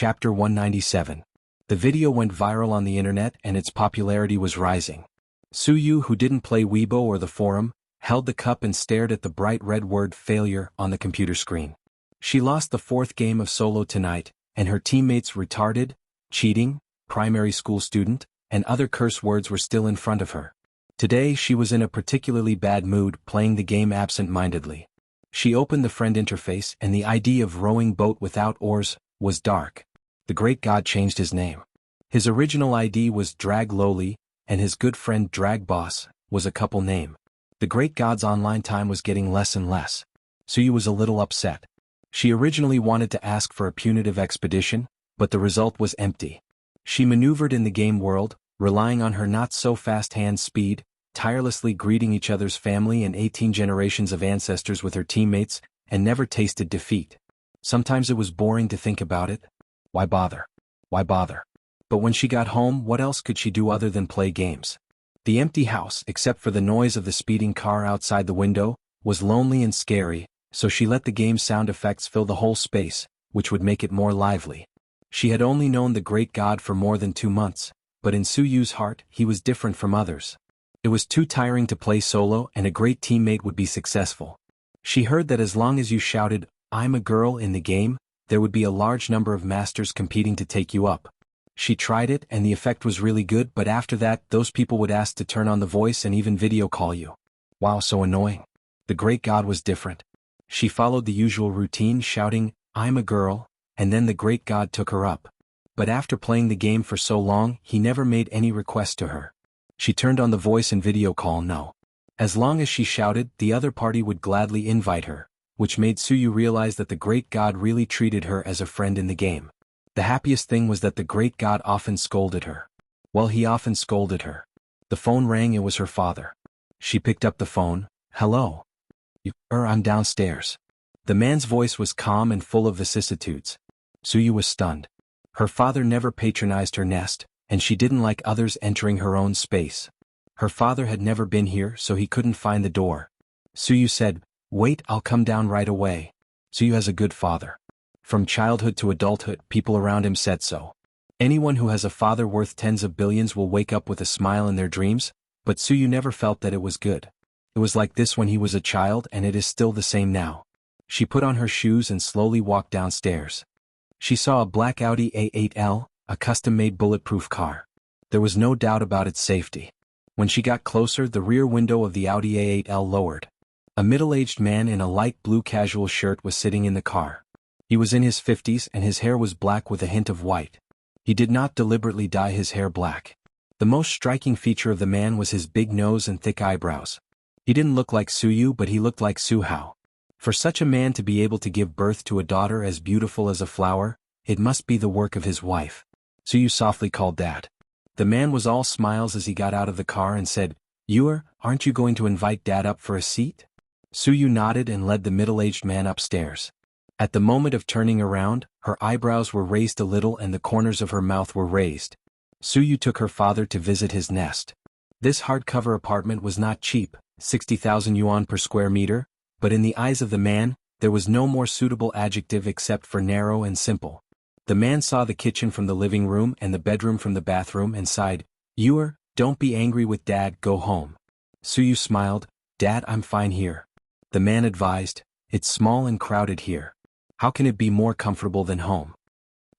Chapter 197. The video went viral on the internet and its popularity was rising. Suyu, who didn't play Weibo or the forum, held the cup and stared at the bright red word failure on the computer screen. She lost the fourth game of solo tonight, and her teammates retarded, cheating, primary school student, and other curse words were still in front of her. Today she was in a particularly bad mood, playing the game absent-mindedly. She opened the friend interface and the ID of rowing boat without oars was dark. The great god changed his name. His original ID was Drag Lowly, and his good friend Drag Boss was a couple name. The great god's online time was getting less and less. Suyu was a little upset. She originally wanted to ask for a punitive expedition, but the result was empty. She maneuvered in the game world, relying on her not-so-fast hand speed, tirelessly greeting each other's family and 18 generations of ancestors with her teammates, and never tasted defeat. Sometimes it was boring to think about it. Why bother? Why bother? But when she got home, what else could she do other than play games? The empty house, except for the noise of the speeding car outside the window, was lonely and scary, so she let the game's sound effects fill the whole space, which would make it more lively. She had only known the great god for more than 2 months, but in Suyu's heart, he was different from others. It was too tiring to play solo, and a great teammate would be successful. She heard that as long as you shouted, "I'm a girl" in the game, there would be a large number of masters competing to take you up. She tried it and the effect was really good, but after that, those people would ask to turn on the voice and even video call you. Wow, so annoying. The great god was different. She followed the usual routine, shouting, "I'm a girl," and then the great god took her up. But after playing the game for so long, he never made any request to her. She turned on the voice and video call no. As long as she shouted, the other party would gladly invite her, which made Suyu realize that the great god really treated her as a friend in the game. The happiest thing was that the great god often scolded her. Well, he often scolded her. The phone rang, it was her father. She picked up the phone. "Hello. I'm downstairs." The man's voice was calm and full of vicissitudes. Suyu was stunned. Her father never patronized her nest, and she didn't like others entering her own space. Her father had never been here, so he couldn't find the door. Suyu said, "Wait, I'll come down right away." Suyu has a good father. From childhood to adulthood, people around him said so. Anyone who has a father worth tens of billions will wake up with a smile in their dreams, but Suyu never felt that it was good. It was like this when he was a child, and it is still the same now. She put on her shoes and slowly walked downstairs. She saw a black Audi A8L, a custom-made bulletproof car. There was no doubt about its safety. When she got closer, the rear window of the Audi A8L lowered. A middle-aged man in a light blue casual shirt was sitting in the car. He was in his 50s and his hair was black with a hint of white. He did not deliberately dye his hair black. The most striking feature of the man was his big nose and thick eyebrows. He didn't look like Suyu, but he looked like Su-Hao. For such a man to be able to give birth to a daughter as beautiful as a flower, it must be the work of his wife. Suyu softly called Dad. The man was all smiles as he got out of the car and said, Aren't you going to invite Dad up for a seat?" Suyu nodded and led the middle-aged man upstairs. At the moment of turning around, her eyebrows were raised a little and the corners of her mouth were raised. Suyu took her father to visit his nest. This hardcover apartment was not cheap, 60,000 yuan per square meter, but in the eyes of the man, there was no more suitable adjective except for narrow and simple. The man saw the kitchen from the living room and the bedroom from the bathroom and sighed, "Don't be angry with Dad, go home." Suyu smiled, "Dad, I'm fine here." The man advised, "It's small and crowded here. How can it be more comfortable than home?"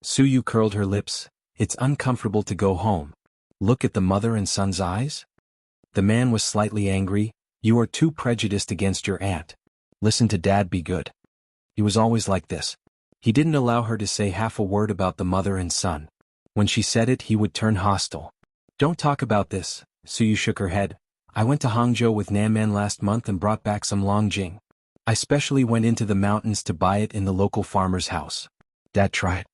Suyu curled her lips, "It's uncomfortable to go home. Look at the mother and son's eyes." The man was slightly angry, "You are too prejudiced against your aunt. Listen to Dad, be good." He was always like this. He didn't allow her to say half a word about the mother and son. When she said it, he would turn hostile. "Don't talk about this," Suyu shook her head. "I went to Hangzhou with Nanman last month and brought back some Longjing. I specially went into the mountains to buy it in the local farmer's house. Dad, try it."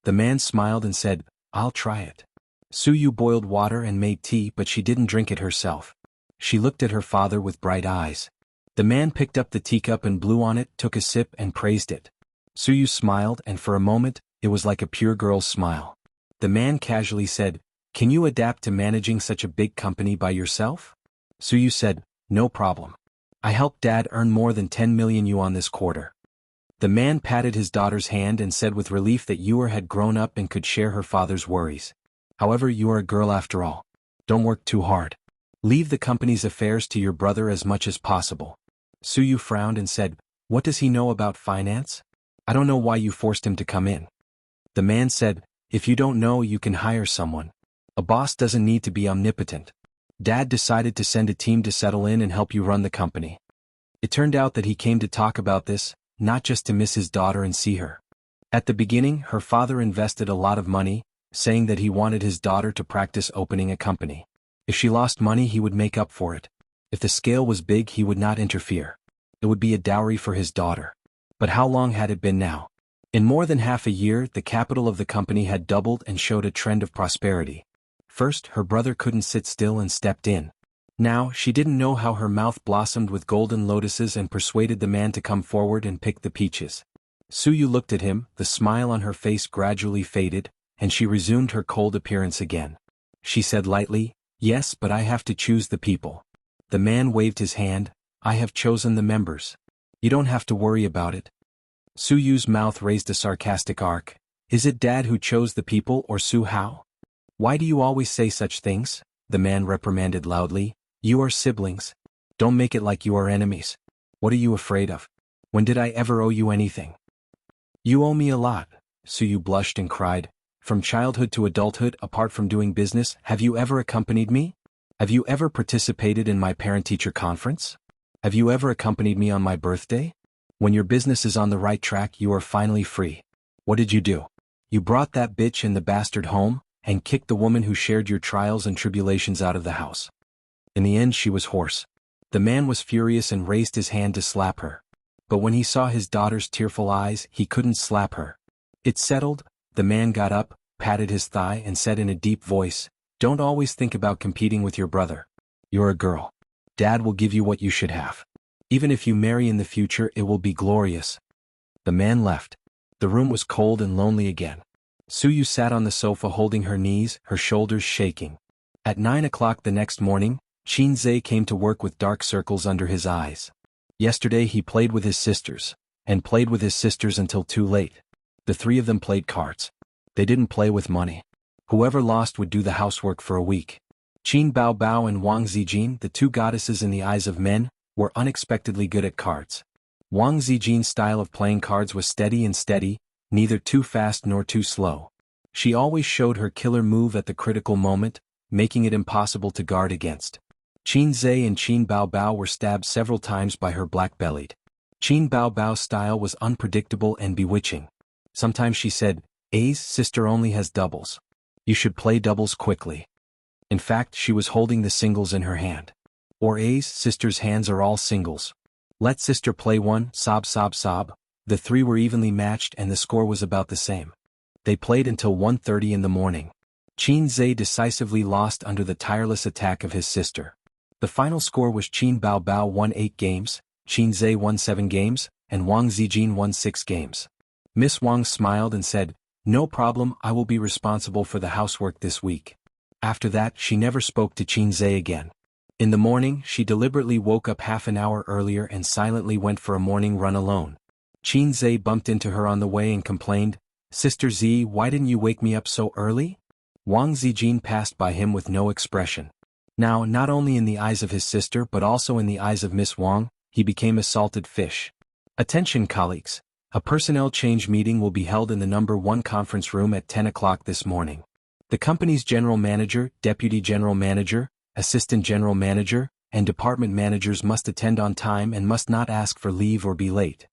The man smiled and said, "I'll try it." Suyu boiled water and made tea, but she didn't drink it herself. She looked at her father with bright eyes. The man picked up the teacup and blew on it, took a sip and praised it. Suyu smiled, and for a moment, it was like a pure girl's smile. The man casually said, "Can you adapt to managing such a big company by yourself?" Suyu said, "No problem. I helped Dad earn more than 10 million yuan this quarter." The man patted his daughter's hand and said with relief that Yor had grown up and could share her father's worries. However, you are a girl after all. Don't work too hard. Leave the company's affairs to your brother as much as possible. Suyu frowned and said, what does he know about finance? I don't know why you forced him to come in. The man said, if you don't know, you can hire someone. A boss doesn't need to be omnipotent. Dad decided to send a team to settle in and help you run the company. It turned out that he came to talk about this, not just to miss his daughter and see her. At the beginning, her father invested a lot of money, saying that he wanted his daughter to practice opening a company. If she lost money, he would make up for it. If the scale was big, he would not interfere. It would be a dowry for his daughter. But how long had it been now? In more than half a year, the capital of the company had doubled and showed a trend of prosperity. First, her brother couldn't sit still and stepped in. Now, she didn't know how her mouth blossomed with golden lotuses and persuaded the man to come forward and pick the peaches. Suyu looked at him, the smile on her face gradually faded, and she resumed her cold appearance again. She said lightly, yes, but I have to choose the people. The man waved his hand, I have chosen the members. You don't have to worry about it. Suyu's mouth raised a sarcastic arc. Is it Dad who chose the people or Su Hao? Why do you always say such things? The man reprimanded loudly. You are siblings. Don't make it like you are enemies. What are you afraid of? When did I ever owe you anything? You owe me a lot. Suyu blushed and cried. From childhood to adulthood, apart from doing business, have you ever accompanied me? Have you ever participated in my parent-teacher conference? Have you ever accompanied me on my birthday? When your business is on the right track, you are finally free. What did you do? You brought that bitch and the bastard home, and kicked the woman who shared your trials and tribulations out of the house. In the end, she was hoarse. The man was furious and raised his hand to slap her. But when he saw his daughter's tearful eyes, he couldn't slap her. It's settled. The man got up, patted his thigh and said in a deep voice, don't always think about competing with your brother. You're a girl. Dad will give you what you should have. Even if you marry in the future, it will be glorious. The man left. The room was cold and lonely again. Suyu sat on the sofa holding her knees, her shoulders shaking. At 9 o'clock the next morning, Xianxia came to work with dark circles under his eyes. Yesterday he played with his sisters, and played with his sisters until too late. The three of them played cards. They didn't play with money. Whoever lost would do the housework for a week. Qin Bao Bao and Wang Zijin, the two goddesses in the eyes of men, were unexpectedly good at cards. Wang Zijin's style of playing cards was steady and steady, neither too fast nor too slow. She always showed her killer move at the critical moment, making it impossible to guard against. Xianxia and Qin Bao Bao were stabbed several times by her black-bellied. Qin Bao Bao's style was unpredictable and bewitching. Sometimes she said, A's sister only has doubles. You should play doubles quickly. In fact, she was holding the singles in her hand. Or A's sister's hands are all singles. Let sister play one, sob sob sob. The three were evenly matched and the score was about the same. They played until 1:30 in the morning. Xianxia decisively lost under the tireless attack of his sister. The final score was Qin Bao Bao won 8 games, Xianxia won 7 games, and Wang Zijin won 6 games. Miss Wang smiled and said, no problem, I will be responsible for the housework this week. After that, she never spoke to Xianxia again. In the morning, she deliberately woke up half an hour earlier and silently went for a morning run alone. Xianxia bumped into her on the way and complained, Sister Z, why didn't you wake me up so early? Wang Zijin passed by him with no expression. Now, not only in the eyes of his sister but also in the eyes of Miss Wang, he became a salted fish. Attention colleagues. A personnel change meeting will be held in the number 1 conference room at 10 o'clock this morning. The company's general manager, deputy general manager, assistant general manager, and department managers must attend on time and must not ask for leave or be late.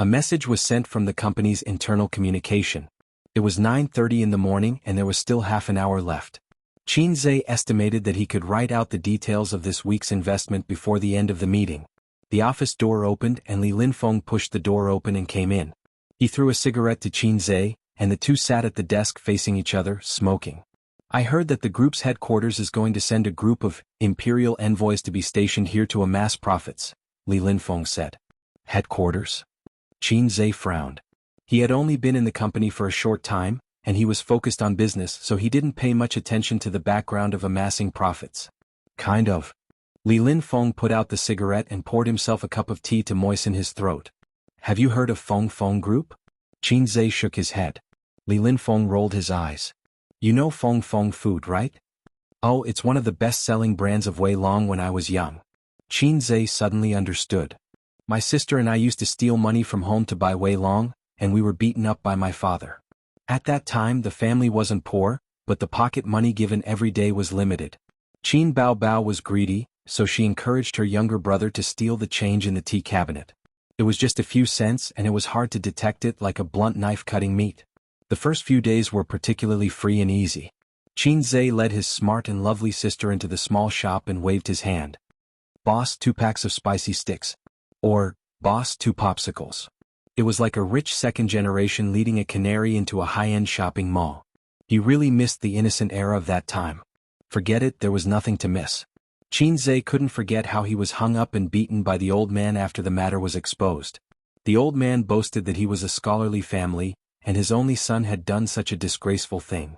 A message was sent from the company's internal communication. It was 9:30 in the morning and there was still half an hour left. Xianxia estimated that he could write out the details of this week's investment before the end of the meeting. The office door opened and Li Linfeng pushed the door open and came in. He threw a cigarette to Xianxia, and the two sat at the desk facing each other, smoking. I heard that the group's headquarters is going to send a group of imperial envoys to be stationed here to amass profits, Li Linfeng said. Headquarters? Xianxia frowned. He had only been in the company for a short time, and he was focused on business, so he didn't pay much attention to the background of amassing profits. Kind of. Li Linfeng put out the cigarette and poured himself a cup of tea to moisten his throat. Have you heard of Feng Feng Group? Qin Zhe shook his head. Li Linfeng rolled his eyes. You know Feng Feng Food, right? Oh, it's one of the best-selling brands of Wei Long when I was young. Qin Zhe suddenly understood. My sister and I used to steal money from home to buy Wei Long, and we were beaten up by my father. At that time the family wasn't poor, but the pocket money given every day was limited. Qin Bao Bao was greedy, so she encouraged her younger brother to steal the change in the tea cabinet. It was just a few cents and it was hard to detect it like a blunt knife cutting meat. The first few days were particularly free and easy. Qin Zhe led his smart and lovely sister into the small shop and waved his hand. Boss, 2 packs of spicy sticks. Or, boss, 2 popsicles. It was like a rich second generation leading a canary into a high-end shopping mall. He really missed the innocent era of that time. Forget it, there was nothing to miss. Qin Zhe couldn't forget how he was hung up and beaten by the old man after the matter was exposed. The old man boasted that he was a scholarly family, and his only son had done such a disgraceful thing.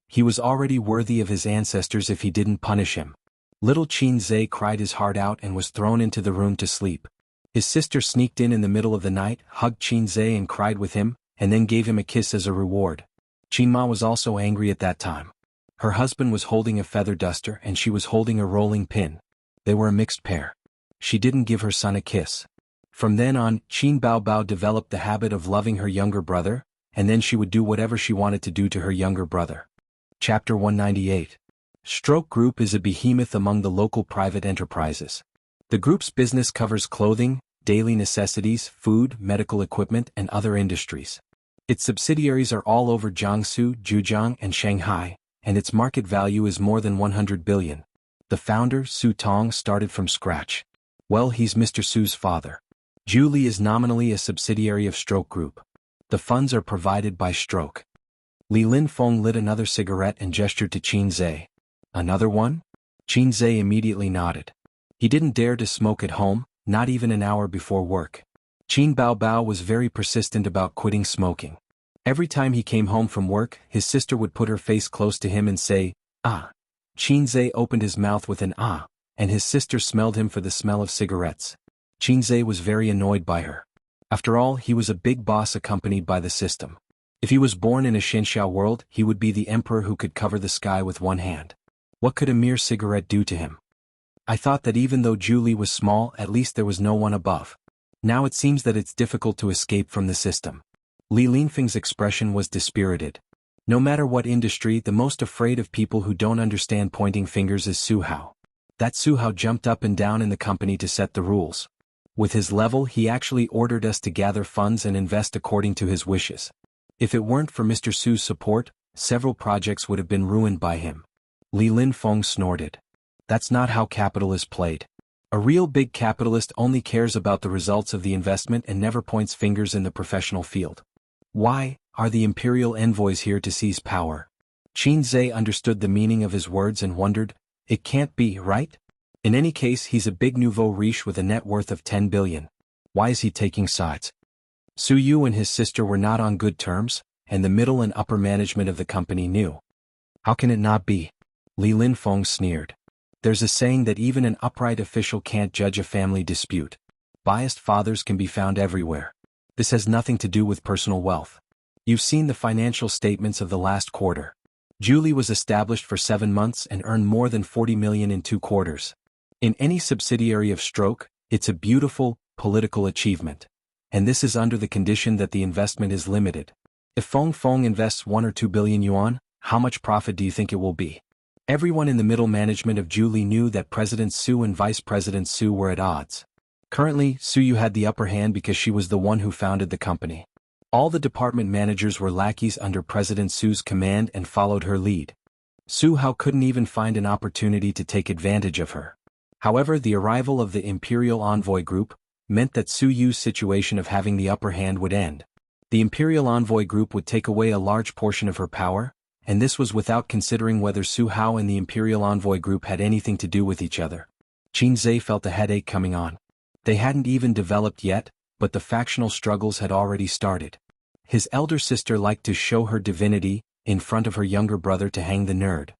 He was already worthy of his ancestors if he didn't punish him. Little Qin Zhe cried his heart out and was thrown into the room to sleep. His sister sneaked in the middle of the night, hugged Qin Zhe and cried with him, and then gave him a kiss as a reward. Qin Ma was also angry at that time. Her husband was holding a feather duster and she was holding a rolling pin. They were a mixed pair. She didn't give her son a kiss. From then on, Qin Bao Bao developed the habit of loving her younger brother, and then she would do whatever she wanted to do to her younger brother. Chapter 198. Stroke Group is a behemoth among the local private enterprises. The group's business covers clothing, daily necessities, food, medical equipment, and other industries. Its subsidiaries are all over Jiangsu, Zhejiang, and Shanghai, and its market value is more than 100 billion. The founder, Su Tong, started from scratch. Well, he's Mr. Su's father. Zhu Li is nominally a subsidiary of Stroke Group. The funds are provided by Stroke. Li Linfeng lit another cigarette and gestured to Qin Zhe. Another one? Qin Zhe immediately nodded. He didn't dare to smoke at home, not even an hour before work. Qin Bao Bao was very persistent about quitting smoking. Every time he came home from work, his sister would put her face close to him and say, "Ah." Qin Zhe opened his mouth with an "ah," and his sister smelled him for the smell of cigarettes. Qin Zhe was very annoyed by her. After all, he was a big boss accompanied by the system. If he was born in a Xianxia world, he would be the emperor who could cover the sky with one hand. What could a mere cigarette do to him? I thought that even though Julie was small, at least there was no one above. Now it seems that it's difficult to escape from the system. Li Linfeng's expression was dispirited. No matter what industry, the most afraid of people who don't understand pointing fingers is Su Hao. That Su Hao jumped up and down in the company to set the rules. With his level, he actually ordered us to gather funds and invest according to his wishes. If it weren't for Mr. Su's support, several projects would have been ruined by him. Li Linfeng snorted. That's not how capital is played. A real big capitalist only cares about the results of the investment and never points fingers in the professional field. Why are the imperial envoys here to seize power? Qin Zhe understood the meaning of his words and wondered, it can't be, right? In any case, he's a big nouveau riche with a net worth of 10 billion. Why is he taking sides? Su Yu and his sister were not on good terms, and the middle and upper management of the company knew. How can it not be? Li Linfeng sneered. There's a saying that even an upright official can't judge a family dispute. Biased fathers can be found everywhere. This has nothing to do with personal wealth. You've seen the financial statements of the last quarter. Julie was established for 7 months and earned more than 40 million in 2 quarters. In any subsidiary of Stroke, it's a beautiful, political achievement. And this is under the condition that the investment is limited. If Feng Feng invests 1 or 2 billion yuan, how much profit do you think it will be? Everyone in the middle management of Julie knew that President Su and Vice President Su were at odds. Currently, Su Yu had the upper hand because she was the one who founded the company. All the department managers were lackeys under President Su's command and followed her lead. Su Hao couldn't even find an opportunity to take advantage of her. However, the arrival of the Imperial Envoy Group meant that Su Yu's situation of having the upper hand would end. The Imperial Envoy Group would take away a large portion of her power, and this was without considering whether Su Hao and the Imperial Envoy Group had anything to do with each other. Qin Zhe felt a headache coming on. They hadn't even developed yet, but the factional struggles had already started. His elder sister liked to show her divinity in front of her younger brother to hang the nerd.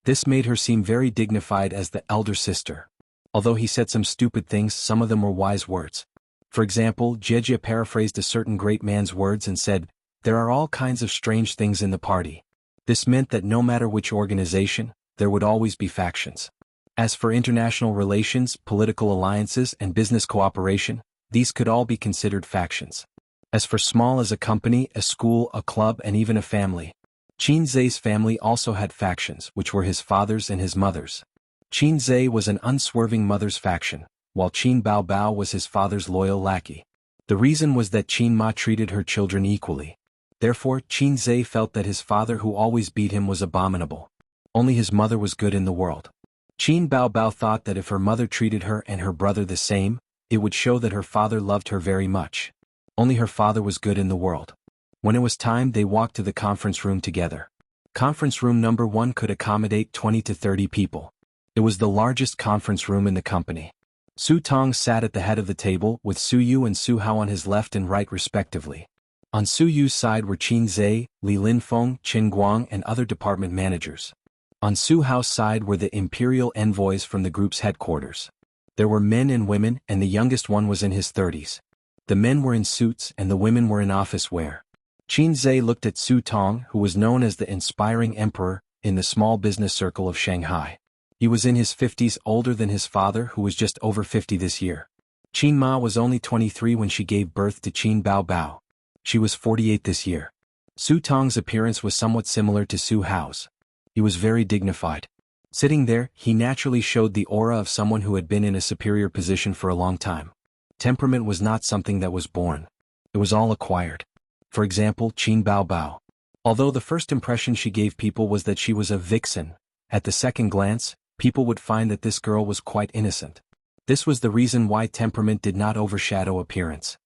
This made her seem very dignified as the elder sister. Although he said some stupid things, some of them were wise words. For example, Jie paraphrased a certain great man's words and said, "There are all kinds of strange things in the party." This meant that no matter which organization, there would always be factions. As for international relations, political alliances, and business cooperation, these could all be considered factions. As for small as a company, a school, a club, and even a family, Qin Zhe's family also had factions, which were his father's and his mother's. Qin Zhe was an unswerving mother's faction, while Qin Baobao was his father's loyal lackey. The reason was that Qin Ma treated her children equally. Therefore, Qin Zhe felt that his father who always beat him was abominable. Only his mother was good in the world. Qin Baobao thought that if her mother treated her and her brother the same, it would show that her father loved her very much. Only her father was good in the world. When it was time, they walked to the conference room together. Conference room number 1 could accommodate 20 to 30 people. It was the largest conference room in the company. Su Tong sat at the head of the table with Su Yu and Su Hao on his left and right respectively. On Su Yu's side were Qin Zhe, Li Linfeng, Qin Guang, and other department managers. On Su Hao's side were the imperial envoys from the group's headquarters. There were men and women, and the youngest one was in his 30s. The men were in suits and the women were in office wear. Qin Zhe looked at Su Tong, who was known as the inspiring emperor, in the small business circle of Shanghai. He was in his 50s, older than his father, who was just over 50 this year. Qin Ma was only 23 when she gave birth to Qin Baobao. She was 48 this year. Su Tong's appearance was somewhat similar to Su Hao's. He was very dignified. Sitting there, he naturally showed the aura of someone who had been in a superior position for a long time. Temperament was not something that was born. It was all acquired. For example, Qin Baobao. Although the first impression she gave people was that she was a vixen, at the second glance, people would find that this girl was quite innocent. This was the reason why temperament did not overshadow appearance.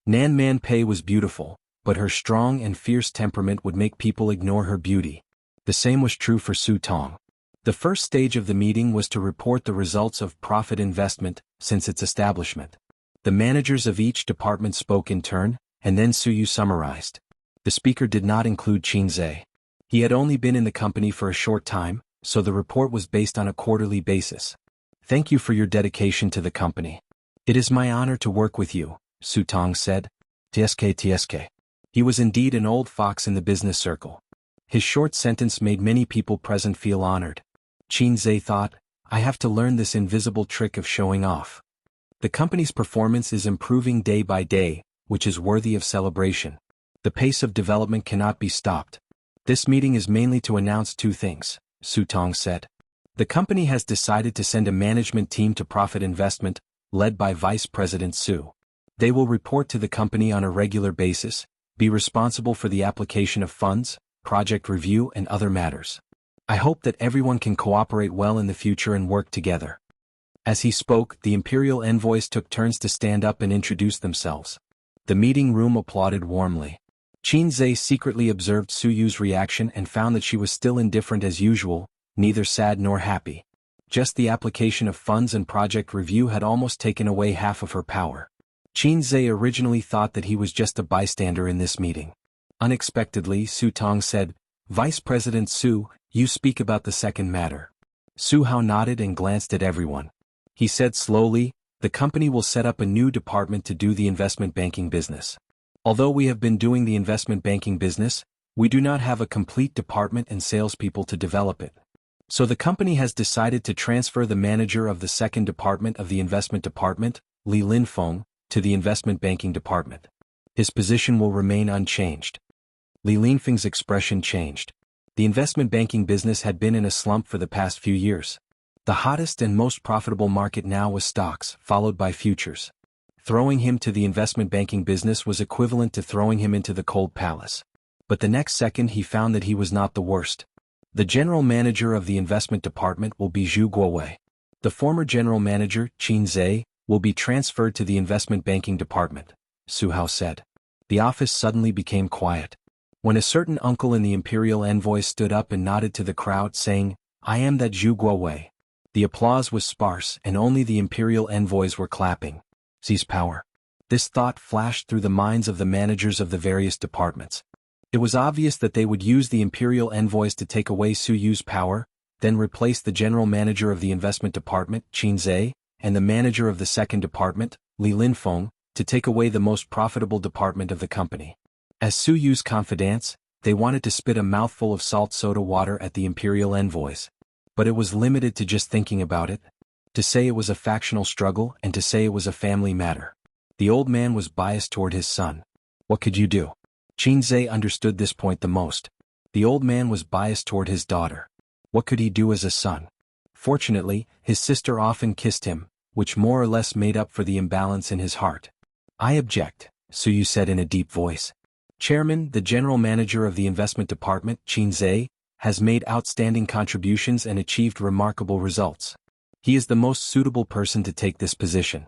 Nan Man Pei was beautiful, but her strong and fierce temperament would make people ignore her beauty. The same was true for Su Tong. The first stage of the meeting was to report the results of profit investment since its establishment. The managers of each department spoke in turn, and then Su Yu summarized. The speaker did not include Qin Zhe. He had only been in the company for a short time, so the report was based on a quarterly basis. "Thank you for your dedication to the company. It is my honor to work with you," Su Tong said. "TSK." He was indeed an old fox in the business circle. His short sentence made many people present feel honored. Qin Zhe thought, "I have to learn this invisible trick of showing off." The company's performance is improving day by day, which is worthy of celebration. The pace of development cannot be stopped. This meeting is mainly to announce 2 things, Su Tong said. The company has decided to send a management team to profit investment, led by Vice President Su. They will report to the company on a regular basis, be responsible for the application of funds, project review, and other matters. I hope that everyone can cooperate well in the future and work together. As he spoke, the imperial envoys took turns to stand up and introduce themselves. The meeting room applauded warmly. Qin Zhe secretly observed Su Yu's reaction and found that she was still indifferent as usual, neither sad nor happy. Just the application of funds and project review had almost taken away half of her power. Qin Zhe originally thought that he was just a bystander in this meeting. Unexpectedly, Su Tong said, "Vice President Su, you speak about the second matter." Su Hao nodded and glanced at everyone. He said slowly, "The company will set up a new department to do the investment banking business. Although we have been doing the investment banking business, we do not have a complete department and salespeople to develop it. So the company has decided to transfer the manager of the second department of the investment department, Li Linfeng, to the investment banking department. His position will remain unchanged." Li Linfeng's expression changed. The investment banking business had been in a slump for the past few years. The hottest and most profitable market now was stocks, followed by futures. Throwing him to the investment banking business was equivalent to throwing him into the cold palace. But the next second he found that he was not the worst. The general manager of the investment department will be Zhu Guowei. The former general manager, Qin Zhe, will be transferred to the investment banking department, Su Hao said. The office suddenly became quiet. When a certain uncle in the imperial envoy stood up and nodded to the crowd saying, "I am that Zhu Guowei," the applause was sparse and only the imperial envoys were clapping. Seize power. This thought flashed through the minds of the managers of the various departments. It was obvious that they would use the imperial envoys to take away Su Yu's power, then replace the general manager of the investment department, Qin Zhe, and the manager of the second department, Li Linfeng, to take away the most profitable department of the company. As Su Yu's confidants, they wanted to spit a mouthful of salt soda water at the imperial envoys. But it was limited to just thinking about it, to say it was a factional struggle and to say it was a family matter. The old man was biased toward his son. What could you do? Xianxia understood this point the most. The old man was biased toward his daughter. What could he do as a son? Fortunately, his sister often kissed him, which more or less made up for the imbalance in his heart. I object, Su Yu said in a deep voice. Chairman, the general manager of the investment department, Xianxia, has made outstanding contributions and achieved remarkable results. He is the most suitable person to take this position.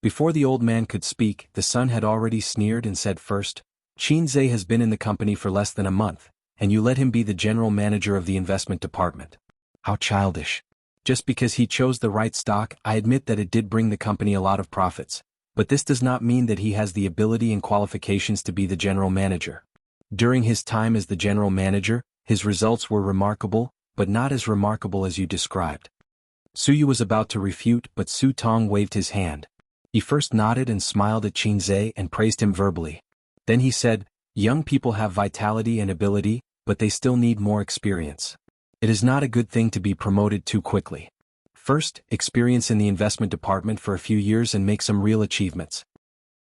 Before the old man could speak, the son had already sneered and said first, Xianxia has been in the company for less than a month, and you let him be the general manager of the investment department. How childish. Just because he chose the right stock, I admit that it did bring the company a lot of profits, but this does not mean that he has the ability and qualifications to be the general manager. During his time as the general manager, his results were remarkable, but not as remarkable as you described. Su Yu was about to refute, but Su Tong waved his hand. He first nodded and smiled at Xianxia and praised him verbally. Then he said, young people have vitality and ability, but they still need more experience. It is not a good thing to be promoted too quickly. First, experience in the investment department for a few years and make some real achievements.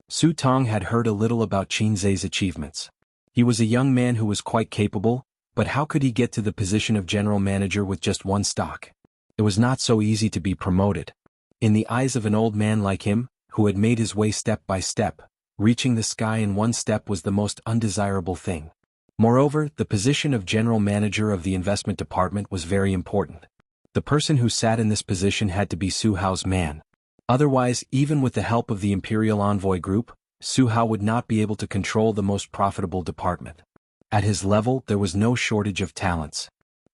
Su Tong had heard a little about Xianxia's achievements. He was a young man who was quite capable, but how could he get to the position of general manager with just one stock? It was not so easy to be promoted. In the eyes of an old man like him, who had made his way step by step, reaching the sky in one step was the most undesirable thing. Moreover, the position of general manager of the investment department was very important. The person who sat in this position had to be Su Hao's man. Otherwise, even with the help of the Imperial Envoy Group, Su Hao would not be able to control the most profitable department. At his level, there was no shortage of talents.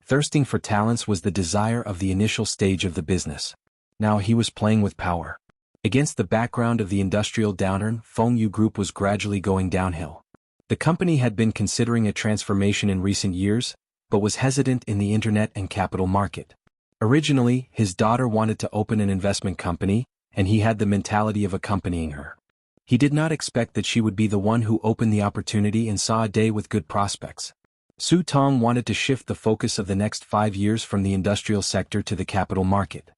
Thirsting for talents was the desire of the initial stage of the business. Now he was playing with power. Against the background of the industrial downturn, Fengyu Group was gradually going downhill. The company had been considering a transformation in recent years, but was hesitant in the internet and capital market. Originally, his daughter wanted to open an investment company, and he had the mentality of accompanying her. He did not expect that she would be the one who opened the opportunity and saw a day with good prospects. Su Tong wanted to shift the focus of the next 5 years from the industrial sector to the capital market.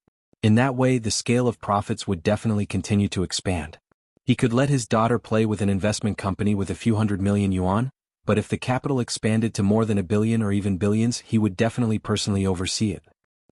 In that way, the scale of profits would definitely continue to expand. He could let his daughter play with an investment company with a few hundred million yuan, but if the capital expanded to more than a billion or even billions, he would definitely personally oversee it.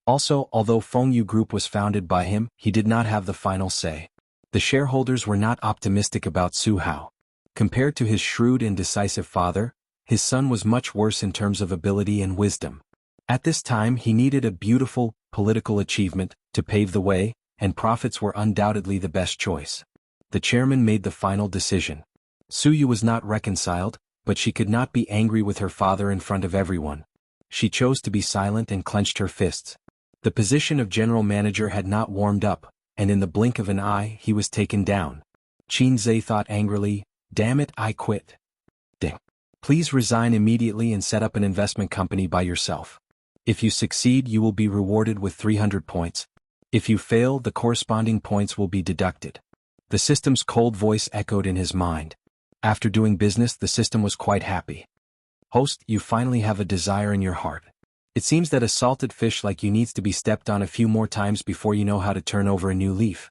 Also, although Fengyu Group was founded by him, he did not have the final say. The shareholders were not optimistic about Su Hao. Compared to his shrewd and decisive father, his son was much worse in terms of ability and wisdom. At this time he needed a beautiful, political achievement to pave the way, and profits were undoubtedly the best choice. The chairman made the final decision. Su Yu was not reconciled, but she could not be angry with her father in front of everyone. She chose to be silent and clenched her fists. The position of general manager had not warmed up, and in the blink of an eye he was taken down. Xianxia thought angrily, damn it, I quit. Ding. Please resign immediately and set up an investment company by yourself. If you succeed, you will be rewarded with 300 points. If you fail, the corresponding points will be deducted. The system's cold voice echoed in his mind. After doing business, the system was quite happy. Host, you finally have a desire in your heart. It seems that a salted fish like you needs to be stepped on a few more times before you know how to turn over a new leaf.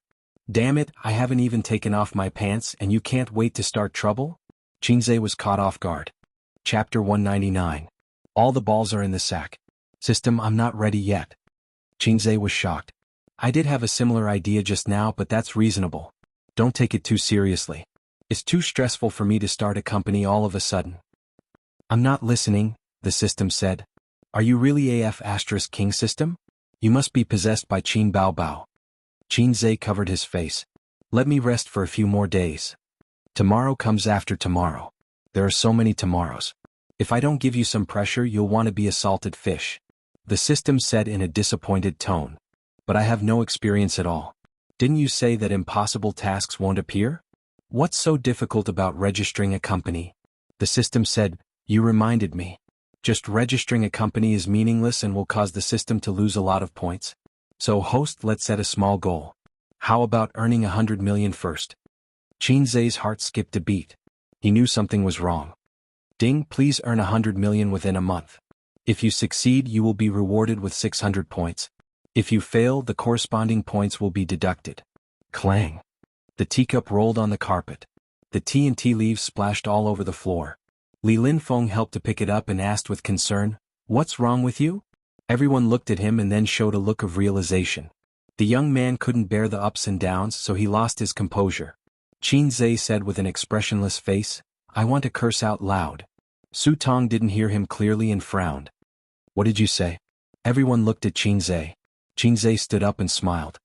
Damn it, I haven't even taken off my pants and you can't wait to start trouble? Xianxia was caught off guard. Chapter 199. All the balls are in the sack. System, I'm not ready yet. Xianxia was shocked. I did have a similar idea just now, but that's reasonable. Don't take it too seriously. It's too stressful for me to start a company all of a sudden. I'm not listening, the system said. Are you really AF * King system? You must be possessed by Qin Bao Bao. Xianxia covered his face. Let me rest for a few more days. Tomorrow comes after tomorrow. There are so many tomorrows. If I don't give you some pressure, you'll want to be a salted fish. The system said in a disappointed tone. But I have no experience at all. Didn't you say that impossible tasks won't appear? What's so difficult about registering a company? The system said, you reminded me. Just registering a company is meaningless and will cause the system to lose a lot of points. So host, let's set a small goal. How about earning 100 million first? Qinzhe's heart skipped a beat. He knew something was wrong. Ding, please earn 100 million within a month. If you succeed, you will be rewarded with 600 points. If you fail, the corresponding points will be deducted. Clang. The teacup rolled on the carpet. The tea and tea leaves splashed all over the floor. Li Linfeng helped to pick it up and asked with concern, "What's wrong with you?" Everyone looked at him and then showed a look of realization. The young man couldn't bear the ups and downs, so he lost his composure. Qinzhe said with an expressionless face, "I want to curse out loud." Su Tong didn't hear him clearly and frowned. "What did you say?" Everyone looked at Qinzhe. Qinzhe stood up and smiled.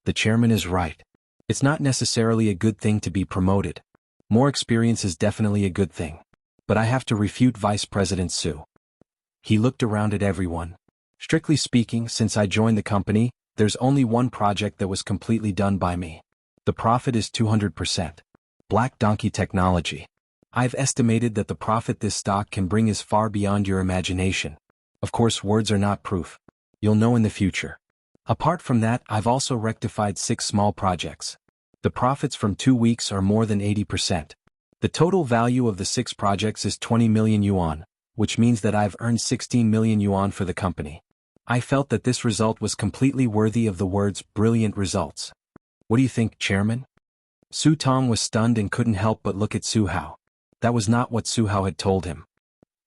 "The chairman is right. It's not necessarily a good thing to be promoted. More experience is definitely a good thing. But I have to refute Vice President Su." He looked around at everyone. "Strictly speaking, since I joined the company, there's only one project that was completely done by me. The profit is 200%. Black Donkey Technology. I've estimated that the profit this stock can bring is far beyond your imagination. Of course, words are not proof. You'll know in the future. Apart from that, I've also rectified 6 small projects. The profits from 2 weeks are more than 80%. The total value of the 6 projects is 20 million yuan, which means that I've earned 16 million yuan for the company. I felt that this result was completely worthy of the words brilliant results. What do you think, Chairman?" Su Tong was stunned and couldn't help but look at Su Hao. That was not what Su Hao had told him.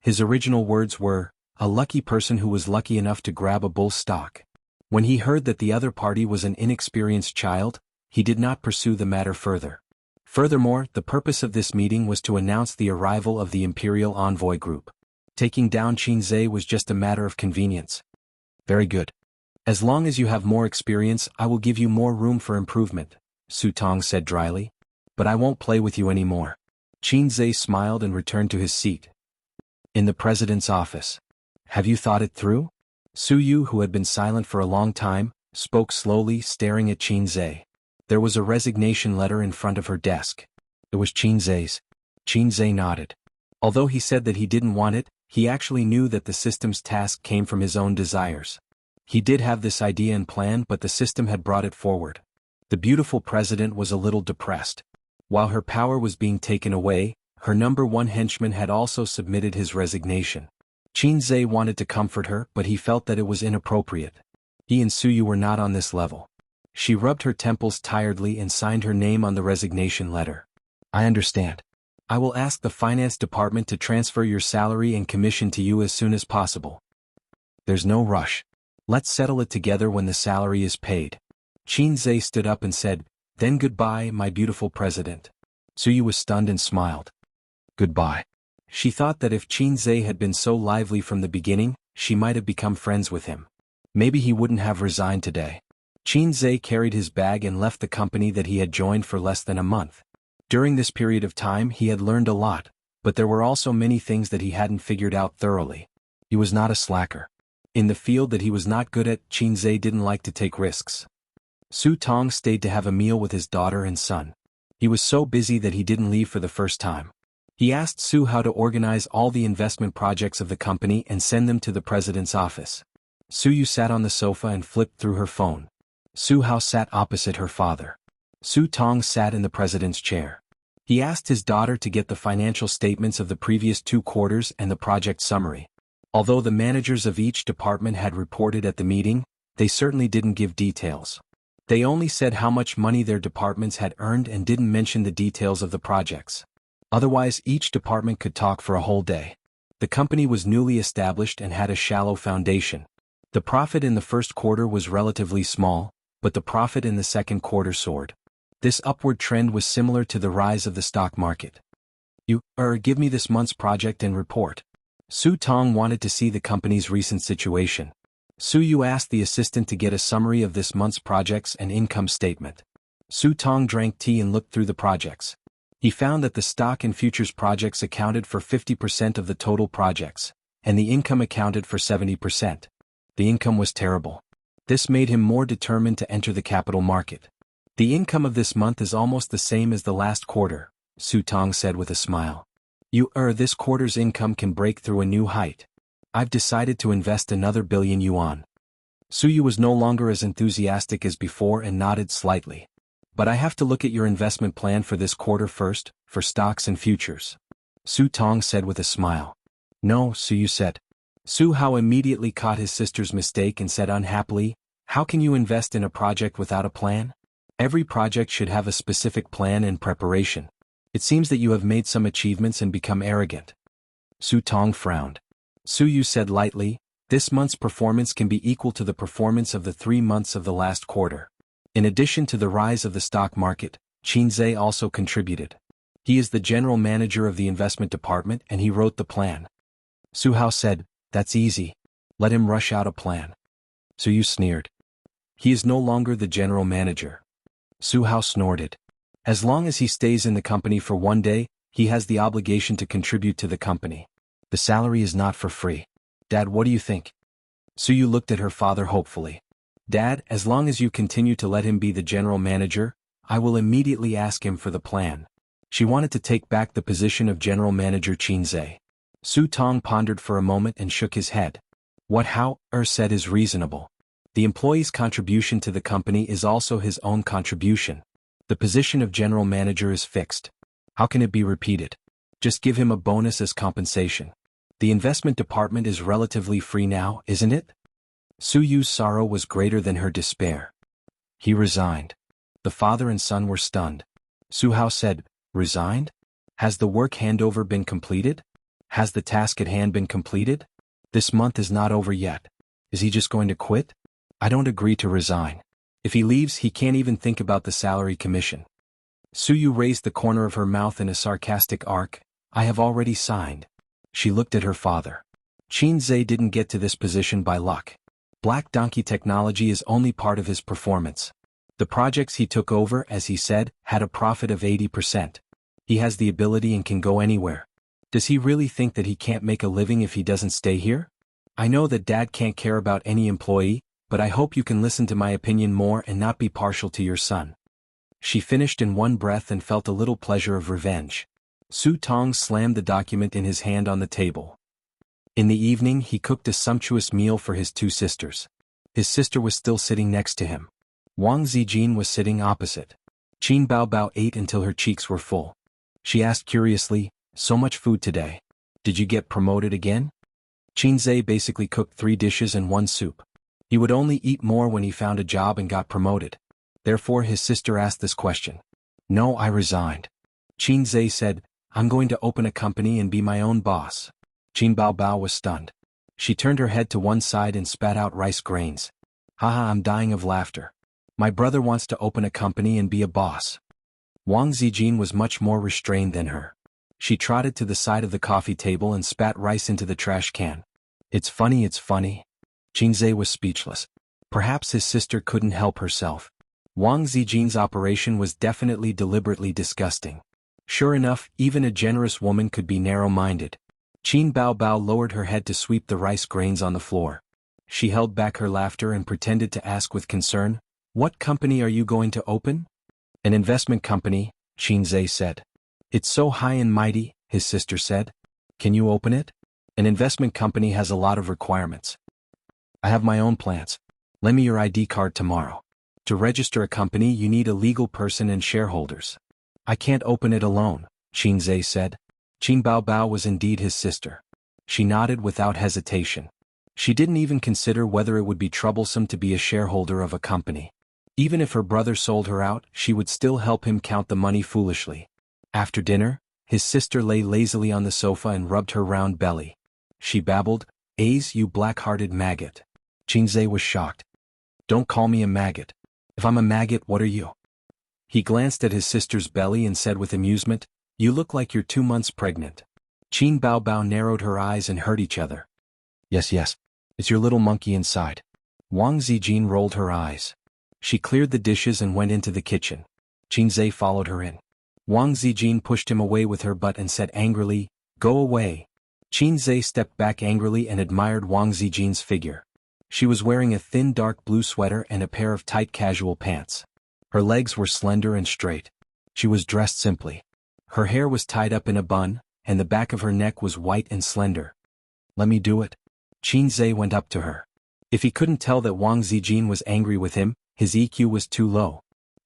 His original words were, "A lucky person who was lucky enough to grab a bull stock." When he heard that the other party was an inexperienced child, he did not pursue the matter further. Furthermore, the purpose of this meeting was to announce the arrival of the Imperial Envoy Group. Taking down Qinzhe was just a matter of convenience. "Very good. As long as you have more experience, I will give you more room for improvement," Su Tong said dryly. "But I won't play with you anymore." Qinzhe smiled and returned to his seat. In the president's office. "Have you thought it through?" Su Yu, who had been silent for a long time, spoke slowly, staring at Qinzhe. There was a resignation letter in front of her desk. It was Qinzhe's. Qinzhe nodded. Although he said that he didn't want it, he actually knew that the system's task came from his own desires. He did have this idea and plan, but the system had brought it forward. The beautiful president was a little depressed. While her power was being taken away, her number 1 henchman had also submitted his resignation. Qinzhe wanted to comfort her, but he felt that it was inappropriate. He and Su Yu were not on this level. She rubbed her temples tiredly and signed her name on the resignation letter. "I understand. I will ask the finance department to transfer your salary and commission to you as soon as possible. There's no rush. Let's settle it together when the salary is paid." Qinzhe stood up and said, "Then goodbye, my beautiful president." Su Yu was stunned and smiled. "Goodbye." She thought that if Qinzhe had been so lively from the beginning, she might have become friends with him. Maybe he wouldn't have resigned today. Qinzhe carried his bag and left the company that he had joined for less than a month. During this period of time he had learned a lot, but there were also many things that he hadn't figured out thoroughly. He was not a slacker. In the field that he was not good at, Qinzhe didn't like to take risks. Su Tong stayed to have a meal with his daughter and son. He was so busy that he didn't leave for the first time. He asked Su how to organize all the investment projects of the company and send them to the president's office. Su Yu sat on the sofa and flipped through her phone. Su Hao sat opposite her father. Su Tong sat in the president's chair. He asked his daughter to get the financial statements of the previous 2 quarters and the project summary. Although the managers of each department had reported at the meeting, they certainly didn't give details. They only said how much money their departments had earned and didn't mention the details of the projects. Otherwise, each department could talk for a whole day. The company was newly established and had a shallow foundation. The profit in the first quarter was relatively small, but the profit in the second quarter soared. This upward trend was similar to the rise of the stock market. Give me this month's project and report." Su Tong wanted to see the company's recent situation. Su Yu asked the assistant to get a summary of this month's projects and income statement. Su Tong drank tea and looked through the projects. He found that the stock and futures projects accounted for 50% of the total projects, and the income accounted for 70%. The income was terrible. This made him more determined to enter the capital market. "The income of this month is almost the same as the last quarter," Su Tong said with a smile. This quarter's income can break through a new height. I've decided to invest another billion yuan." Su Yu was no longer as enthusiastic as before and nodded slightly. But I have to look at your investment plan for this quarter first, for stocks and futures. Su Tong said with a smile. No, Su Yu said. Su Hao immediately caught his sister's mistake and said unhappily, how can you invest in a project without a plan? Every project should have a specific plan and preparation. It seems that you have made some achievements and become arrogant. Su Tong frowned. Su Yu said lightly, this month's performance can be equal to the performance of the 3 months of the last quarter. In addition to the rise of the stock market, Qinzhe also contributed. He is the general manager of the investment department and he wrote the plan. Su Hao said, that's easy. Let him rush out a plan. Su Yu sneered. He is no longer the general manager. Su Hao snorted. As long as he stays in the company for 1 day, he has the obligation to contribute to the company. The salary is not for free. Dad, what do you think? Su Yu looked at her father hopefully. Dad, as long as you continue to let him be the general manager, I will immediately ask him for the plan. She wanted to take back the position of general manager Qinzhe. Su Tong pondered for a moment and shook his head. What Hao said is reasonable. The employee's contribution to the company is also his own contribution. The position of general manager is fixed. How can it be repeated? Just give him a bonus as compensation. The investment department is relatively free now, isn't it? Su Yu's sorrow was greater than her despair. He resigned. The father and son were stunned. Su Hao said, resigned? Has the work handover been completed? Has the task at hand been completed? This month is not over yet. Is he just going to quit? I don't agree to resign. If he leaves, he can't even think about the salary commission. Su Yu raised the corner of her mouth in a sarcastic arc. I have already signed. She looked at her father. Qinzhe didn't get to this position by luck. Black Donkey technology is only part of his performance. The projects he took over, as he said, had a profit of 80%. He has the ability and can go anywhere. Does he really think that he can't make a living if he doesn't stay here? I know that Dad can't care about any employee, but I hope you can listen to my opinion more and not be partial to your son. She finished in one breath and felt a little pleasure of revenge. Su Tong slammed the document in his hand on the table. In the evening he cooked a sumptuous meal for his 2 sisters. His sister was still sitting next to him. Wang Zijin was sitting opposite. Qin Baobao ate until her cheeks were full. She asked curiously, so much food today. Did you get promoted again? Qinzhe basically cooked 3 dishes and 1 soup. He would only eat more when he found a job and got promoted. Therefore his sister asked this question. No, I resigned. Qinzhe said, I'm going to open a company and be my own boss. Qin Baobao was stunned. She turned her head to one side and spat out rice grains. Haha, I'm dying of laughter. My brother wants to open a company and be a boss. Wang Zijin was much more restrained than her. She trotted to the side of the coffee table and spat rice into the trash can. It's funny. Qinzhe was speechless. Perhaps his sister couldn't help herself. Wang Zijin's operation was definitely deliberately disgusting. Sure enough, even a generous woman could be narrow-minded. Qin Baobao lowered her head to sweep the rice grains on the floor. She held back her laughter and pretended to ask with concern, what company are you going to open? An investment company, Qinzhe said. It's so high and mighty, his sister said. Can you open it? An investment company has a lot of requirements. I have my own plans. Lend me your ID card tomorrow. To register a company you need a legal person and shareholders. I can't open it alone, Qinzhe said. Qin Baobao was indeed his sister. She nodded without hesitation. She didn't even consider whether it would be troublesome to be a shareholder of a company. Even if her brother sold her out, she would still help him count the money foolishly. After dinner, his sister lay lazily on the sofa and rubbed her round belly. She babbled, "Aze, you black-hearted maggot." Qinzhe was shocked. Don't call me a maggot. If I'm a maggot, what are you? He glanced at his sister's belly and said with amusement, You look like you're 2 months pregnant. Qin Baobao narrowed her eyes and heard each other. Yes, it's your little monkey inside. Wang Zijin rolled her eyes. She cleared the dishes and went into the kitchen. Qinzhe followed her in. Wang Zijin pushed him away with her butt and said angrily, Go away. Qinzhe stepped back angrily and admired Wang Zijin's figure. She was wearing a thin dark blue sweater and a pair of tight casual pants. Her legs were slender and straight. She was dressed simply. Her hair was tied up in a bun, and the back of her neck was white and slender. Let me do it. Qinzhe went up to her. If he couldn't tell that Wang Zijin was angry with him, his EQ was too low.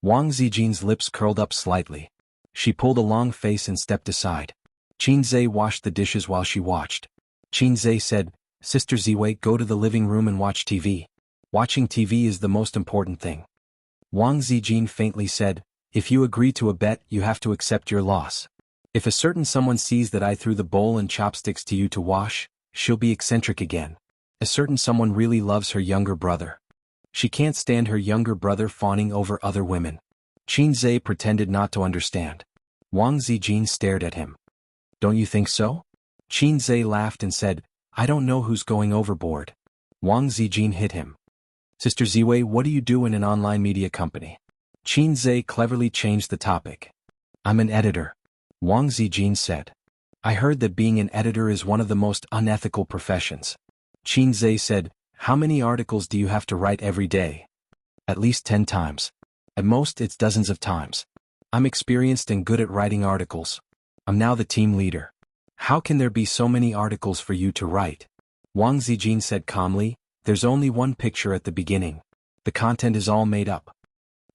Wang Zijin's lips curled up slightly. She pulled a long face and stepped aside. Qinzhe washed the dishes while she watched. Qinzhe said, "Sister Ziwei, go to the living room and watch TV. Watching TV is the most important thing." Wang Zijin faintly said, "If you agree to a bet, you have to accept your loss. If a certain someone sees that I threw the bowl and chopsticks to you to wash, she'll be eccentric again. A certain someone really loves her younger brother. She can't stand her younger brother fawning over other women." Qinzhe pretended not to understand. Wang Zijin stared at him. "Don't you think so?" Qinzhe laughed and said, "I don't know who's going overboard." Wang Zijin hit him. "Sister Ziwei, what do you do in an online media company?" Qinzhe cleverly changed the topic. "I'm an editor," Wang Zijin said. "I heard that being an editor is one of the most unethical professions." Qinzhe said, "How many articles do you have to write every day?" "At least 10 times. At most it's dozens of times. I'm experienced and good at writing articles. I'm now the team leader." "How can there be so many articles for you to write?" Wang Zijin said calmly, "There's only one picture at the beginning. The content is all made up."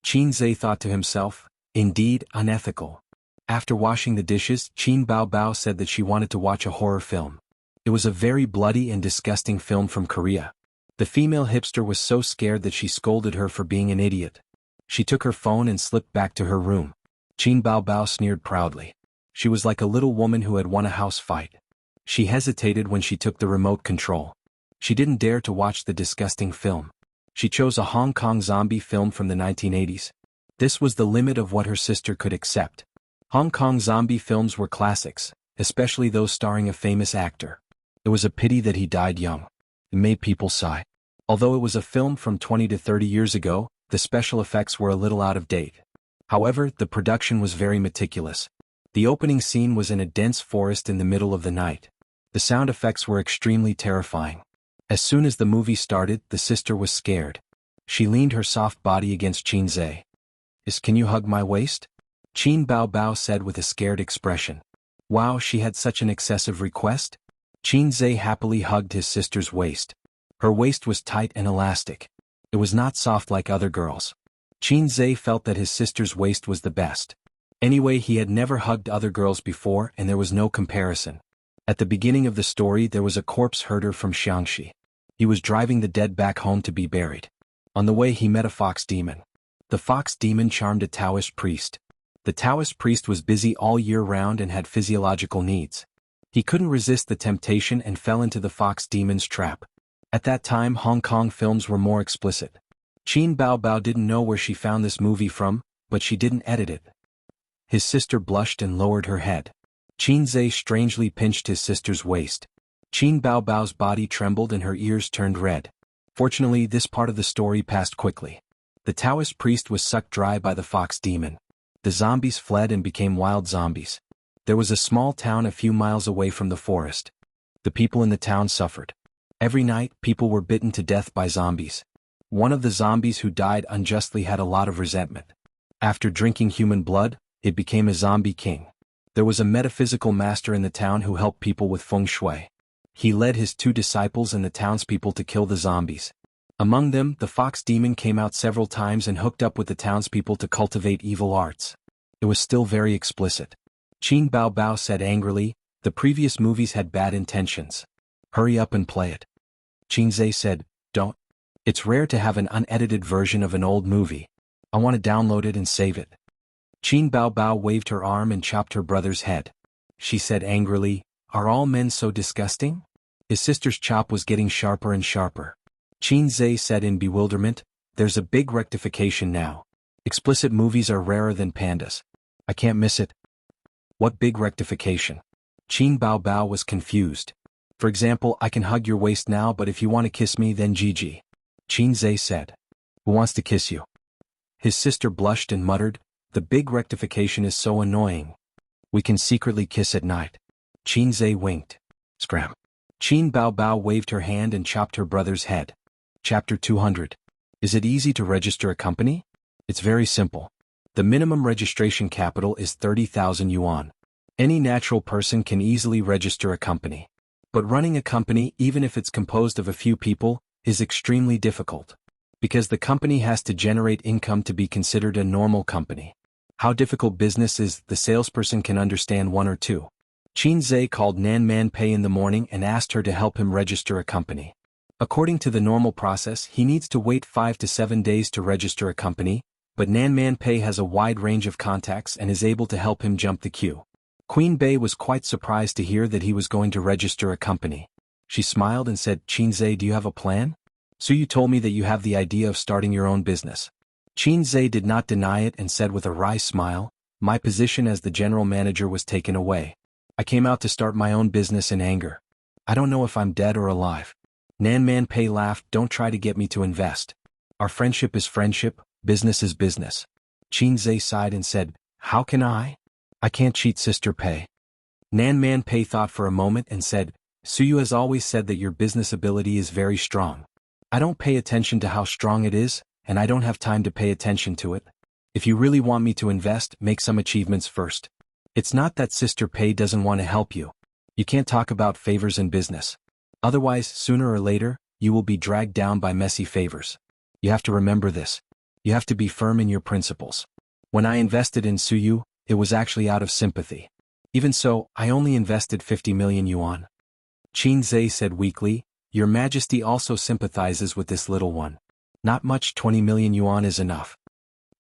Qinzhe thought to himself, "Indeed, unethical." After washing the dishes, Qin Baobao said that she wanted to watch a horror film. It was a very bloody and disgusting film from Korea. The female hipster was so scared that she scolded her for being an idiot. She took her phone and slipped back to her room. Qin Baobao sneered proudly. She was like a little woman who had won a house fight. She hesitated when she took the remote control. She didn't dare to watch the disgusting film. She chose a Hong Kong zombie film from the 1980s. This was the limit of what her sister could accept. Hong Kong zombie films were classics, especially those starring a famous actor. It was a pity that he died young. It made people sigh. Although it was a film from 20 to 30 years ago, the special effects were a little out of date. However, the production was very meticulous. The opening scene was in a dense forest in the middle of the night. The sound effects were extremely terrifying. As soon as the movie started, the sister was scared. She leaned her soft body against Qinzhe. Can you hug my waist?" Qin Baobao said with a scared expression. Wow, she had such an excessive request? Qinzhe happily hugged his sister's waist. Her waist was tight and elastic. It was not soft like other girls. Qinzhe felt that his sister's waist was the best. Anyway, he had never hugged other girls before and there was no comparison. At the beginning of the story there was a corpse herder from Xianxia. He was driving the dead back home to be buried. On the way he met a fox demon. The fox demon charmed a Taoist priest. The Taoist priest was busy all year round and had physiological needs. He couldn't resist the temptation and fell into the fox demon's trap. At that time Hong Kong films were more explicit. Qin Baobao didn't know where she found this movie from, but she didn't edit it. His sister blushed and lowered her head. Qinzhe strangely pinched his sister's waist. Qin Baobao's body trembled and her ears turned red. Fortunately, this part of the story passed quickly. The Taoist priest was sucked dry by the fox demon. The zombies fled and became wild zombies. There was a small town a few miles away from the forest. The people in the town suffered. Every night, people were bitten to death by zombies. One of the zombies who died unjustly had a lot of resentment. After drinking human blood, it became a zombie king. There was a metaphysical master in the town who helped people with feng shui. He led his 2 disciples and the townspeople to kill the zombies. Among them, the fox demon came out several times and hooked up with the townspeople to cultivate evil arts. It was still very explicit. Qin Baobao said angrily, "The previous movies had bad intentions. Hurry up and play it." Qinzhe said, "Don't. It's rare to have an unedited version of an old movie. I want to download it and save it." Qin Baobao waved her arm and chopped her brother's head. She said angrily, "Are all men so disgusting?" His sister's chop was getting sharper and sharper. Qinzhe said in bewilderment, "There's a big rectification now. Explicit movies are rarer than pandas. I can't miss it." "What big rectification?" Qin Baobao was confused. "For example, I can hug your waist now, but if you want to kiss me then GG." Qinzhe said. "Who wants to kiss you?" His sister blushed and muttered, "The big rectification is so annoying. We can secretly kiss at night." Qinzhe winked. Scram. Qin Baobao waved her hand and chopped her brother's head. Chapter 200. Is it easy to register a company? It's very simple. The minimum registration capital is 30,000 yuan. Any natural person can easily register a company. But running a company, even if it's composed of a few people, is extremely difficult. Because the company has to generate income to be considered a normal company. How difficult business is, the salesperson can understand one or two. Qin Zhe called Nan Man Pei in the morning and asked her to help him register a company. According to the normal process, he needs to wait 5 to 7 days to register a company, but Nan Man Pei has a wide range of contacts and is able to help him jump the queue. Queen Bei was quite surprised to hear that he was going to register a company. She smiled and said, "Qin Zhe, do you have a plan? So you told me that you have the idea of starting your own business." Qin Zhe did not deny it and said with a wry smile, "My position as the general manager was taken away. I came out to start my own business in anger. I don't know if I'm dead or alive." Nan Man Pei laughed, "Don't try to get me to invest. Our friendship is friendship, business is business." Qin Zhe sighed and said, "How can I? I can't cheat Sister Pei." Nan Man Pei thought for a moment and said, "Suyu has always said that your business ability is very strong. I don't pay attention to how strong it is, and I don't have time to pay attention to it. If you really want me to invest, make some achievements first. It's not that Sister Pei doesn't want to help you. You can't talk about favors in business. Otherwise, sooner or later, you will be dragged down by messy favors. You have to remember this. You have to be firm in your principles. When I invested in Suyu, it was actually out of sympathy. Even so, I only invested 50 million yuan." Qin Zhe said weakly, "Your Majesty also sympathizes with this little one. Not much, 20 million yuan is enough."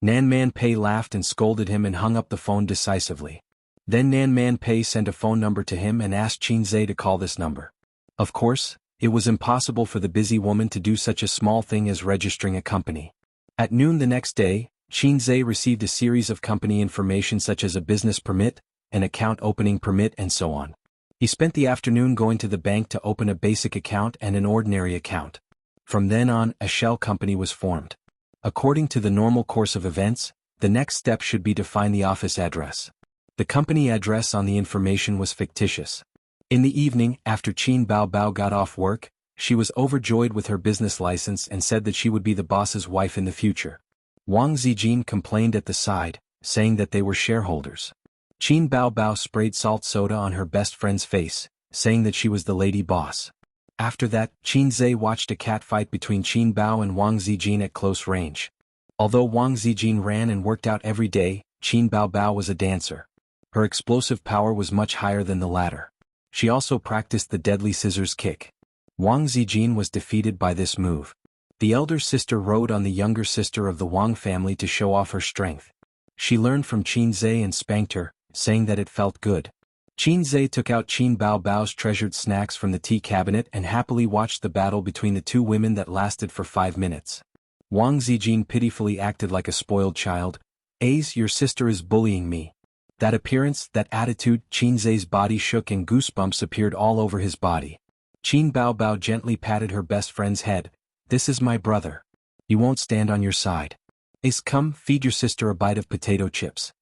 Nan Man Pei laughed and scolded him and hung up the phone decisively. Then Nan Man Pei sent a phone number to him and asked Qin Zhe to call this number. Of course, it was impossible for the busy woman to do such a small thing as registering a company. At noon the next day, Qin Zhe received a series of company information such as a business permit, an account opening permit and so on. He spent the afternoon going to the bank to open a basic account and an ordinary account. From then on, a shell company was formed. According to the normal course of events, the next step should be to find the office address. The company address on the information was fictitious. In the evening, after Qin Baobao got off work, she was overjoyed with her business license and said that she would be the boss's wife in the future. Wang Zijin complained at the side, saying that they were shareholders. Qin Baobao sprayed salt soda on her best friend's face, saying that she was the lady boss. After that, Qin Zhe watched a catfight between Qin Bao and Wang Zijin at close range. Although Wang Zijin ran and worked out every day, Qin Baobao was a dancer. Her explosive power was much higher than the latter. She also practiced the deadly scissors kick. Wang Zijin was defeated by this move. The elder sister rode on the younger sister of the Wang family to show off her strength. She learned from Qin Zhe and spanked her, saying that it felt good. Qin Zhe took out Qin Baobao's treasured snacks from the tea cabinet and happily watched the battle between the two women that lasted for 5 minutes. Wang Zijin pitifully acted like a spoiled child. "Ace, your sister is bullying me." That appearance, that attitude, Qin Zhe's body shook and goosebumps appeared all over his body. Qin Baobao gently patted her best friend's head. "This is my brother. He won't stand on your side. Ace, come, feed your sister a bite of potato chips."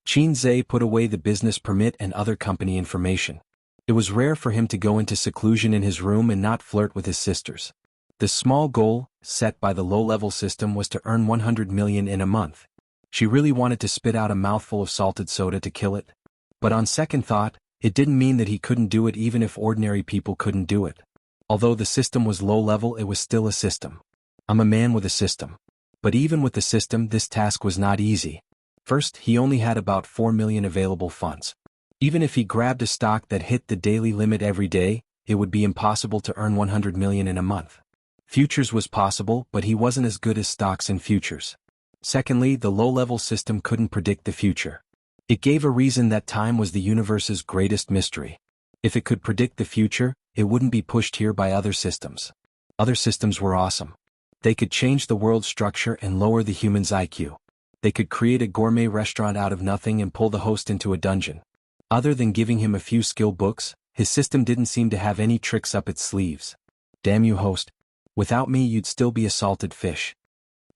Qin Zhe put away the business permit and other company information. It was rare for him to go into seclusion in his room and not flirt with his sisters. The small goal, set by the low-level system, was to earn 100 million in a month. She really wanted to spit out a mouthful of salted soda to kill it. But on second thought, it didn't mean that he couldn't do it even if ordinary people couldn't do it. Although the system was low-level, it was still a system. I'm a man with a system. But even with the system, this task was not easy. First, he only had about 4 million available funds. Even if he grabbed a stock that hit the daily limit every day, it would be impossible to earn 100 million in a month. Futures was possible, but he wasn't as good as stocks and futures. Secondly, the low-level system couldn't predict the future. It gave a reason that time was the universe's greatest mystery. If it could predict the future, it wouldn't be pushed here by other systems. Other systems were awesome. They could change the world's structure and lower the human's IQ. They could create a gourmet restaurant out of nothing and pull the host into a dungeon. Other than giving him a few skill books, his system didn't seem to have any tricks up its sleeves. Damn you, host. Without me, you'd still be a salted fish.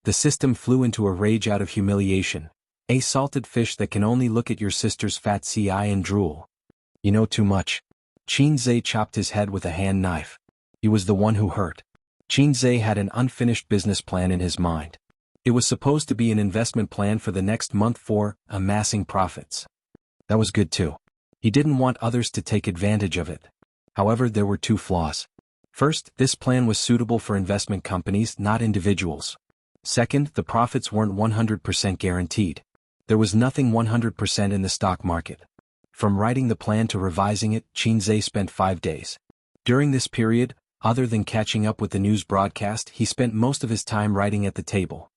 The system flew into a rage out of humiliation. A salted fish that can only look at your sister's fat CI and drool. You know too much. Qin Zhe chopped his head with a hand knife. He was the one who hurt. Qin Zhe had an unfinished business plan in his mind. It was supposed to be an investment plan for the next month for amassing profits. That was good too. He didn't want others to take advantage of it. However, there were 2 flaws. First, this plan was suitable for investment companies, not individuals. Second, the profits weren't 100% guaranteed. There was nothing 100% in the stock market. From writing the plan to revising it, Xianxia spent 5 days. During this period, other than catching up with the news broadcast, he spent most of his time writing at the table.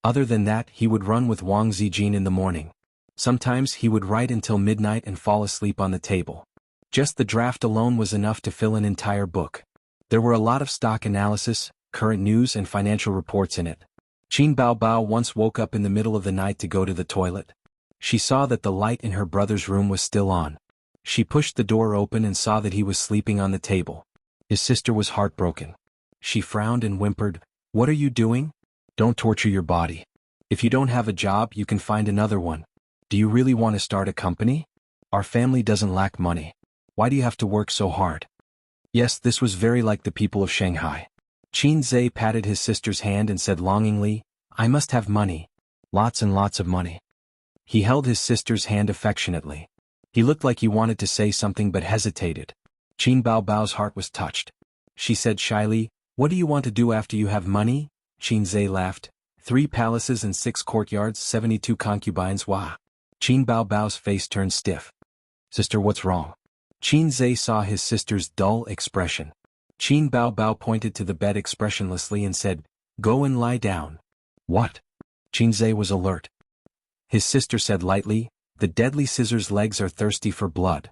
Other than that, he would run with Wang Zijin in the morning. Sometimes he would write until midnight and fall asleep on the table. Just the draft alone was enough to fill an entire book. There were a lot of stock analysis, current news and financial reports in it. Qin Baobao once woke up in the middle of the night to go to the toilet. She saw that the light in her brother's room was still on. She pushed the door open and saw that he was sleeping on the table. His sister was heartbroken. She frowned and whimpered, "What are you doing? Don't torture your body. If you don't have a job, you can find another one. Do you really want to start a company? Our family doesn't lack money. Why do you have to work so hard?" Yes, this was very like the people of Shanghai. Xianxia patted his sister's hand and said longingly, "I must have money. Lots and lots of money." He held his sister's hand affectionately. He looked like he wanted to say something but hesitated. Qin Baobao's heart was touched. She said shyly, "What do you want to do after you have money?" Xianxia laughed. 3 palaces and 6 courtyards, 72 concubines, wah. Qin Baobao's face turned stiff. "Sister, what's wrong?" Xianxia saw his sister's dull expression. Qin Baobao pointed to the bed expressionlessly and said, "Go and lie down." "What?" Xianxia was alert. His sister said lightly, "The deadly scissor's legs are thirsty for blood."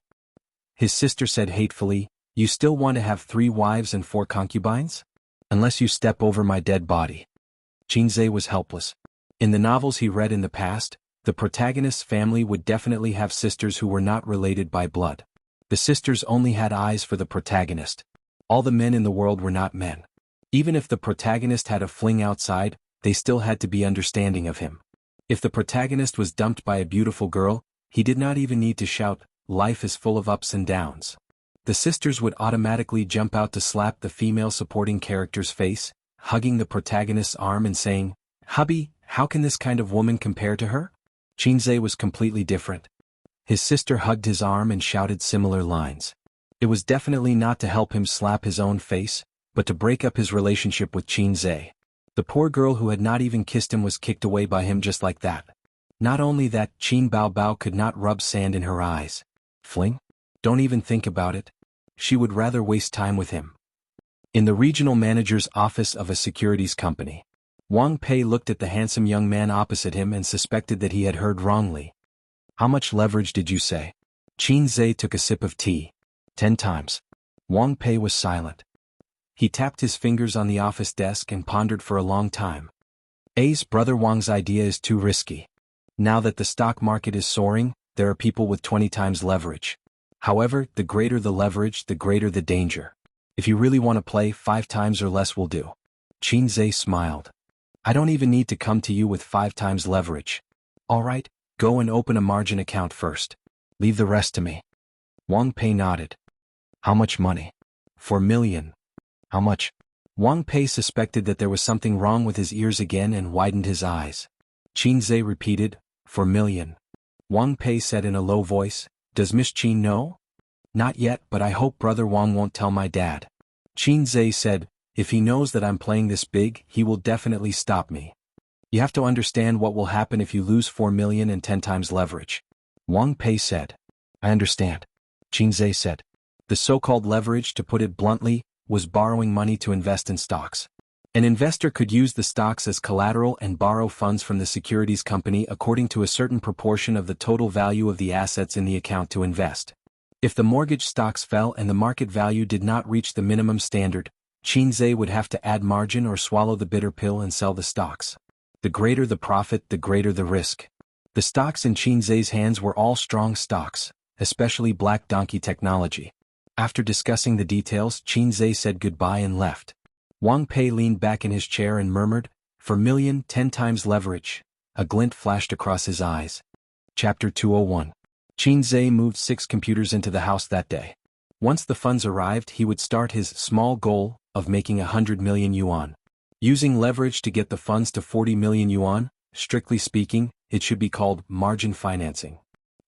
His sister said hatefully, "You still want to have 3 wives and 4 concubines? Unless you step over my dead body." Xianxia was helpless. In the novels he read in the past, the protagonist's family would definitely have sisters who were not related by blood. The sisters only had eyes for the protagonist. All the men in the world were not men. Even if the protagonist had a fling outside, they still had to be understanding of him. If the protagonist was dumped by a beautiful girl, he did not even need to shout, "Life is full of ups and downs." The sisters would automatically jump out to slap the female supporting character's face, hugging the protagonist's arm and saying, "Hubby, how can this kind of woman compare to her?" Xianxia was completely different. His sister hugged his arm and shouted similar lines. It was definitely not to help him slap his own face, but to break up his relationship with Xianxia. The poor girl who had not even kissed him was kicked away by him just like that. Not only that, Qin Baobao could not rub sand in her eyes. Fling? Don't even think about it. She would rather waste time with him. In the regional manager's office of a securities company, Wang Pei looked at the handsome young man opposite him and suspected that he had heard wrongly. "How much leverage did you say?" Xianxia took a sip of tea. 10 times. Wang Pei was silent. He tapped his fingers on the office desk and pondered for a long time. A's brother Wang's idea is too risky. Now that the stock market is soaring, there are people with 20 times leverage. However, the greater the leverage, the greater the danger. If you really want to play, 5 times or less will do. Xianxia smiled. "I don't even need to come to you with 5 times leverage. All right, go and open a margin account first. Leave the rest to me." Wang Pei nodded. "How much money?" 4 million. "How much?" Wang Pei suspected that there was something wrong with his ears again and widened his eyes. Xianxia repeated, 4 million. Wang Pei said in a low voice, "Does Miss Qin know?" "Not yet, but I hope Brother Wang won't tell my dad." Xianxia said, "If he knows that I'm playing this big, he will definitely stop me. You have to understand what will happen if you lose 4 million and 10 times leverage." Wang Pei said. "I understand." Xianxia said. The so-called leverage, to put it bluntly, was borrowing money to invest in stocks. An investor could use the stocks as collateral and borrow funds from the securities company according to a certain proportion of the total value of the assets in the account to invest. If the mortgage stocks fell and the market value did not reach the minimum standard, Xianxia would have to add margin or swallow the bitter pill and sell the stocks. The greater the profit, the greater the risk. The stocks in Xianxia's hands were all strong stocks, especially Black Donkey Technology. After discussing the details, Xianxia said goodbye and left. Wang Pei leaned back in his chair and murmured, "4 million, 10 times leverage." A glint flashed across his eyes. Chapter 201. Xianxia moved 6 computers into the house that day. Once the funds arrived, he would start his small goal of making 100 million yuan. Using leverage to get the funds to 40 million yuan, strictly speaking, it should be called margin financing.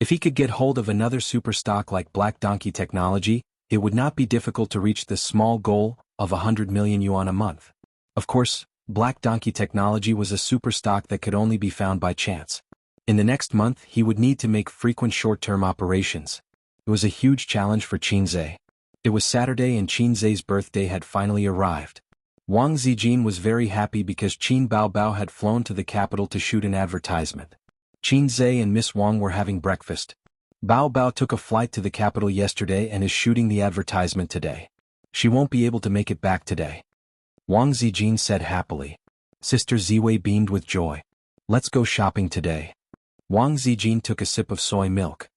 If he could get hold of another super stock like Black Donkey Technology, it would not be difficult to reach the small goal of 100 million yuan a month. Of course, Black Donkey technology was a super stock that could only be found by chance. In the next month he would need to make frequent short-term operations. It was a huge challenge for Xianxia. It was Saturday and Xianxia's birthday had finally arrived. Wang Zijin was very happy because Qin Baobao had flown to the capital to shoot an advertisement. Xianxia and Miss Wang were having breakfast. Baobao took a flight to the capital yesterday and is shooting the advertisement today. She won't be able to make it back today. Wang Zijin said happily. Sister Ziwei beamed with joy. Let's go shopping today. Wang Zijin took a sip of soy milk.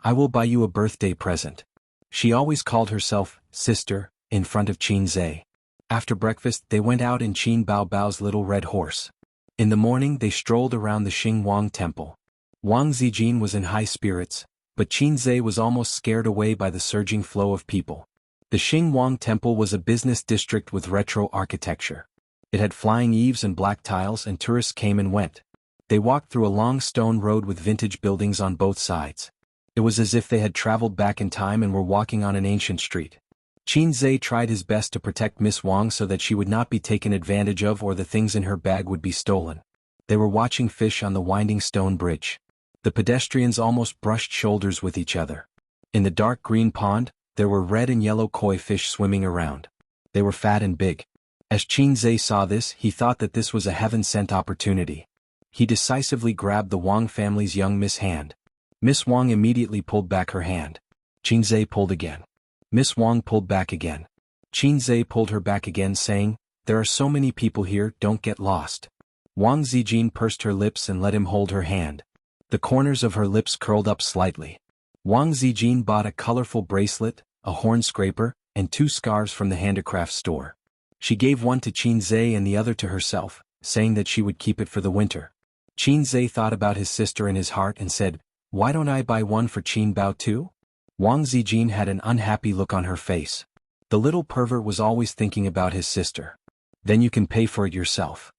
I will buy you a birthday present. She always called herself sister in front of Xianxia. After breakfast they went out in Qin Baobao's little red horse. In the morning they strolled around the Xingwang temple. Wang Zijin was in high spirits, but Xianxia was almost scared away by the surging flow of people. The Xingwang temple was a business district with retro architecture. It had flying eaves and black tiles and tourists came and went. They walked through a long stone road with vintage buildings on both sides. It was as if they had traveled back in time and were walking on an ancient street. Xianxia tried his best to protect Miss Wang so that she would not be taken advantage of or the things in her bag would be stolen. They were watching fish on the winding stone bridge. The pedestrians almost brushed shoulders with each other. In the dark green pond, there were red and yellow koi fish swimming around. They were fat and big. As Xianxia saw this, he thought that this was a heaven-sent opportunity. He decisively grabbed the Wang family's young Miss hand. Miss Wang immediately pulled back her hand. Xianxia pulled again. Miss Wang pulled back again. Xianxia pulled her back again saying, there are so many people here, don't get lost. Wang Zijin pursed her lips and let him hold her hand. The corners of her lips curled up slightly. Wang Zijin bought a colorful bracelet, a horn scraper, and 2 scarves from the handicraft store. She gave one to Xianxia and the other to herself, saying that she would keep it for the winter. Xianxia thought about his sister in his heart and said, why don't I buy one for Qin Bao too? Wang Zijin had an unhappy look on her face. The little pervert was always thinking about his sister. Then you can pay for it yourself.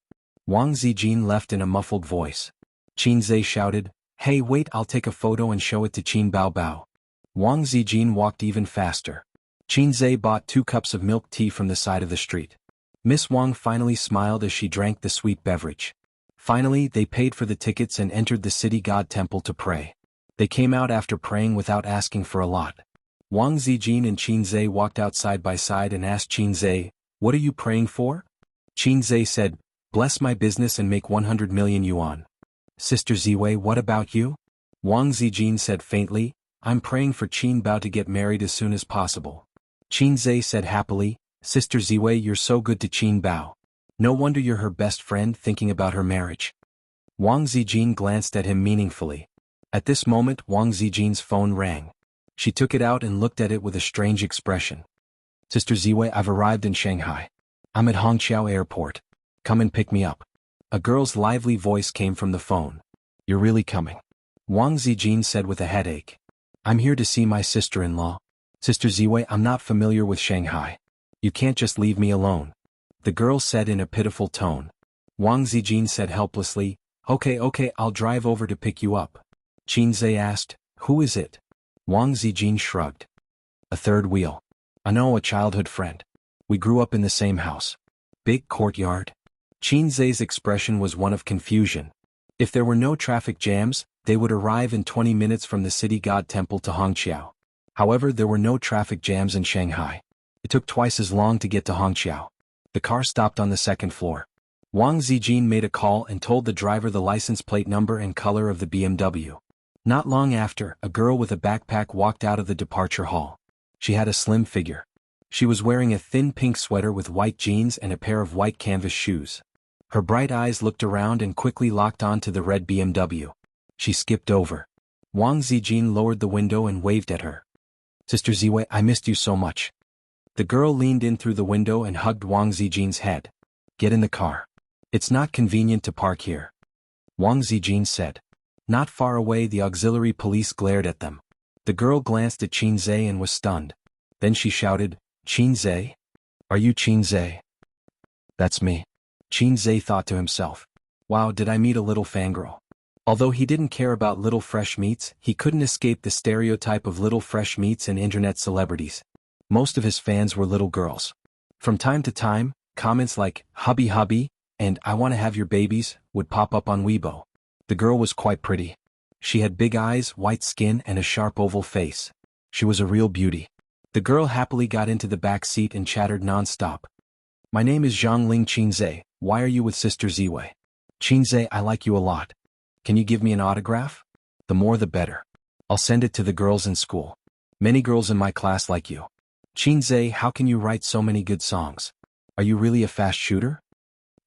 Wang Zijin left in a muffled voice. Xianxia shouted, hey wait, I'll take a photo and show it to Qin Baobao. Wang Zijin walked even faster. Xianxia bought 2 cups of milk tea from the side of the street. Miss Wang finally smiled as she drank the sweet beverage. Finally they paid for the tickets and entered the city god temple to pray. They came out after praying without asking for a lot. Wang Zijin and Xianxia walked out side by side and asked Xianxia, what are you praying for? Xianxia said, bless my business and make 100 million yuan. Sister Ziwei, what about you? Wang Zijin said faintly, I'm praying for Qin Bao to get married as soon as possible. Xianxia said happily, Sister Ziwei, you're so good to Qin Bao. No wonder you're her best friend thinking about her marriage. Wang Zijin glanced at him meaningfully. At this moment Wang Zijin's phone rang. She took it out and looked at it with a strange expression. Sister Ziwei, I've arrived in Shanghai. I'm at Hongqiao Airport. Come and pick me up. A girl's lively voice came from the phone. You're really coming? Wang Zijin said with a headache. I'm here to see my sister-in-law. Sister Ziwei, I'm not familiar with Shanghai. You can't just leave me alone. The girl said in a pitiful tone. Wang Zijin said helplessly, Okay, I'll drive over to pick you up. Xianxia asked, who is it? Wang Zijin shrugged. A third wheel. I know, a childhood friend. We grew up in the same house. Big courtyard. Xianxia's expression was one of confusion. If there were no traffic jams, they would arrive in 20 minutes from the city god temple to Hongqiao. However, there were no traffic jams in Shanghai. It took twice as long to get to Hongqiao. The car stopped on the 2nd floor. Wang Zijin made a call and told the driver the license plate number and color of the BMW. Not long after, a girl with a backpack walked out of the departure hall. She had a slim figure. She was wearing a thin pink sweater with white jeans and a pair of white canvas shoes. Her bright eyes looked around and quickly locked on to the red BMW. She skipped over. Wang Zijin lowered the window and waved at her. Sister Ziwei, I missed you so much. The girl leaned in through the window and hugged Wang Zijin's head. Get in the car. It's not convenient to park here. Wang Zijin said. Not far away the auxiliary police glared at them. The girl glanced at Xianxia and was stunned. Then she shouted, Xianxia? Are you Xianxia? That's me. Xianxia thought to himself. Wow, did I meet a little fangirl? Although he didn't care about little fresh meats, he couldn't escape the stereotype of little fresh meats and internet celebrities. Most of his fans were little girls. From time to time, comments like, hubby hubby, and I want to have your babies, would pop up on Weibo. The girl was quite pretty. She had big eyes, white skin, and a sharp oval face. She was a real beauty. The girl happily got into the back seat and chattered non-stop. My name is Zhangling Qinze, why are you with Sister Ziwei? Qinze, I like you a lot. Can you give me an autograph? The more the better. I'll send it to the girls in school. Many girls in my class like you. Qinze, how can you write so many good songs? Are you really a fast shooter?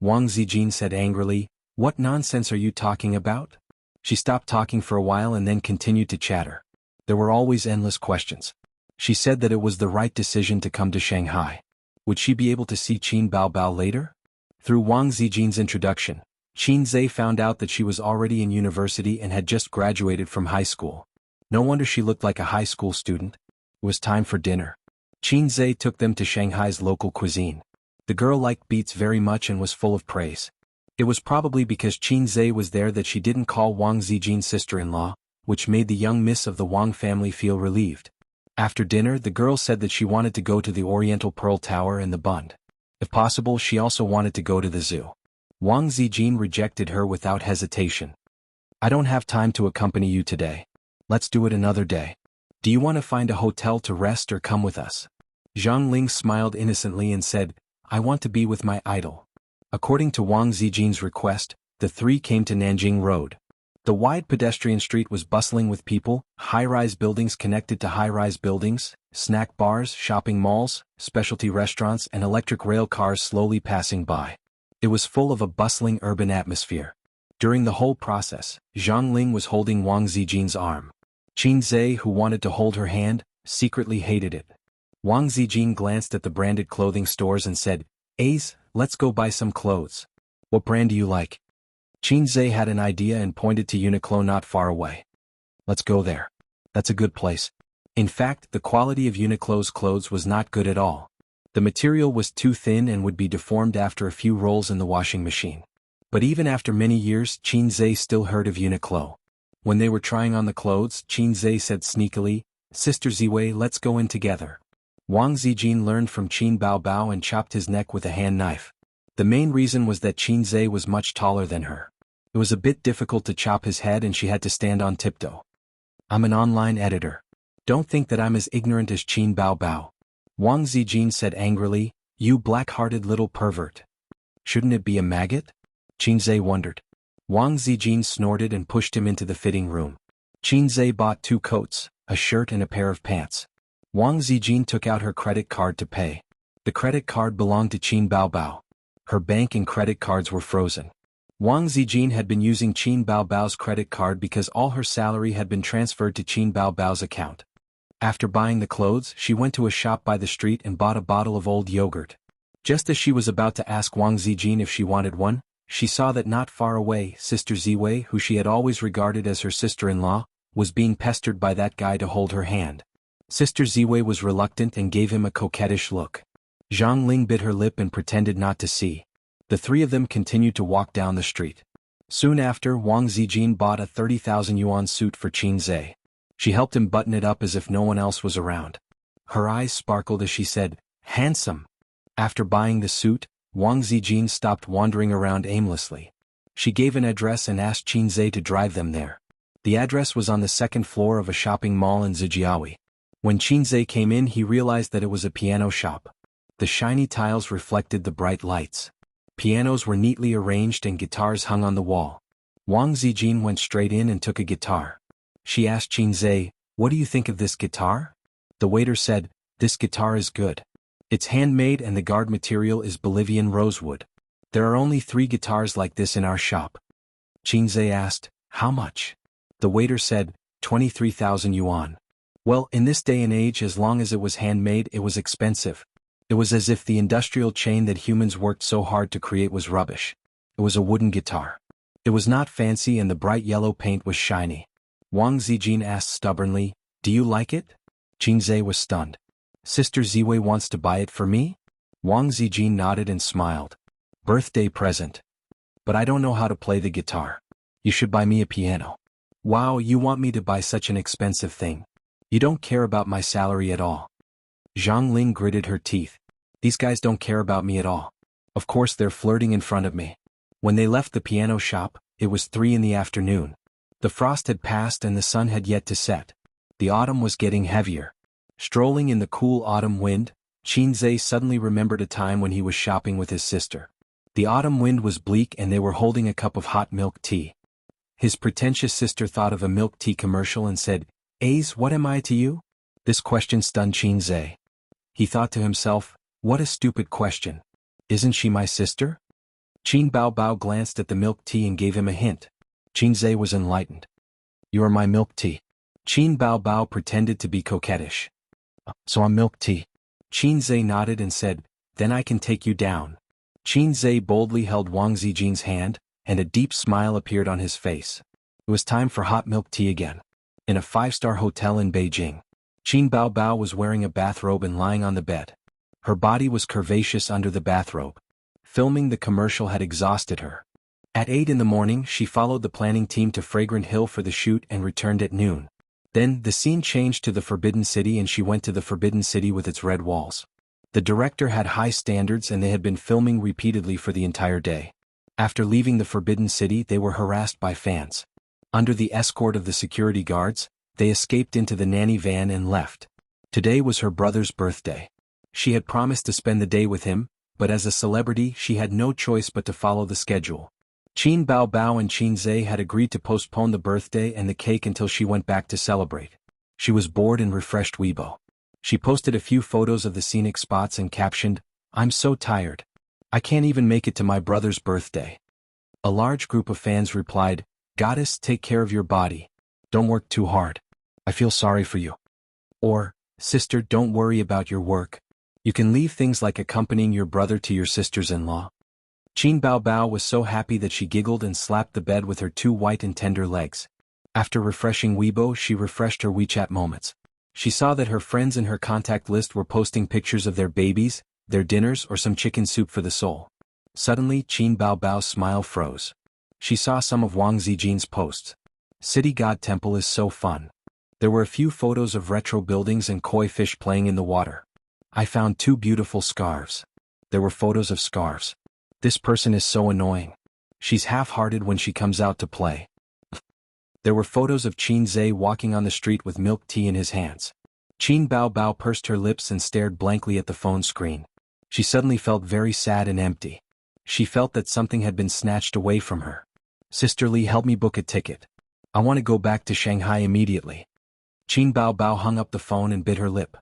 Wang Zijin said angrily, what nonsense are you talking about? She stopped talking for a while and then continued to chatter. There were always endless questions. She said that it was the right decision to come to Shanghai. Would she be able to see Qin Baobao later? Through Wang Zijin's introduction, Qinze found out that she was already in university and had just graduated from high school. No wonder she looked like a high school student. It was time for dinner. Qinze took them to Shanghai's local cuisine. The girl liked beets very much and was full of praise. It was probably because Qinze was there that she didn't call Wang Zijin's sister-in-law, which made the young miss of the Wang family feel relieved. After dinner, the girl said that she wanted to go to the Oriental Pearl Tower and the Bund. If possible, she also wanted to go to the zoo. Wang Zijin rejected her without hesitation. I don't have time to accompany you today. Let's do it another day. Do you want to find a hotel to rest or come with us? Zhang Ling smiled innocently and said, I want to be with my idol. According to Wang Zijin's request, the three came to Nanjing Road. The wide pedestrian street was bustling with people, high-rise buildings connected to high-rise buildings, snack bars, shopping malls, specialty restaurants and electric rail cars slowly passing by. It was full of a bustling urban atmosphere. During the whole process, Zhang Ling was holding Wang Zijin's arm. Qinze, who wanted to hold her hand, secretly hated it. Wang Zijin glanced at the branded clothing stores and said, Ace, let's go buy some clothes. What brand do you like? Qinze had an idea and pointed to Uniqlo not far away. Let's go there. That's a good place. In fact, the quality of Uniqlo's clothes was not good at all. The material was too thin and would be deformed after a few rolls in the washing machine. But even after many years, Qinze still heard of Uniqlo. When they were trying on the clothes, Qinze said sneakily, Sister Ziwei, let's go in together. Wang Zijin learned from Qin Baobao and chopped his neck with a hand knife. The main reason was that Qinze was much taller than her. It was a bit difficult to chop his head and she had to stand on tiptoe. I'm an online editor. Don't think that I'm as ignorant as Qin Baobao. Wang Zijin said angrily, you black-hearted little pervert. Shouldn't it be a maggot? Qinze wondered. Wang Zijin snorted and pushed him into the fitting room. Qinze bought 2 coats, a shirt and a pair of pants. Wang Zijin took out her credit card to pay. The credit card belonged to Qin Baobao. Her bank and credit cards were frozen. Wang Zijin had been using Qin Baobao's credit card because all her salary had been transferred to Qin Baobao's account. After buying the clothes, she went to a shop by the street and bought a bottle of old yogurt. Just as she was about to ask Wang Zijin if she wanted one, she saw that not far away, Sister Ziwei, who she had always regarded as her sister-in-law, was being pestered by that guy to hold her hand. Sister Ziwei was reluctant and gave him a coquettish look. Zhang Ling bit her lip and pretended not to see. The three of them continued to walk down the street. Soon after, Wang Zijin bought a 30,000 yuan suit for Qinze. She helped him button it up as if no one else was around. Her eyes sparkled as she said, handsome. After buying the suit, Wang Zijin stopped wandering around aimlessly. She gave an address and asked Qinze to drive them there. The address was on the 2nd floor of a shopping mall in Zijiawi. When Qinze came in, he realized that it was a piano shop. The shiny tiles reflected the bright lights. Pianos were neatly arranged and guitars hung on the wall. Wang Zijin went straight in and took a guitar. She asked Qinze, what do you think of this guitar? The waiter said, this guitar is good. It's handmade and the guard material is Bolivian rosewood. There are only 3 guitars like this in our shop. Qinze asked, how much? The waiter said, 23,000 yuan. Well, in this day and age, as long as it was handmade, it was expensive. It was as if the industrial chain that humans worked so hard to create was rubbish. It was a wooden guitar. It was not fancy and the bright yellow paint was shiny. Wang Zijin asked stubbornly, do you like it? Qinze was stunned. Sister Ziwei wants to buy it for me? Wang Zijin nodded and smiled. Birthday present. But I don't know how to play the guitar. You should buy me a piano. Wow, you want me to buy such an expensive thing. You don't care about my salary at all. Zhang Ling gritted her teeth. These guys don't care about me at all. Of course they're flirting in front of me. When they left the piano shop, it was 3 in the afternoon. The frost had passed and the sun had yet to set. The autumn was getting heavier. Strolling in the cool autumn wind, Xianxia suddenly remembered a time when he was shopping with his sister. The autumn wind was bleak and they were holding a cup of hot milk tea. His pretentious sister thought of a milk tea commercial and said, "Ace, what am I to you?" This question stunned Xianxia. He thought to himself, what a stupid question. Isn't she my sister? Qin Baobao glanced at the milk tea and gave him a hint. Xianxia was enlightened. "You are my milk tea." Qin Baobao pretended to be coquettish. "So I'm milk tea." Xianxia nodded and said, "Then I can take you down." Xianxia boldly held Wang Zijin's hand, and a deep smile appeared on his face. It was time for hot milk tea again. In a 5-star hotel in Beijing, Qin Baobao was wearing a bathrobe and lying on the bed. Her body was curvaceous under the bathrobe. Filming the commercial had exhausted her. At 8 in the morning she followed the planning team to Fragrant Hill for the shoot and returned at noon. Then, the scene changed to the Forbidden City and she went to the Forbidden City with its red walls. The director had high standards and they had been filming repeatedly for the entire day. After leaving the Forbidden City they were harassed by fans. Under the escort of the security guards, they escaped into the nanny van and left. Today was her brother's birthday. She had promised to spend the day with him, but as a celebrity she had no choice but to follow the schedule. Qin Baobao and Xianxia had agreed to postpone the birthday and the cake until she went back to celebrate. She was bored and refreshed Weibo. She posted a few photos of the scenic spots and captioned, "I'm so tired. I can't even make it to my brother's birthday." A large group of fans replied, "Goddess, take care of your body. Don't work too hard. I feel sorry for you." Or, "Sister, don't worry about your work. You can leave things like accompanying your brother to your sisters-in-law." Qin Baobao was so happy that she giggled and slapped the bed with her 2 white and tender legs. After refreshing Weibo, she refreshed her WeChat moments. She saw that her friends in her contact list were posting pictures of their babies, their dinners or some chicken soup for the soul. Suddenly, Qin Baobao's smile froze. She saw some of Wang Zijin's posts. City God Temple is so fun. There were a few photos of retro buildings and koi fish playing in the water. I found 2 beautiful scarves. There were photos of scarves. This person is so annoying. She's half-hearted when she comes out to play. There were photos of Xianxia walking on the street with milk tea in his hands. Qin Baobao pursed her lips and stared blankly at the phone screen. She suddenly felt very sad and empty. She felt that something had been snatched away from her. "Sister Lee, help me book a ticket. I want to go back to Shanghai immediately." Qin Baobao hung up the phone and bit her lip.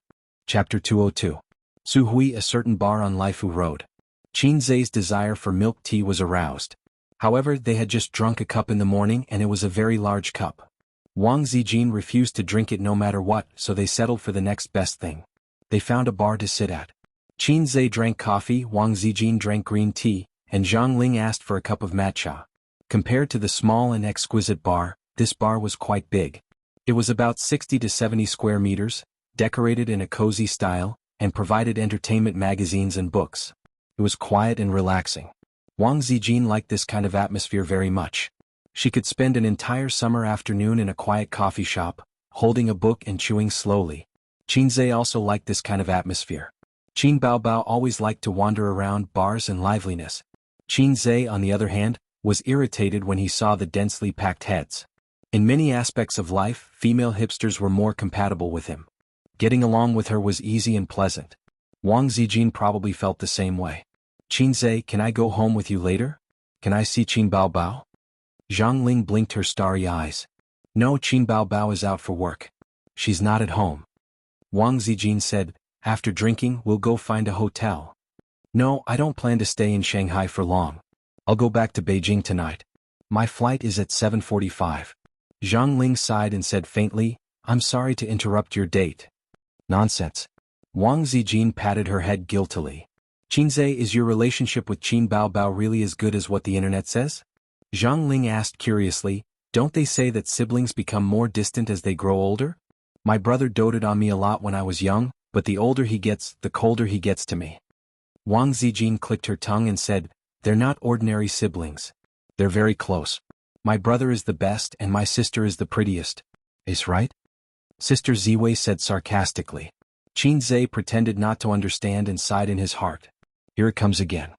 Chapter 202. Su Hui, a certain bar on Laifu Road. Xianxia's desire for milk tea was aroused. However, they had just drunk a cup in the morning and it was a very large cup. Wang Zijin refused to drink it no matter what, so they settled for the next best thing. They found a bar to sit at. Xianxia drank coffee, Wang Zijin drank green tea, and Zhang Ling asked for a cup of matcha. Compared to the small and exquisite bar, this bar was quite big. It was about 60 to 70 square meters, decorated in a cozy style, and provided entertainment magazines and books. It was quiet and relaxing. Wang Zijin liked this kind of atmosphere very much. She could spend an entire summer afternoon in a quiet coffee shop, holding a book and chewing slowly. Xianxia also liked this kind of atmosphere. Qin Baobao always liked to wander around bars and liveliness. Xianxia, on the other hand, was irritated when he saw the densely packed heads. In many aspects of life, female hipsters were more compatible with him. Getting along with her was easy and pleasant. Wang Zijin probably felt the same way. "Xianxia, can I go home with you later? Can I see Qin Baobao?" Zhang Ling blinked her starry eyes. "No, Qin Baobao is out for work. She's not at home." Wang Zijin said, "After drinking, we'll go find a hotel." "No, I don't plan to stay in Shanghai for long. I'll go back to Beijing tonight. My flight is at 7:45. Zhang Ling sighed and said faintly, "I'm sorry to interrupt your date." "Nonsense." Wang Zijin patted her head guiltily. "Xianxia, is your relationship with Qin Baobao really as good as what the internet says?" Zhang Ling asked curiously, "Don't they say that siblings become more distant as they grow older? My brother doted on me a lot when I was young, but the older he gets, the colder he gets to me." Wang Zijin clicked her tongue and said, "They're not ordinary siblings. They're very close. My brother is the best and my sister is the prettiest. Is right?" Sister Ziwei said sarcastically. Qin Zhe pretended not to understand and sighed in his heart. Here it comes again.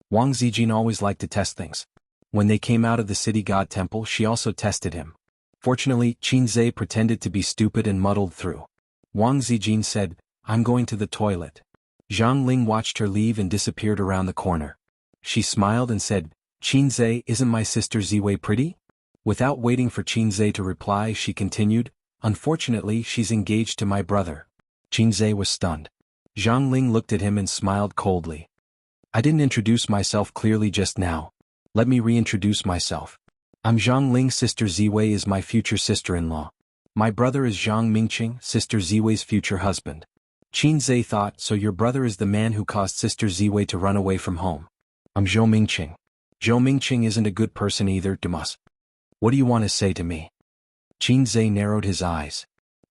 Wang Zijin always liked to test things. When they came out of the city god temple, she also tested him. Fortunately, Qin Zhe pretended to be stupid and muddled through. Wang Zijin said, "I'm going to the toilet." Zhang Ling watched her leave and disappeared around the corner. She smiled and said, "Qin Zhe, isn't my sister Ziwei pretty?" Without waiting for Qin Zhe to reply, she continued, "Unfortunately, she's engaged to my brother." Qin Zhe was stunned. Zhang Ling looked at him and smiled coldly. "I didn't introduce myself clearly just now. Let me reintroduce myself. I'm Zhang Ling. Sister Ziwei is my future sister-in-law. My brother is Zhang Mingqing, Sister Ziwei's future husband." Qin Zhe thought, "So your brother is the man who caused Sister Ziwei to run away from home." "I'm Zhou Mingqing." "Zhou Mingqing isn't a good person either, Dumas. What do you want to say to me?" Qin Zhe narrowed his eyes.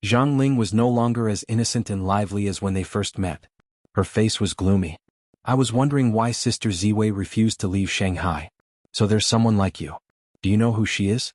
Zhang Ling was no longer as innocent and lively as when they first met. Her face was gloomy. "I was wondering why Sister Ziwei refused to leave Shanghai. So there's someone like you. Do you know who she is?"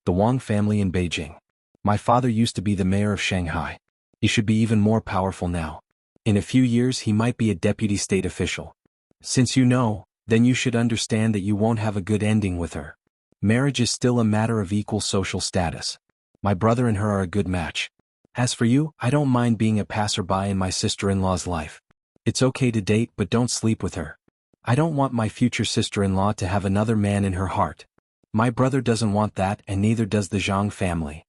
"The Wang family in Beijing. My father used to be the mayor of Shanghai. He should be even more powerful now. In a few years he might be a deputy state official. Since you know, then you should understand that you won't have a good ending with her. Marriage is still a matter of equal social status. My brother and her are a good match. As for you, I don't mind being a passerby in my sister-in-law's life. It's okay to date, but don't sleep with her. I don't want my future sister-in-law to have another man in her heart. My brother doesn't want that, and neither does the Zhang family.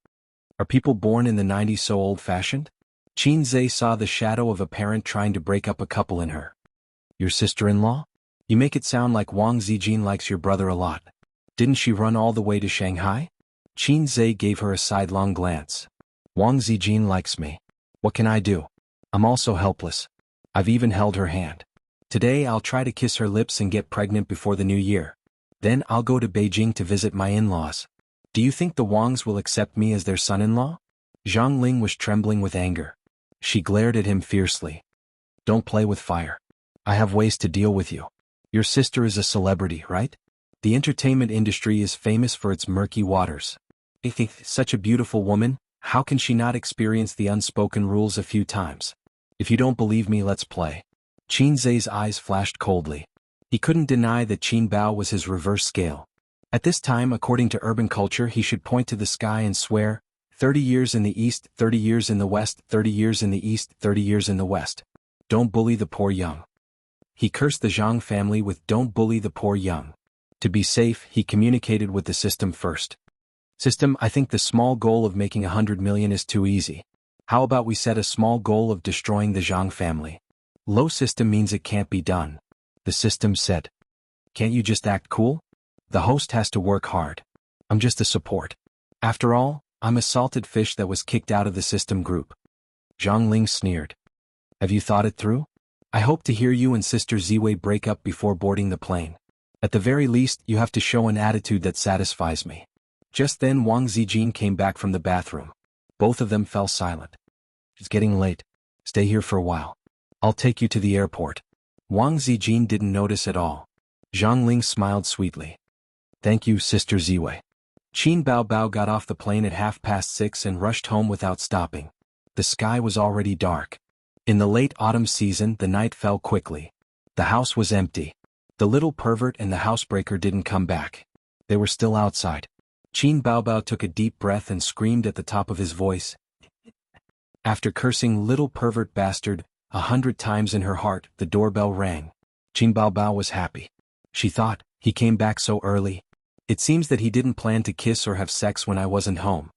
Are people born in the 90s so old-fashioned?" Qin Zhe saw the shadow of a parent trying to break up a couple in her. "Your sister-in-law? You make it sound like Wang Zijin likes your brother a lot. Didn't she run all the way to Shanghai?" Qin Zhe gave her a sidelong glance. "Wang Zijin likes me. What can I do? I'm also helpless. I've even held her hand. Today I'll try to kiss her lips and get pregnant before the new year. Then I'll go to Beijing to visit my in-laws. Do you think the Wangs will accept me as their son-in-law?" Zhang Ling was trembling with anger. She glared at him fiercely. "Don't play with fire. I have ways to deal with you. Your sister is a celebrity, right? The entertainment industry is famous for its murky waters. I think such a beautiful woman, how can she not experience the unspoken rules a few times? If you don't believe me, let's play." Qin Zhe's eyes flashed coldly. He couldn't deny that Qin Bao was his reverse scale. At this time, according to urban culture, he should point to the sky and swear, 30 years in the east, 30 years in the west, 30 years in the east, 30 years in the west. Don't bully the poor young. He cursed the Zhang family with "Don't bully the poor young." To be safe, he communicated with the system first. "System, I think the small goal of making 100 million is too easy. How about we set a small goal of destroying the Zhang family?" "Low system means it can't be done," the system said. "Can't you just act cool? The host has to work hard. I'm just a support. After all, I'm a salted fish that was kicked out of the system group." Zhang Ling sneered. "Have you thought it through? I hope to hear you and Sister Ziwei break up before boarding the plane. At the very least, you have to show an attitude that satisfies me." Just then Wang Zijin came back from the bathroom. Both of them fell silent. "It's getting late. Stay here for a while. I'll take you to the airport." Wang Zijin didn't notice at all. Zhang Ling smiled sweetly. "Thank you, Sister Ziwei." Qin Bao got off the plane at 6:30 and rushed home without stopping. The sky was already dark. In the late autumn season, the night fell quickly. The house was empty. The little pervert and the housebreaker didn't come back. They were still outside. Qin Bao took a deep breath and screamed at the top of his voice. After cursing "little pervert bastard" 100 times in her heart, the doorbell rang. Qin Bao was happy. She thought, he came back so early. It seems that he didn't plan to kiss or have sex when I wasn't home.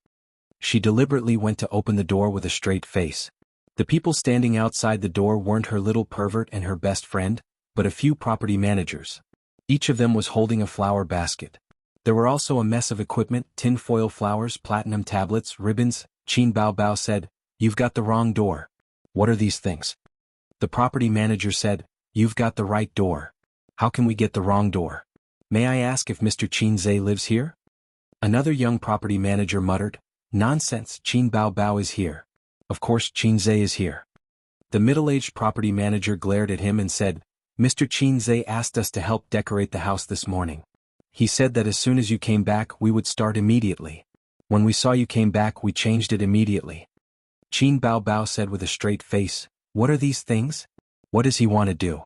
She deliberately went to open the door with a straight face. The people standing outside the door weren't her little pervert and her best friend, but a few property managers. Each of them was holding a flower basket. There were also a mess of equipment, tin-foil flowers, platinum tablets, ribbons. Qin Bao said, "You've got the wrong door." "What are these things?" The property manager said, "You've got the right door. How can we get the wrong door? May I ask if Mr. Qin Zhe lives here?" Another young property manager muttered, "Nonsense, Qin Bao is here. Of course Qin Zhe is here." The middle-aged property manager glared at him and said, "Mr. Qin Zhe asked us to help decorate the house this morning. He said that as soon as you came back we would start immediately. When we saw you came back we changed it immediately." Qin Bao Bao said with a straight face, "What are these things? What does he want to do?"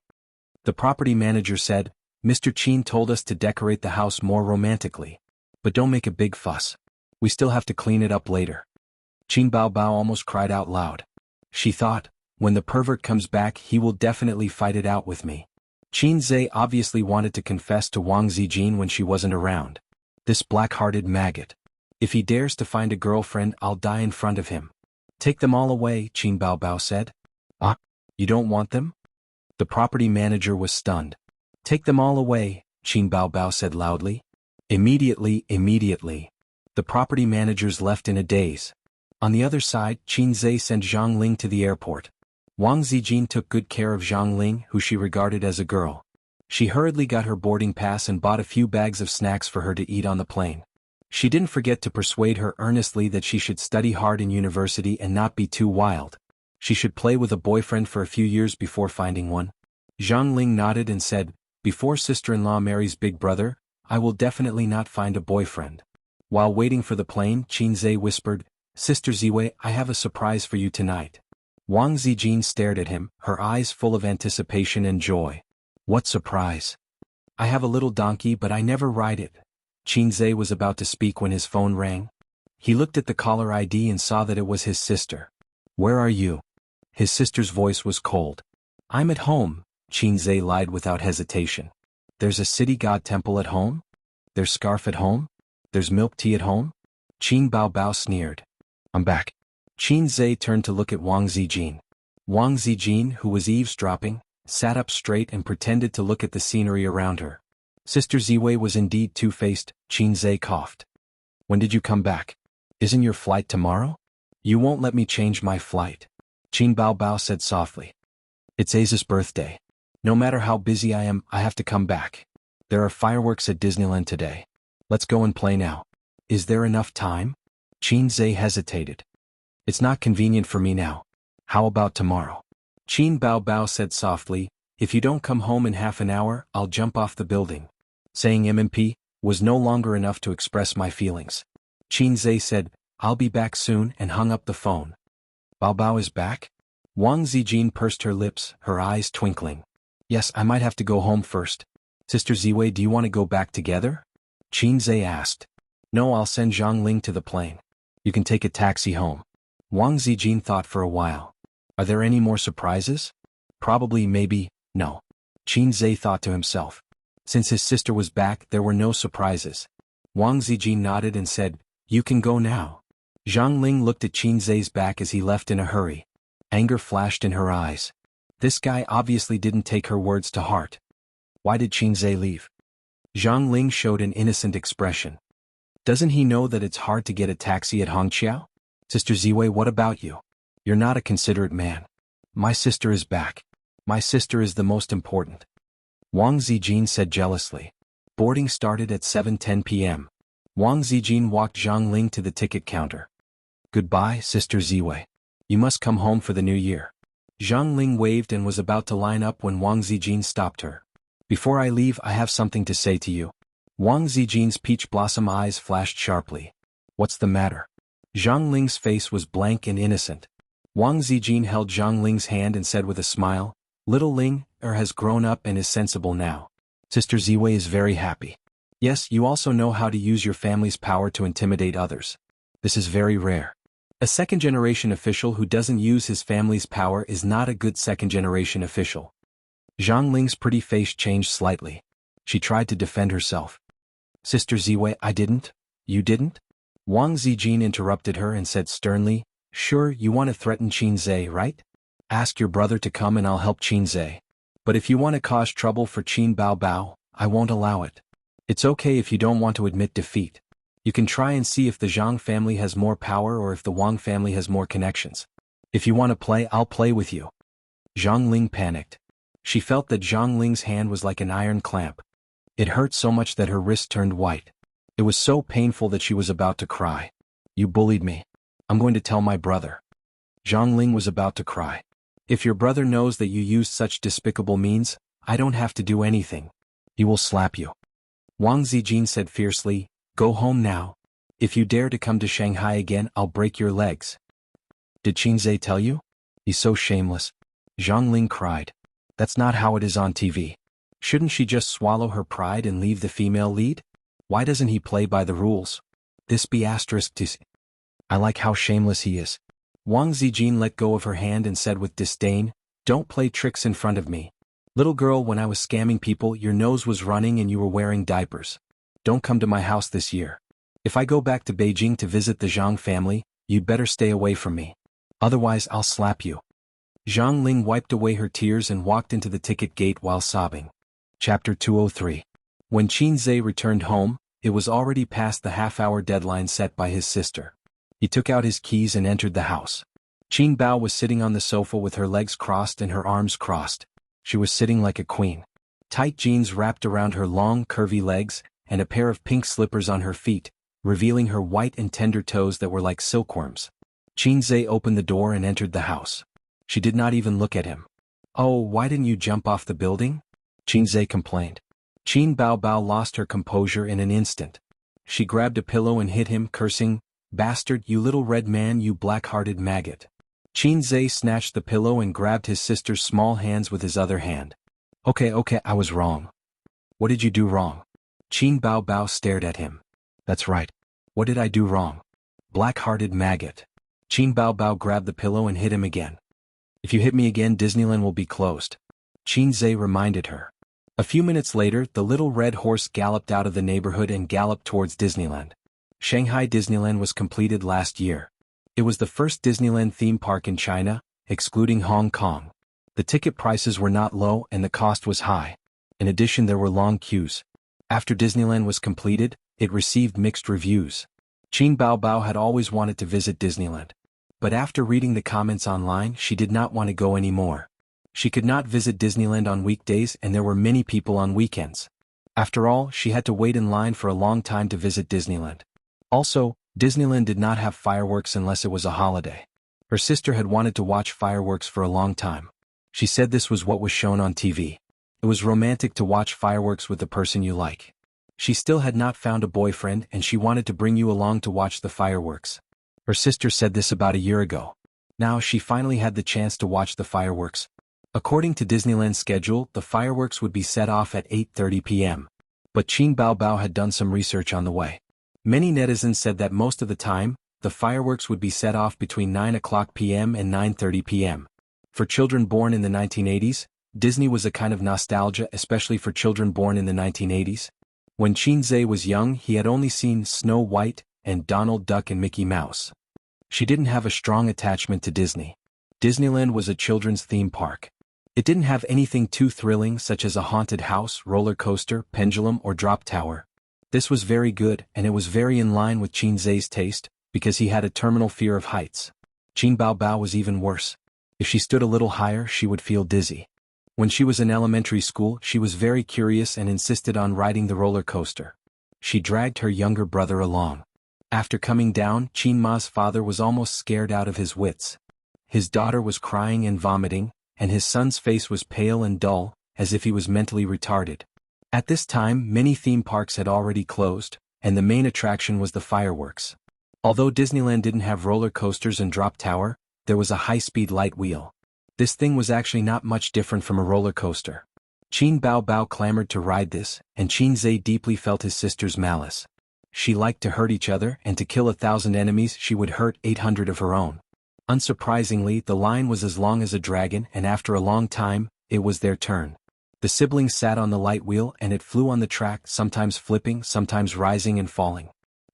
The property manager said, "Mr. Qin told us to decorate the house more romantically. But don't make a big fuss. We still have to clean it up later." Qin Bao Bao almost cried out loud. She thought, when the pervert comes back he will definitely fight it out with me. Qin Zhe obviously wanted to confess to Wang Zijin when she wasn't around. This black-hearted maggot. If he dares to find a girlfriend, I'll die in front of him. "Take them all away," Qin Bao Bao said. "Ah, you don't want them?" The property manager was stunned. "Take them all away," Qin Bao Bao said loudly. Immediately. The property managers left in a daze. On the other side, Qin Zhe sent Zhang Ling to the airport. Wang Zijin took good care of Zhang Ling, who she regarded as a girl. She hurriedly got her boarding pass and bought a few bags of snacks for her to eat on the plane. She didn't forget to persuade her earnestly that she should study hard in university and not be too wild. She should play with a boyfriend for a few years before finding one. Zhang Ling nodded and said, "Before sister-in-law marries big brother, I will definitely not find a boyfriend." While waiting for the plane, Qin Zhe whispered, "Sister Ziwei, I have a surprise for you tonight." Wang Zijin stared at him, her eyes full of anticipation and joy. "What surprise?" "I have a little donkey but I never ride it." Qin Zhe was about to speak when his phone rang. He looked at the caller ID and saw that it was his sister. "Where are you?" His sister's voice was cold. "I'm at home," Qin Zhe lied without hesitation. "There's a city god temple at home? There's scarf at home? There's milk tea at home?" Qin Bao Bao sneered. "I'm back." Qin Zhe turned to look at Wang Zijin. Wang Zijin, who was eavesdropping, sat up straight and pretended to look at the scenery around her. Sister Ziwei was indeed two-faced, Qin Zhe coughed. "When did you come back? Isn't your flight tomorrow?" "You won't let me change my flight," Qin Bao Bao said softly. "It's Aza's birthday. No matter how busy I am, I have to come back. There are fireworks at Disneyland today. Let's go and play now." "Is there enough time?" Qin Zhe hesitated. "It's not convenient for me now. How about tomorrow?" Qin Bao Bao said softly, "If you don't come home in half an hour, I'll jump off the building." Saying MMP was no longer enough to express my feelings. Qin Zhe said, "I'll be back soon," and hung up the phone. "Bao Bao is back?" Wang Zijin pursed her lips, her eyes twinkling. "Yes, I might have to go home first. Sister Ziwei, do you want to go back together?" Qin Zhe asked. "No, I'll send Zhang Ling to the plane. You can take a taxi home." Wang Zijin thought for a while. "Are there any more surprises?" "Probably, maybe, no." Qin Zhe thought to himself. Since his sister was back, there were no surprises. Wang Zijin nodded and said, "You can go now." Zhang Ling looked at Qin Zhe's back as he left in a hurry. Anger flashed in her eyes. This guy obviously didn't take her words to heart. Why did Qin Zhe leave? Zhang Ling showed an innocent expression. Doesn't he know that it's hard to get a taxi at Hongqiao? "Sister Ziwei, what about you? You're not a considerate man." "My sister is back. My sister is the most important," Wang Zijin said jealously. Boarding started at 7:10 p.m. Wang Zijin walked Zhang Ling to the ticket counter. "Goodbye, Sister Ziwei. You must come home for the new year." Zhang Ling waved and was about to line up when Wang Zijin stopped her. "Before I leave, I have something to say to you." Wang Zijin's peach blossom eyes flashed sharply. "What's the matter?" Zhang Ling's face was blank and innocent. Wang Zijin held Zhang Ling's hand and said with a smile, "Little Ling has grown up and is sensible now. Sister Ziwei is very happy. Yes, you also know how to use your family's power to intimidate others. This is very rare. A second-generation official who doesn't use his family's power is not a good second-generation official." Zhang Ling's pretty face changed slightly. She tried to defend herself. "Sister Ziwei, I didn't." "You didn't?" Wang Zijin interrupted her and said sternly, "Sure, you want to threaten Qin Zhe, right? Ask your brother to come and I'll help Qin Zhe. But if you want to cause trouble for Qin Bao Bao, I won't allow it. It's okay if you don't want to admit defeat. You can try and see if the Zhang family has more power or if the Wang family has more connections. If you want to play, I'll play with you." Zhang Ling panicked. She felt that Zhang Ling's hand was like an iron clamp. It hurt so much that her wrist turned white. It was so painful that she was about to cry. "You bullied me. I'm going to tell my brother." Zhang Ling was about to cry. "If your brother knows that you used such despicable means, I don't have to do anything. He will slap you." Wang Zijin said fiercely, "Go home now. If you dare to come to Shanghai again, I'll break your legs." Did Qinzhe tell you? He's so shameless. Zhang Ling cried. That's not how it is on TV. Shouldn't she just swallow her pride and leave the female lead? Why doesn't he play by the rules? This be asterisk to see. I like how shameless he is. Wang Zijin let go of her hand and said with disdain, don't play tricks in front of me. Little girl, when I was scamming people, your nose was running and you were wearing diapers. Don't come to my house this year. If I go back to Beijing to visit the Zhang family, you'd better stay away from me. Otherwise I'll slap you. Zhang Ling wiped away her tears and walked into the ticket gate while sobbing. Chapter 203. When Qinzhe returned home, it was already past the half-hour deadline set by his sister. He took out his keys and entered the house. Qin Bao was sitting on the sofa with her legs crossed and her arms crossed. She was sitting like a queen. Tight jeans wrapped around her long, curvy legs, and a pair of pink slippers on her feet, revealing her white and tender toes that were like silkworms. Qinzhe opened the door and entered the house. She did not even look at him. Oh, why didn't you jump off the building? Qinzhe complained. Qin Bao lost her composure in an instant. She grabbed a pillow and hit him, cursing, bastard, you little red man, you black-hearted maggot. Qinzhe snatched the pillow and grabbed his sister's small hands with his other hand. Okay, I was wrong. What did you do wrong? Qin Bao stared at him. That's right. What did I do wrong? Black-hearted maggot. Qin Bao grabbed the pillow and hit him again. If you hit me again, Disneyland will be closed. Qinzhe reminded her. A few minutes later, the little red horse galloped out of the neighborhood and galloped towards Disneyland. Shanghai Disneyland was completed last year. It was the first Disneyland theme park in China, excluding Hong Kong. The ticket prices were not low and the cost was high. In addition, there were long queues. After Disneyland was completed, it received mixed reviews. Qin Bao had always wanted to visit Disneyland. But after reading the comments online, she did not want to go anymore. She could not visit Disneyland on weekdays and there were many people on weekends. After all, she had to wait in line for a long time to visit Disneyland. Also, Disneyland did not have fireworks unless it was a holiday. Her sister had wanted to watch fireworks for a long time. She said this was what was shown on TV. It was romantic to watch fireworks with the person you like. She still had not found a boyfriend and she wanted to bring you along to watch the fireworks. Her sister said this about a year ago. Now she finally had the chance to watch the fireworks. According to Disneyland's schedule, the fireworks would be set off at 8:30 p.m. But Qin Bao had done some research on the way. Many netizens said that most of the time, the fireworks would be set off between 9 o'clock p.m. and 9:30 p.m. For children born in the 1980s, Disney was a kind of nostalgia, especially for children born in the 1980s. When Qinzhe was young, he had only seen Snow White and Donald Duck and Mickey Mouse. She didn't have a strong attachment to Disney. Disneyland was a children's theme park. It didn't have anything too thrilling such as a haunted house, roller coaster, pendulum or drop tower. This was very good and it was very in line with Qinzhe's taste, because he had a terminal fear of heights. Qin Bao was even worse. If she stood a little higher, she would feel dizzy. When she was in elementary school, she was very curious and insisted on riding the roller coaster. She dragged her younger brother along. After coming down, Qin Ma's father was almost scared out of his wits. His daughter was crying and vomiting, and his son's face was pale and dull, as if he was mentally retarded. At this time, many theme parks had already closed, and the main attraction was the fireworks. Although Disneyland didn't have roller coasters and drop tower, there was a high-speed light wheel. This thing was actually not much different from a roller coaster. Qin Bao clamored to ride this, and Qinzhe deeply felt his sister's malice. She liked to hurt each other, and to kill 1,000 enemies she would hurt 800 of her own. Unsurprisingly, the line was as long as a dragon and after a long time, it was their turn. The siblings sat on the light wheel and it flew on the track, sometimes flipping, sometimes rising and falling.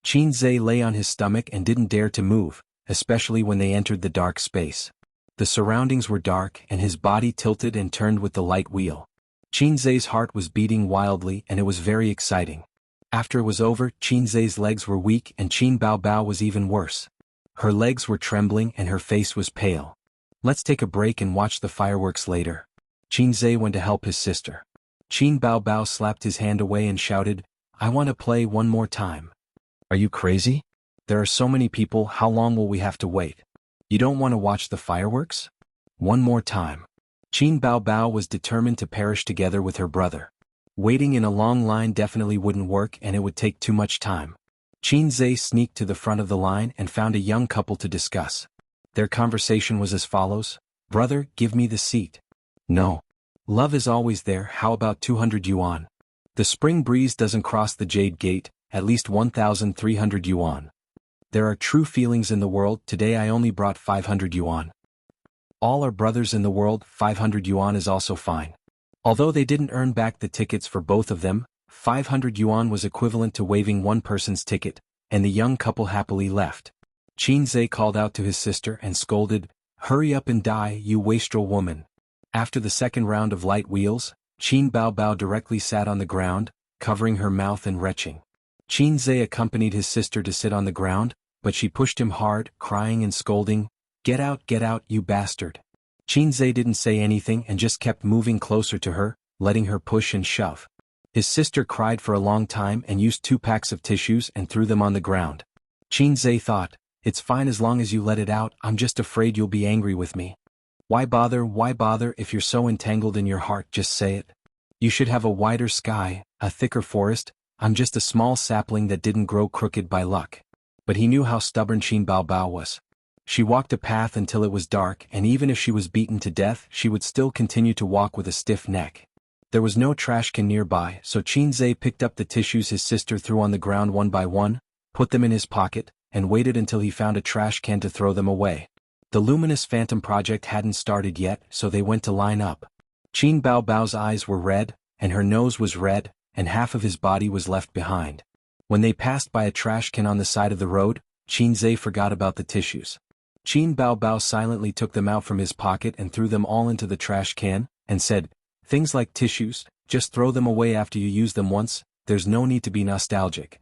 Qinzhe lay on his stomach and didn't dare to move, especially when they entered the dark space. The surroundings were dark and his body tilted and turned with the light wheel. Qinzhe's heart was beating wildly and it was very exciting. After it was over, Qinzhe's legs were weak and Qin Bao was even worse. Her legs were trembling and her face was pale. Let's take a break and watch the fireworks later. Qinzhe went to help his sister. Qin Bao slapped his hand away and shouted, I want to play one more time. Are you crazy? There are so many people, how long will we have to wait? You don't want to watch the fireworks? One more time. Qin Bao was determined to perish together with her brother. Waiting in a long line definitely wouldn't work and it would take too much time. Qinzhe sneaked to the front of the line and found a young couple to discuss. Their conversation was as follows: "Brother, give me the seat." "No. Love is always there, how about 200 yuan? The spring breeze doesn't cross the jade gate, at least 1,300 yuan. There are true feelings in the world, today I only brought 500 yuan. All are brothers in the world, 500 yuan is also fine." Although they didn't earn back the tickets for both of them, 500 yuan was equivalent to waiving one person's ticket, and the young couple happily left. Xianxia called out to his sister and scolded, "Hurry up and die, you wastrel woman." After the second round of light wheels, Qin Baobao directly sat on the ground, covering her mouth and retching. Xianxia accompanied his sister to sit on the ground, but she pushed him hard, crying and scolding, get out, you bastard." Xianxia didn't say anything and just kept moving closer to her, letting her push and shove. His sister cried for a long time and used 2 packs of tissues and threw them on the ground. Xianxia thought, "It's fine as long as you let it out, I'm just afraid you'll be angry with me." Why bother, if you're so entangled in your heart, just say it. You should have a wider sky, a thicker forest, I'm just a small sapling that didn't grow crooked by luck. But he knew how stubborn Qin Baobao was. She walked a path until it was dark, and even if she was beaten to death, she would still continue to walk with a stiff neck. There was no trash can nearby, so Xianxia picked up the tissues his sister threw on the ground one by one, put them in his pocket, and waited until he found a trash can to throw them away. The luminous phantom project hadn't started yet, so they went to line up. Qin Baobao's eyes were red, and her nose was red, and half of his body was left behind. When they passed by a trash can on the side of the road, Xianxia forgot about the tissues. Qin Baobao silently took them out from his pocket and threw them all into the trash can, and said, "Things like tissues, just throw them away after you use them once, there's no need to be nostalgic."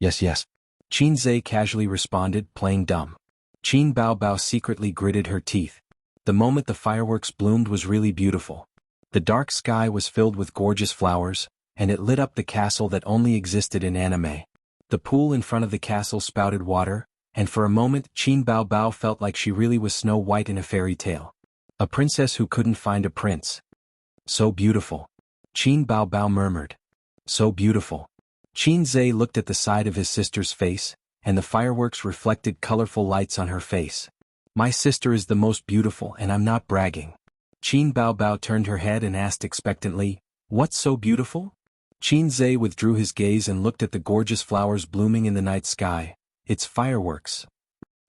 Yes. Xianxia casually responded, playing dumb. Qin Baobao secretly gritted her teeth. The moment the fireworks bloomed was really beautiful. The dark sky was filled with gorgeous flowers, and it lit up the castle that only existed in anime. The pool in front of the castle spouted water, and for a moment Qin Baobao felt like she really was Snow White in a fairy tale. A princess who couldn't find a prince. "So beautiful." Qin Baobao murmured. "So beautiful." Xianxia looked at the side of his sister's face, and the fireworks reflected colorful lights on her face. "My sister is the most beautiful, and I'm not bragging." Qin Baobao turned her head and asked expectantly, "What's so beautiful?" Xianxia withdrew his gaze and looked at the gorgeous flowers blooming in the night sky. "It's fireworks."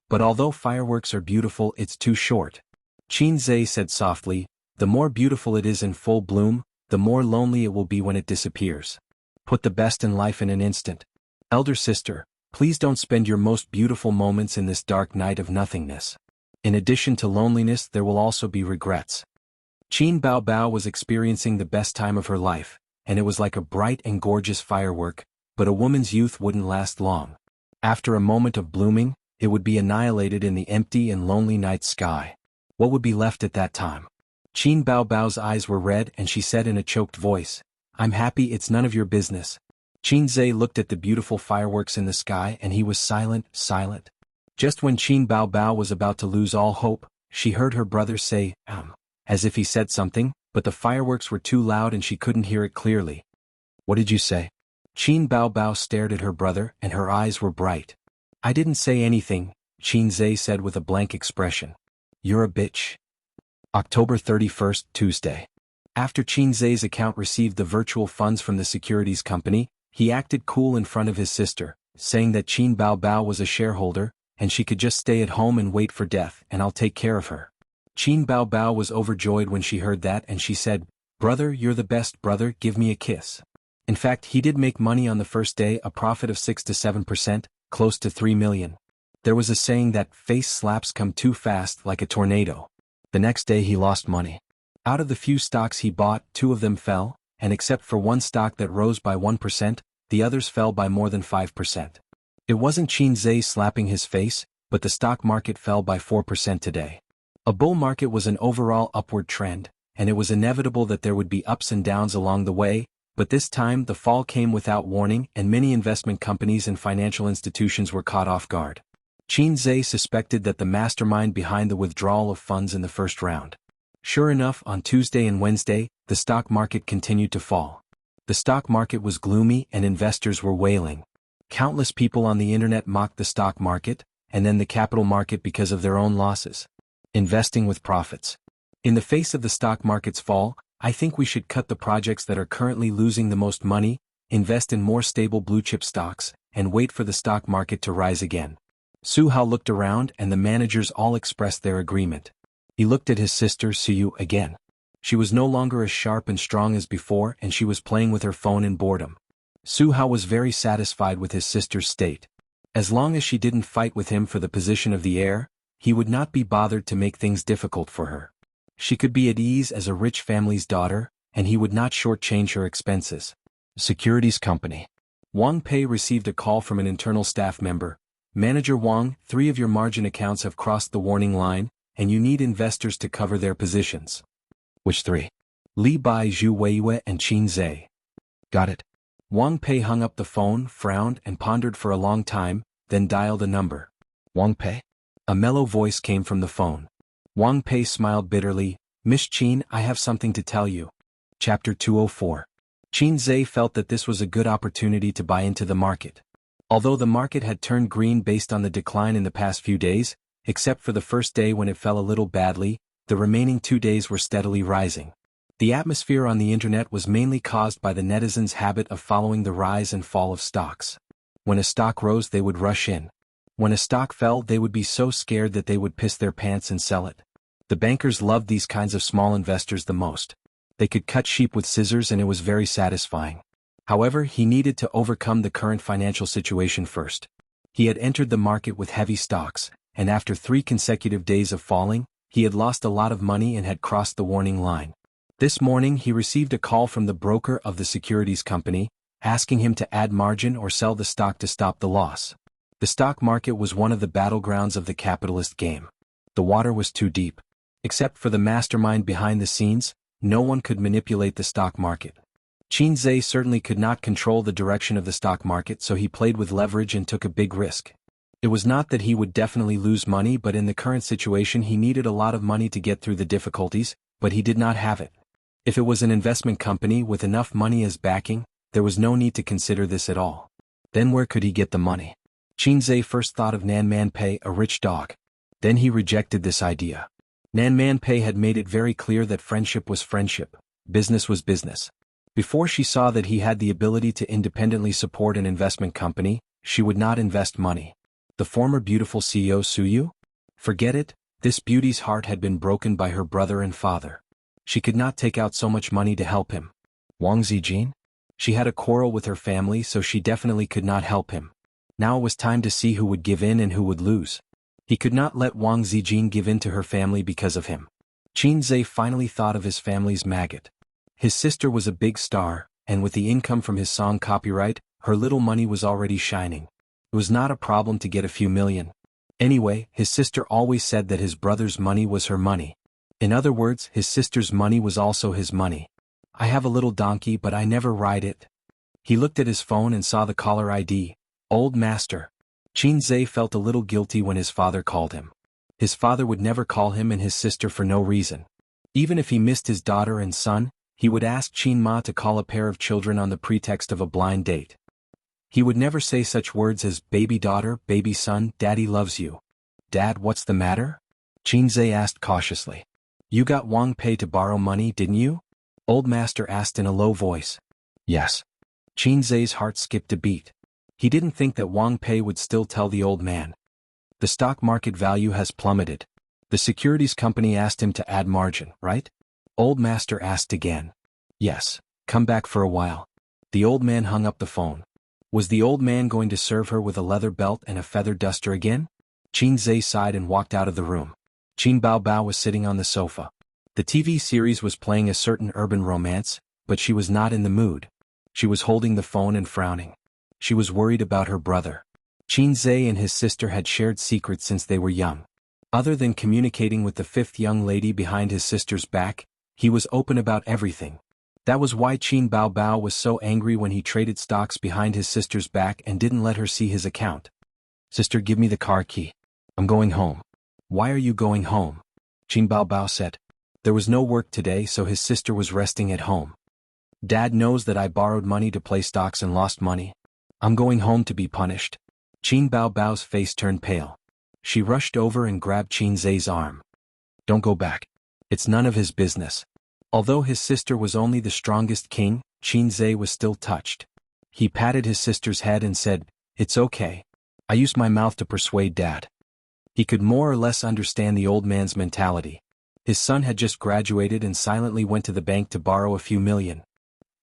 "But although fireworks are beautiful, it's too short." Xianxia said softly, "The more beautiful it is in full bloom, the more lonely it will be when it disappears. Put the best in life in an instant. Elder sister, please don't spend your most beautiful moments in this dark night of nothingness. In addition to loneliness, there will also be regrets." Qin Baobao was experiencing the best time of her life, and it was like a bright and gorgeous firework, but a woman's youth wouldn't last long. After a moment of blooming, it would be annihilated in the empty and lonely night sky. What would be left at that time? Qin Baobao's eyes were red and she said in a choked voice, "I'm happy, it's none of your business." Xianxia looked at the beautiful fireworks in the sky and he was silent. Just when Qin Baobao was about to lose all hope, she heard her brother say, as if he said something, but the fireworks were too loud and she couldn't hear it clearly. "What did you say?" Qin Baobao stared at her brother and her eyes were bright. "I didn't say anything," Xianxia said with a blank expression. "You're a bitch." October 31st, Tuesday. After Xianxia's account received the virtual funds from the securities company, he acted cool in front of his sister, saying that Qin Baobao was a shareholder, and she could just stay at home and wait for death, and I'll take care of her. Qin Baobao was overjoyed when she heard that and she said, "Brother, you're the best brother, give me a kiss." In fact, he did make money on the first day, a profit of 6 to 7%, close to 3 million. There was a saying that face slaps come too fast like a tornado. The next day he lost money. Out of the few stocks he bought, 2 of them fell, and except for one stock that rose by 1%, the others fell by more than 5%. It wasn't Xianxia slapping his face, but the stock market fell by 4% today. A bull market was an overall upward trend, and it was inevitable that there would be ups and downs along the way, but this time the fall came without warning and many investment companies and financial institutions were caught off guard. Xianxia suspected that the mastermind behind the withdrawal of funds in the first round. Sure enough, on Tuesday and Wednesday, the stock market continued to fall. The stock market was gloomy and investors were wailing. Countless people on the internet mocked the stock market, and then the capital market because of their own losses. Investing with profits. In the face of the stock market's fall, I think we should cut the projects that are currently losing the most money, invest in more stable blue-chip stocks, and wait for the stock market to rise again. Su Hao looked around and the managers all expressed their agreement. He looked at his sister Suyu again. She was no longer as sharp and strong as before and she was playing with her phone in boredom. Su Hao was very satisfied with his sister's state. As long as she didn't fight with him for the position of the heir, he would not be bothered to make things difficult for her. She could be at ease as a rich family's daughter, and he would not shortchange her expenses. Securities company. Wang Pei received a call from an internal staff member. Manager Wang, 3 of your margin accounts have crossed the warning line, and you need investors to cover their positions. Which 3? Li Bai, Zhu Weiwei, and Qin Zhe. Got it. Wang Pei hung up the phone, frowned, and pondered for a long time, then dialed a number. Wang Pei? A mellow voice came from the phone. Wang Pei smiled bitterly. Miss Qin, I have something to tell you. Chapter 204. Qin Zhe felt that this was a good opportunity to buy into the market. Although the market had turned green based on the decline in the past few days, except for the first day when it fell a little badly, the remaining 2 days were steadily rising. The atmosphere on the internet was mainly caused by the netizens' habit of following the rise and fall of stocks. When a stock rose they would rush in. When a stock fell they would be so scared that they would piss their pants and sell it. The bankers loved these kinds of small investors the most. They could cut sheep with scissors and it was very satisfying. However, he needed to overcome the current financial situation first. He had entered the market with heavy stocks, and after 3 consecutive days of falling, he had lost a lot of money and had crossed the warning line. This morning he received a call from the broker of the securities company, asking him to add margin or sell the stock to stop the loss. The stock market was one of the battlegrounds of the capitalist game. The water was too deep. Except for the mastermind behind the scenes, no one could manipulate the stock market. Qin Zhe certainly could not control the direction of the stock market, so he played with leverage and took a big risk. It was not that he would definitely lose money, but in the current situation he needed a lot of money to get through the difficulties, but he did not have it. If it was an investment company with enough money as backing, there was no need to consider this at all. Then where could he get the money? Qin Zhe first thought of Nan Man Pei, a rich dog. Then he rejected this idea. Nan Man Pei had made it very clear that friendship was friendship, business was business. Before she saw that he had the ability to independently support an investment company, she would not invest money. The former beautiful CEO Suyu? Forget it, this beauty's heart had been broken by her brother and father. She could not take out so much money to help him. Wang Zijin? She had a quarrel with her family, so she definitely could not help him. Now it was time to see who would give in and who would lose. He could not let Wang Zijin give in to her family because of him. Qin Zhe finally thought of his family's maggot. His sister was a big star, and with the income from his song copyright, her little money was already shining. It was not a problem to get a few million. Anyway, his sister always said that his brother's money was her money. In other words, his sister's money was also his money. I have a little donkey but I never ride it. He looked at his phone and saw the caller ID, Old Master. Qin Zhe felt a little guilty when his father called him. His father would never call him and his sister for no reason. Even if he missed his daughter and son, he would ask Qin Ma to call a pair of children on the pretext of a blind date. He would never say such words as baby daughter, baby son, daddy loves you. Dad, what's the matter? Qin Zhe asked cautiously. You got Wang Pei to borrow money, didn't you? Old Master asked in a low voice. Yes. Qin Zhe's heart skipped a beat. He didn't think that Wang Pei would still tell the old man. The stock market value has plummeted. The securities company asked him to add margin, right? Old Master asked again. Yes. Come back for a while. The old man hung up the phone. Was the old man going to serve her with a leather belt and a feather duster again? Qin Zhe sighed and walked out of the room. Qin Bao Bao was sitting on the sofa. The TV series was playing a certain urban romance, but she was not in the mood. She was holding the phone and frowning. She was worried about her brother. Qin Zhe and his sister had shared secrets since they were young. Other than communicating with the 5th young lady behind his sister's back, he was open about everything. That was why Qin Bao Bao was so angry when he traded stocks behind his sister's back and didn't let her see his account. Sister, give me the car key. I'm going home. Why are you going home? Qin Bao Bao said. There was no work today, so his sister was resting at home. Dad knows that I borrowed money to play stocks and lost money. I'm going home to be punished. Qin Bao Bao's face turned pale. She rushed over and grabbed Qin Zai's arm. Don't go back. It's none of his business. Although his sister was only the strongest king, Qin Zai was still touched. He patted his sister's head and said, "It's okay. I used my mouth to persuade Dad." He could more or less understand the old man's mentality. His son had just graduated and silently went to the bank to borrow a few million.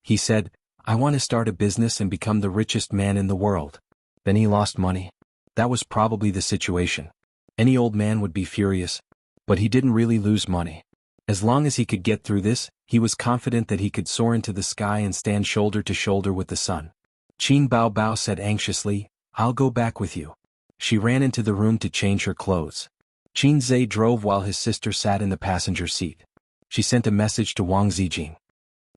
He said, "I want to start a business and become the richest man in the world." Then he lost money. That was probably the situation. Any old man would be furious. But he didn't really lose money. As long as he could get through this, he was confident that he could soar into the sky and stand shoulder to shoulder with the sun. Qin Bao Bao said anxiously, "I'll go back with you." She ran into the room to change her clothes. Qin Zai drove while his sister sat in the passenger seat. She sent a message to Wang Zijin.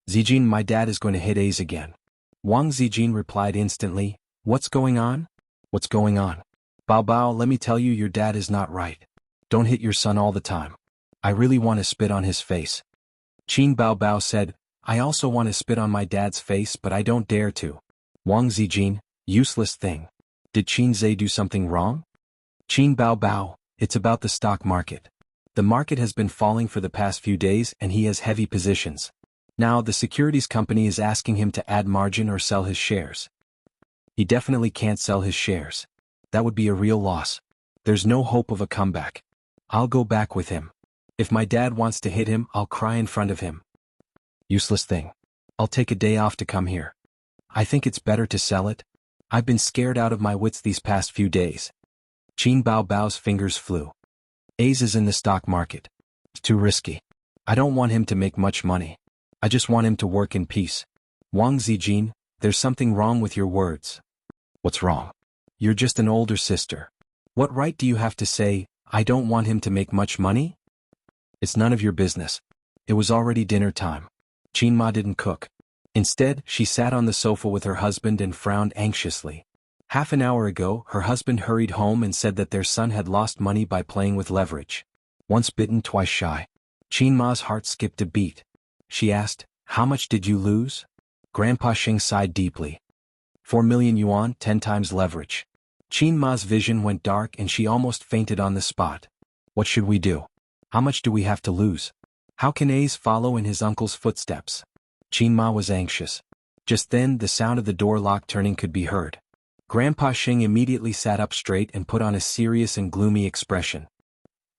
"Zijin, my dad is going to hit A's again." Wang Zijin replied instantly, "What's going on? What's going on? Bao Bao, let me tell you, your dad is not right. Don't hit your son all the time. I really want to spit on his face." Qin Bao Bao said, "I also want to spit on my dad's face, but I don't dare to." Wang Zijin, useless thing. Did Qin Zai do something wrong? Qin Bao Bao, it's about the stock market. The market has been falling for the past few days and he has heavy positions. Now the securities company is asking him to add margin or sell his shares. He definitely can't sell his shares. That would be a real loss. There's no hope of a comeback. I'll go back with him. If my dad wants to hit him, I'll cry in front of him. Useless thing. I'll take a day off to come here. I think it's better to sell it. I've been scared out of my wits these past few days. Qin Bao Bao's fingers flew. A's is in the stock market. It's too risky. I don't want him to make much money. I just want him to work in peace. Wang Zijin, there's something wrong with your words. What's wrong? You're just an older sister. What right do you have to say, "I don't want him to make much money"? It's none of your business. It was already dinner time. Qin Ma didn't cook. Instead, she sat on the sofa with her husband and frowned anxiously. Half an hour ago, her husband hurried home and said that their son had lost money by playing with leverage. Once bitten, twice shy. Qin Ma's heart skipped a beat. She asked, "How much did you lose?" Grandpa Xing sighed deeply. 4 million yuan, 10 times leverage. Qin Ma's vision went dark and she almost fainted on the spot. What should we do? How much do we have to lose? How can A's follow in his uncle's footsteps? Qin Ma was anxious. Just then, the sound of the door lock turning could be heard. Grandpa Xing immediately sat up straight and put on a serious and gloomy expression.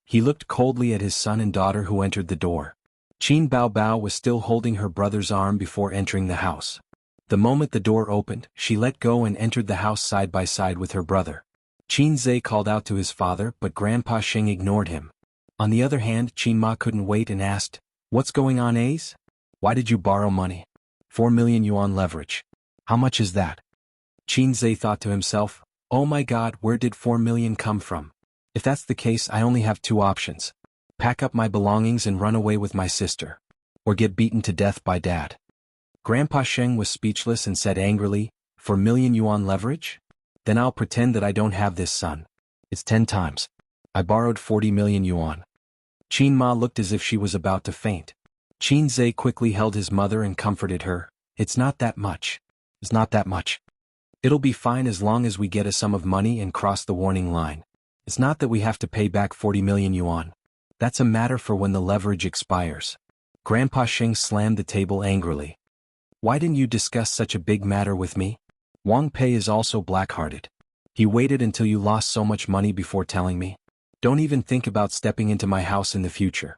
He looked coldly at his son and daughter who entered the door. Qin Bao Bao was still holding her brother's arm before entering the house. The moment the door opened, she let go and entered the house side by side with her brother. Qin Zai called out to his father, but Grandpa Xing ignored him. On the other hand, Qin Ma couldn't wait and asked, "What's going on, Ace? Why did you borrow money? 4 million yuan leverage. How much is that?" Qin Zai thought to himself, "Oh my God, where did 4 million come from? If that's the case, I only have two options. Pack up my belongings and run away with my sister. Or get beaten to death by Dad." Grandpa Sheng was speechless and said angrily, "4 million yuan leverage? Then I'll pretend that I don't have this son. It's 10 times. I borrowed 40 million yuan. Qin Ma looked as if she was about to faint. Qin Zai quickly held his mother and comforted her. "It's not that much. It's not that much. It'll be fine as long as we get a sum of money and cross the warning line. It's not that we have to pay back 40 million yuan. That's a matter for when the leverage expires." Grandpa Sheng slammed the table angrily. "Why didn't you discuss such a big matter with me? Wang Pei is also black-hearted. He waited until you lost so much money before telling me. Don't even think about stepping into my house in the future."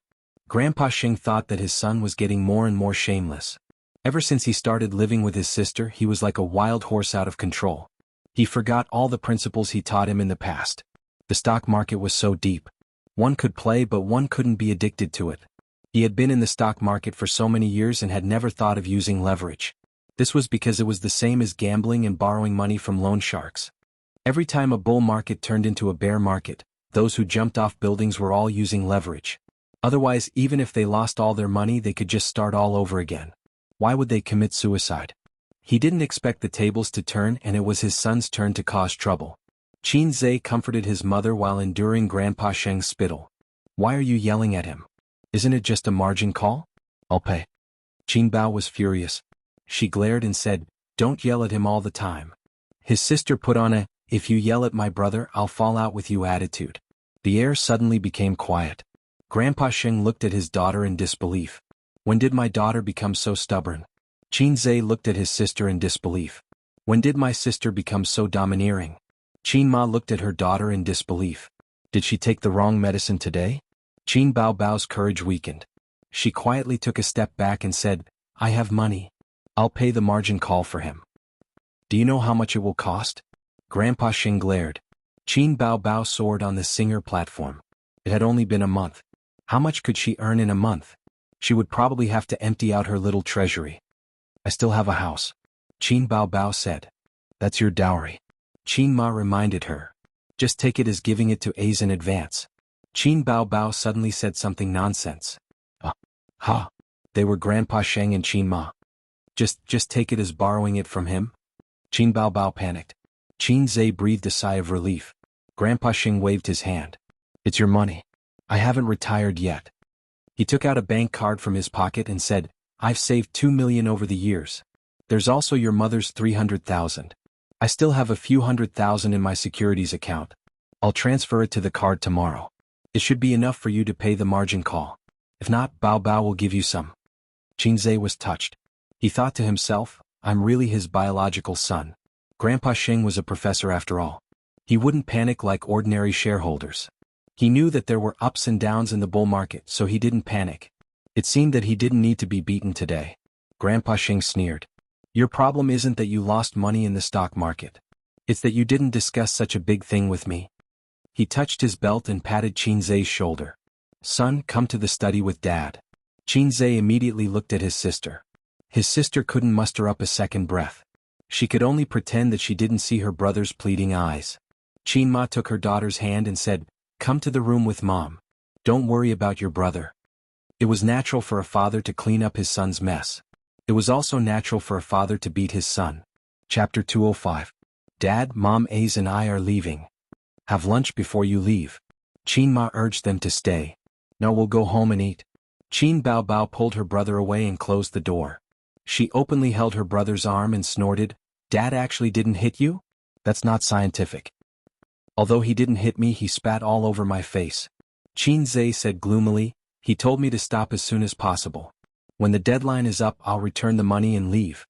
Grandpa Xing thought that his son was getting more and more shameless. Ever since he started living with his sister, he was like a wild horse out of control. He forgot all the principles he taught him in the past. The stock market was so deep. One could play, but one couldn't be addicted to it. He had been in the stock market for so many years and had never thought of using leverage. This was because it was the same as gambling and borrowing money from loan sharks. Every time a bull market turned into a bear market, those who jumped off buildings were all using leverage. Otherwise, even if they lost all their money, they could just start all over again. Why would they commit suicide? He didn't expect the tables to turn, and it was his son's turn to cause trouble. Qin Zai comforted his mother while enduring Grandpa Sheng's spittle. "Why are you yelling at him? Isn't it just a margin call? I'll pay." Qin Bao was furious. She glared and said, "Don't yell at him all the time." His sister put on a, "If you yell at my brother, I'll fall out with you" attitude. The air suddenly became quiet. Grandpa Sheng looked at his daughter in disbelief. When did my daughter become so stubborn? Qin Zhe looked at his sister in disbelief. When did my sister become so domineering? Qin Ma looked at her daughter in disbelief. Did she take the wrong medicine today? Qin Bao Bao's courage weakened. She quietly took a step back and said, I have money. I'll pay the margin call for him. Do you know how much it will cost? Grandpa Sheng glared. Qin Bao Bao soared on the singer platform. It had only been a month. How much could she earn in a month? She would probably have to empty out her little treasury. I still have a house. Qin Bao Bao said. That's your dowry. Qin Ma reminded her. Just take it as giving it to A's in advance. Qin Bao Bao suddenly said something nonsense. Ha. They were Grandpa Sheng and Qin Ma. Just take it as borrowing it from him? Qin Bao Bao panicked. Qin Zhe breathed a sigh of relief. Grandpa Sheng waved his hand. It's your money. I haven't retired yet. He took out a bank card from his pocket and said, I've saved 2 million over the years. There's also your mother's 300,000. I still have a few 100,000 in my securities account. I'll transfer it to the card tomorrow. It should be enough for you to pay the margin call. If not, Bao Bao will give you some. Qin Zhe was touched. He thought to himself, I'm really his biological son. Grandpa Sheng was a professor after all. He wouldn't panic like ordinary shareholders. He knew that there were ups and downs in the bull market, so he didn't panic. It seemed that he didn't need to be beaten today. Grandpa Sheng sneered. Your problem isn't that you lost money in the stock market. It's that you didn't discuss such a big thing with me. He touched his belt and patted Qin Zhe's shoulder. Son, come to the study with Dad. Qin Zhe immediately looked at his sister. His sister couldn't muster up a second breath. She could only pretend that she didn't see her brother's pleading eyes. Qin Ma took her daughter's hand and said, Come to the room with Mom. Don't worry about your brother. It was natural for a father to clean up his son's mess. It was also natural for a father to beat his son. Chapter 205. Dad, Mom, A's and I are leaving. Have lunch before you leave. Qin Ma urged them to stay. No, we'll go home and eat. Qin Bao Bao pulled her brother away and closed the door. She openly held her brother's arm and snorted, Dad actually didn't hit you? That's not scientific. Although he didn't hit me, he spat all over my face. Qin Zhe said gloomily, he told me to stop as soon as possible. When the deadline is up, I'll return the money and leave.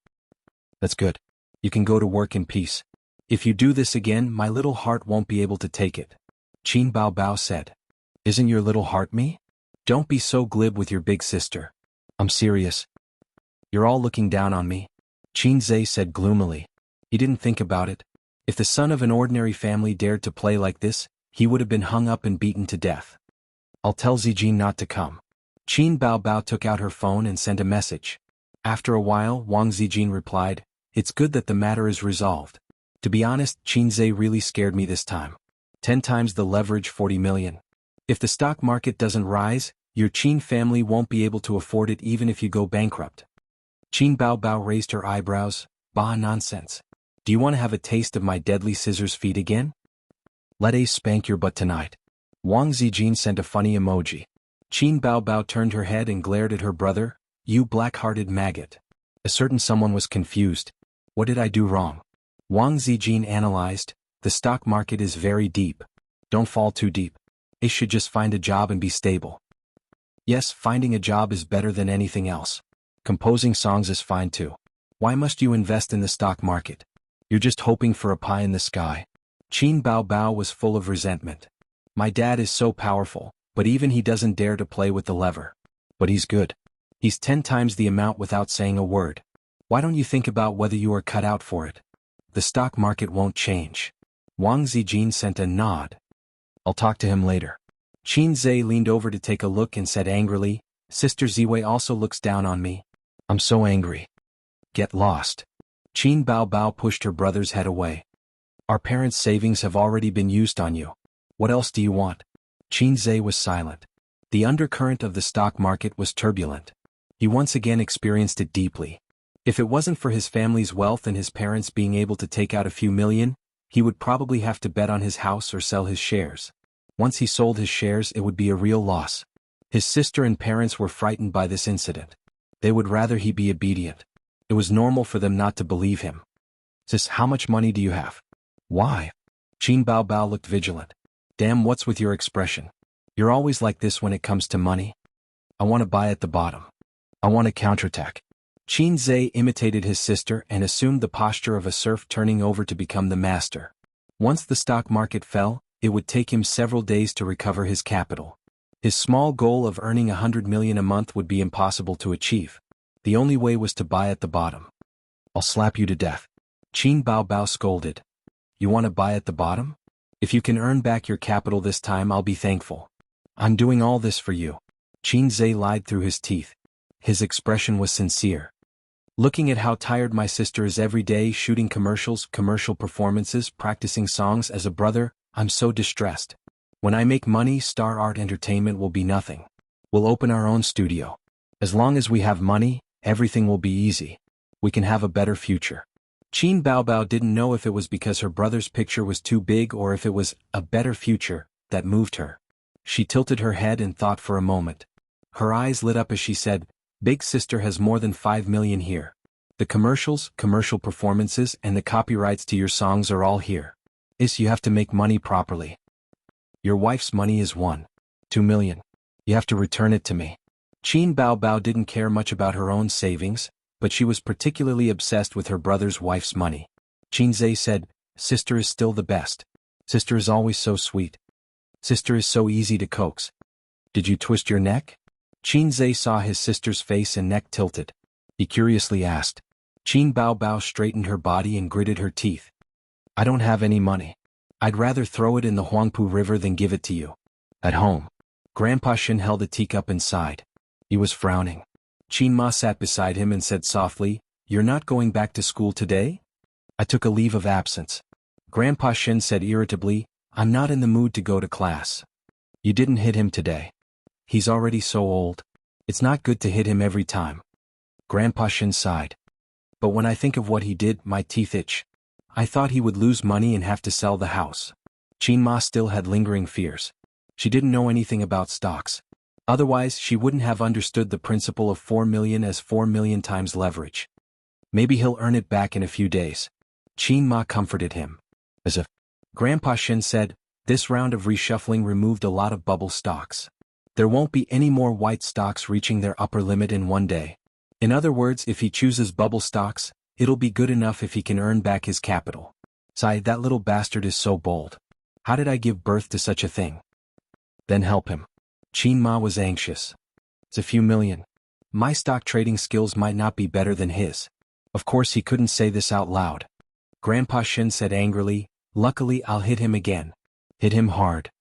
That's good. You can go to work in peace. If you do this again, my little heart won't be able to take it. Qin Bao Bao said. Isn't your little heart me? Don't be so glib with your big sister. I'm serious. You're all looking down on me. Qin Zhe said gloomily. He didn't think about it. If the son of an ordinary family dared to play like this, he would have been hung up and beaten to death. I'll tell Zijin not to come. Qin Bao Bao took out her phone and sent a message. After a while, Wang Zijin replied, It's good that the matter is resolved. To be honest, Qin Zhe really scared me this time. 10 times the leverage, 40 million. If the stock market doesn't rise, your Qin family won't be able to afford it even if you go bankrupt. Qin Bao Bao raised her eyebrows. Bah, nonsense. Do you want to have a taste of my deadly scissors feet again? Let Ace spank your butt tonight. Wang Zijin sent a funny emoji. Qin Bao Bao turned her head and glared at her brother. You black-hearted maggot. A certain someone was confused. What did I do wrong? Wang Zijin analyzed. The stock market is very deep. Don't fall too deep. Ace should just find a job and be stable. Yes, finding a job is better than anything else. Composing songs is fine too. Why must you invest in the stock market? You're just hoping for a pie in the sky. Qin Bao Bao was full of resentment. My dad is so powerful, but even he doesn't dare to play with the lever. But he's good. He's 10 times the amount without saying a word. Why don't you think about whether you are cut out for it? The stock market won't change. Wang Zijin sent a nod. I'll talk to him later. Qin Zhe leaned over to take a look and said angrily, Sister Ziwei also looks down on me. I'm so angry. Get lost. Qin Bao Bao pushed her brother's head away. Our parents' savings have already been used on you. What else do you want? Qin Zhe was silent. The undercurrent of the stock market was turbulent. He once again experienced it deeply. If it wasn't for his family's wealth and his parents being able to take out a few million, he would probably have to bet on his house or sell his shares. Once he sold his shares, it would be a real loss. His sister and parents were frightened by this incident. They would rather he be obedient. It was normal for them not to believe him. Sis, how much money do you have? Why? Qin Bao Bao looked vigilant. Damn, what's with your expression? You're always like this when it comes to money. I want to buy at the bottom. I want to counterattack. Xianxia imitated his sister and assumed the posture of a serf turning over to become the master. Once the stock market fell, it would take him several days to recover his capital. His small goal of earning 100 million a month would be impossible to achieve. The only way was to buy at the bottom. I'll slap you to death. Qin Baobao scolded. You want to buy at the bottom? If you can earn back your capital this time, I'll be thankful. I'm doing all this for you. Xianxia lied through his teeth. His expression was sincere. Looking at how tired my sister is every day, shooting commercials, commercial performances, practicing songs as a brother, I'm so distressed. When I make money, Star Art Entertainment will be nothing. We'll open our own studio. As long as we have money, everything will be easy. We can have a better future. Qin Baobao didn't know if it was because her brother's picture was too big or if it was a better future that moved her. She tilted her head and thought for a moment. Her eyes lit up as she said, Big sister has more than 5 million here. The commercials, commercial performances, and the copyrights to your songs are all here. You have to make money properly. Your wife's money is 2 million. You have to return it to me. Qin Baobao didn't care much about her own savings, but she was particularly obsessed with her brother's wife's money. Xianxia said, Sister is still the best. Sister is always so sweet. Sister is so easy to coax. Did you twist your neck? Xianxia saw his sister's face and neck tilted. He curiously asked. Qin Baobao straightened her body and gritted her teeth. I don't have any money. I'd rather throw it in the Huangpu River than give it to you. At home. Grandpa Shen held a teacup and sighed. He was frowning. Qin Ma sat beside him and said softly, You're not going back to school today? I took a leave of absence. Grandpa Shen said irritably, I'm not in the mood to go to class. You didn't hit him today. He's already so old. It's not good to hit him every time. Grandpa Shen sighed. But when I think of what he did, my teeth itch. I thought he would lose money and have to sell the house. Qin Ma still had lingering fears. She didn't know anything about stocks. Otherwise, she wouldn't have understood the principle of 4 million as 4 million times leverage. Maybe he'll earn it back in a few days. Qin Ma comforted him. As if. Grandpa Shen said, this round of reshuffling removed a lot of bubble stocks. There won't be any more white stocks reaching their upper limit in one day. In other words, if he chooses bubble stocks, it'll be good enough if he can earn back his capital. Sigh, that little bastard is so bold. How did I give birth to such a thing? Then help him. Qin Ma was anxious. It's a few million. My stock trading skills might not be better than his. Of course he couldn't say this out loud. Grandpa Shen said angrily, Luckily I'll hit him again. Hit him hard.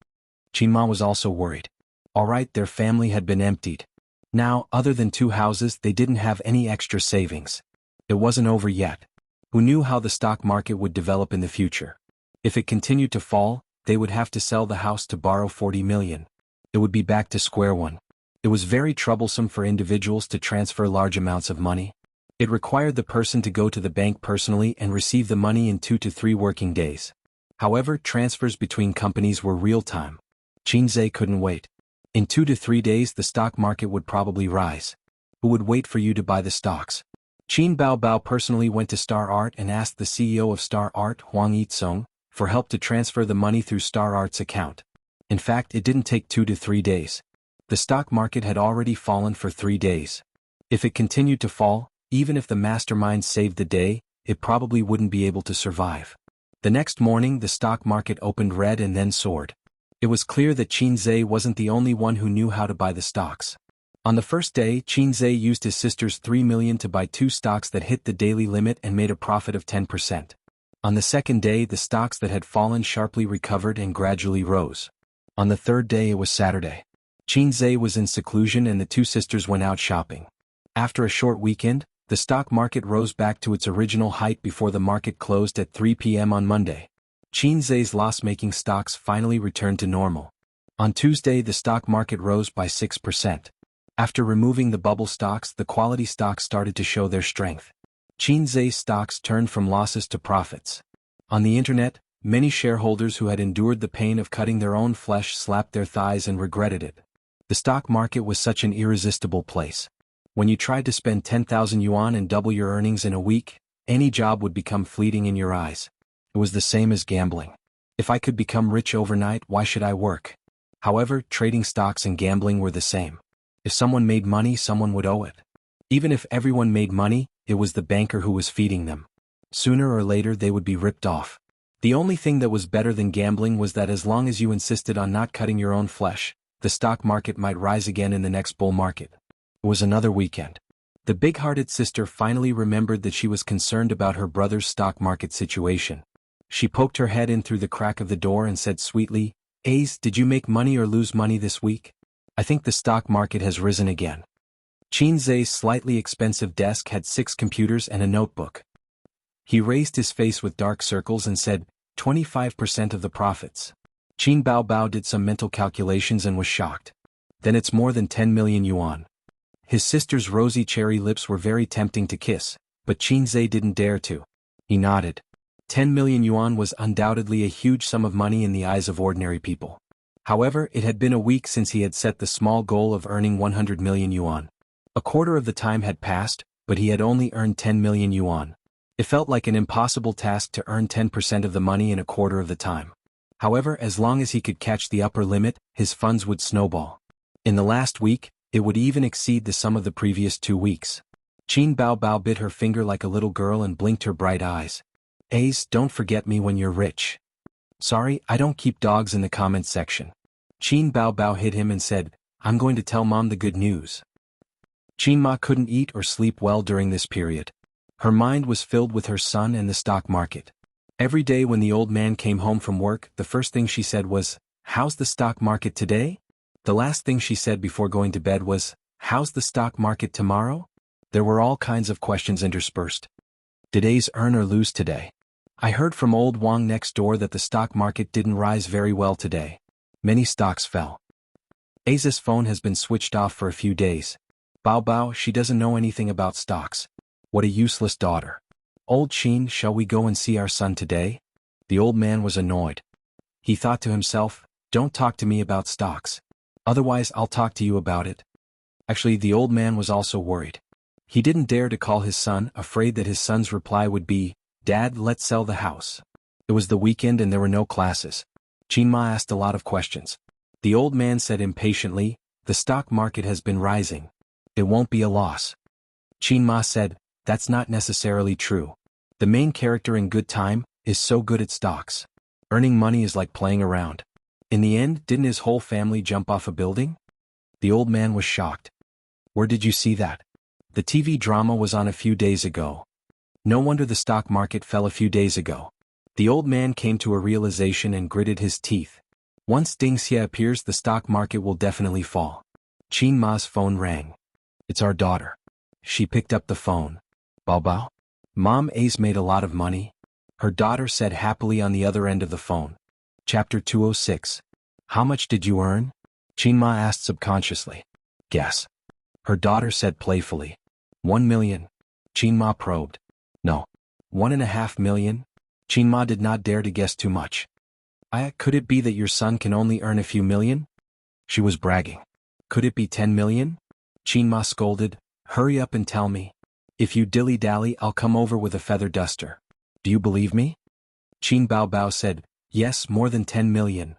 Qin Ma was also worried. Alright, their family had been emptied. Now, other than 2 houses, they didn't have any extra savings. It wasn't over yet. Who knew how the stock market would develop in the future? If it continued to fall, they would have to sell the house to borrow 40 million. It would be back to square one. It was very troublesome for individuals to transfer large amounts of money. It required the person to go to the bank personally and receive the money in 2 to 3 working days. However, transfers between companies were real-time. Xianxia couldn't wait. In 2 to 3 days the stock market would probably rise. Who would wait for you to buy the stocks? Qin Baobao personally went to Star Art and asked the CEO of Star Art, Huang Yitsong, for help to transfer the money through Star Art's account. In fact, it didn't take 2 to 3 days. The stock market had already fallen for 3 days. If it continued to fall, even if the mastermind saved the day, it probably wouldn't be able to survive. The next morning the stock market opened red and then soared. It was clear that Xianxia wasn't the only one who knew how to buy the stocks. On the first day, Xianxia used his sister's 3 million to buy 2 stocks that hit the daily limit and made a profit of 10%. On the second day the stocks that had fallen sharply recovered and gradually rose. On the third day it was Saturday. Xianxia was in seclusion and the 2 sisters went out shopping. After a short weekend, the stock market rose back to its original height before the market closed at 3 p.m. on Monday. Xianxia's loss-making stocks finally returned to normal. On Tuesday the stock market rose by 6%. After removing the bubble stocks, the quality stocks started to show their strength. Xianxia's stocks turned from losses to profits. On the internet, many shareholders who had endured the pain of cutting their own flesh slapped their thighs and regretted it. The stock market was such an irresistible place. When you tried to spend 10,000 yuan and double your earnings in a week, any job would become fleeting in your eyes. It was the same as gambling. If I could become rich overnight, why should I work? However, trading stocks and gambling were the same. If someone made money, someone would owe it. Even if everyone made money, it was the banker who was feeding them. Sooner or later they would be ripped off. The only thing that was better than gambling was that as long as you insisted on not cutting your own flesh, the stock market might rise again in the next bull market. It was another weekend. The big-hearted sister finally remembered that she was concerned about her brother's stock market situation. She poked her head in through the crack of the door and said sweetly, "Ace, did you make money or lose money this week? I think the stock market has risen again." Qinzai's slightly expensive desk had 6 computers and a notebook. He raised his face with dark circles and said, 25% of the profits. Qin Baobao did some mental calculations and was shocked. Then it's more than 10 million yuan. His sister's rosy cherry lips were very tempting to kiss, but Qinzai didn't dare to. He nodded. 10 million yuan was undoubtedly a huge sum of money in the eyes of ordinary people. However, it had been a week since he had set the small goal of earning 100 million yuan. A quarter of the time had passed, but he had only earned 10 million yuan. It felt like an impossible task to earn 10% of the money in a quarter of the time. However, as long as he could catch the upper limit, his funds would snowball. In the last week, it would even exceed the sum of the previous 2 weeks. Qin Baobao bit her finger like a little girl and blinked her bright eyes. "Ace, don't forget me when you're rich." "Sorry, I don't keep dogs in the comments section." Qin Baobao hit him and said, "I'm going to tell Mom the good news." Qin Ma couldn't eat or sleep well during this period. Her mind was filled with her son and the stock market. Every day when the old man came home from work, the first thing she said was, "How's the stock market today?" The last thing she said before going to bed was, "How's the stock market tomorrow?" There were all kinds of questions interspersed. Did Ace earn or lose today? I heard from old Wang next door that the stock market didn't rise very well today. Many stocks fell. Ace's phone has been switched off for a few days. Bao, she doesn't know anything about stocks. What a useless daughter. Old Qin, shall we go and see our son today? The old man was annoyed. He thought to himself, don't talk to me about stocks. Otherwise I'll talk to you about it. Actually, the old man was also worried. He didn't dare to call his son, afraid that his son's reply would be, "Dad, let's sell the house." It was the weekend and there were no classes. Qin Ma asked a lot of questions. The old man said impatiently, "The stock market has been rising. It won't be a loss." Qin Ma said, "That's not necessarily true. The main character in Good Time is so good at stocks. Earning money is like playing around." In the end, didn't his whole family jump off a building? The old man was shocked. "Where did you see that?" "The TV drama was on a few days ago." "No wonder the stock market fell a few days ago." The old man came to a realization and gritted his teeth. Once Xianxia appears, the stock market will definitely fall. Qin Ma's phone rang. "It's our daughter." She picked up the phone. "Bao? Mom, Ace made a lot of money," her daughter said happily on the other end of the phone. Chapter 206. "How much did you earn?" Qin Ma asked subconsciously. "Guess." Her daughter said playfully. 1 million. Qin Ma probed. "No. 1.5 million? Qin Ma did not dare to guess too much. Could it be that your son can only earn a few million?" She was bragging. "Could it be 10 million? Qin Ma scolded. "Hurry up and tell me. If you dilly-dally, I'll come over with a feather duster. Do you believe me?" Qin Bao said, "Yes, more than 10 million.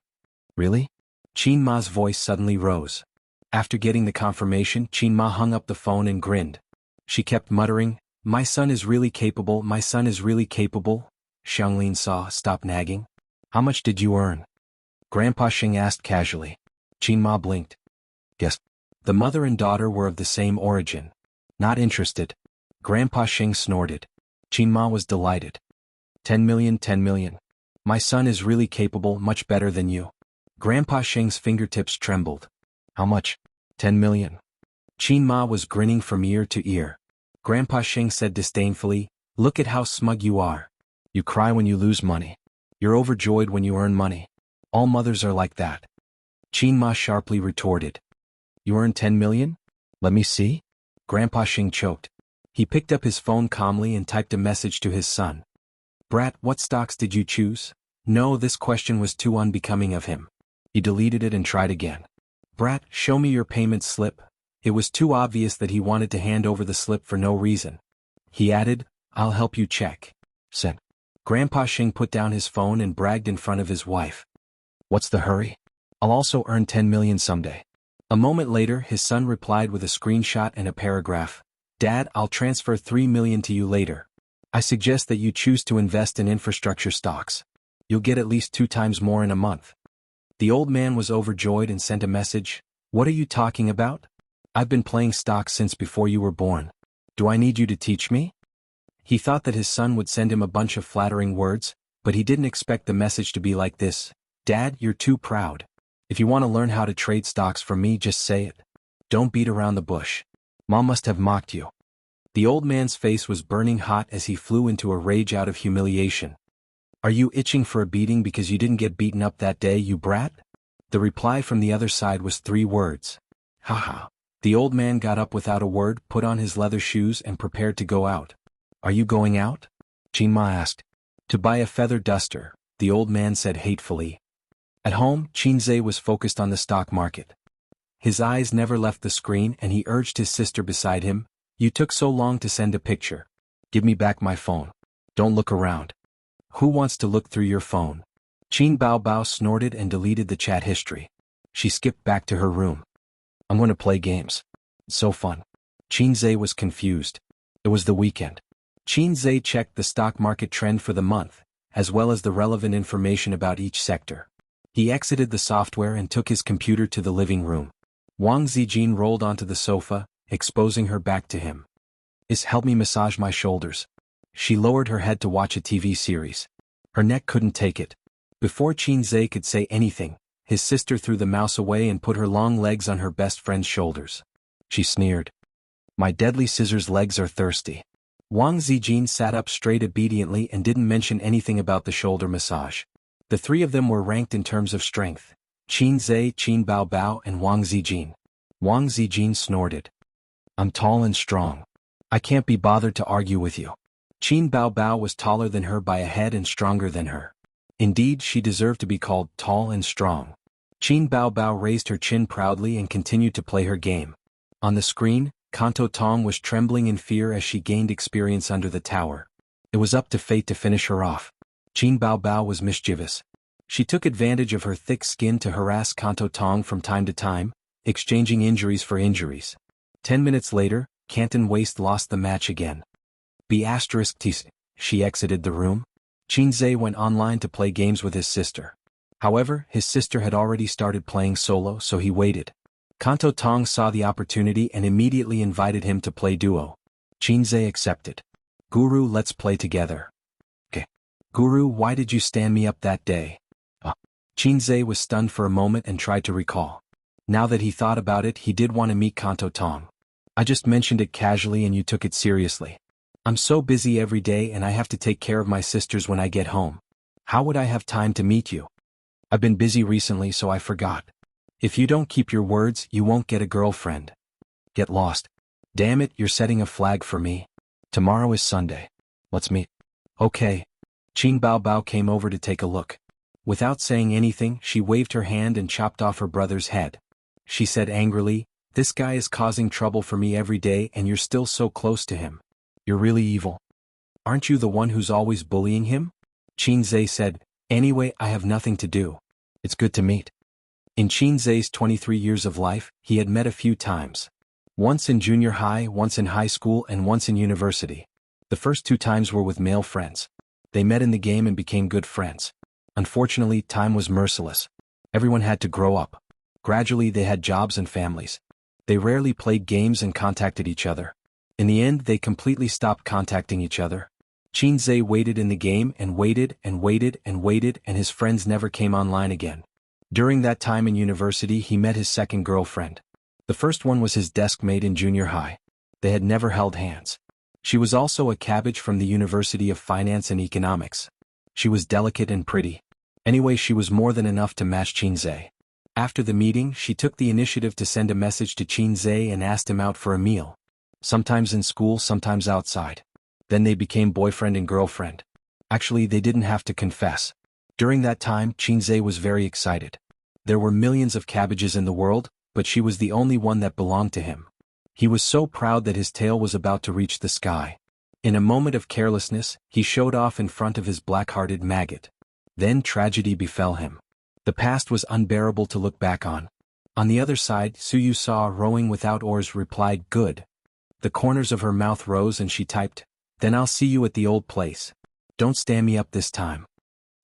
"Really?" Qin Ma's voice suddenly rose. After getting the confirmation, Qin Ma hung up the phone and grinned. She kept muttering, "My son is really capable, my son is really capable." Xianxia, stop nagging. "How much did you earn?" Grandpa Xing asked casually. Qin Ma blinked. "Yes." The mother and daughter were of the same origin. "Not interested." Grandpa Xing snorted. Qin Ma was delighted. 10 million, 10 million. My son is really capable, much better than you." Grandpa Xing's fingertips trembled. "How much?" 10 million. Qin Ma was grinning from ear to ear. Grandpa Xing said disdainfully, "Look at how smug you are. You cry when you lose money. You're overjoyed when you earn money. All mothers are like that." Qin Ma sharply retorted. "You earn 10 million? Let me see?" Grandpa Xing choked. He picked up his phone calmly and typed a message to his son. "Brat, what stocks did you choose?" No, this question was too unbecoming of him. He deleted it and tried again. "Brat, show me your payment slip." It was too obvious that he wanted to hand over the slip for no reason. He added, "I'll help you check." Said. Grandpa Xing put down his phone and bragged in front of his wife. What's the hurry? I'll also earn 10 million someday. A moment later, his son replied with a screenshot and a paragraph. Dad, I'll transfer 3 million to you later. I suggest that you choose to invest in infrastructure stocks. You'll get at least 2 times more in a month. The old man was overjoyed and sent a message. What are you talking about? I've been playing stocks since before you were born. Do I need you to teach me? He thought that his son would send him a bunch of flattering words, but he didn't expect the message to be like this. Dad, you're too proud. If you want to learn how to trade stocks from me, just say it. Don't beat around the bush. Mom must have mocked you. The old man's face was burning hot as he flew into a rage out of humiliation. Are you itching for a beating because you didn't get beaten up that day, you brat? The reply from the other side was 3 words. Haha. The old man got up without a word, put on his leather shoes and prepared to go out. Are you going out? Qinma asked. To buy a feather duster, the old man said hatefully. At home, Qinze was focused on the stock market. His eyes never left the screen and he urged his sister beside him. You took so long to send a picture. Give me back my phone. Don't look around. Who wants to look through your phone? Qin Baobao snorted and deleted the chat history. She skipped back to her room. I'm going to play games. It's so fun. Qinze was confused. It was the weekend. Qinze checked the stock market trend for the month, as well as the relevant information about each sector. He exited the software and took his computer to the living room. Wang Zijin rolled onto the sofa, exposing her back to him. Help me massage my shoulders. She lowered her head to watch a TV series. Her neck couldn't take it. Before Qinze could say anything, his sister threw the mouse away and put her long legs on her best friend's shoulders. She sneered. My deadly scissors legs are thirsty. Wang Zijin sat up straight obediently and didn't mention anything about the shoulder massage. The 3 of them were ranked in terms of strength. Qinze, Qin Baobao and Wang Zijin. Wang Zijin snorted. I'm tall and strong. I can't be bothered to argue with you. Qin Baobao was taller than her by a head and stronger than her. Indeed, she deserved to be called tall and strong. Qin Baobao raised her chin proudly and continued to play her game. On the screen, Kanto Tong was trembling in fear as she gained experience under the tower. It was up to fate to finish her off. Qin Baobao was mischievous. She took advantage of her thick skin to harass Kanto Tong from time to time, exchanging injuries for injuries. 10 minutes later, Canton Waste lost the match again. She exited the room. Qinze went online to play games with his sister. However, his sister had already started playing solo, so he waited. Kanto Tong saw the opportunity and immediately invited him to play duo. Qinze accepted. Guru, let's play together. Okay. Guru, why did you stand me up that day? Qinze was stunned for a moment and tried to recall. Now that he thought about it, he did want to meet Kanto Tong. I just mentioned it casually and you took it seriously. I'm so busy every day and I have to take care of my sisters when I get home. How would I have time to meet you? I've been busy recently, so I forgot. If you don't keep your words, you won't get a girlfriend. Get lost. Damn it, you're setting a flag for me. Tomorrow is Sunday. Let's meet. Okay. Qin Baobao came over to take a look. Without saying anything, she waved her hand and chopped off her brother's head. She said angrily, this guy is causing trouble for me every day and you're still so close to him. You're really evil. Aren't you the one who's always bullying him? Qinze said, anyway, I have nothing to do. It's good to meet. In Qinze's 23 years of life, he had met a few times. Once in junior high, once in high school, and once in university. The first 2 times were with male friends. They met in the game and became good friends. Unfortunately, time was merciless. Everyone had to grow up. Gradually, they had jobs and families. They rarely played games and contacted each other. In the end, they completely stopped contacting each other. Qinze waited in the game and waited and waited and waited, and his friends never came online again. During that time in university, he met his second girlfriend. The first one was his desk mate in junior high. They had never held hands. She was also a cabbage from the University of Finance and Economics. She was delicate and pretty. Anyway, she was more than enough to match Qinze. After the meeting, she took the initiative to send a message to Qinze and asked him out for a meal. Sometimes in school, sometimes outside. Then they became boyfriend and girlfriend. Actually, they didn't have to confess. During that time, Qinze was very excited. There were millions of cabbages in the world, but she was the only one that belonged to him. He was so proud that his tail was about to reach the sky. In a moment of carelessness, he showed off in front of his black-hearted maggot. Then tragedy befell him. The past was unbearable to look back on. On the other side, Suyu saw rowing without oars replied, "Good." The corners of her mouth rose and she typed, "Then I'll see you at the old place. Don't stand me up this time."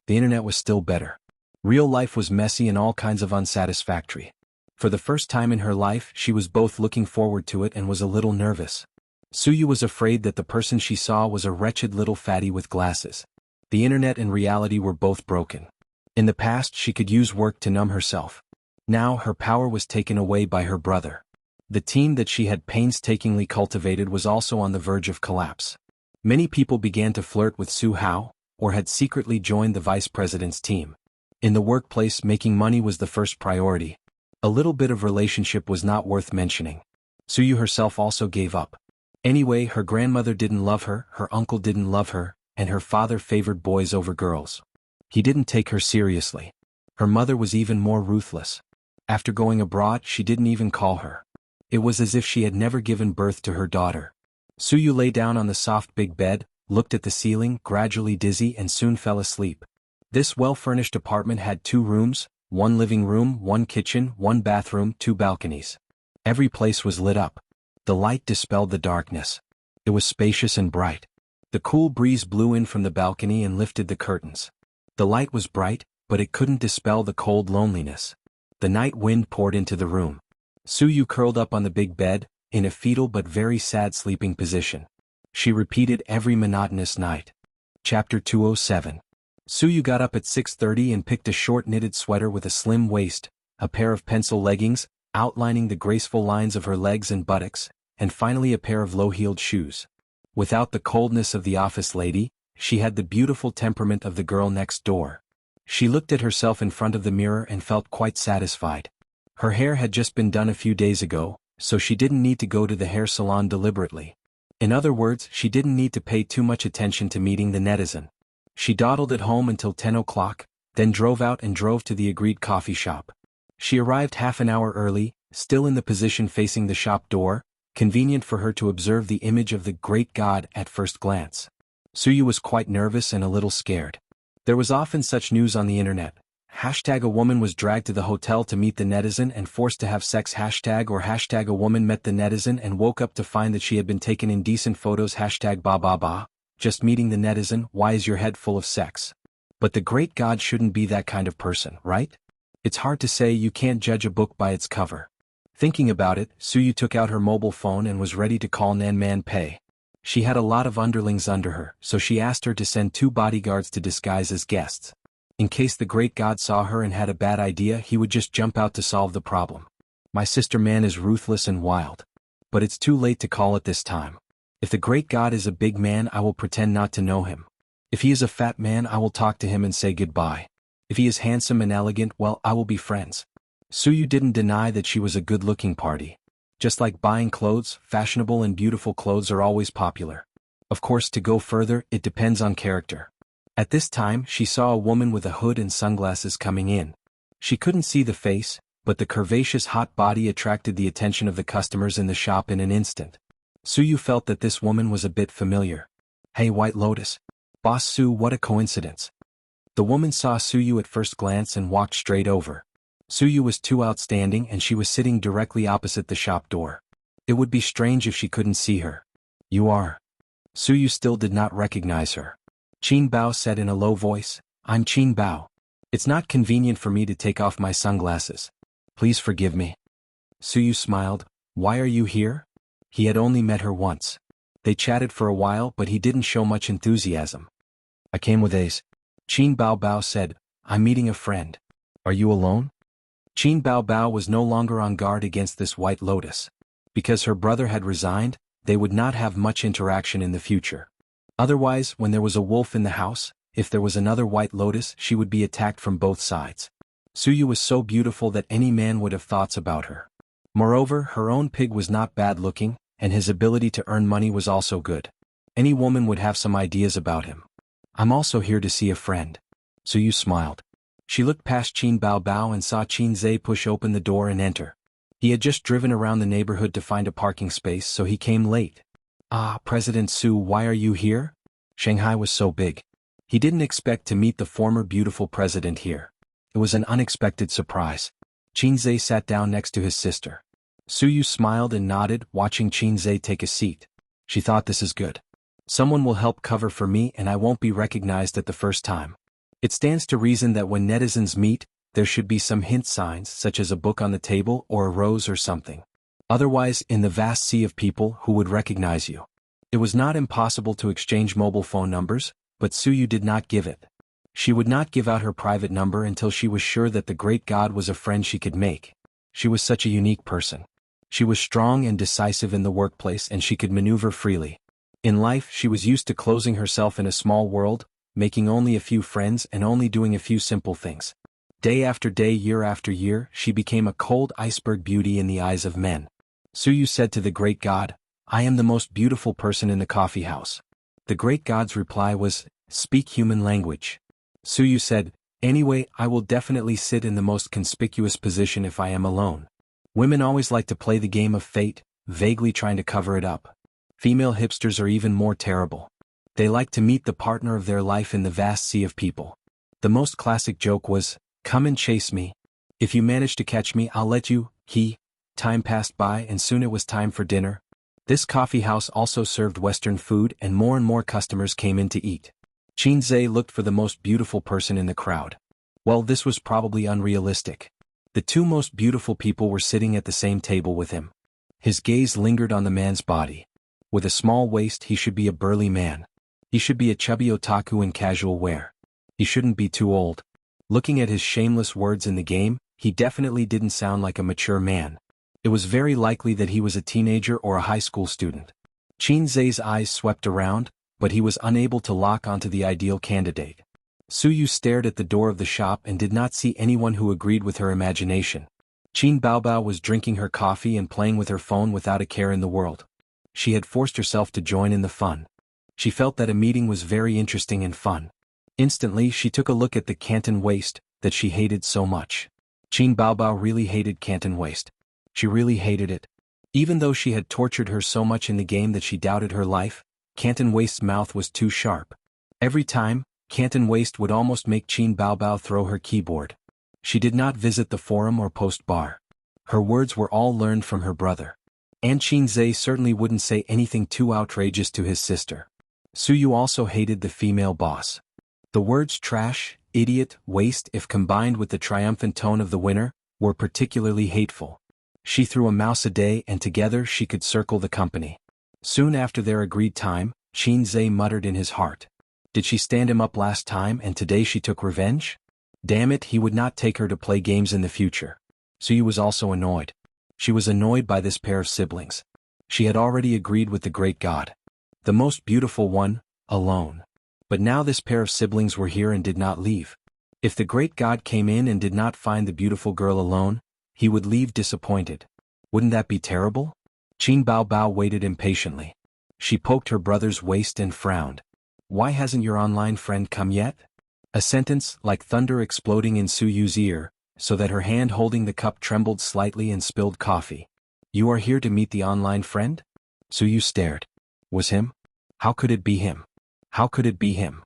The internet was still better. Real life was messy and all kinds of unsatisfactory. For the first time in her life, she was both looking forward to it and was a little nervous. Suyu was afraid that the person she saw was a wretched little fatty with glasses. The internet and reality were both broken. In the past, she could use work to numb herself. Now, her power was taken away by her brother. The team that she had painstakingly cultivated was also on the verge of collapse. Many people began to flirt with Su Hao, or had secretly joined the vice president's team. In the workplace, making money was the first priority. A little bit of relationship was not worth mentioning. Suyu herself also gave up. Anyway, her grandmother didn't love her, her uncle didn't love her, and her father favored boys over girls. He didn't take her seriously. Her mother was even more ruthless. After going abroad, she didn't even call her. It was as if she had never given birth to her daughter. Suyu lay down on the soft big bed, looked at the ceiling, gradually dizzy, and soon fell asleep. This well-furnished apartment had 2 rooms, 1 living room, 1 kitchen, 1 bathroom, 2 balconies. Every place was lit up. The light dispelled the darkness. It was spacious and bright. The cool breeze blew in from the balcony and lifted the curtains. The light was bright, but it couldn't dispel the cold loneliness. The night wind poured into the room. Suyu curled up on the big bed, in a fetal but very sad sleeping position. She repeated every monotonous night. Chapter 207. Suyu got up at 6:30 and picked a short knitted sweater with a slim waist, a pair of pencil leggings, outlining the graceful lines of her legs and buttocks, and finally a pair of low-heeled shoes. Without the coldness of the office lady, she had the beautiful temperament of the girl next door. She looked at herself in front of the mirror and felt quite satisfied. Her hair had just been done a few days ago, so she didn't need to go to the hair salon deliberately. In other words, she didn't need to pay too much attention to meeting the netizen. She dawdled at home until 10 o'clock, then drove out and drove to the agreed coffee shop. She arrived half an hour early, still in the position facing the shop door, convenient for her to observe the image of the great god at first glance. Suyu was quite nervous and a little scared. There was often such news on the internet. # a woman was dragged to the hotel to meet the netizen and forced to have sex #, or # a woman met the netizen and woke up to find that she had been taken indecent photos # ba ba ba. Just meeting the netizen, why is your head full of sex? But the great god shouldn't be that kind of person, right? It's hard to say. You can't judge a book by its cover. Thinking about it, Suyu took out her mobile phone and was ready to call Nanman Pei. She had a lot of underlings under her, so she asked her to send 2 bodyguards to disguise as guests. In case the great god saw her and had a bad idea, he would just jump out to solve the problem. My sister man is ruthless and wild. But it's too late to call it this time. If the great god is a big man, I will pretend not to know him. If he is a fat man, I will talk to him and say goodbye. If he is handsome and elegant, well, I will be friends. Suyu didn't deny that she was a good-looking party. Just like buying clothes, fashionable and beautiful clothes are always popular. Of course, to go further, it depends on character. At this time, she saw a woman with a hood and sunglasses coming in. She couldn't see the face, but the curvaceous hot body attracted the attention of the customers in the shop in an instant. Suyu felt that this woman was a bit familiar. Hey White Lotus. Boss Su, what a coincidence. The woman saw Suyu at first glance and walked straight over. Suyu was too outstanding and she was sitting directly opposite the shop door. It would be strange if she couldn't see her. You are. Suyu still did not recognize her. Qin Bao said in a low voice, I'm Qin Bao. It's not convenient for me to take off my sunglasses. Please forgive me. Suyu smiled. Why are you here? He had only met her once. They chatted for a while, but he didn't show much enthusiasm. I came with Ace. Qin Bao Bao said, I'm meeting a friend. Are you alone? Qin Bao Bao was no longer on guard against this White Lotus. Because her brother had resigned, they would not have much interaction in the future. Otherwise, when there was a wolf in the house, if there was another White Lotus, she would be attacked from both sides. Suyu was so beautiful that any man would have thoughts about her. Moreover, her own pig was not bad looking, and his ability to earn money was also good. Any woman would have some ideas about him. I'm also here to see a friend. Suyu smiled. She looked past Qin Bao Bao and saw Qin Zhe push open the door and enter. He had just driven around the neighborhood to find a parking space, so he came late. Ah, President Su, why are you here? Shanghai was so big. He didn't expect to meet the former beautiful president here. It was an unexpected surprise. Qinzhe sat down next to his sister. Suyu smiled and nodded, watching Qinzhe take a seat. She thought, this is good. Someone will help cover for me and I won't be recognized at the first time. It stands to reason that when netizens meet, there should be some hint signs such as a book on the table or a rose or something. Otherwise, in the vast sea of people, who would recognize you? It was not impossible to exchange mobile phone numbers, but Suyu did not give it. She would not give out her private number until she was sure that the great god was a friend she could make. She was such a unique person. She was strong and decisive in the workplace and she could maneuver freely. In life, she was used to closing herself in a small world, making only a few friends and only doing a few simple things. Day after day, year after year, she became a cold iceberg beauty in the eyes of men. Suyu said to the great god, I am the most beautiful person in the coffee house. The great god's reply was, speak human language. Suyu said, anyway, I will definitely sit in the most conspicuous position if I am alone. Women always like to play the game of fate, vaguely trying to cover it up. Female hipsters are even more terrible. They like to meet the partner of their life in the vast sea of people. The most classic joke was, come and chase me. If you manage to catch me, I'll let you. Time passed by and soon it was time for dinner. This coffee house also served Western food and more customers came in to eat. Qinzhe looked for the most beautiful person in the crowd. Well, this was probably unrealistic. The two most beautiful people were sitting at the same table with him. His gaze lingered on the man's body. With a small waist, he should be a burly man. He should be a chubby otaku in casual wear. He shouldn't be too old. Looking at his shameless words in the game, he definitely didn't sound like a mature man. It was very likely that he was a teenager or a high school student. Qinzhe's eyes swept around, but he was unable to lock onto the ideal candidate. Suyu stared at the door of the shop and did not see anyone who agreed with her imagination. Qin Baobao was drinking her coffee and playing with her phone without a care in the world. She had forced herself to join in the fun. She felt that a meeting was very interesting and fun. Instantly, she took a look at the Canton waist that she hated so much. Qin Baobao really hated Canton waist. She really hated it. Even though she had tortured her so much in the game that she doubted her life, Canton Waist's mouth was too sharp. Every time, Canton Waist would almost make Qin Baobao throw her keyboard. She did not visit the forum or post bar. Her words were all learned from her brother. And Qinzhe certainly wouldn't say anything too outrageous to his sister. Suyu also hated the female boss. The words trash, idiot, waste, if combined with the triumphant tone of the winner, were particularly hateful. She threw a mouse a day and together she could circle the company. Soon after their agreed time, Qinzhe muttered in his heart. Did she stand him up last time and today she took revenge? Damn it, he would not take her to play games in the future. Suyu was also annoyed. She was annoyed by this pair of siblings. She had already agreed with the great god. The most beautiful one, alone. But now this pair of siblings were here and did not leave. If the great god came in and did not find the beautiful girl alone, he would leave disappointed. Wouldn't that be terrible? Qin Baobao waited impatiently. She poked her brother's waist and frowned. Why hasn't your online friend come yet? A sentence like thunder exploding in Suyu's ear, so that her hand holding the cup trembled slightly and spilled coffee. You are here to meet the online friend? Suyu stared. Was him? How could it be him? How could it be him?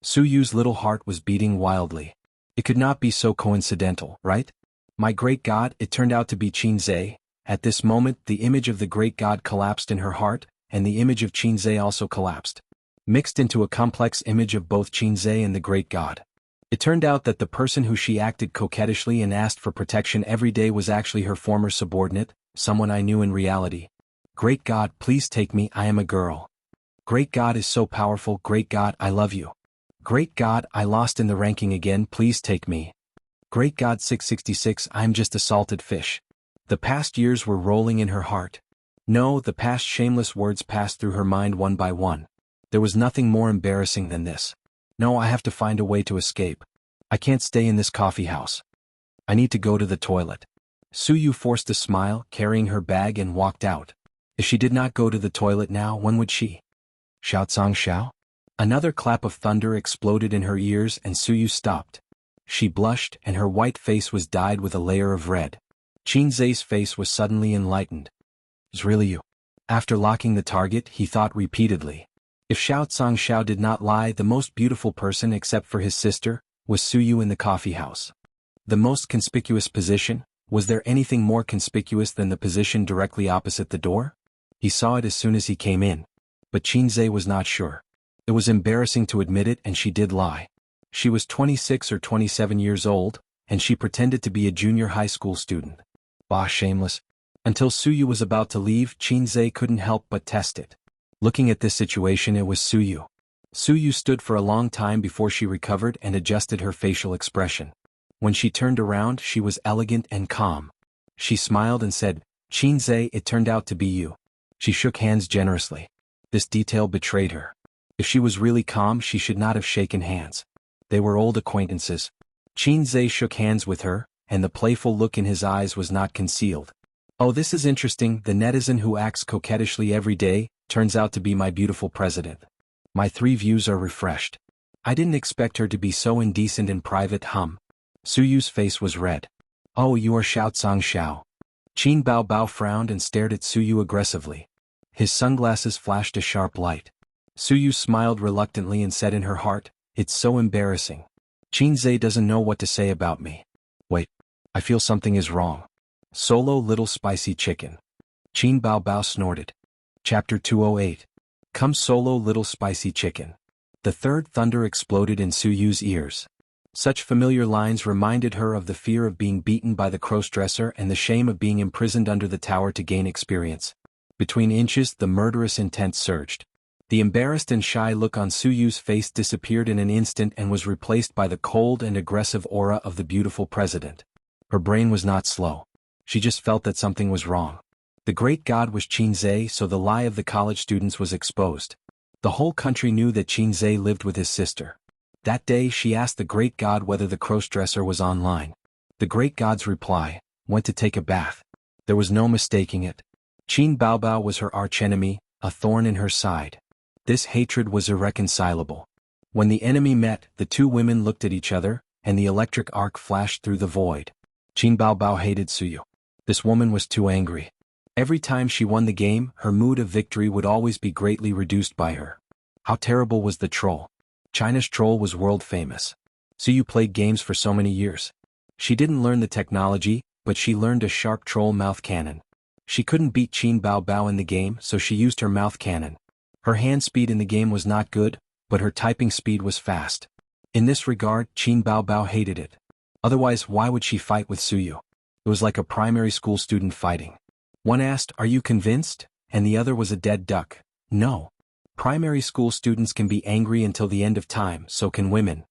Suyu's little heart was beating wildly. It could not be so coincidental, right? My great god, it turned out to be Qinzhe. At this moment, the image of the great god collapsed in her heart, and the image of Qinzhe also collapsed, mixed into a complex image of both Qinzhe and the great god. It turned out that the person who she acted coquettishly and asked for protection every day was actually her former subordinate, someone I knew in reality. Great god, please take me, I am a girl. Great god is so powerful, great god, I love you. Great god, I lost in the ranking again, please take me. Great god 666, I'm just a salted fish. The past years were rolling in her heart. No, the past shameless words passed through her mind one by one. There was nothing more embarrassing than this. No, I have to find a way to escape. I can't stay in this coffee house. I need to go to the toilet. Suyu forced a smile, carrying her bag and walked out. If she did not go to the toilet now, when would she? Xiao? Another clap of thunder exploded in her ears and Suyu stopped. She blushed and her white face was dyed with a layer of red. Qinzhe's face was suddenly enlightened. It's really you. After locking the target, he thought repeatedly. If Xianxia did not lie, the most beautiful person except for his sister was Suyu in the coffee house. The most conspicuous position? Was there anything more conspicuous than the position directly opposite the door? He saw it as soon as he came in. But Qinze was not sure. It was embarrassing to admit it, and she did lie. She was 26 or 27 years old, and she pretended to be a junior high school student. Bah, shameless. Until Suyu was about to leave, Qinze couldn't help but test it. Looking at this situation, it was Suyu. Suyu stood for a long time before she recovered and adjusted her facial expression. When she turned around, she was elegant and calm. She smiled and said, "Qinze, it turned out to be you." She shook hands generously. This detail betrayed her. If she was really calm, she should not have shaken hands. They were old acquaintances. Qinze shook hands with her, and the playful look in his eyes was not concealed. "Oh, this is interesting. The netizen who acts coquettishly every day turns out to be my beautiful president. My 3 views are refreshed. I didn't expect her to be so indecent in private." Suyu's face was red. "Oh, you are Xiao. Qin Bao frowned and stared at Suyu aggressively. His sunglasses flashed a sharp light. Suyu smiled reluctantly and said in her heart, "It's so embarrassing. Qinze doesn't know what to say about me. Wait, I feel something is wrong." Solo little spicy chicken. Qin Bao snorted. Chapter 208. Come Solo little spicy chicken. The third thunder exploded in Suyu's ears. Such familiar lines reminded her of the fear of being beaten by the crossdresser and the shame of being imprisoned under the tower to gain experience. Between inches, the murderous intent surged. The embarrassed and shy look on Suyu's face disappeared in an instant and was replaced by the cold and aggressive aura of the beautiful president. Her brain was not slow. She just felt that something was wrong. The great god was Qinze, so the lie of the college students was exposed. The whole country knew that Qinze lived with his sister. That day she asked the great god whether the crossdresser was online. The great god's reply: went to take a bath. There was no mistaking it. Qin Bao was her archenemy, a thorn in her side. This hatred was irreconcilable. When the enemy met, the 2 women looked at each other, and the electric arc flashed through the void. Qin Bao hated Suyu. This woman was too angry. Every time she won the game, her mood of victory would always be greatly reduced by her. How terrible was the troll. China's troll was world famous. Suyu played games for so many years. She didn't learn the technology, but she learned a sharp troll mouth cannon. She couldn't beat Qin Bao in the game, so she used her mouth cannon. Her hand speed in the game was not good, but her typing speed was fast. In this regard, Qin Bao hated it. Otherwise, why would she fight with Suyu? It was like a primary school student fighting. One asked, "Are you convinced?" and the other was a dead duck. No. Primary school students can be angry until the end of time, so can women.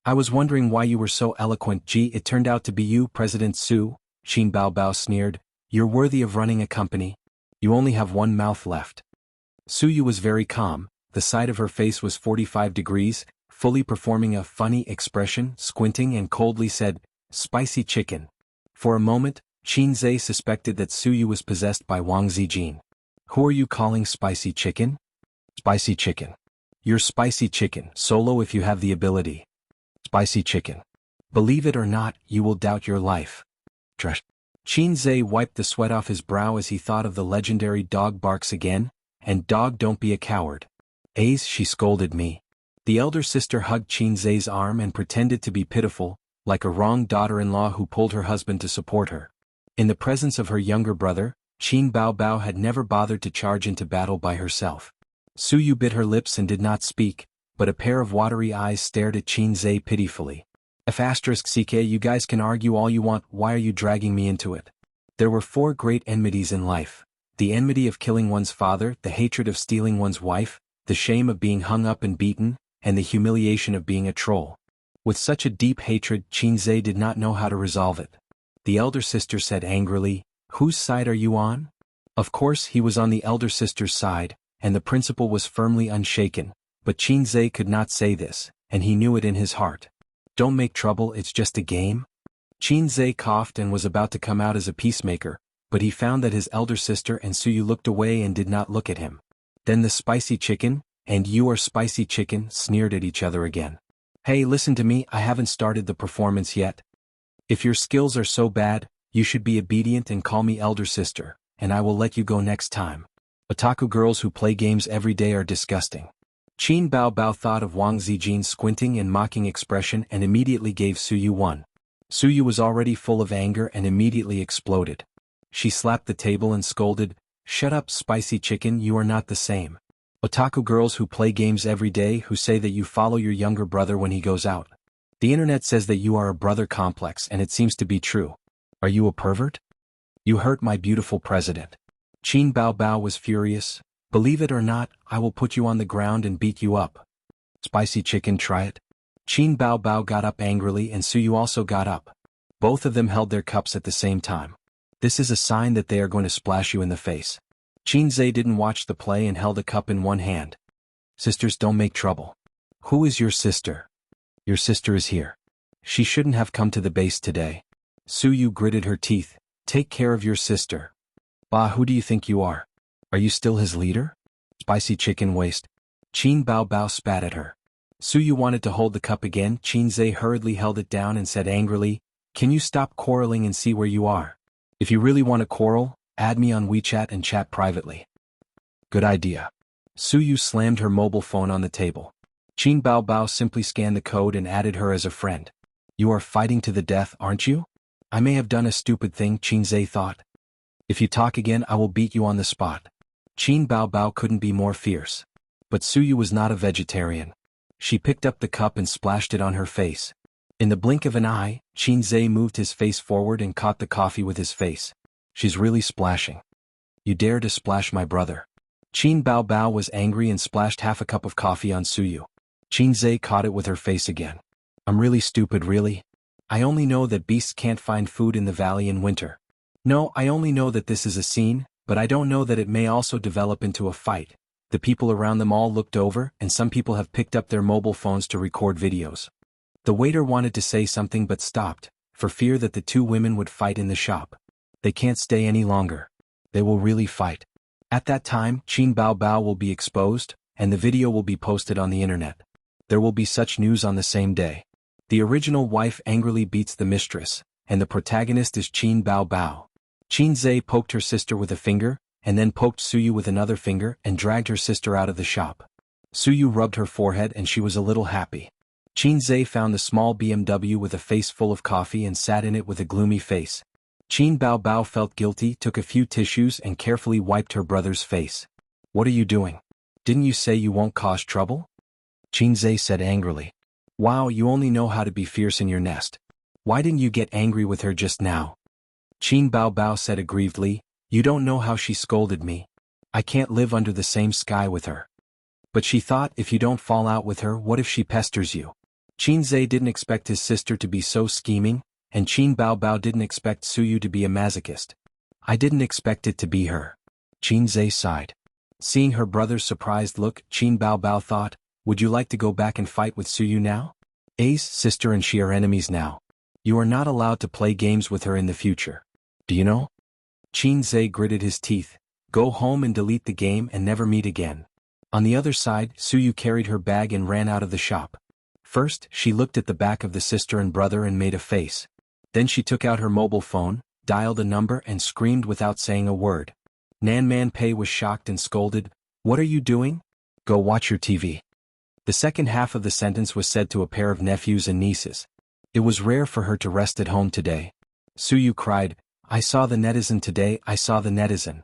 "I was wondering why you were so eloquent. Gee, it turned out to be you, President Su," Qin Bao sneered. "You're worthy of running a company. You only have 1 mouth left." Suyu was very calm. The side of her face was 45 degrees, fully performing a funny expression, squinting and coldly said, "Spicy chicken." For a moment, Qinze suspected that Suyu was possessed by Wang Zijin. "Who are you calling spicy chicken?" "Spicy chicken. You're spicy chicken, Solo, if you have the ability. Spicy chicken. Believe it or not, you will doubt your life." Trash. Qinze wiped the sweat off his brow as he thought of the legendary dog barks again, and dog don't be a coward. "Ace," she scolded me. The elder sister hugged Qinze's arm and pretended to be pitiful, like a wronged daughter-in-law who pulled her husband to support her. In the presence of her younger brother, Qin Bao had never bothered to charge into battle by herself. Suyu bit her lips and did not speak, but a pair of watery eyes stared at Qinze pitifully. "CK, you guys can argue all you want, why are you dragging me into it?" There were 4 great enmities in life. The enmity of killing one's father, the hatred of stealing one's wife, the shame of being hung up and beaten, and the humiliation of being a troll. With such a deep hatred, Qinze did not know how to resolve it. The elder sister said angrily, "Whose side are you on?" Of course he was on the elder sister's side, and the principle was firmly unshaken, but Qinze could not say this, and he knew it in his heart. "Don't make trouble, it's just a game." Qinze coughed and was about to come out as a peacemaker, but he found that his elder sister and Suyu looked away and did not look at him. Then the spicy chicken, and you are spicy chicken, sneered at each other again. "Hey, listen to me, I haven't started the performance yet. If your skills are so bad, you should be obedient and call me elder sister, and I will let you go next time." Otaku girls who play games every day are disgusting. Qin Bao Bao thought of Wang Zijin's squinting and mocking expression and immediately gave Suyu one. Suyu was already full of anger and immediately exploded. She slapped the table and scolded, "Shut up, spicy chicken, you are not the same. Otaku girls who play games every day who say that you follow your younger brother when he goes out. The internet says that you are a brother complex and it seems to be true. Are you a pervert? You hurt my beautiful president." Qin Bao Bao was furious. "Believe it or not, I will put you on the ground and beat you up. Spicy chicken, try it." Qin Bao Bao got up angrily and Suyu also got up. Both of them held their cups at the same time. This is a sign that they are going to splash you in the face. Qin Zhe didn't watch the play and held a cup in one hand. "Sisters, don't make trouble." "Who is your sister?" "Your sister is here. She shouldn't have come to the base today." Suyu gritted her teeth. "Take care of your sister." "Bah, who do you think you are? Are you still his leader? Spicy chicken waste." Qin Bao Bao spat at her. Suyu wanted to hold the cup again. Qin Zhe hurriedly held it down and said angrily, "Can you stop quarreling and see where you are? If you really want to quarrel, add me on WeChat and chat privately." "Good idea." Suyu slammed her mobile phone on the table. Qin Bao Bao simply scanned the code and added her as a friend. "You are fighting to the death, aren't you? I may have done a stupid thing," Qin Zhe thought. "If you talk again, I will beat you on the spot." Qin Bao Bao couldn't be more fierce. But Suyu was not a vegetarian. She picked up the cup and splashed it on her face. In the blink of an eye, Qin Zhe moved his face forward and caught the coffee with his face. "She's really splashing. You dare to splash my brother." Qin Bao Bao was angry and splashed half a cup of coffee on Suyu. Qin Zhe caught it with her face again. "I'm really stupid, really? I only know that beasts can't find food in the valley in winter. No, I only know that this is a scene, but I don't know that it may also develop into a fight." The people around them all looked over, and some people have picked up their mobile phones to record videos. The waiter wanted to say something but stopped, for fear that the two women would fight in the shop. They can't stay any longer. They will really fight. At that time, Qin Bao Bao will be exposed, and the video will be posted on the internet. There will be such news on the same day. The original wife angrily beats the mistress, and the protagonist is Qin Bao Bao. Qin Zhe poked her sister with a finger, and then poked Suyu with another finger and dragged her sister out of the shop. Suyu rubbed her forehead and she was a little happy. Qin Zhe found the small BMW with a face full of coffee and sat in it with a gloomy face. Qin Bao Bao felt guilty, took a few tissues and carefully wiped her brother's face. "What are you doing? Didn't you say you won't cause trouble?" Qin Zhe said angrily. "Wow, you only know how to be fierce in your nest. Why didn't you get angry with her just now?" Qin Bao Bao said aggrievedly, "You don't know how she scolded me. I can't live under the same sky with her." But she thought, if you don't fall out with her, what if she pesters you? Qin Zhe didn't expect his sister to be so scheming, and Qin Bao Bao didn't expect Suyu to be a masochist. "I didn't expect it to be her." Qin Zhe sighed. Seeing her brother's surprised look, Qin Bao Bao thought, "Would you like to go back and fight with Suyu now? A's sister and she are enemies now. You are not allowed to play games with her in the future. Do you know?" Qin Zhe gritted his teeth. "Go home and delete the game and never meet again." On the other side, Suyu carried her bag and ran out of the shop. First, she looked at the back of the sister and brother and made a face. Then she took out her mobile phone, dialed a number and screamed without saying a word. Nan Man Pei was shocked and scolded, "What are you doing? Go watch your TV." The second half of the sentence was said to a pair of nephews and nieces. It was rare for her to rest at home today. Suyu cried, "I saw the netizen today, I saw the netizen."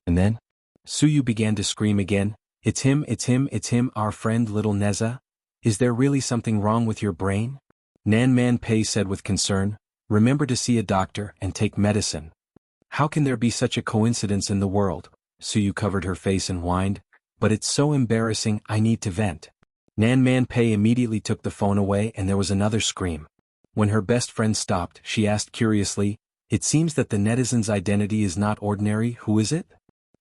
And then? Suyu began to scream again, "It's him, it's him, it's him, our friend little Neza. Is there really something wrong with your brain?" Nan Man Pei said with concern, "Remember to see a doctor and take medicine." "How can there be such a coincidence in the world?" Suyu covered her face and whined, "But it's so embarrassing, I need to vent." Nan Man Pei immediately took the phone away and there was another scream. When her best friend stopped, she asked curiously, "It seems that the netizen's identity is not ordinary, who is it?"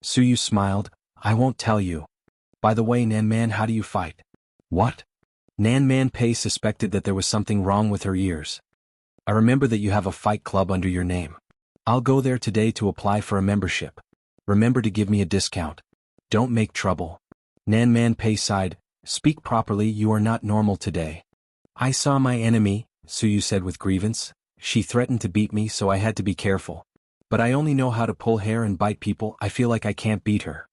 Suyu smiled, "I won't tell you. By the way, Nan Man, how do you fight?" "What?" Nan Man Pei suspected that there was something wrong with her ears. "I remember that you have a fight club under your name. I'll go there today to apply for a membership. Remember to give me a discount. Don't make trouble." Nan Man Pei sighed, "Speak properly, you are not normal today." "I saw my enemy," Suyu said with grievance. "She threatened to beat me, so I had to be careful. But I only know how to pull hair and bite people, I feel like I can't beat her."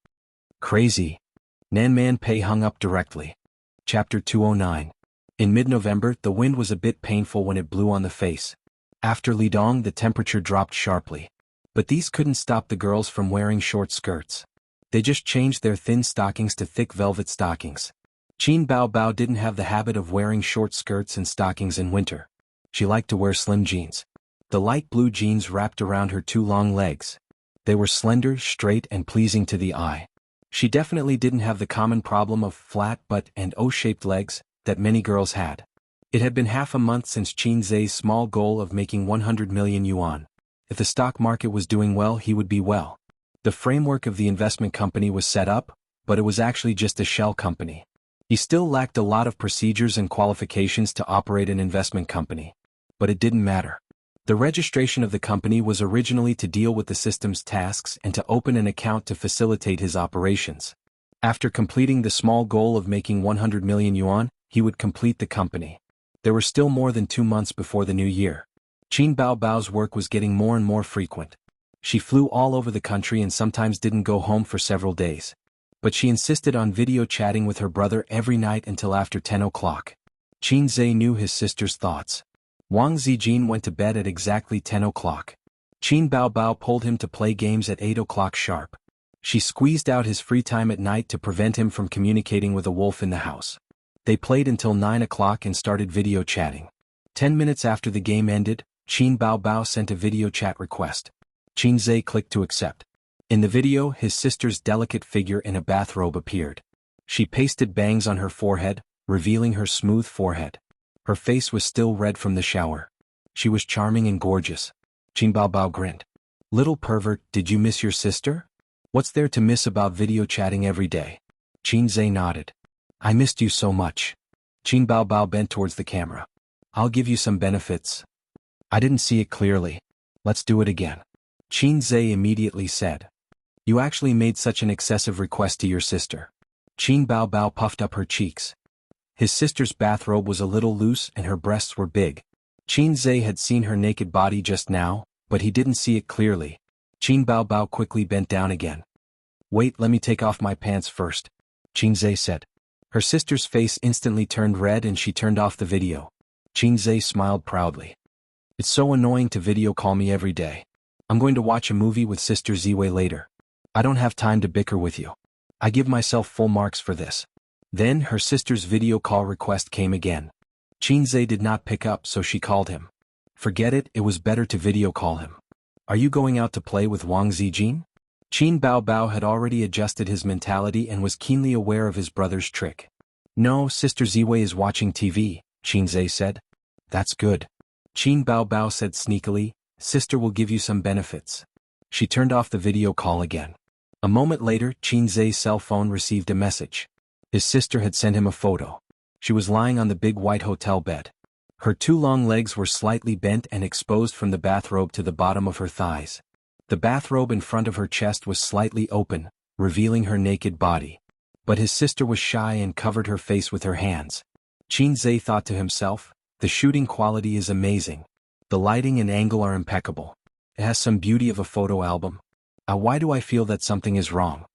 Crazy. Nan Man Pei hung up directly. Chapter 209. In mid-November, the wind was a bit painful when it blew on the face. After Lidong, the temperature dropped sharply. But these couldn't stop the girls from wearing short skirts. They just changed their thin stockings to thick velvet stockings. Qin Bao Bao didn't have the habit of wearing short skirts and stockings in winter. She liked to wear slim jeans. The light blue jeans wrapped around her two long legs. They were slender, straight, and pleasing to the eye. She definitely didn't have the common problem of flat butt and O-shaped legs that many girls had. It had been half a month since Qin Zhe's small goal of making 100 million yuan. If the stock market was doing well, he would be well. The framework of the investment company was set up, but it was actually just a shell company. He still lacked a lot of procedures and qualifications to operate an investment company. But it didn't matter. The registration of the company was originally to deal with the system's tasks and to open an account to facilitate his operations. After completing the small goal of making 100 million yuan, he would complete the company. There were still more than 2 months before the new year. Qin Bao Bao's work was getting more and more frequent. She flew all over the country and sometimes didn't go home for several days. But she insisted on video chatting with her brother every night until after 10 o'clock. Qin Zhe knew his sister's thoughts. Wang Zijin went to bed at exactly 10 o'clock. Qin Bao Bao pulled him to play games at 8 o'clock sharp. She squeezed out his free time at night to prevent him from communicating with a wolf in the house. They played until 9 o'clock and started video chatting. 10 minutes after the game ended, Qin Bao Bao sent a video chat request. Qin Zhe clicked to accept. In the video, his sister's delicate figure in a bathrobe appeared. She pasted bangs on her forehead, revealing her smooth forehead. Her face was still red from the shower. She was charming and gorgeous. Qin Bao Bao grinned. Little pervert, did you miss your sister? What's there to miss about video chatting every day? Qin Zhe nodded. I missed you so much. Qin Bao Bao bent towards the camera. I'll give you some benefits. I didn't see it clearly. Let's do it again. Qin Zhe immediately said. You actually made such an excessive request to your sister. Qin Bao Bao puffed up her cheeks. His sister's bathrobe was a little loose and her breasts were big. Qin Zhe had seen her naked body just now, but he didn't see it clearly. Qin Bao Bao quickly bent down again. Wait, let me take off my pants first, Qin Zhe said. Her sister's face instantly turned red and she turned off the video. Qin Zhe smiled proudly. It's so annoying to video call me every day. I'm going to watch a movie with Sister Ziwei later. I don't have time to bicker with you. I give myself full marks for this. Then her sister's video call request came again. Qin Zhe did not pick up, so she called him. Forget it, it was better to video call him. Are you going out to play with Wang Zijin? Qin Bao Bao had already adjusted his mentality and was keenly aware of his brother's trick. No, Sister Ziwei is watching TV, Qin Zhe said. That's good. Qin Bao Bao said sneakily, Sister will give you some benefits. She turned off the video call again. A moment later, Qin Zhe's cell phone received a message. His sister had sent him a photo. She was lying on the big white hotel bed. Her two long legs were slightly bent and exposed from the bathrobe to the bottom of her thighs. The bathrobe in front of her chest was slightly open, revealing her naked body. But his sister was shy and covered her face with her hands. Qin Zhe thought to himself, the shooting quality is amazing. The lighting and angle are impeccable. It has some beauty of a photo album. Why do I feel that something is wrong?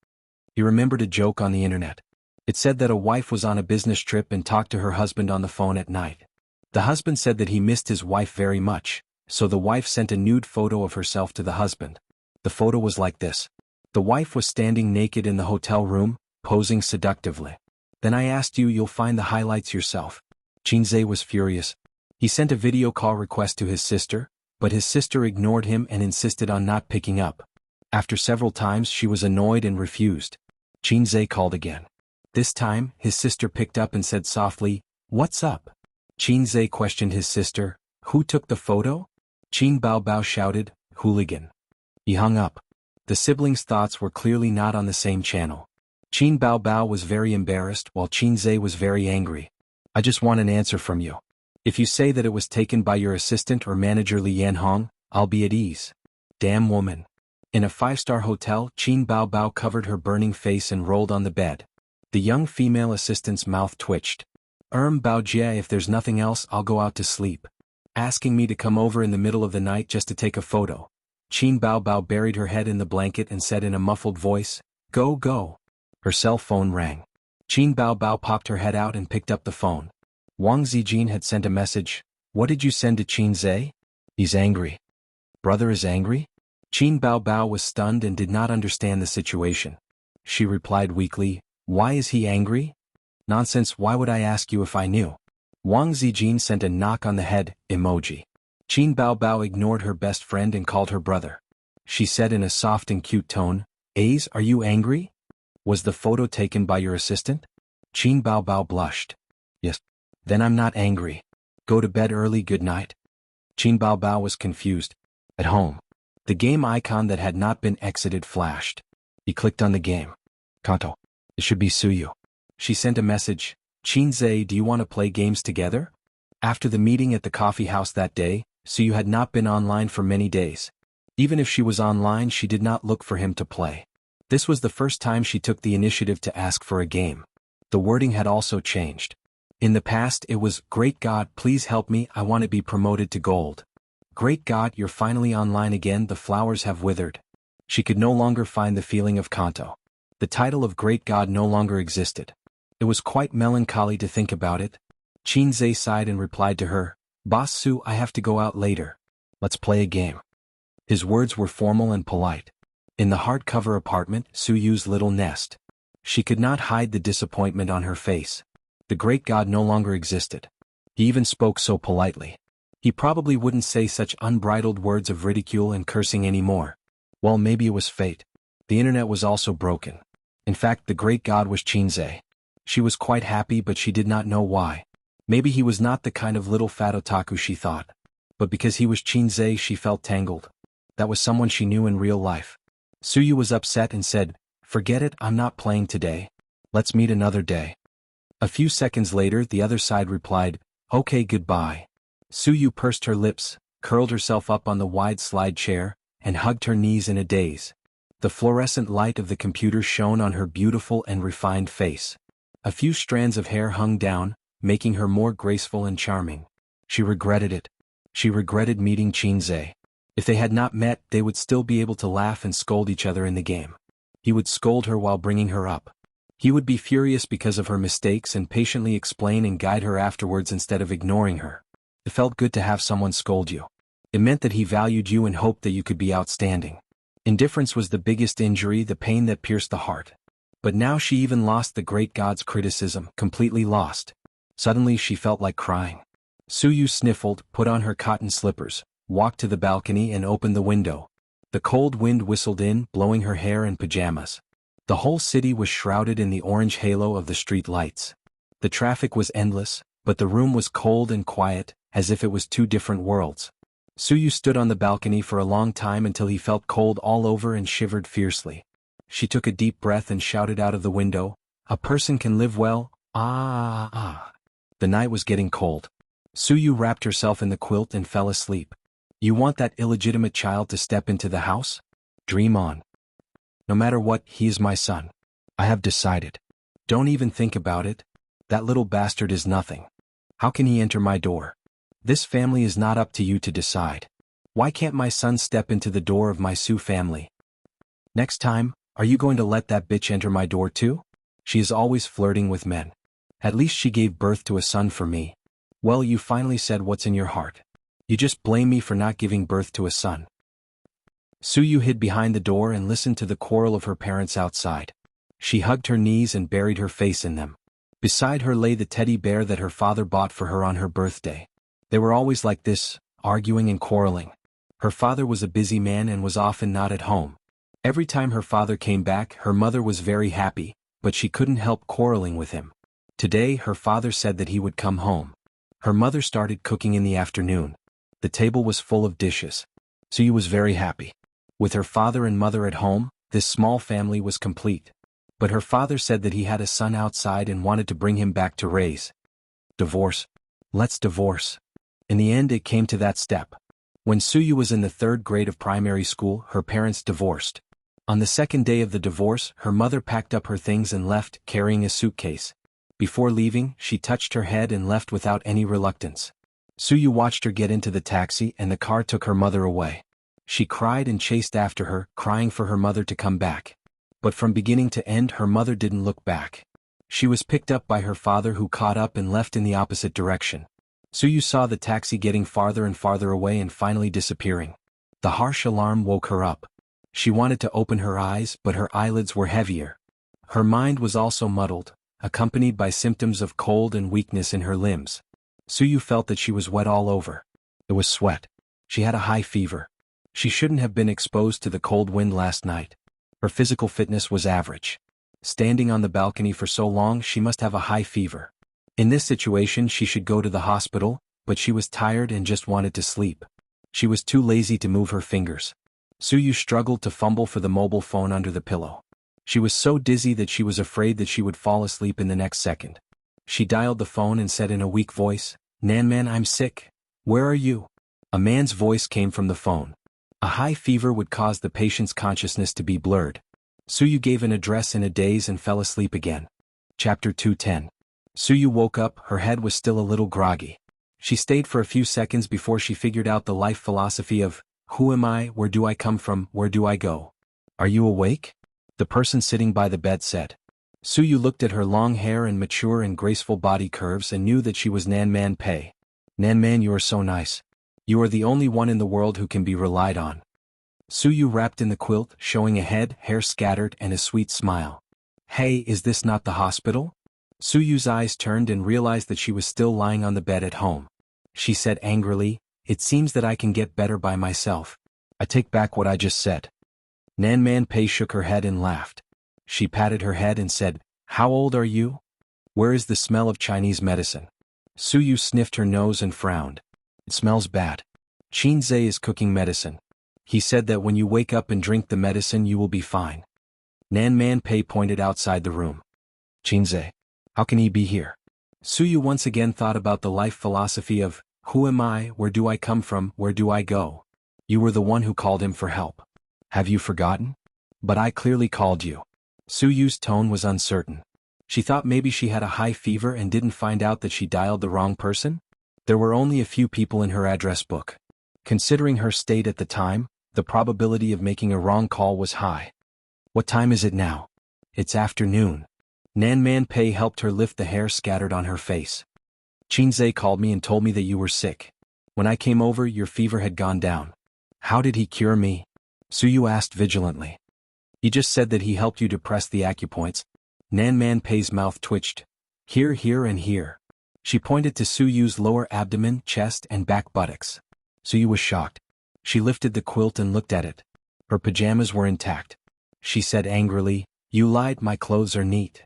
He remembered a joke on the internet. It said that a wife was on a business trip and talked to her husband on the phone at night. The husband said that he missed his wife very much, so the wife sent a nude photo of herself to the husband. The photo was like this. The wife was standing naked in the hotel room, posing seductively. Then I asked you, you'll find the highlights yourself. Qin Zhe was furious. He sent a video call request to his sister, but his sister ignored him and insisted on not picking up. After several times she was annoyed and refused. Qin Zhe called again. This time, his sister picked up and said softly, What's up? Qin Zhe questioned his sister, Who took the photo? Qin Bao Bao shouted, Hooligan. He hung up. The siblings' thoughts were clearly not on the same channel. Qin Bao Bao was very embarrassed while Qin Zhe was very angry. I just want an answer from you. If you say that it was taken by your assistant or manager Li Yanhong, I'll be at ease. Damn woman. In a 5-star hotel, Qin Bao Bao covered her burning face and rolled on the bed. The young female assistant's mouth twitched. Bao Jie, if there's nothing else, I'll go out to sleep. Asking me to come over in the middle of the night just to take a photo. Qin Bao Bao buried her head in the blanket and said in a muffled voice, Go, go. Her cell phone rang. Qin Baobao popped her head out and picked up the phone. Wang Zijin had sent a message. What did you send to Qin Zhe? He's angry. Brother is angry? Qin Baobao was stunned and did not understand the situation. She replied weakly, Why is he angry? Nonsense, why would I ask you if I knew? Wang Zijin sent a knock on the head emoji. Qin Baobao ignored her best friend and called her brother. She said in a soft and cute tone, Ace, are you angry? Was the photo taken by your assistant? Qin Baobao blushed. Yes. Then I'm not angry. Go to bed early, good night. Qin Baobao was confused. At home. The game icon that had not been exited flashed. He clicked on the game. Kanto. It should be Suyu. She sent a message. Qin Zhe, do you want to play games together? After the meeting at the coffee house that day, Suyu had not been online for many days. Even if she was online, she did not look for him to play. This was the first time she took the initiative to ask for a game. The wording had also changed. In the past it was, Great God, please help me, I want to be promoted to gold. Great God, you're finally online again, the flowers have withered. She could no longer find the feeling of Kanto. The title of Great God no longer existed. It was quite melancholy to think about it. Qin Zhe sighed and replied to her, Boss Su, I have to go out later. Let's play a game. His words were formal and polite. In the hardcover apartment, Suyu's little nest. She could not hide the disappointment on her face. The Great God no longer existed. He even spoke so politely. He probably wouldn't say such unbridled words of ridicule and cursing anymore. Well, maybe it was fate. The internet was also broken. In fact, the Great God was Qin Zhe. She was quite happy, but she did not know why. Maybe he was not the kind of little fat otaku she thought. But because he was Qin Zhe, she felt tangled. That was someone she knew in real life. Suyu was upset and said, Forget it, I'm not playing today. Let's meet another day. A few seconds later, the other side replied, Okay, goodbye. Suyu pursed her lips, curled herself up on the wide slide chair, and hugged her knees in a daze. The fluorescent light of the computer shone on her beautiful and refined face. A few strands of hair hung down, making her more graceful and charming. She regretted it. She regretted meeting Qin Zhe. If they had not met, they would still be able to laugh and scold each other in the game. He would scold her while bringing her up. He would be furious because of her mistakes and patiently explain and guide her afterwards instead of ignoring her. It felt good to have someone scold you. It meant that he valued you and hoped that you could be outstanding. Indifference was the biggest injury, the pain that pierced the heart. But now she even lost the Great God's criticism, completely lost. Suddenly she felt like crying. Suyu sniffled, put on her cotton slippers, walked to the balcony and opened the window. The cold wind whistled in, blowing her hair and pajamas. The whole city was shrouded in the orange halo of the street lights. The traffic was endless, but the room was cold and quiet, as if it was two different worlds. Suyu stood on the balcony for a long time until he felt cold all over and shivered fiercely. She took a deep breath and shouted out of the window, A person can live well, ah. The night was getting cold. Suyu wrapped herself in the quilt and fell asleep. You want that illegitimate child to step into the house? Dream on. No matter what, he is my son. I have decided. Don't even think about it. That little bastard is nothing. How can he enter my door? This family is not up to you to decide. Why can't my son step into the door of my Su family? Next time, are you going to let that bitch enter my door too? She is always flirting with men. At least she gave birth to a son for me. Well, you finally said what's in your heart. You just blame me for not giving birth to a son. Suyu hid behind the door and listened to the quarrel of her parents outside. She hugged her knees and buried her face in them. Beside her lay the teddy bear that her father bought for her on her birthday. They were always like this, arguing and quarreling. Her father was a busy man and was often not at home. Every time her father came back, her mother was very happy, but she couldn't help quarreling with him. Today, her father said that he would come home. Her mother started cooking in the afternoon. The table was full of dishes. Suyu was very happy. With her father and mother at home, this small family was complete. But her father said that he had a son outside and wanted to bring him back to raise. Divorce. Let's divorce. In the end, it came to that step. When Suyu was in the 3rd grade of primary school, her parents divorced. On the 2nd day of the divorce, her mother packed up her things and left, carrying a suitcase. Before leaving, she touched her head and left without any reluctance. Suyu watched her get into the taxi and the car took her mother away. She cried and chased after her, crying for her mother to come back. But from beginning to end her mother didn't look back. She was picked up by her father who caught up and left in the opposite direction. Suyu saw the taxi getting farther and farther away and finally disappearing. The harsh alarm woke her up. She wanted to open her eyes, but her eyelids were heavier. Her mind was also muddled, accompanied by symptoms of cold and weakness in her limbs. Suyu felt that she was wet all over. It was sweat. She had a high fever. She shouldn't have been exposed to the cold wind last night. Her physical fitness was average. Standing on the balcony for so long, she must have a high fever. In this situation she should go to the hospital, but she was tired and just wanted to sleep. She was too lazy to move her fingers. Suyu struggled to fumble for the mobile phone under the pillow. She was so dizzy that she was afraid that she would fall asleep in the next second. She dialed the phone and said in a weak voice, "Nanman, I'm sick. Where are you?" A man's voice came from the phone. A high fever would cause the patient's consciousness to be blurred. Suyu gave an address in a daze and fell asleep again. Chapter 210. Suyu woke up, her head was still a little groggy. She stayed for a few seconds before she figured out the life philosophy of, "Who am I, where do I come from, where do I go?" "Are you awake?" the person sitting by the bed said. Suyu looked at her long hair and mature and graceful body curves and knew that she was Nanman Pei. "Nanman, you are so nice. You are the only one in the world who can be relied on." Suyu wrapped in the quilt, showing a head, hair scattered, and a sweet smile. "Hey, is this not the hospital?" Suyu's eyes turned and realized that she was still lying on the bed at home. She said angrily, "It seems that I can get better by myself. I take back what I just said." Nanman Pei shook her head and laughed. She patted her head and said, "How old are you? Where is the smell of Chinese medicine?" Suyu sniffed her nose and frowned. "It smells bad. Qinze is cooking medicine. He said that when you wake up and drink the medicine you will be fine." Nanman Pei pointed outside the room. "Qinze? How can he be here?" Suyu once again thought about the life philosophy of, "Who am I, where do I come from, where do I go?" "You were the one who called him for help. Have you forgotten?" "But I clearly called you." Suyu's tone was uncertain. She thought maybe she had a high fever and didn't find out that she dialed the wrong person? There were only a few people in her address book. Considering her state at the time, the probability of making a wrong call was high. "What time is it now?" "It's afternoon." Nanman Pei helped her lift the hair scattered on her face. "Qinze called me and told me that you were sick. When I came over, your fever had gone down." "How did he cure me?" Suyu asked vigilantly. "He just said that he helped you to press the acupoints." Nanman Pei's mouth twitched. "Here, here, and here." She pointed to Suyu's lower abdomen, chest, and back buttocks. Suyu was shocked. She lifted the quilt and looked at it. Her pajamas were intact. She said angrily, "You lied, my clothes are neat."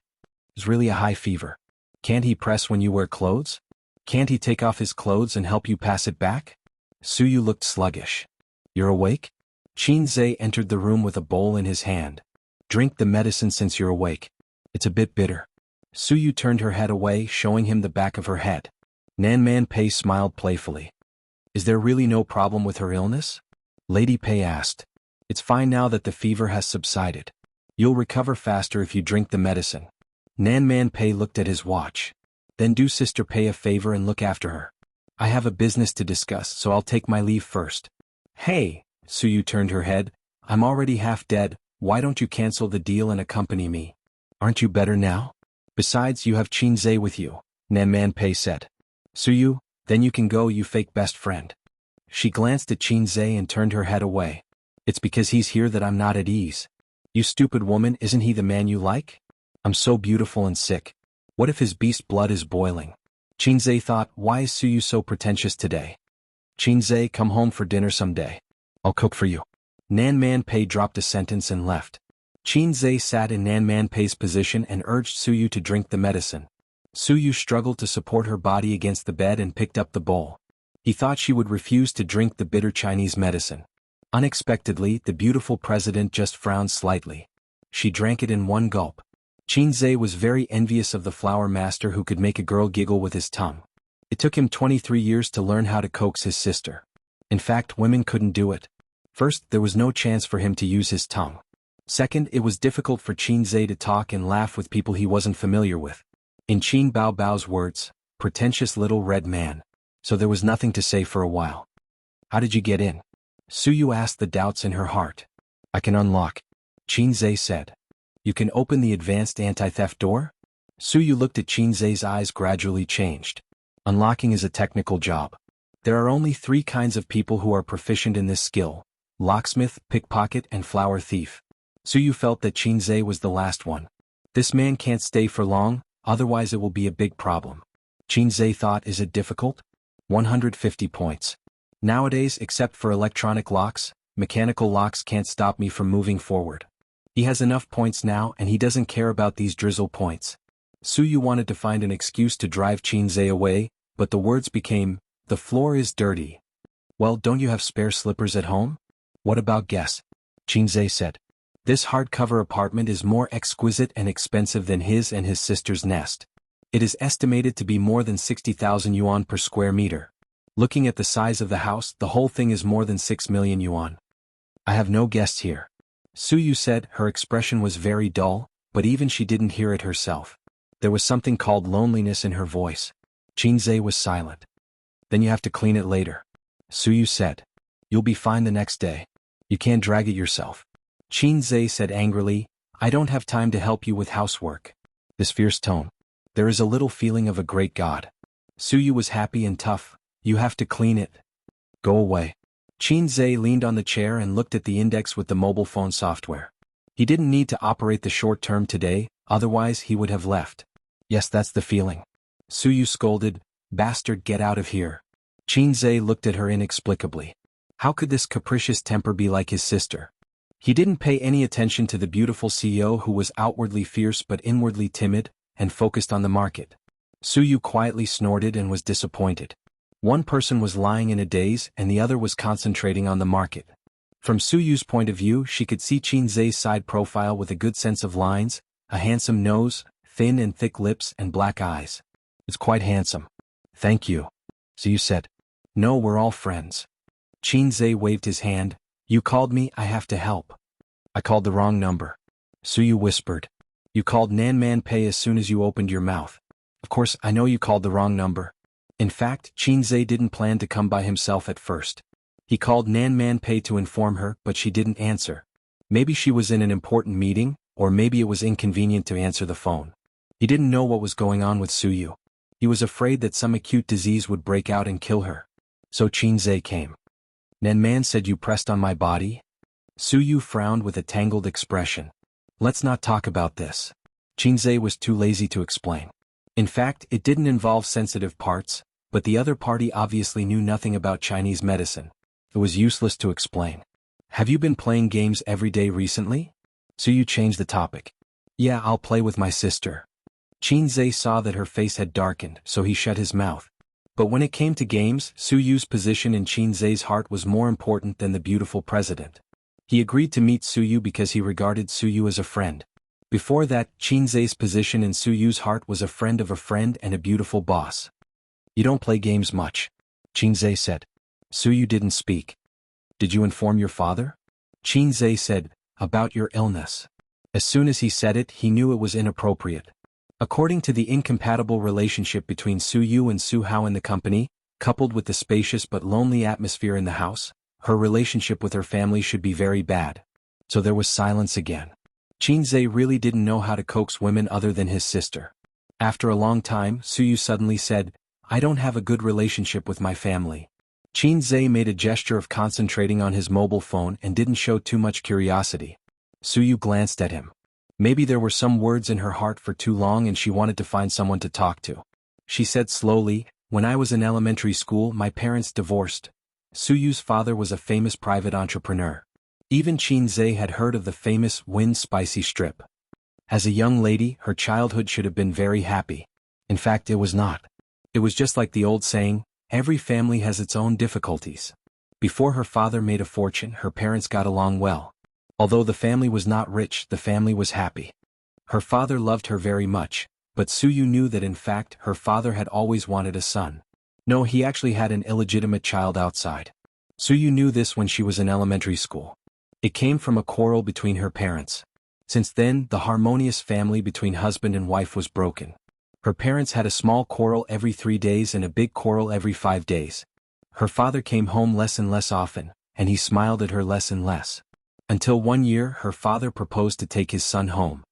"It's really a high fever. Can't he press when you wear clothes? Can't he take off his clothes and help you pass it back?" Suyu looked sluggish. "You're awake?" Qinze entered the room with a bowl in his hand. "Drink the medicine since you're awake. It's a bit bitter." Suyu turned her head away, showing him the back of her head. Nanman Pei smiled playfully. "Is there really no problem with her illness?" Lady Pei asked. "It's fine now that the fever has subsided. You'll recover faster if you drink the medicine." Nanman Pei looked at his watch. "Then do Sister Pei a favor and look after her. I have a business to discuss, so I'll take my leave first." "Hey," Suyu turned her head, "I'm already half dead, why don't you cancel the deal and accompany me? Aren't you better now? Besides, you have Qinze with you," Nanman Pei said. "Suyu, then you can go, you fake best friend." She glanced at Qinze and turned her head away. "It's because he's here that I'm not at ease. You stupid woman, isn't he the man you like? I'm so beautiful and sick. What if his beast blood is boiling?" Qinze thought, why is Suyu so pretentious today? "Qinze, come home for dinner someday. I'll cook for you." Nanman Pei dropped a sentence and left. Qinze sat in Nanman Pei's position and urged Suyu to drink the medicine. Suyu struggled to support her body against the bed and picked up the bowl. He thought she would refuse to drink the bitter Chinese medicine. Unexpectedly, the beautiful president just frowned slightly. She drank it in one gulp. Qinze was very envious of the flower master who could make a girl giggle with his tongue. It took him 23 years to learn how to coax his sister. In fact, women couldn't do it. First, there was no chance for him to use his tongue. Second, it was difficult for Qinze to talk and laugh with people he wasn't familiar with. In Qin Bao Bao's words, pretentious little red man. So there was nothing to say for a while. "How did you get in?" Suyu asked the doubts in her heart. "I can unlock," Qinze said. You can open the advanced anti-theft door? Suyu looked at Qinzai's eyes gradually changed. Unlocking is a technical job. There are only 3 kinds of people who are proficient in this skill: locksmith, pickpocket, and flower thief. Suyu felt that Qinzai was the last one. This man can't stay for long, otherwise it will be a big problem. Qinzai thought, is it difficult? 150 points. Nowadays, except for electronic locks, mechanical locks can't stop me from moving forward. He has enough points now and he doesn't care about these drizzle points. Suyu wanted to find an excuse to drive Qinzai away, but the words became, the floor is dirty. Well, don't you have spare slippers at home? What about guess? Qinzai said. This hardcover apartment is more exquisite and expensive than his and his sister's nest. It is estimated to be more than 60,000 yuan per square meter. Looking at the size of the house, the whole thing is more than 6 million yuan. I have no guests here. Suyu said. Her expression was very dull, but even she didn't hear it herself. There was something called loneliness in her voice. Qinzai was silent. Then you have to clean it later. Suyu said. You'll be fine the next day. You can't drag it yourself. Qinzai said angrily, I don't have time to help you with housework. This fierce tone. There is a little feeling of a great god. Suyu was happy and tough. You have to clean it. Go away. Qinzai leaned on the chair and looked at the index with the mobile phone software. He didn't need to operate the short term today, otherwise he would have left. Yes, that's the feeling. Suyu scolded, bastard, get out of here. Qinzai looked at her inexplicably. How could this capricious temper be like his sister? He didn't pay any attention to the beautiful CEO who was outwardly fierce but inwardly timid, and focused on the market. Suyu quietly snorted and was disappointed. One person was lying in a daze and the other was concentrating on the market. From Suyu's point of view, she could see Qinzai's side profile with a good sense of lines, a handsome nose, thin and thick lips and black eyes. It's quite handsome. Thank you. Suyu said. No, we're all friends. Qinzai waved his hand. You called me, I have to help. I called the wrong number. Suyu whispered. You called Nanman Pei as soon as you opened your mouth. Of course, I know you called the wrong number. In fact, Qinzai didn't plan to come by himself at first. He called Nanman Pei to inform her, but she didn't answer. Maybe she was in an important meeting, or maybe it was inconvenient to answer the phone. He didn't know what was going on with Suyu. He was afraid that some acute disease would break out and kill her. So Qinzai came. Nanman said you pressed on my body? Suyu frowned with a tangled expression. Let's not talk about this. Qinzai was too lazy to explain. In fact, it didn't involve sensitive parts, but the other party obviously knew nothing about Chinese medicine. It was useless to explain. Have you been playing games every day recently? Suyu changed the topic. Yeah, I'll play with my sister. Qinzai saw that her face had darkened, so he shut his mouth. But when it came to games, Suyu's position in Qinzai's heart was more important than the beautiful president. He agreed to meet Suyu because he regarded Suyu as a friend. Before that, Qinzai's position in Suyu's heart was a friend of a friend and a beautiful boss. You don't play games much, Qinzai said. Suyu didn't speak. Did you inform your father? Qinzai said, about your illness. As soon as he said it, he knew it was inappropriate. According to the incompatible relationship between Suyu and Su Hao in the company, coupled with the spacious but lonely atmosphere in the house, her relationship with her family should be very bad. So there was silence again. Qinzai really didn't know how to coax women other than his sister. After a long time, Suyu suddenly said, I don't have a good relationship with my family. Qinzai made a gesture of concentrating on his mobile phone and didn't show too much curiosity. Suyu glanced at him. Maybe there were some words in her heart for too long and she wanted to find someone to talk to. She said slowly, when I was in elementary school, my parents divorced. Suyu's father was a famous private entrepreneur. Even Qinzai had heard of the famous Wind Spicy Strip. As a young lady, her childhood should have been very happy. In fact, it was not. It was just like the old saying, every family has its own difficulties. Before her father made a fortune, her parents got along well. Although the family was not rich, the family was happy. Her father loved her very much, but Suyu knew that in fact her father had always wanted a son. No, he actually had an illegitimate child outside. Suyu knew this when she was in elementary school. It came from a quarrel between her parents. Since then, the harmonious family between husband and wife was broken. Her parents had a small quarrel every 3 days and a big quarrel every 5 days. Her father came home less and less often, and he smiled at her less and less. Until one year, her father proposed to take his son home.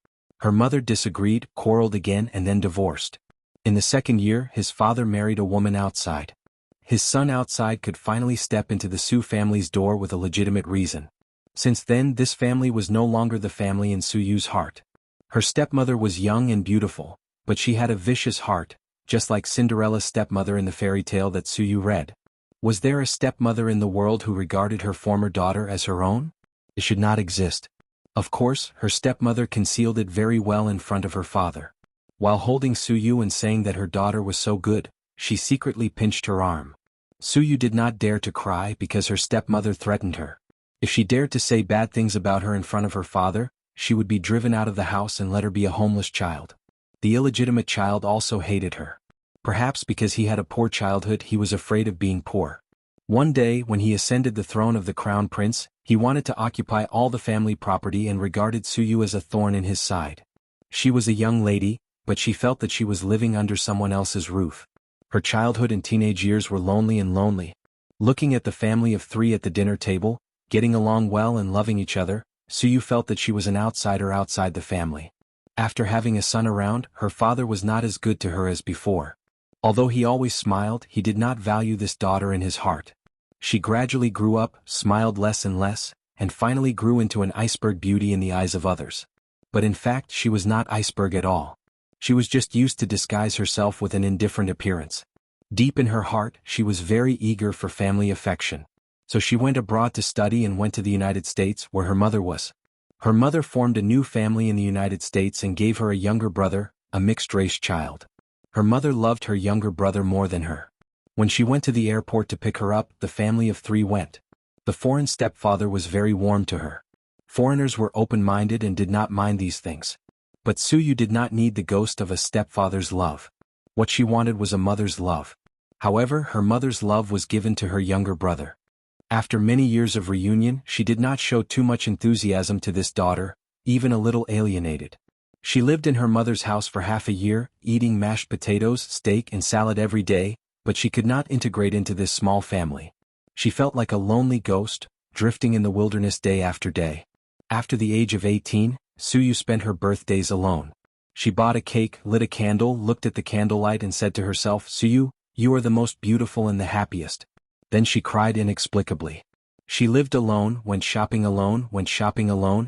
Her mother disagreed, quarreled again and then divorced. In the second year, his father married a woman outside. His son outside could finally step into the Su family's door with a legitimate reason. Since then, this family was no longer the family in Su Yu's heart. Her stepmother was young and beautiful, but she had a vicious heart, just like Cinderella's stepmother in the fairy tale that Su Yu read. Was there a stepmother in the world who regarded her former daughter as her own? It should not exist. Of course, her stepmother concealed it very well in front of her father. While holding Su Yu and saying that her daughter was so good, she secretly pinched her arm. Su Yu did not dare to cry because her stepmother threatened her. If she dared to say bad things about her in front of her father, she would be driven out of the house and let her be a homeless child. The illegitimate child also hated her. Perhaps because he had a poor childhood, he was afraid of being poor. One day, when he ascended the throne of the crown prince, he wanted to occupy all the family property and regarded Su Yu as a thorn in his side. She was a young lady, but she felt that she was living under someone else's roof. Her childhood and teenage years were lonely. Looking at the family of three at the dinner table, getting along well and loving each other, Su Yu felt that she was an outsider outside the family. After having a son around, her father was not as good to her as before. Although he always smiled, he did not value this daughter in his heart. She gradually grew up, smiled less and less, and finally grew into an iceberg beauty in the eyes of others. But in fact, she was not iceberg at all. She was just used to disguise herself with an indifferent appearance. Deep in her heart, she was very eager for family affection. So she went abroad to study and went to the United States where her mother was. Her mother formed a new family in the United States and gave her a younger brother, a mixed-race child. Her mother loved her younger brother more than her. When she went to the airport to pick her up, the family of three went. The foreign stepfather was very warm to her. Foreigners were open-minded and did not mind these things. But Su Yu did not need the ghost of a stepfather's love. What she wanted was a mother's love. However, her mother's love was given to her younger brother. After many years of reunion, she did not show too much enthusiasm to this daughter, even a little alienated. She lived in her mother's house for half a year, eating mashed potatoes, steak and salad every day, but she could not integrate into this small family. She felt like a lonely ghost, drifting in the wilderness day after day. After the age of 18, Su Yu spent her birthdays alone. She bought a cake, lit a candle, looked at the candlelight and said to herself, "Su Yu, you are the most beautiful and the happiest." Then she cried inexplicably. She lived alone, went shopping alone,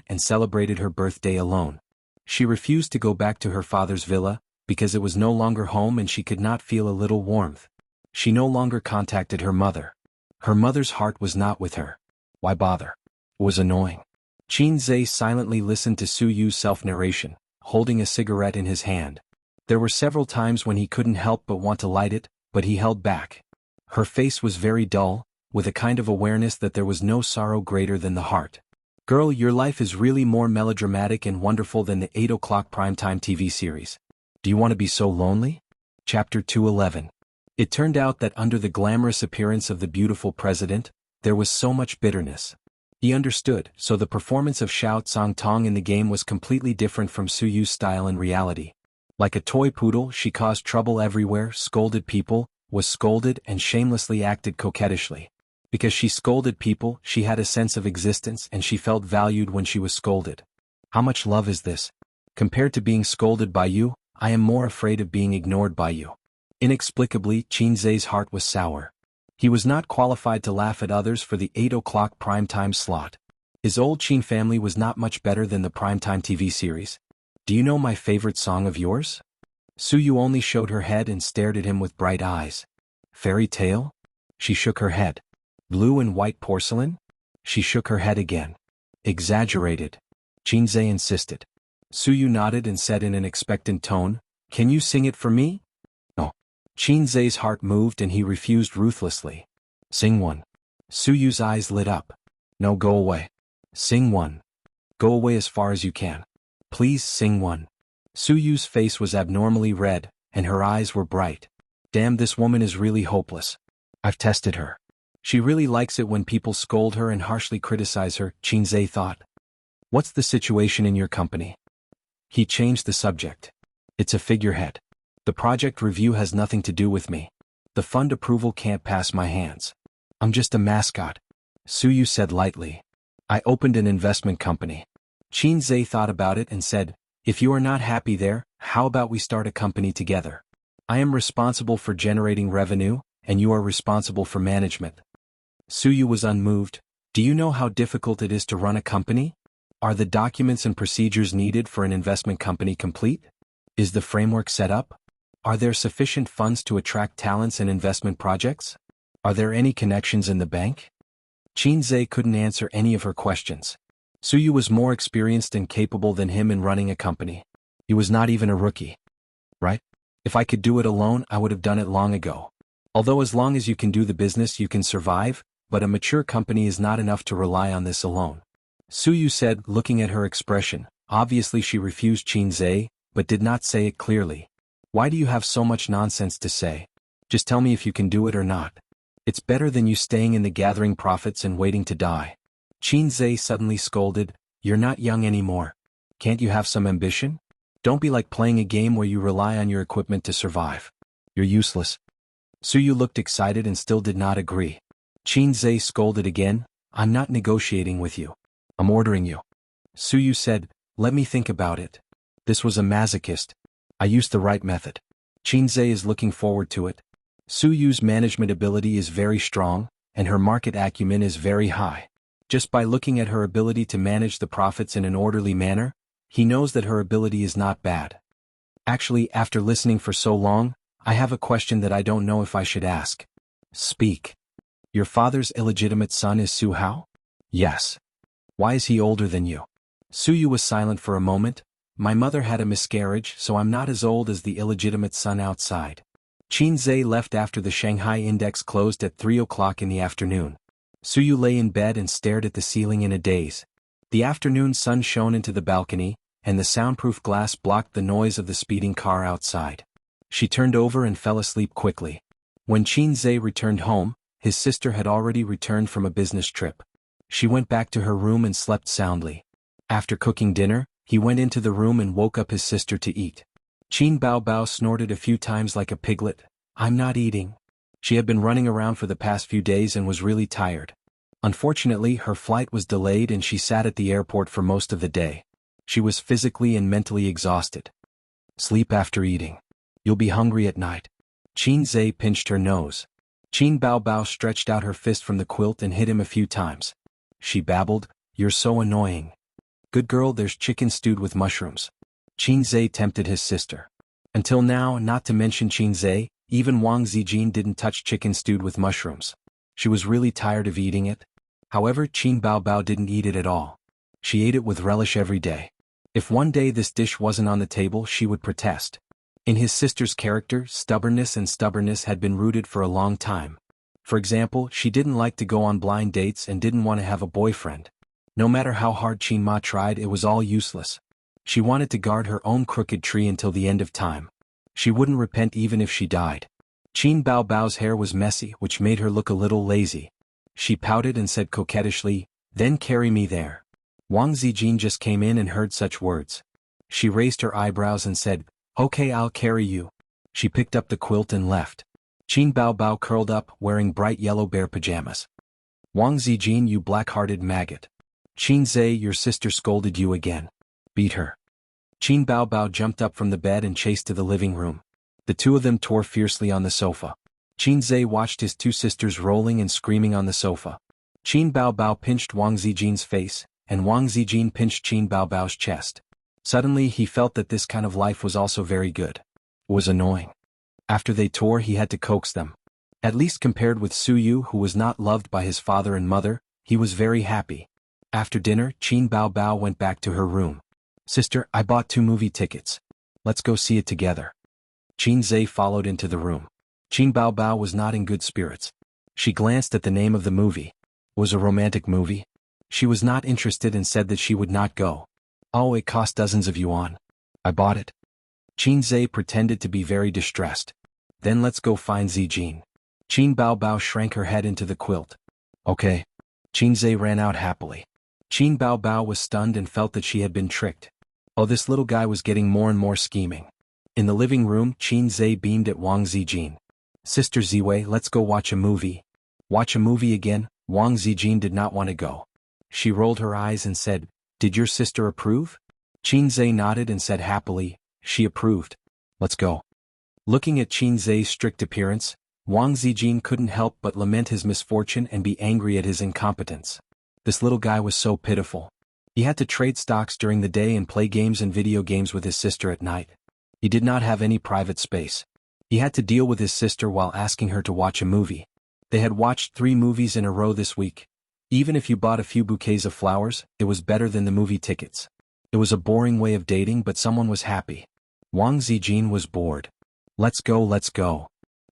and celebrated her birthday alone. She refused to go back to her father's villa, because it was no longer home and she could not feel a little warmth. She no longer contacted her mother. Her mother's heart was not with her. Why bother? It was annoying. Xianxia silently listened to Su Yu's self-narration, holding a cigarette in his hand. There were several times when he couldn't help but want to light it, but he held back. Her face was very dull, with a kind of awareness that there was no sorrow greater than the heart. "Girl, your life is really more melodramatic and wonderful than the 8 o'clock primetime TV series. Do you want to be so lonely?" Chapter 211. It turned out that under the glamorous appearance of the beautiful president, there was so much bitterness. He understood, so the performance of Xiao Tsangtong in the game was completely different from Su Yu's style in reality. Like a toy poodle, she caused trouble everywhere, scolded people, was scolded and shamelessly acted coquettishly. Because she scolded people, she had a sense of existence and she felt valued when she was scolded. How much love is this? Compared to being scolded by you, I am more afraid of being ignored by you. Inexplicably, Xianxia's heart was sour. He was not qualified to laugh at others for the 8 o'clock primetime slot. His old Qin family was not much better than the primetime TV series. "Do you know my favorite song of yours?" Su Yu only showed her head and stared at him with bright eyes. "Fairy tale?" She shook her head. "Blue and white porcelain?" She shook her head again. "Exaggerated," Xianxia insisted. Su Yu nodded and said in an expectant tone, "Can you sing it for me?" "No." Xianxia's heart moved and he refused ruthlessly. "Sing one." Su Yu's eyes lit up. "No, go away." "Sing one." "Go away as far as you can. Please sing one." Su Yu's face was abnormally red, and her eyes were bright. "Damn, this woman is really hopeless. I've tested her. She really likes it when people scold her and harshly criticize her," Xianxia thought. "What's the situation in your company?" He changed the subject. "It's a figurehead. The project review has nothing to do with me. The fund approval can't pass my hands. I'm just a mascot," Su Yu said lightly. "I opened an investment company." Xianxia thought about it and said, If you are not happy there, how about we start a company together? I am responsible for generating revenue, and you are responsible for management. Suyu was unmoved. Do you know how difficult it is to run a company? Are the documents and procedures needed for an investment company complete? Is the framework set up? Are there sufficient funds to attract talents and investment projects? Are there any connections in the bank? Xianxia couldn't answer any of her questions. Suyu was more experienced and capable than him in running a company. He was not even a rookie. Right? If I could do it alone, I would have done it long ago. Although as long as you can do the business you can survive, but a mature company is not enough to rely on this alone. Suyu said, looking at her expression. Obviously she refused Xianxia, but did not say it clearly. Why do you have so much nonsense to say? Just tell me if you can do it or not. It's better than you staying in the gathering profits and waiting to die. Xianxia suddenly scolded, you're not young anymore. Can't you have some ambition? Don't be like playing a game where you rely on your equipment to survive. You're useless. Suyu looked excited and still did not agree. Xianxia scolded again, I'm not negotiating with you. I'm ordering you. Suyu said, let me think about it. This was a masochist. I used the right method. Xianxia is looking forward to it. Suyu's management ability is very strong, and her market acumen is very high. Just by looking at her ability to manage the profits in an orderly manner, he knows that her ability is not bad. Actually, after listening for so long, I have a question that I don't know if I should ask. Speak. Your father's illegitimate son is Su Hao? Yes. Why is he older than you? Suyu was silent for a moment. My mother had a miscarriage, so I'm not as old as the illegitimate son outside. Xianxia left after the Shanghai index closed at 3 o'clock in the afternoon. Suyu lay in bed and stared at the ceiling in a daze. The afternoon sun shone into the balcony, and the soundproof glass blocked the noise of the speeding car outside. She turned over and fell asleep quickly. When Xianxia returned home, his sister had already returned from a business trip. She went back to her room and slept soundly. After cooking dinner, he went into the room and woke up his sister to eat. Qin Baobao snorted a few times like a piglet. I'm not eating. She had been running around for the past few days and was really tired. Unfortunately, her flight was delayed and she sat at the airport for most of the day. She was physically and mentally exhausted. Sleep after eating. You'll be hungry at night. Xianxia pinched her nose. Qin Baobao stretched out her fist from the quilt and hit him a few times. She babbled, you're so annoying. Good girl, there's chicken stewed with mushrooms. Xianxia tempted his sister. Until now, not to mention Xianxia, even Wang Zijin didn't touch chicken stewed with mushrooms. She was really tired of eating it. However, Qin Baobao didn't eat it at all. She ate it with relish every day. If one day this dish wasn't on the table, she would protest. In his sister's character, stubbornness had been rooted for a long time. For example, she didn't like to go on blind dates and didn't want to have a boyfriend. No matter how hard Qin Ma tried, it was all useless. She wanted to guard her own crooked tree until the end of time. She wouldn't repent even if she died. Qin Baobao's hair was messy, which made her look a little lazy. She pouted and said coquettishly, then carry me there. Wang Zijin just came in and heard such words. She raised her eyebrows and said, okay, I'll carry you. She picked up the quilt and left. Qin Baobao curled up, wearing bright yellow bear pajamas. Wang Zijin, you black-hearted maggot. Xianxia, your sister scolded you again. Beat her. Qin Baobao jumped up from the bed and chased to the living room. The two of them tore fiercely on the sofa. Xianxia watched his two sisters rolling and screaming on the sofa. Qin Baobao pinched Wang Zijin's face, and Wang Zijin pinched Qin Baobao's chest. Suddenly he felt that this kind of life was also very good. It was annoying. After they tore, he had to coax them. At least compared with Suyu, who was not loved by his father and mother, he was very happy. After dinner, Qin Baobao went back to her room. Sister, I bought 2 movie tickets. Let's go see it together. Xianxia followed into the room. Qin Baobao was not in good spirits. She glanced at the name of the movie. It was a romantic movie. She was not interested and said that she would not go. Oh, it cost dozens of yuan. I bought it. Xianxia pretended to be very distressed. Then let's go find Zijin. Qin Baobao shrank her head into the quilt. Okay. Xianxia ran out happily. Qin Baobao was stunned and felt that she had been tricked. Oh, this little guy was getting more and more scheming. In the living room, Xianxia beamed at Wang Zijin. Sister Ziwei, let's go watch a movie. Watch a movie again? Wang Zijin did not want to go. She rolled her eyes and said, did your sister approve? Qinzhe nodded and said happily, she approved. Let's go. Looking at Qinzhe's strict appearance, Wang Zijin couldn't help but lament his misfortune and be angry at his incompetence. This little guy was so pitiful. He had to trade stocks during the day and play games and video games with his sister at night. He did not have any private space. He had to deal with his sister while asking her to watch a movie. They had watched 3 movies in a row this week. Even if you bought a few bouquets of flowers, it was better than the movie tickets. It was a boring way of dating, but someone was happy. Wang Zijin was bored. Let's go, let's go.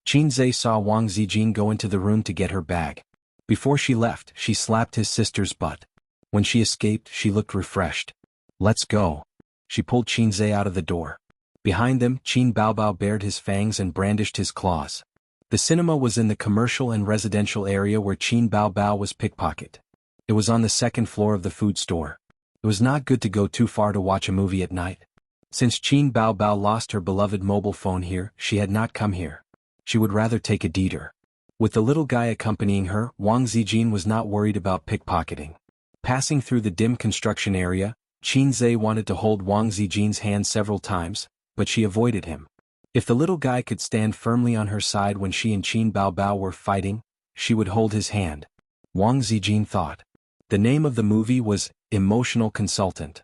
Qinzhe saw Wang Zijin go into the room to get her bag. Before she left, she slapped his sister's butt. When she escaped, she looked refreshed. Let's go. She pulled Qinzhe out of the door. Behind them, Qin Baobao bared his fangs and brandished his claws. The cinema was in the commercial and residential area where Qin Baobao was pickpocket. It was on the 2nd floor of the food store. It was not good to go too far to watch a movie at night. Since Qin Baobao lost her beloved mobile phone here, she had not come here. She would rather take a detour. With the little guy accompanying her, Wang Zijin was not worried about pickpocketing. Passing through the dim construction area, Qinzhe wanted to hold Wang Zijin's hand several times, but she avoided him. If the little guy could stand firmly on her side when she and Qin Baobao were fighting, she would hold his hand. Wang Zijin thought. The name of the movie was Emotional Consultant.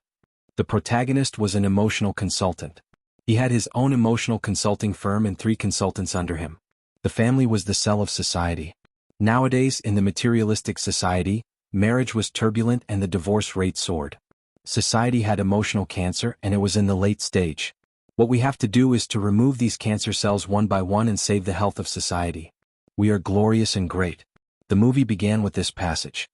The protagonist was an emotional consultant. He had his own emotional consulting firm and 3 consultants under him. The family was the cell of society. Nowadays, in the materialistic society, marriage was turbulent and the divorce rate soared. Society had emotional cancer and it was in the late stage. What we have to do is to remove these cancer cells one by one and save the health of society. We are glorious and great. The movie began with this passage.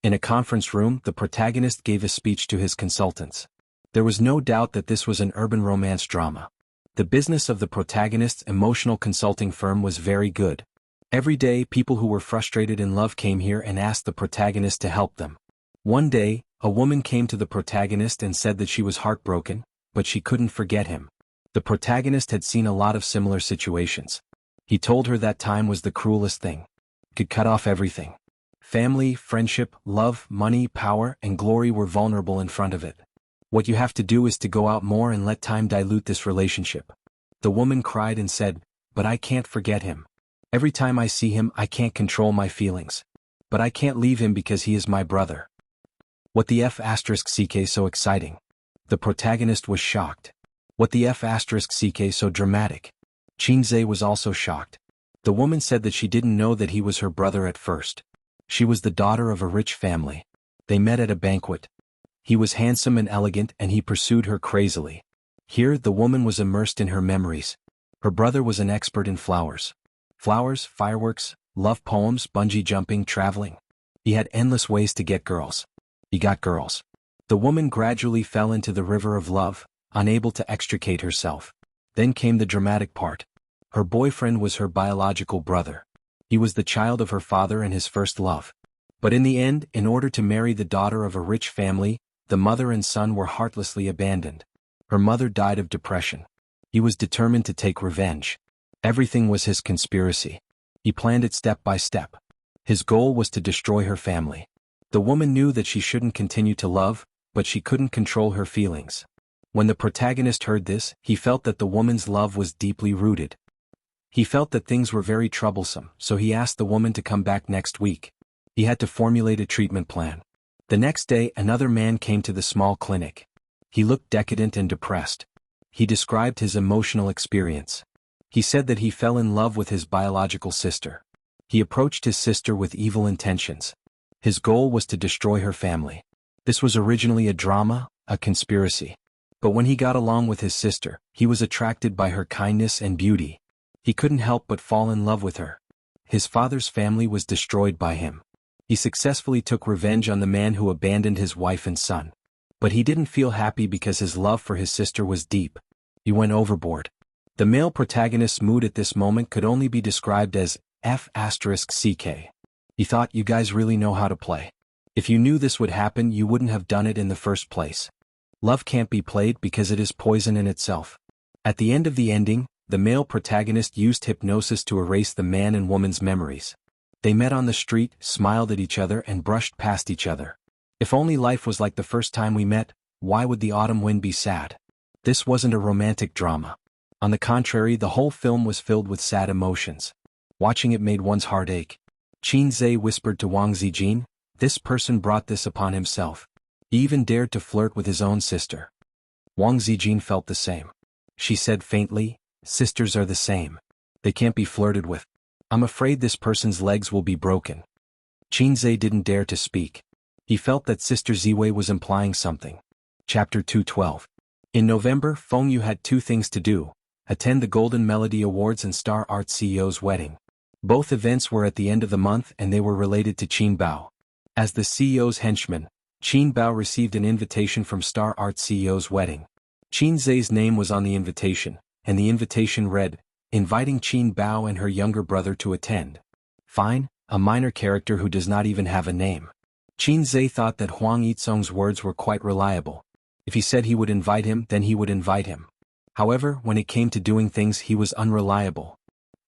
In a conference room, the protagonist gave a speech to his consultants. There was no doubt that this was an urban romance drama. The business of the protagonist's emotional consulting firm was very good. Every day, people who were frustrated in love came here and asked the protagonist to help them. One day, a woman came to the protagonist and said that she was heartbroken, but she couldn't forget him. The protagonist had seen a lot of similar situations. He told her that time was the cruelest thing. It could cut off everything. Family, friendship, love, money, power, and glory were vulnerable in front of it. What you have to do is to go out more and let time dilute this relationship. The woman cried and said, but I can't forget him. Every time I see him I can't control my feelings. But I can't leave him because he is my brother. What the F***ck so exciting? The protagonist was shocked. What the F***ck so dramatic? Qinzhe was also shocked. The woman said that she didn't know that he was her brother at first. She was the daughter of a rich family. They met at a banquet. He was handsome and elegant and he pursued her crazily. Here the woman was immersed in her memories. Her brother was an expert in flowers. Flowers, fireworks, love poems, bungee jumping, traveling. He had endless ways to get girls. He got girls. The woman gradually fell into the river of love, unable to extricate herself. Then came the dramatic part. Her boyfriend was her biological brother. He was the child of her father and his first love. But in the end, in order to marry the daughter of a rich family, the mother and son were heartlessly abandoned. Her mother died of depression. He was determined to take revenge. Everything was his conspiracy. He planned it step by step. His goal was to destroy her family. The woman knew that she shouldn't continue to love, but she couldn't control her feelings. When the protagonist heard this, he felt that the woman's love was deeply rooted. He felt that things were very troublesome, so he asked the woman to come back next week. He had to formulate a treatment plan. The next day, another man came to the small clinic. He looked decadent and depressed. He described his emotional experience. He said that he fell in love with his biological sister. He approached his sister with evil intentions. His goal was to destroy her family. This was originally a drama, a conspiracy. But when he got along with his sister, he was attracted by her kindness and beauty. He couldn't help but fall in love with her. His father's family was destroyed by him. He successfully took revenge on the man who abandoned his wife and son. But he didn't feel happy because his love for his sister was deep. He went overboard. The male protagonist's mood at this moment could only be described as F***ck. He thought, you guys really know how to play. If you knew this would happen, you wouldn't have done it in the first place. Love can't be played because it is poison in itself. At the end of the ending, the male protagonist used hypnosis to erase the man and woman's memories. They met on the street, smiled at each other and brushed past each other. If only life was like the first time we met, Why would the autumn wind be sad? This wasn't a romantic drama. On the contrary, the whole film was filled with sad emotions. Watching it made one's heart ache. Qin Zhe whispered to Wang Zijin, "This person brought this upon himself. He even dared to flirt with his own sister." Wang Zijin felt the same. She said faintly, "Sisters are the same. They can't be flirted with. I'm afraid this person's legs will be broken." Qin Zhe didn't dare to speak. He felt that Sister Ziwei was implying something. Chapter 212. In November, Feng Yu had two things to do: attend the Golden Melody Awards and Star Art CEO's wedding. Both events were at the end of the month and they were related to Qin Bao. As the CEO's henchman, Qin Bao received an invitation from Star Art CEO's wedding. Qin Zhe's name was on the invitation, and the invitation read, "Inviting Qin Bao and her younger brother to attend." Fine, a minor character who does not even have a name. Qin Zhe thought that Huang Yizong's words were quite reliable. If he said he would invite him, then he would invite him. However, when it came to doing things, he was unreliable.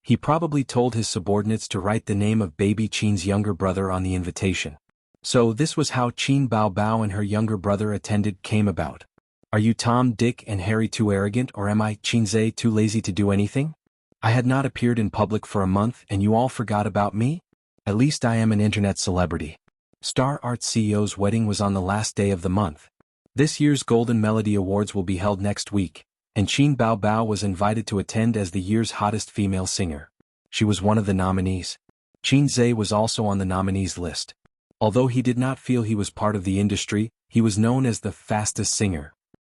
He probably told his subordinates to write the name of baby Qin's younger brother on the invitation. So this was how Qin Bao Bao and her younger brother attended came about. Are you Tom, Dick, and Harry too arrogant, or am I, Qin Zhe, too lazy to do anything? I had not appeared in public for a month and you all forgot about me? At least I am an internet celebrity. Star Art CEO's wedding was on the last day of the month. This year's Golden Melody Awards will be held next week, and Qin Bao Bao was invited to attend as the year's hottest female singer. She was one of the nominees. Qin Zhe was also on the nominees list. Although he did not feel he was part of the industry, he was known as the fastest singer.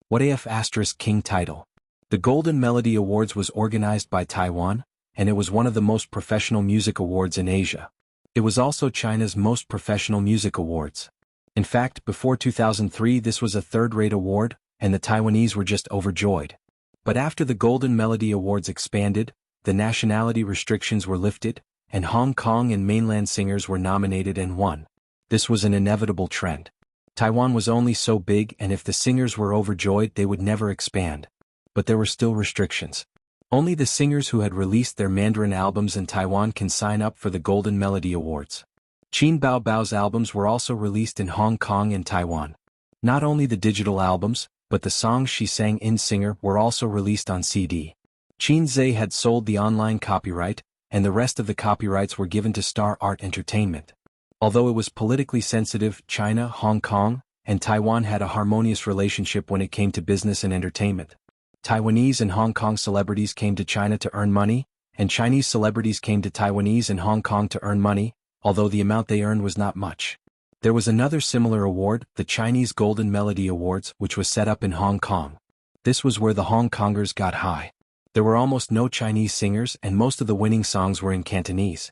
What AF * King title. The Golden Melody Awards was organized by Taiwan, and it was one of the most professional music awards in Asia. It was also China's most professional music awards. In fact, before 2003 this was a third-rate award, and the Taiwanese were just overjoyed. But after the Golden Melody Awards expanded, the nationality restrictions were lifted, and Hong Kong and mainland singers were nominated and won. This was an inevitable trend. Taiwan was only so big, and if the singers were overjoyed they would never expand. But there were still restrictions. Only the singers who had released their Mandarin albums in Taiwan can sign up for the Golden Melody Awards. Qin Bao Bao's albums were also released in Hong Kong and Taiwan. Not only the digital albums, but the songs she sang in Singer were also released on CD. Qin Zhe had sold the online copyright, and the rest of the copyrights were given to Star Art Entertainment. Although it was politically sensitive, China, Hong Kong, and Taiwan had a harmonious relationship when it came to business and entertainment. Taiwanese and Hong Kong celebrities came to China to earn money, and Chinese celebrities came to Taiwanese and Hong Kong to earn money, although the amount they earned was not much. There was another similar award, the Chinese Golden Melody Awards, which was set up in Hong Kong. This was where the Hong Kongers got high. There were almost no Chinese singers and most of the winning songs were in Cantonese.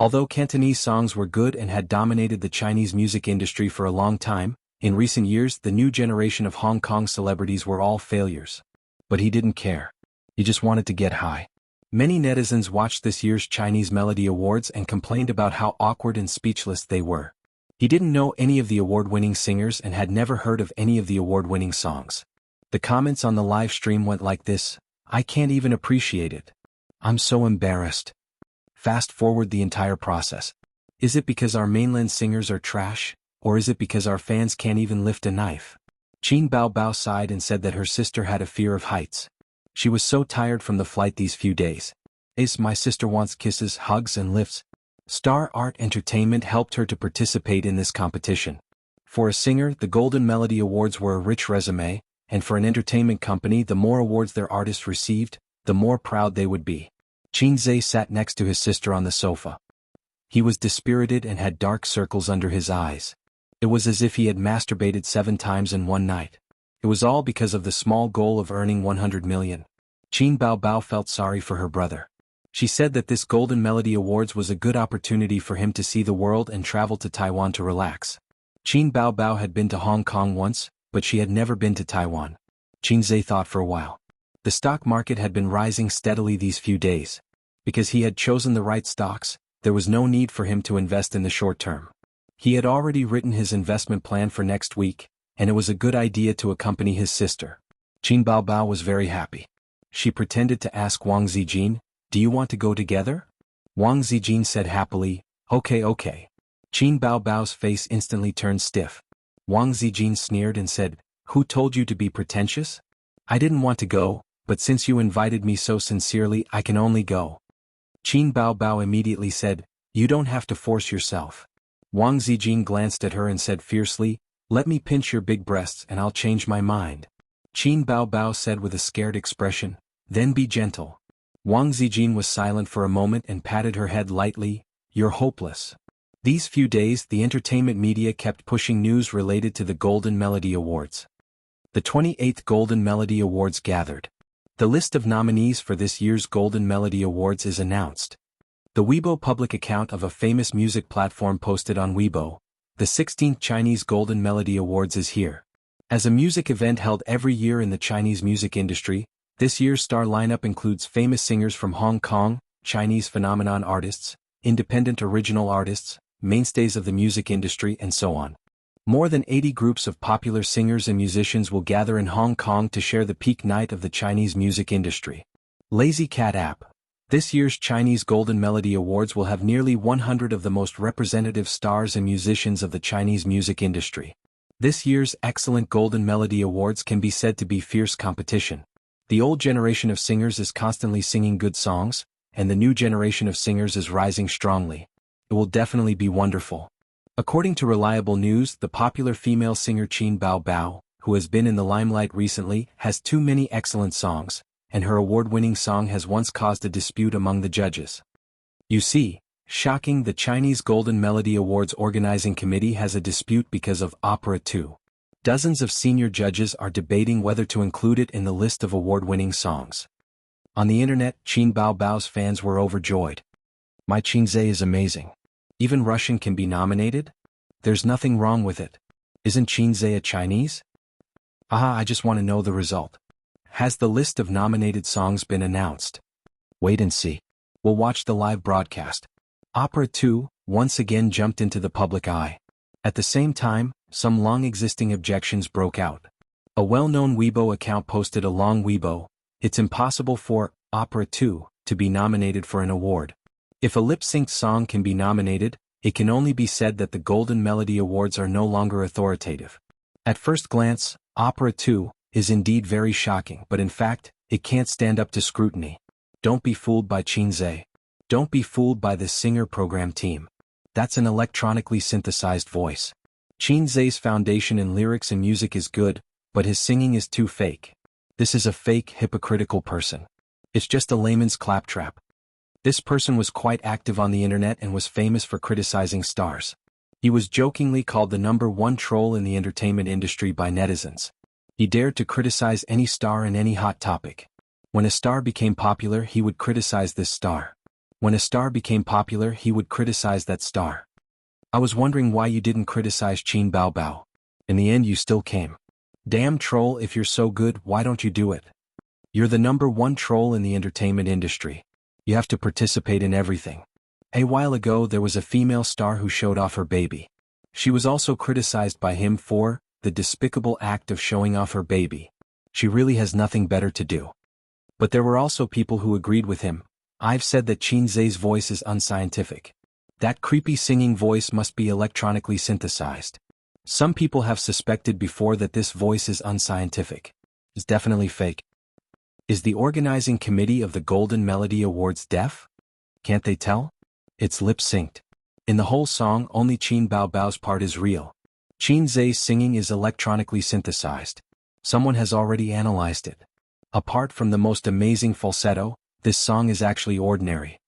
Although Cantonese songs were good and had dominated the Chinese music industry for a long time, in recent years the new generation of Hong Kong celebrities were all failures. But he didn't care. He just wanted to get high. Many netizens watched this year's Chinese Melody Awards and complained about how awkward and speechless they were. He didn't know any of the award-winning singers and had never heard of any of the award-winning songs. The comments on the live stream went like this: "I can't even appreciate it. I'm so embarrassed." Fast forward the entire process. Is it because our mainland singers are trash, or is it because our fans can't even lift a knife? Qin Bao Bao sighed and said that her sister had a fear of heights. She was so tired from the flight these few days. My sister wants kisses, hugs and lifts. Star Art Entertainment helped her to participate in this competition. For a singer, the Golden Melody Awards were a rich resume, and for an entertainment company, the more awards their artists received, the more proud they would be. Qin Zhe sat next to his sister on the sofa. He was dispirited and had dark circles under his eyes. It was as if he had masturbated 7 times in one night. It was all because of the small goal of earning 100 million. Qin Bao Bao felt sorry for her brother. She said that this Golden Melody Awards was a good opportunity for him to see the world and travel to Taiwan to relax. Qin Bao Bao had been to Hong Kong once, but she had never been to Taiwan. Qin Zhe thought for a while. The stock market had been rising steadily these few days. Because he had chosen the right stocks, there was no need for him to invest in the short term. He had already written his investment plan for next week, and it was a good idea to accompany his sister. Qin Bao Bao was very happy. She pretended to ask Wang Zijin, "Do you want to go together?" Wang Zijin said happily, Okay. Qin Bao Bao's face instantly turned stiff. Wang Zijin sneered and said, Who told you to be pretentious? I didn't want to go, but since you invited me so sincerely I can only go. Qin Baobao immediately said, you don't have to force yourself. Wang Zijing glanced at her and said fiercely, let me pinch your big breasts and I'll change my mind. Qin Baobao said with a scared expression, then be gentle. Wang Zijing was silent for a moment and patted her head lightly, you're hopeless. These few days the entertainment media kept pushing news related to the Golden Melody Awards. The 28th Golden Melody Awards gathered. The list of nominees for this year's Golden Melody Awards is announced. The Weibo public account of a famous music platform posted on Weibo, the 16th Chinese Golden Melody Awards is here. As a music event held every year in the Chinese music industry, this year's star lineup includes famous singers from Hong Kong, Chinese phenomenon artists, independent original artists, mainstays of the music industry and so on. More than 80 groups of popular singers and musicians will gather in Hong Kong to share the peak night of the Chinese music industry. Lazy Cat app. This year's Chinese Golden Melody Awards will have nearly 100 of the most representative stars and musicians of the Chinese music industry. This year's excellent Golden Melody Awards can be said to be fierce competition. The old generation of singers is constantly singing good songs, and the new generation of singers is rising strongly. It will definitely be wonderful. According to reliable news, the popular female singer Qin Baobao, who has been in the limelight recently, has too many excellent songs, and her award-winning song has once caused a dispute among the judges. You see, shocking, the Chinese Golden Melody Awards organizing committee has a dispute because of Opera 2. Dozens of senior judges are debating whether to include it in the list of award-winning songs. On the internet, Qin Baobao's fans were overjoyed. My Qinzhe is amazing. Even Russian can be nominated? There's nothing wrong with it. Isn't Qinzhe a Chinese? I just want to know the result. Has the list of nominated songs been announced? Wait and see. We'll watch the live broadcast. Opera 2 once again jumped into the public eye. At the same time, some long-existing objections broke out. A well-known Weibo account posted a long Weibo, it's impossible for Opera 2 to be nominated for an award. If a lip-synced song can be nominated, it can only be said that the Golden Melody Awards are no longer authoritative. At first glance, Opera 2 is indeed very shocking, but in fact, it can't stand up to scrutiny. Don't be fooled by Qinzhe. Don't be fooled by this singer program team. That's an electronically synthesized voice. Qinzhe's foundation in lyrics and music is good, but his singing is too fake. This is a fake, hypocritical person. It's just a layman's claptrap. This person was quite active on the internet and was famous for criticizing stars. He was jokingly called the #1 troll in the entertainment industry by netizens. He dared to criticize any star in any hot topic. When a star became popular, he would criticize this star. When a star became popular, he would criticize that star. I was wondering why you didn't criticize Qin Baobao. In the end you still came. Damn troll, if you're so good, why don't you do it? You're the #1 troll in the entertainment industry. You have to participate in everything. A while ago there was a female star who showed off her baby. She was also criticized by him for the despicable act of showing off her baby. She really has nothing better to do. But there were also people who agreed with him. I've said that Qinzhe's voice is unscientific. That creepy singing voice must be electronically synthesized. Some people have suspected before that this voice is unscientific. It's definitely fake. Is the organizing committee of the Golden Melody Awards deaf? Can't they tell? It's lip-synced. In the whole song, only Qin Baobao's part is real. Qinzhe's singing is electronically synthesized. Someone has already analyzed it. Apart from the most amazing falsetto, this song is actually ordinary.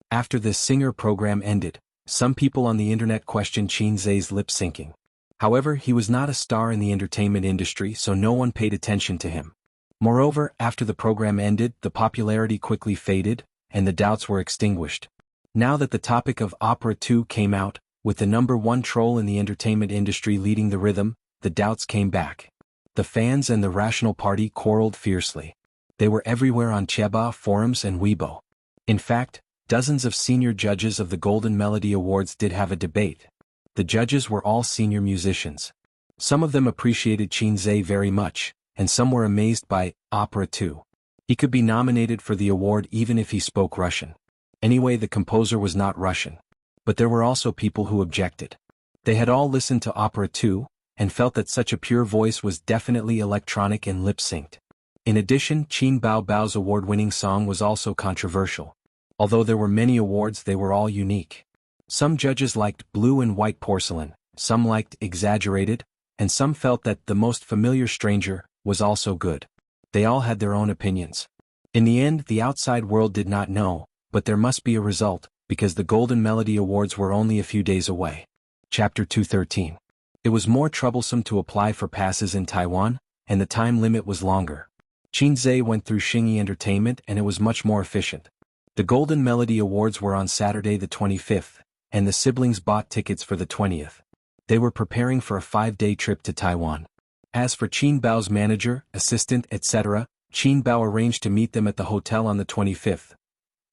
After this singer program ended, some people on the internet questioned Qinzhe's lip-syncing. However, he was not a star in the entertainment industry, so no one paid attention to him. Moreover, after the program ended, the popularity quickly faded, and the doubts were extinguished. Now that the topic of Opera 2 came out, with the #1 troll in the entertainment industry leading the rhythm, the doubts came back. The fans and the Rational Party quarreled fiercely. They were everywhere on Cheba forums and Weibo. In fact, dozens of senior judges of the Golden Melody Awards did have a debate. The judges were all senior musicians. Some of them appreciated Qinzhe very much, and some were amazed by Opera 2. He could be nominated for the award even if he spoke Russian. Anyway, the composer was not Russian. But there were also people who objected. They had all listened to Opera 2, and felt that such a pure voice was definitely electronic and lip-synced. In addition, Qin Bao Bao's award-winning song was also controversial. Although there were many awards, they were all unique. Some judges liked Blue and White Porcelain, some liked Exaggerated, and some felt that The Most Familiar Stranger was also good. They all had their own opinions. In the end, the outside world did not know, but there must be a result, because the Golden Melody Awards were only a few days away. Chapter 213. It was more troublesome to apply for passes in Taiwan, and the time limit was longer. Qinzhe went through Xingyi Entertainment and it was much more efficient. The Golden Melody Awards were on Saturday the 25th, and the siblings bought tickets for the 20th. They were preparing for a 5-day trip to Taiwan. As for Qin Bao's manager, assistant, etc., Qin Bao arranged to meet them at the hotel on the 25th.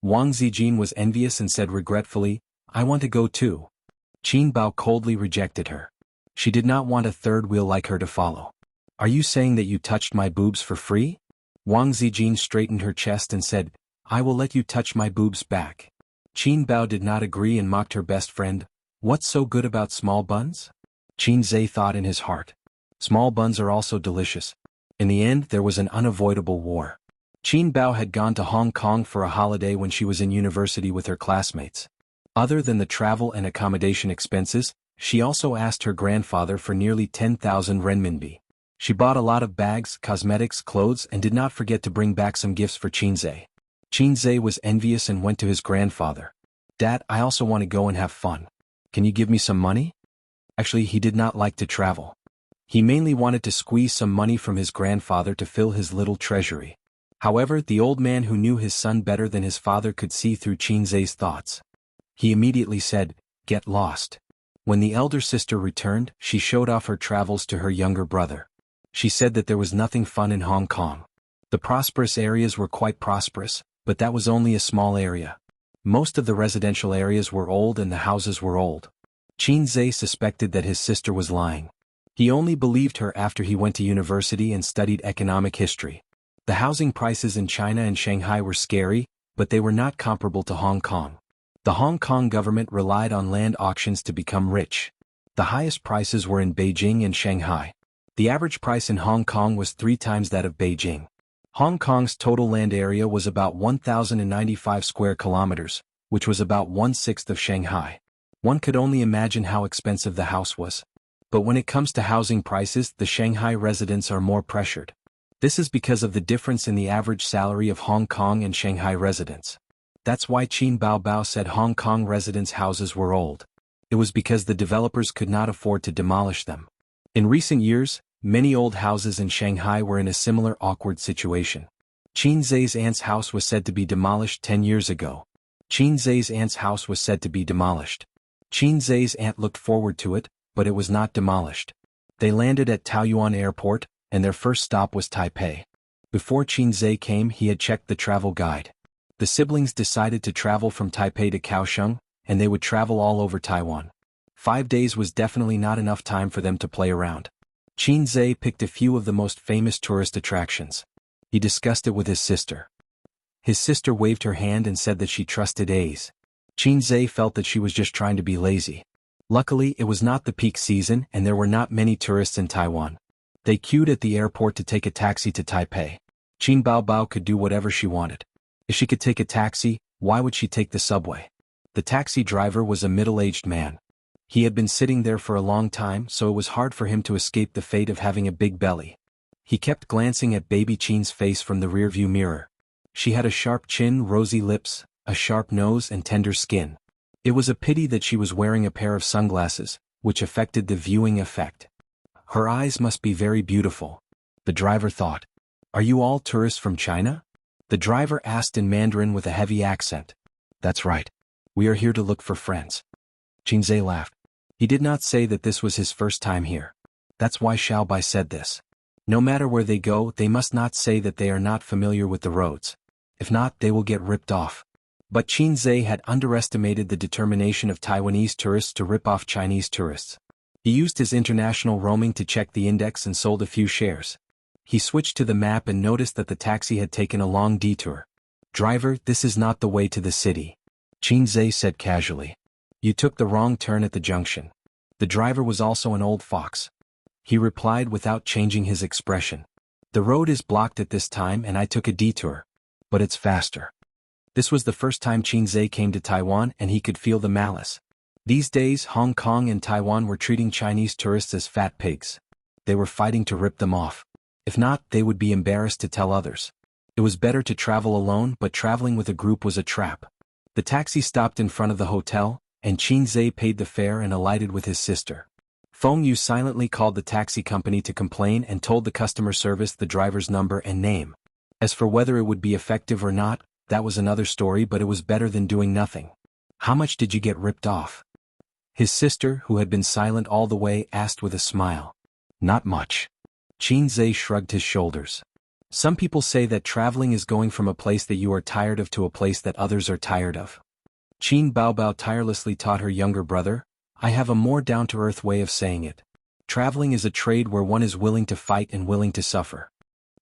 Wang Zijin was envious and said regretfully, "I want to go too." Qin Bao coldly rejected her. She did not want a third wheel like her to follow. "Are you saying that you touched my boobs for free?" Wang Zijin straightened her chest and said, "I will let you touch my boobs back." Qin Bao did not agree and mocked her best friend. "What's so good about small buns?" Qinzhe thought in his heart. Small buns are also delicious. In the end, there was an unavoidable war. Qin Bao had gone to Hong Kong for a holiday when she was in university with her classmates. Other than the travel and accommodation expenses, she also asked her grandfather for nearly 10,000 renminbi. She bought a lot of bags, cosmetics, clothes, and did not forget to bring back some gifts for Qinzhe. Qinzhe was envious and went to his grandfather. "Dad, I also want to go and have fun. Can you give me some money?" Actually, he did not like to travel. He mainly wanted to squeeze some money from his grandfather to fill his little treasury. However, the old man who knew his son better than his father could see through Qinzhe's thoughts. He immediately said, "Get lost." When the elder sister returned, she showed off her travels to her younger brother. She said that there was nothing fun in Hong Kong. The prosperous areas were quite prosperous, but that was only a small area. Most of the residential areas were old and the houses were old. Qinzhe suspected that his sister was lying. He only believed her after he went to university and studied economic history. The housing prices in China and Shanghai were scary, but they were not comparable to Hong Kong. The Hong Kong government relied on land auctions to become rich. The highest prices were in Beijing and Shanghai. The average price in Hong Kong was 3 times that of Beijing. Hong Kong's total land area was about 1,095 square kilometers, which was about 1/6 of Shanghai. One could only imagine how expensive the house was. But when it comes to housing prices, the Shanghai residents are more pressured. This is because of the difference in the average salary of Hong Kong and Shanghai residents. That's why Qin Bao Bao said Hong Kong residents' houses were old. It was because the developers could not afford to demolish them. In recent years, many old houses in Shanghai were in a similar awkward situation. Qinzhe's aunt's house was said to be demolished 10 years ago. Qinzhe's aunt's house was said to be demolished. Qinzhe's aunt looked forward to it, but it was not demolished. They landed at Taoyuan Airport, and their first stop was Taipei. Before Qinzhe came, he had checked the travel guide. The siblings decided to travel from Taipei to Kaohsiung, and they would travel all over Taiwan. 5 days was definitely not enough time for them to play around. Qinzhe picked a few of the most famous tourist attractions. He discussed it with his sister. His sister waved her hand and said that she trusted A's. Qinzhe felt that she was just trying to be lazy. Luckily, it was not the peak season and there were not many tourists in Taiwan. They queued at the airport to take a taxi to Taipei. Qin Bao Bao could do whatever she wanted. If she could take a taxi, why would she take the subway? The taxi driver was a middle-aged man. He had been sitting there for a long time, so it was hard for him to escape the fate of having a big belly. He kept glancing at baby Qin's face from the rearview mirror. She had a sharp chin, rosy lips, a sharp nose and tender skin. It was a pity that she was wearing a pair of sunglasses, which affected the viewing effect. Her eyes must be very beautiful. The driver thought. "Are you all tourists from China?" The driver asked in Mandarin with a heavy accent. "That's right. We are here to look for friends." Qinzhe laughed. He did not say that this was his first time here. That's why Xiaobai said this. No matter where they go, they must not say that they are not familiar with the roads. If not, they will get ripped off. But Qinzhe had underestimated the determination of Taiwanese tourists to rip off Chinese tourists. He used his international roaming to check the index and sold a few shares. He switched to the map and noticed that the taxi had taken a long detour. "Driver, this is not the way to the city," Qinzhe said casually. "You took the wrong turn at the junction." The driver was also an old fox. he replied without changing his expression. The road is blocked at this time and I took a detour. But it's faster. This was the first time Xianxia came to Taiwan and he could feel the malice. These days Hong Kong and Taiwan were treating Chinese tourists as fat pigs. They were fighting to rip them off. If not, they would be embarrassed to tell others. It was better to travel alone, but traveling with a group was a trap. The taxi stopped in front of the hotel, and Xianxia paid the fare and alighted with his sister. Feng Yu silently called the taxi company to complain and told the customer service the driver's number and name. As for whether it would be effective or not, that was another story, but it was better than doing nothing. How much did you get ripped off? His sister, who had been silent all the way, asked with a smile. Not much. Xianxia shrugged his shoulders. Some people say that traveling is going from a place that you are tired of to a place that others are tired of. Qin Baobao tirelessly taught her younger brother, I have a more down-to-earth way of saying it. Traveling is a trade where one is willing to fight and willing to suffer.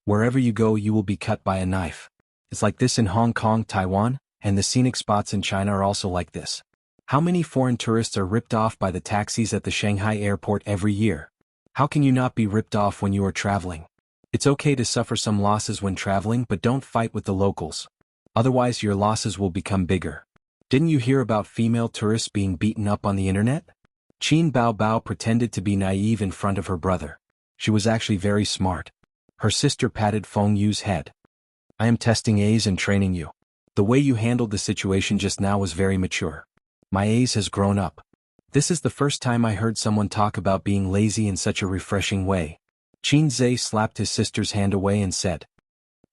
Wherever you go you will be cut by a knife. It's like this in Hong Kong, Taiwan, and the scenic spots in China are also like this. How many foreign tourists are ripped off by the taxis at the Shanghai airport every year? How can you not be ripped off when you are traveling? It's okay to suffer some losses when traveling, but don't fight with the locals. Otherwise your losses will become bigger. Didn't you hear about female tourists being beaten up on the internet? Qin Baobao pretended to be naive in front of her brother. She was actually very smart. Her sister patted Feng Yu's head. I am testing A's and training you. The way you handled the situation just now was very mature. My A's has grown up. This is the first time I heard someone talk about being lazy in such a refreshing way. Xianxia slapped his sister's hand away and said,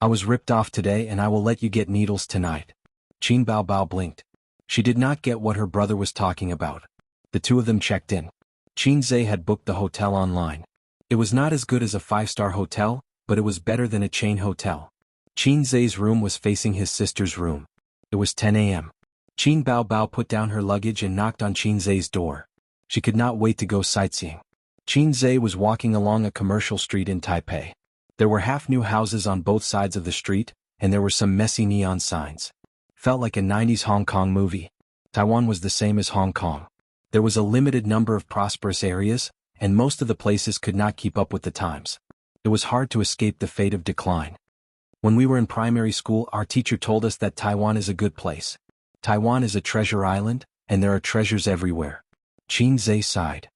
I was ripped off today and I will let you get needles tonight. Qin Baobao blinked. She did not get what her brother was talking about. The two of them checked in. Xianxia had booked the hotel online. It was not as good as a 5-star hotel, but it was better than a chain hotel. Xianxia's room was facing his sister's room. It was 10 a.m. Qin Baobao put down her luggage and knocked on Xianxia's door. She could not wait to go sightseeing. Xianxia was walking along a commercial street in Taipei. There were half-new houses on both sides of the street, and there were some messy neon signs. Felt like a 90s Hong Kong movie. Taiwan was the same as Hong Kong. There was a limited number of prosperous areas, and most of the places could not keep up with the times. It was hard to escape the fate of decline. When we were in primary school, our teacher told us that Taiwan is a good place. Taiwan is a treasure island, and there are treasures everywhere. Xianxia sighed.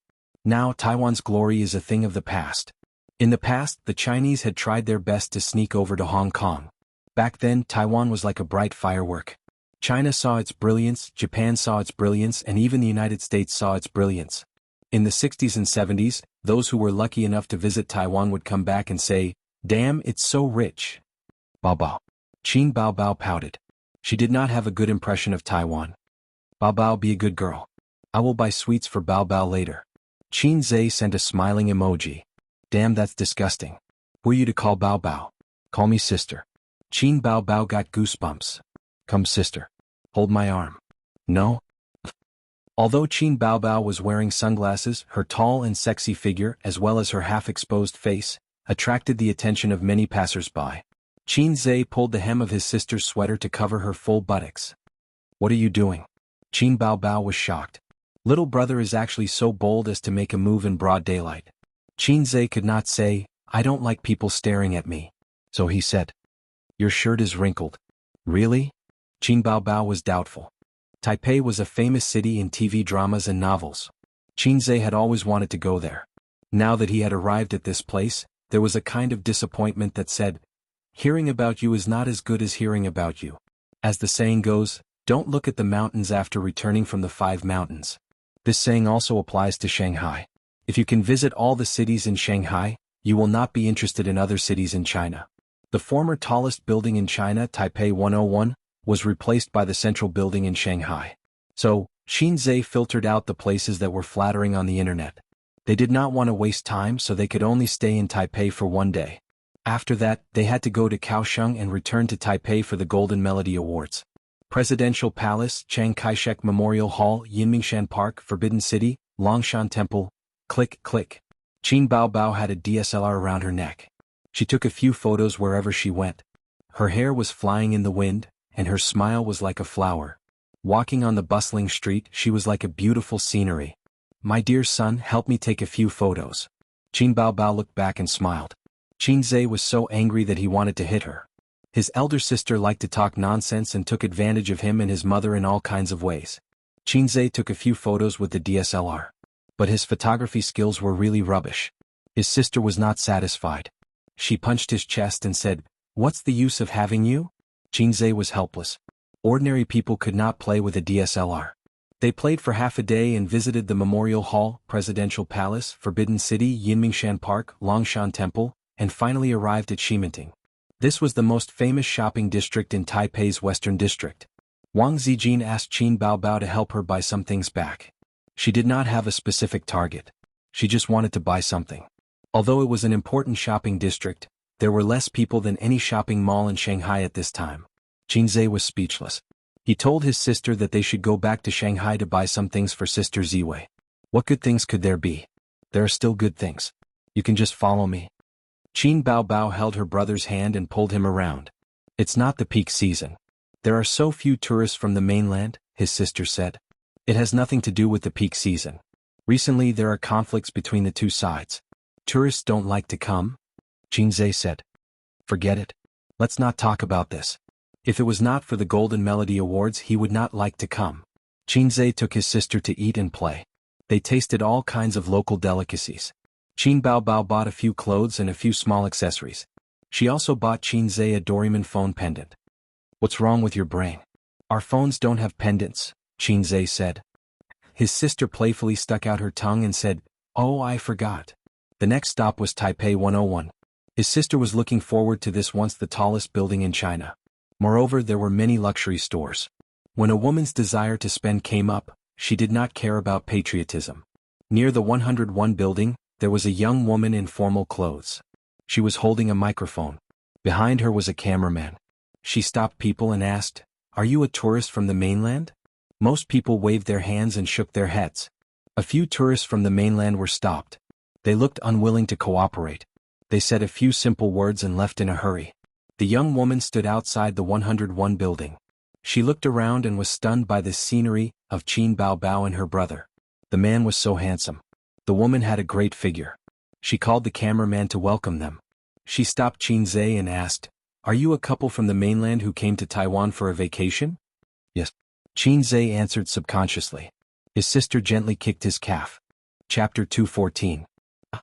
Now Taiwan's glory is a thing of the past. In the past, the Chinese had tried their best to sneak over to Hong Kong. Back then, Taiwan was like a bright firework. China saw its brilliance, Japan saw its brilliance, and even the United States saw its brilliance. In the 60s and 70s, those who were lucky enough to visit Taiwan would come back and say, damn, it's so rich. Baobao. Qin Baobao pouted. She did not have a good impression of Taiwan. Baobao, be a good girl. I will buy sweets for Baobao later. Xianxia sent a smiling emoji. Damn, that's disgusting. Who are you to call Baobao? Call me sister. Qin Baobao got goosebumps. Come sister. Hold my arm. No? Although Qin Baobao was wearing sunglasses, her tall and sexy figure, as well as her half-exposed face, attracted the attention of many passers-by. Xianxia pulled the hem of his sister's sweater to cover her full buttocks. What are you doing? Qin Baobao was shocked. Little brother is actually so bold as to make a move in broad daylight. Xianxia could not say, I don't like people staring at me. So he said, your shirt is wrinkled. Really? Qin Baobao was doubtful. Taipei was a famous city in TV dramas and novels. Xianxia had always wanted to go there. Now that he had arrived at this place, there was a kind of disappointment that said, hearing about you is not as good as hearing about you. As the saying goes, don't look at the mountains after returning from the 5 mountains. This saying also applies to Shanghai. If you can visit all the cities in Shanghai, you will not be interested in other cities in China. The former tallest building in China, Taipei 101, was replaced by the central building in Shanghai. So, Xianxia filtered out the places that were flattering on the internet. They did not want to waste time, so they could only stay in Taipei for 1 day. After that, they had to go to Kaohsiung and return to Taipei for the Golden Melody Awards. Presidential Palace, Chiang Kai-shek Memorial Hall, Yinmingshan Park, Forbidden City, Longshan Temple. Click, click. Qin Baobao had a DSLR around her neck. She took a few photos wherever she went. Her hair was flying in the wind, and her smile was like a flower. Walking on the bustling street, she was like a beautiful scenery. My dear son, help me take a few photos. Qin Baobao looked back and smiled. Qin Zhe was so angry that he wanted to hit her. His elder sister liked to talk nonsense and took advantage of him and his mother in all kinds of ways. Qin Zhe took a few photos with the DSLR. But his photography skills were really rubbish. His sister was not satisfied. She punched his chest and said, "What's the use of having you?" Qin Zhe was helpless. Ordinary people could not play with a DSLR. They played for half a day and visited the Memorial Hall, Presidential Palace, Forbidden City, Yinmingshan Park, Longshan Temple, and finally arrived at Ximinting. This was the most famous shopping district in Taipei's Western District. Wang Zijin asked Qin Baobao to help her buy some things back. She did not have a specific target. She just wanted to buy something. Although it was an important shopping district, there were less people than any shopping mall in Shanghai at this time. Qin Zhe was speechless. He told his sister that they should go back to Shanghai to buy some things for Sister Ziwei. What good things could there be? There are still good things. You can just follow me. Qin Baobao held her brother's hand and pulled him around. It's not the peak season. There are so few tourists from the mainland, his sister said. It has nothing to do with the peak season. Recently there are conflicts between the two sides. Tourists don't like to come? Qin Zhe said. Forget it. Let's not talk about this. If it was not for the Golden Melody Awards he would not like to come. Qin Zhe took his sister to eat and play. They tasted all kinds of local delicacies. Qin Baobao bought a few clothes and a few small accessories. She also bought Qin Zhe a Doraemon phone pendant. What's wrong with your brain? Our phones don't have pendants, Qin Zhe said. His sister playfully stuck out her tongue and said, "Oh, I forgot." The next stop was Taipei 101. His sister was looking forward to this, once the tallest building in China. Moreover, there were many luxury stores. When a woman's desire to spend came up, she did not care about patriotism. Near the 101 building, there was a young woman in formal clothes. She was holding a microphone. Behind her was a cameraman. She stopped people and asked, "Are you a tourist from the mainland?" Most people waved their hands and shook their heads. A few tourists from the mainland were stopped. They looked unwilling to cooperate. They said a few simple words and left in a hurry. The young woman stood outside the 101 building. She looked around and was stunned by the scenery of Qin Baobao and her brother. The man was so handsome. The woman had a great figure. She called the cameraman to welcome them. She stopped Qin Zhe and asked, "Are you a couple from the mainland who came to Taiwan for a vacation?" "Yes." Qin Zhe answered subconsciously. His sister gently kicked his calf. Chapter 214.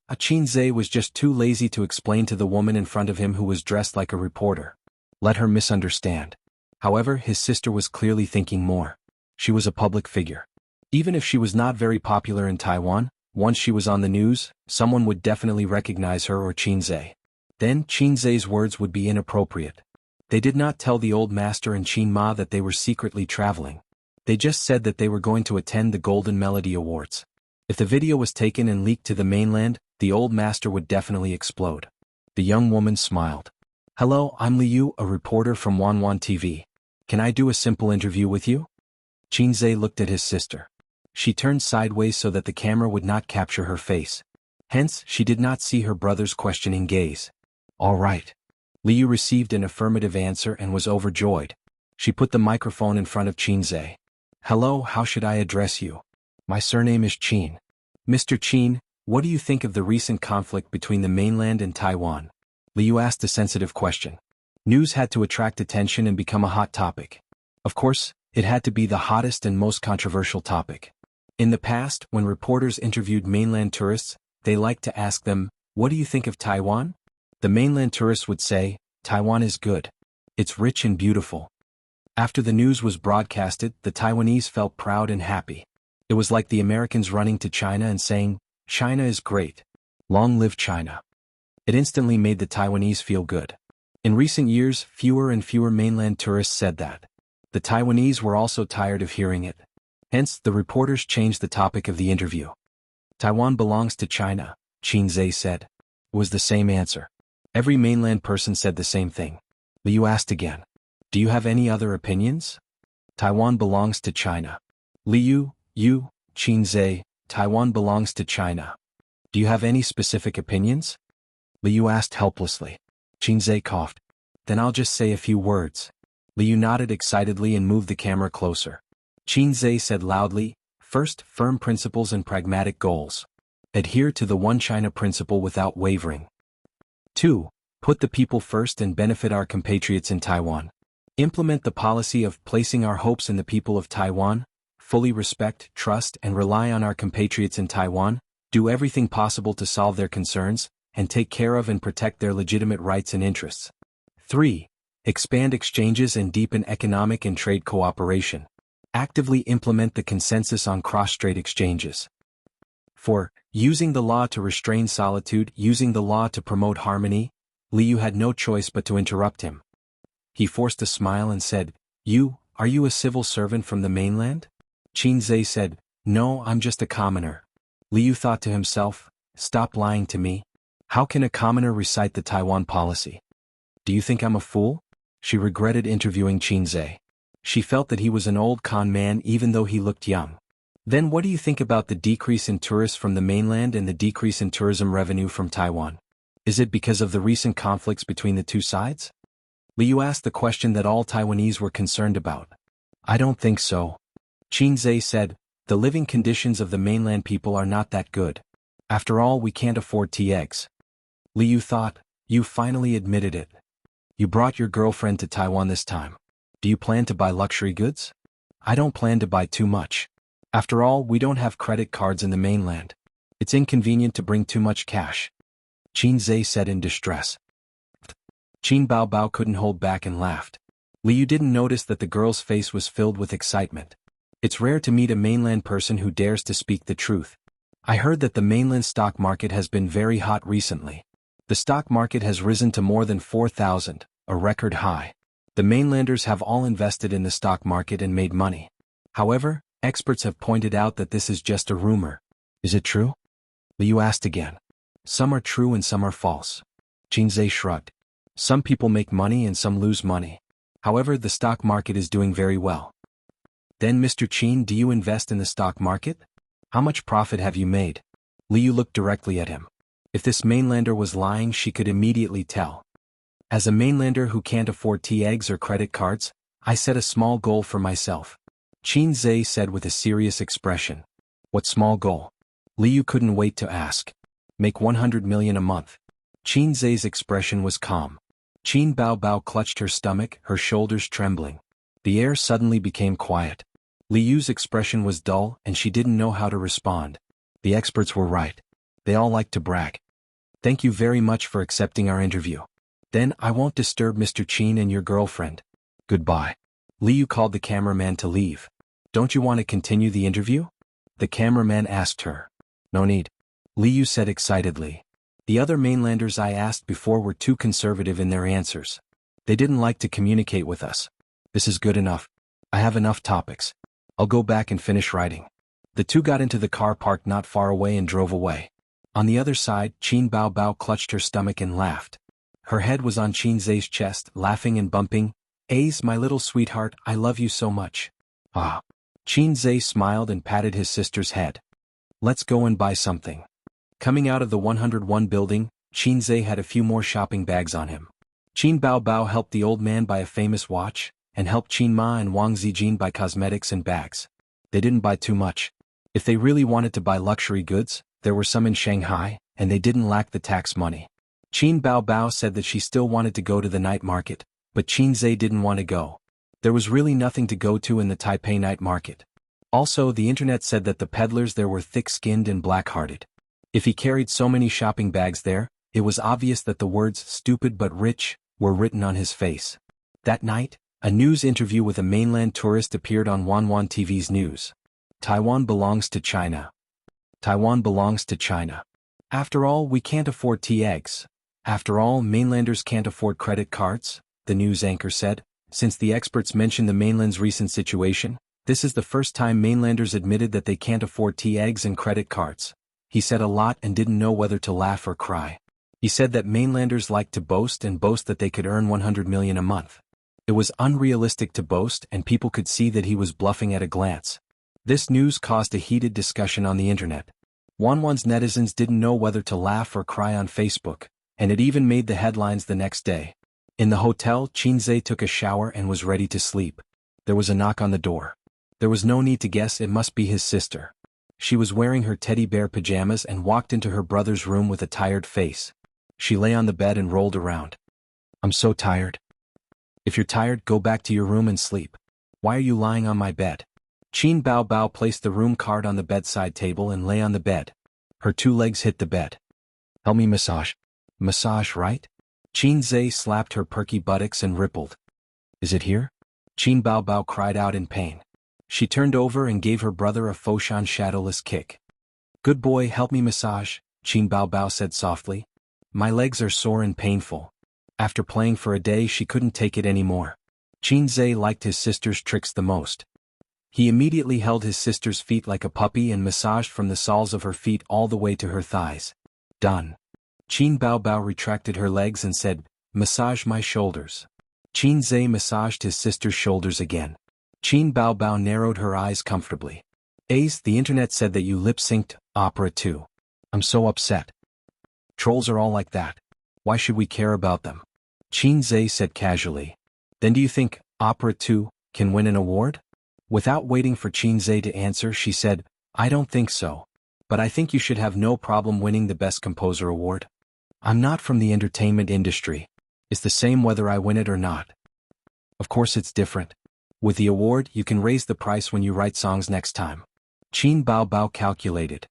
Qin Zhe was just too lazy to explain to the woman in front of him, who was dressed like a reporter. Let her misunderstand. However, his sister was clearly thinking more. She was a public figure. Even if she was not very popular in Taiwan, once she was on the news, someone would definitely recognize her or Qin Zhe. Then Qin Zhe's words would be inappropriate. They did not tell the old master and Qin Ma that they were secretly traveling. They just said that they were going to attend the Golden Melody Awards. If the video was taken and leaked to the mainland, the old master would definitely explode. The young woman smiled. "Hello, I'm Liu, a reporter from Wanwan TV. Can I do a simple interview with you?" Qin Zhe looked at his sister. She turned sideways so that the camera would not capture her face. Hence, she did not see her brother's questioning gaze. "All right." Liu received an affirmative answer and was overjoyed. She put the microphone in front of Qin Zhe. "Hello, how should I address you?" "My surname is Qin." "Mr. Qin, what do you think of the recent conflict between the mainland and Taiwan?" Liu asked a sensitive question. News had to attract attention and become a hot topic. Of course, it had to be the hottest and most controversial topic. In the past, when reporters interviewed mainland tourists, they liked to ask them, "What do you think of Taiwan?" The mainland tourists would say, "Taiwan is good. It's rich and beautiful." After the news was broadcasted, the Taiwanese felt proud and happy. It was like the Americans running to China and saying, "China is great. Long live China." It instantly made the Taiwanese feel good. In recent years, fewer and fewer mainland tourists said that. The Taiwanese were also tired of hearing it. Hence, the reporters changed the topic of the interview. "Taiwan belongs to China," Qin Zhe said. It was the same answer. Every mainland person said the same thing. Liu asked again, "Do you have any other opinions?" "Taiwan belongs to China." "Liu, you, Qin Zhe, Taiwan belongs to China. Do you have any specific opinions?" Liu asked helplessly. Qin Zhe coughed. "Then I'll just say a few words." Liu nodded excitedly and moved the camera closer. Qin Zhe said loudly, "First, firm principles and pragmatic goals. Adhere to the One China principle without wavering. 2. Put the people first and benefit our compatriots in Taiwan. Implement the policy of placing our hopes in the people of Taiwan, fully respect, trust, and rely on our compatriots in Taiwan, do everything possible to solve their concerns, and take care of and protect their legitimate rights and interests. 3. Expand exchanges and deepen economic and trade cooperation. Actively implement the consensus on cross-strait exchanges. 4. Using the law to restrain solitude, using the law to promote harmony. Liu had no choice but to interrupt him. He forced a smile and said, Are you a civil servant from the mainland? Xianxia said, No, I'm just a commoner. Liu thought to himself, Stop lying to me. How can a commoner recite the Taiwan policy? Do you think I'm a fool? She regretted interviewing Xianxia. She felt that he was an old con man even though he looked young. Then what do you think about the decrease in tourists from the mainland and the decrease in tourism revenue from Taiwan? Is it because of the recent conflicts between the two sides? Liu asked the question that all Taiwanese were concerned about. I don't think so. Xianxia said, The living conditions of the mainland people are not that good. After all, we can't afford tea eggs. Liu thought, You finally admitted it. You brought your girlfriend to Taiwan this time. Do you plan to buy luxury goods? I don't plan to buy too much. After all, we don't have credit cards in the mainland. It's inconvenient to bring too much cash. Xianxia said in distress. Qin Baobao couldn't hold back and laughed. Liu didn't notice that the girl's face was filled with excitement. It's rare to meet a mainland person who dares to speak the truth. I heard that the mainland stock market has been very hot recently. The stock market has risen to more than 4,000, a record high. The mainlanders have all invested in the stock market and made money. However, experts have pointed out that this is just a rumor. Is it true? Liu asked again. Some are true and some are false. Xianxia shrugged. Some people make money and some lose money. However, the stock market is doing very well. Then Mr. Qin, do you invest in the stock market? How much profit have you made? Liu looked directly at him. If this mainlander was lying, she could immediately tell. As a mainlander who can't afford tea eggs or credit cards, I set a small goal for myself. Xianxia said with a serious expression. What small goal? Liu couldn't wait to ask. Make 100 million a month. Xianxia's expression was calm. Qin Baobao clutched her stomach, her shoulders trembling. The air suddenly became quiet. Liu's expression was dull and she didn't know how to respond. The experts were right. They all like to brag. Thank you very much for accepting our interview. Then I won't disturb Mr. Qin and your girlfriend. Goodbye. Liu called the cameraman to leave. Don't you want to continue the interview? The cameraman asked her. No need. Liu said excitedly. The other mainlanders I asked before were too conservative in their answers. They didn't like to communicate with us. This is good enough. I have enough topics. I'll go back and finish writing. The two got into the car parked not far away and drove away. On the other side, Qin Baobao clutched her stomach and laughed. Her head was on Xianxia's chest, laughing and bumping. Ace, my little sweetheart, I love you so much. Ah. Xianxia smiled and patted his sister's head. Let's go and buy something. Coming out of the 101 building, Xianxia had a few more shopping bags on him. Qin Baobao helped the old man buy a famous watch, and helped Qin Ma and Wang Zijin buy cosmetics and bags. They didn't buy too much. If they really wanted to buy luxury goods, there were some in Shanghai, and they didn't lack the tax money. Qin Baobao said that she still wanted to go to the night market, but Xianxia didn't want to go. There was really nothing to go to in the Taipei night market. Also, the internet said that the peddlers there were thick-skinned and black-hearted. If he carried so many shopping bags there, it was obvious that the words "stupid but rich" were written on his face. That night, a news interview with a mainland tourist appeared on Wanwan TV's news. Taiwan belongs to China. Taiwan belongs to China. After all, we can't afford tea eggs. After all, mainlanders can't afford credit cards, the news anchor said. Since the experts mentioned the mainland's recent situation, this is the first time mainlanders admitted that they can't afford tea eggs and credit cards. He said a lot and didn't know whether to laugh or cry. He said that mainlanders like to boast that they could earn 100 million a month. It was unrealistic to boast and people could see that he was bluffing at a glance. This news caused a heated discussion on the internet. Wanwan's netizens didn't know whether to laugh or cry on Facebook, and it even made the headlines the next day. In the hotel, Xianxia took a shower and was ready to sleep. There was a knock on the door. There was no need to guess, it must be his sister. She was wearing her teddy bear pajamas and walked into her brother's room with a tired face. She lay on the bed and rolled around. I'm so tired. If you're tired, go back to your room and sleep. Why are you lying on my bed? Qin Bao Bao placed the room card on the bedside table and lay on the bed. Her two legs hit the bed. Help me massage. Massage, right? Qin Zhe slapped her perky buttocks and rippled. Is it here? Qin Bao Bao cried out in pain. She turned over and gave her brother a Foshan shadowless kick. Good boy, help me massage, Qin Bao Bao said softly. My legs are sore and painful. After playing for a day, she couldn't take it anymore. Qin Zhe liked his sister's tricks the most. He immediately held his sister's feet like a puppy and massaged from the soles of her feet all the way to her thighs. Done. Qin Bao Bao retracted her legs and said, Massage my shoulders. Qin Zhe massaged his sister's shoulders again. Qin Bao Bao narrowed her eyes comfortably. Ace, the internet said that you lip-synced opera too. I'm so upset. Trolls are all like that. Why should we care about them? Qin Zhe said casually. Then do you think opera 2 can win an award? Without waiting for Qin Zhe to answer, she said, I don't think so. But I think you should have no problem winning the Best Composer award. I'm not from the entertainment industry. It's the same whether I win it or not. Of course it's different. With the award, you can raise the price when you write songs next time. Qin Bao Bao calculated.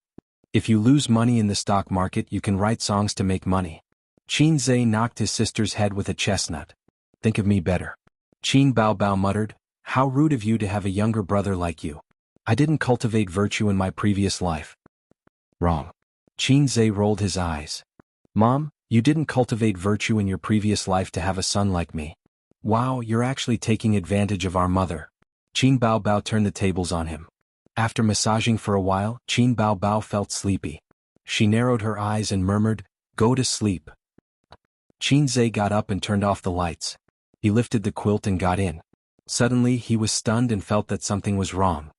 If you lose money in the stock market, you can write songs to make money. Qin Zhe knocked his sister's head with a chestnut. Think of me better. Qin Bao Bao muttered, How rude of you to have a younger brother like you. I didn't cultivate virtue in my previous life. Wrong. Qin Zhe rolled his eyes. Mom, you didn't cultivate virtue in your previous life to have a son like me. Wow, you're actually taking advantage of our mother. Qin Bao Bao turned the tables on him. After massaging for a while, Qin Bao Bao felt sleepy. She narrowed her eyes and murmured, Go to sleep. Qin Zhe got up and turned off the lights. He lifted the quilt and got in. Suddenly, he was stunned and felt that something was wrong.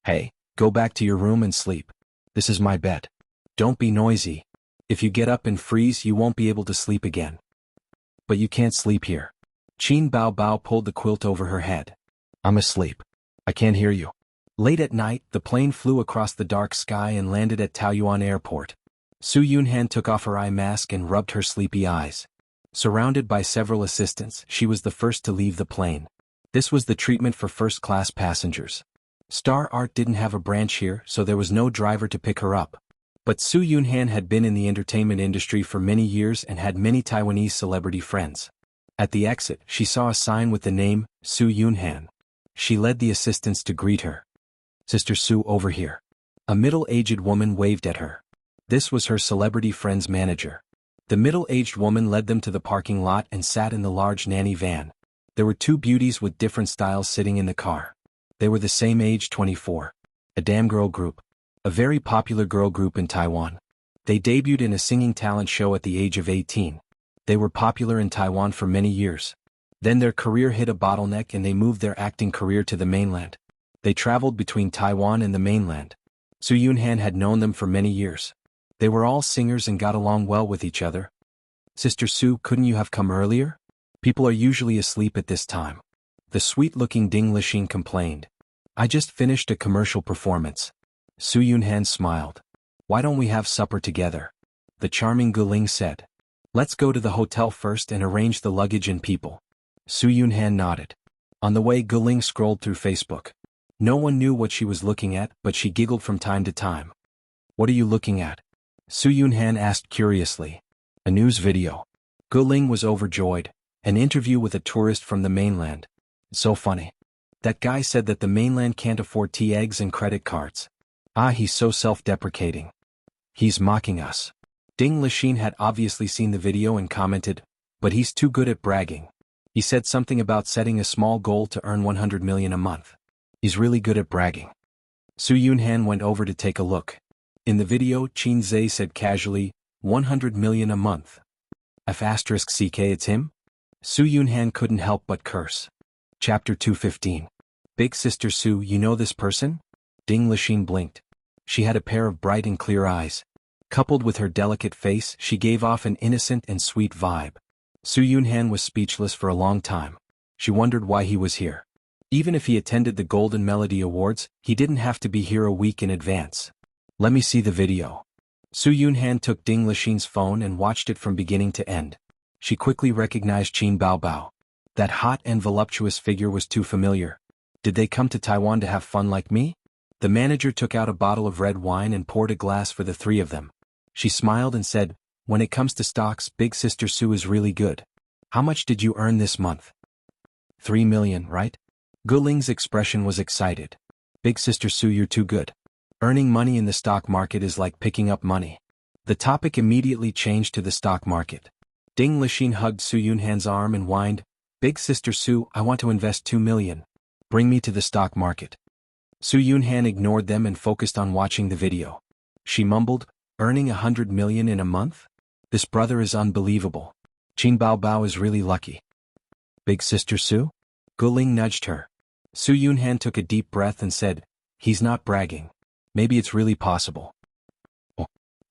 Hey, go back to your room and sleep. This is my bed. Don't be noisy. If you get up and freeze, you won't be able to sleep again. But you can't sleep here. Qin Bao Bao pulled the quilt over her head. I'm asleep. I can't hear you. Late at night, the plane flew across the dark sky and landed at Taoyuan Airport. Su Yunhan took off her eye mask and rubbed her sleepy eyes. Surrounded by several assistants, she was the first to leave the plane. This was the treatment for first-class passengers. Star Art didn't have a branch here, so there was no driver to pick her up. But Su Yunhan had been in the entertainment industry for many years and had many Taiwanese celebrity friends. At the exit, she saw a sign with the name, Su Yunhan. She led the assistants to greet her. Sister Su, over here. A middle-aged woman waved at her. This was her celebrity friend's manager. The middle-aged woman led them to the parking lot and sat in the large nanny van. There were two beauties with different styles sitting in the car. They were the same age, 24. A damn girl group. A very popular girl group in Taiwan. They debuted in a singing talent show at the age of 18. They were popular in Taiwan for many years. Then their career hit a bottleneck and they moved their acting career to the mainland. They traveled between Taiwan and the mainland. Su Yunhan had known them for many years. They were all singers and got along well with each other. Sister Su, couldn't you have come earlier? People are usually asleep at this time. The sweet-looking Ding Lixin complained. I just finished a commercial performance. Su Yunhan smiled. Why don't we have supper together? The charming Guling said. Let's go to the hotel first and arrange the luggage and people. Su Yunhan nodded. On the way, Guling scrolled through Facebook. No one knew what she was looking at, but she giggled from time to time. What are you looking at? Su Yunhan asked curiously. A news video. Guling was overjoyed. An interview with a tourist from the mainland. So funny. That guy said that the mainland can't afford tea, eggs and credit cards. Ah, he's so self-deprecating. He's mocking us. Ding Lixin had obviously seen the video and commented, but he's too good at bragging. He said something about setting a small goal to earn 100 million a month. He's really good at bragging. Su Yunhan went over to take a look. In the video, Qin Zhe said casually, 100 million a month. F***ck, it's him? Su Yunhan couldn't help but curse. Chapter 215. Big Sister Su, you know this person? Ding Lixin blinked. She had a pair of bright and clear eyes. Coupled with her delicate face, she gave off an innocent and sweet vibe. Su Yunhan was speechless for a long time. She wondered why he was here. Even if he attended the Golden Melody Awards, he didn't have to be here a week in advance. Let me see the video. Su Yunhan took Ding Lixin's phone and watched it from beginning to end. She quickly recognized Qin Baobao. That hot and voluptuous figure was too familiar. Did they come to Taiwan to have fun like me? The manager took out a bottle of red wine and poured a glass for the three of them. She smiled and said, "When it comes to stocks, Big Sister Su is really good. How much did you earn this month?" 3 million, right? Guling's expression was excited. Big Sister Su, you're too good. Earning money in the stock market is like picking up money. The topic immediately changed to the stock market. Ding Lixin hugged Su Yunhan's arm and whined, "Big Sister Su, I want to invest 2 million. Bring me to the stock market." Su Yunhan ignored them and focused on watching the video. She mumbled, "Earning 100 million in a month? This brother is unbelievable. Qin Baobao is really lucky." "Big Sister Su?" Guling nudged her. Su Yunhan took a deep breath and said, "He's not bragging. Maybe it's really possible."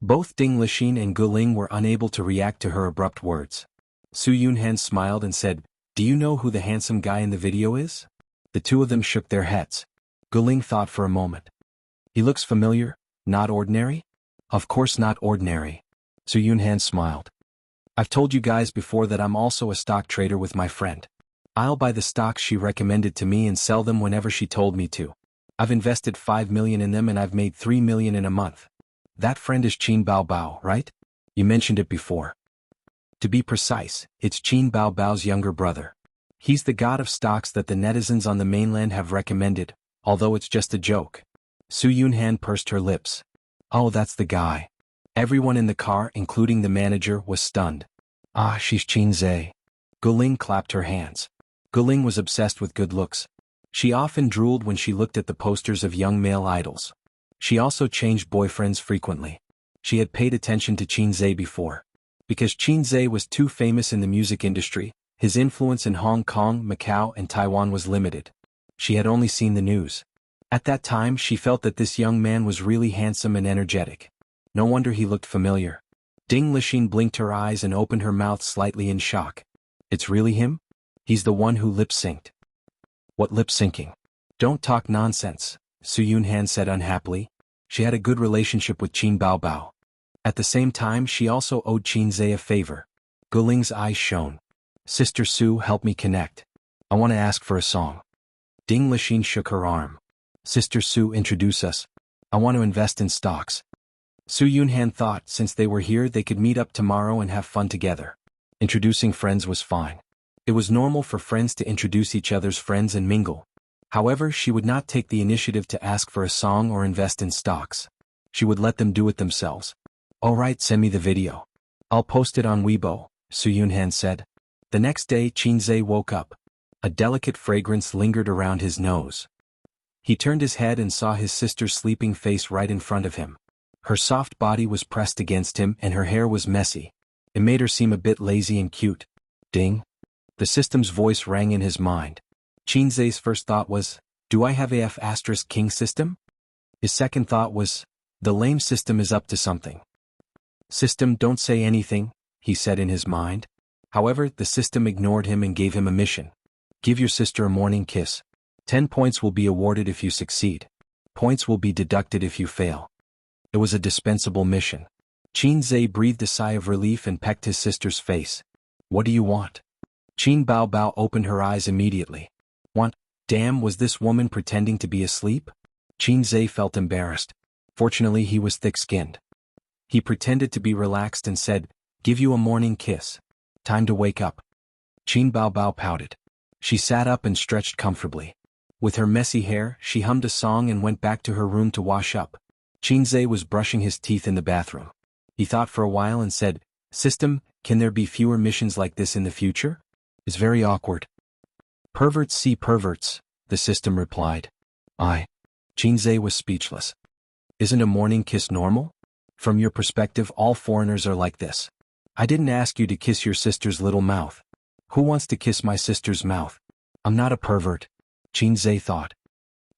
Both Ding Lixin and Guling were unable to react to her abrupt words. Su Yunhan smiled and said, "Do you know who the handsome guy in the video is?" The two of them shook their heads. Guling thought for a moment. "He looks familiar, not ordinary?" "Of course not ordinary." Su Yunhan smiled. "I've told you guys before that I'm also a stock trader with my friend. I'll buy the stocks she recommended to me and sell them whenever she told me to. I've invested 5 million in them and I've made 3 million in a month. That friend is Qin Baobao, right? You mentioned it before." "To be precise, it's Qin Baobao's younger brother. He's the god of stocks that the netizens on the mainland have recommended, although it's just a joke." Su Yunhan pursed her lips. "Oh, that's the guy." Everyone in the car, including the manager, was stunned. "Ah, she's Qin Zhe." Guling clapped her hands. Guling was obsessed with good looks. She often drooled when she looked at the posters of young male idols. She also changed boyfriends frequently. She had paid attention to Qin Zhe before. Because Qin Zhe was too famous in the music industry, his influence in Hong Kong, Macau, and Taiwan was limited. She had only seen the news. At that time she felt that this young man was really handsome and energetic. No wonder he looked familiar. Ding Lixin blinked her eyes and opened her mouth slightly in shock. "It's really him? He's the one who lip-synced." "What lip-syncing? Don't talk nonsense," Su Yunhan said unhappily. She had a good relationship with Qin Baobao. At the same time she also owed Qin Zhe a favor. Guling's eyes shone. "Sister Su, help me connect. I want to ask for a song." Ding Lixin shook her arm. "Sister Su, introduce us. I want to invest in stocks." Su Yunhan thought since they were here they could meet up tomorrow and have fun together. Introducing friends was fine. It was normal for friends to introduce each other's friends and mingle. However, she would not take the initiative to ask for a song or invest in stocks. She would let them do it themselves. "All right, send me the video. I'll post it on Weibo," Su Yunhan said. The next day Qin Zhe woke up. A delicate fragrance lingered around his nose. He turned his head and saw his sister's sleeping face right in front of him. Her soft body was pressed against him and her hair was messy. It made her seem a bit lazy and cute. "Ding." The system's voice rang in his mind. Qin Zhe's first thought was, "Do I have a F***king system?" His second thought was, "The lame system is up to something." "System, don't say anything," he said in his mind. However, the system ignored him and gave him a mission. "Give your sister a morning kiss. 10 points will be awarded if you succeed. Points will be deducted if you fail." It was a dispensable mission. Qin Zhe breathed a sigh of relief and pecked his sister's face. "What do you want?" Qin Baobao opened her eyes immediately. "Want? Damn, was this woman pretending to be asleep?" Qin Zhe felt embarrassed. Fortunately he was thick-skinned. He pretended to be relaxed and said, "Give you a morning kiss. Time to wake up." Qin Baobao pouted. She sat up and stretched comfortably. With her messy hair, she hummed a song and went back to her room to wash up. Qin Zhe was brushing his teeth in the bathroom. He thought for a while and said, "System, can there be fewer missions like this in the future? It's very awkward." "Perverts see perverts," the system replied. Qin Zhe was speechless. "Isn't a morning kiss normal? From your perspective all foreigners are like this. I didn't ask you to kiss your sister's little mouth. Who wants to kiss my sister's mouth? I'm not a pervert," Qin Zhe thought.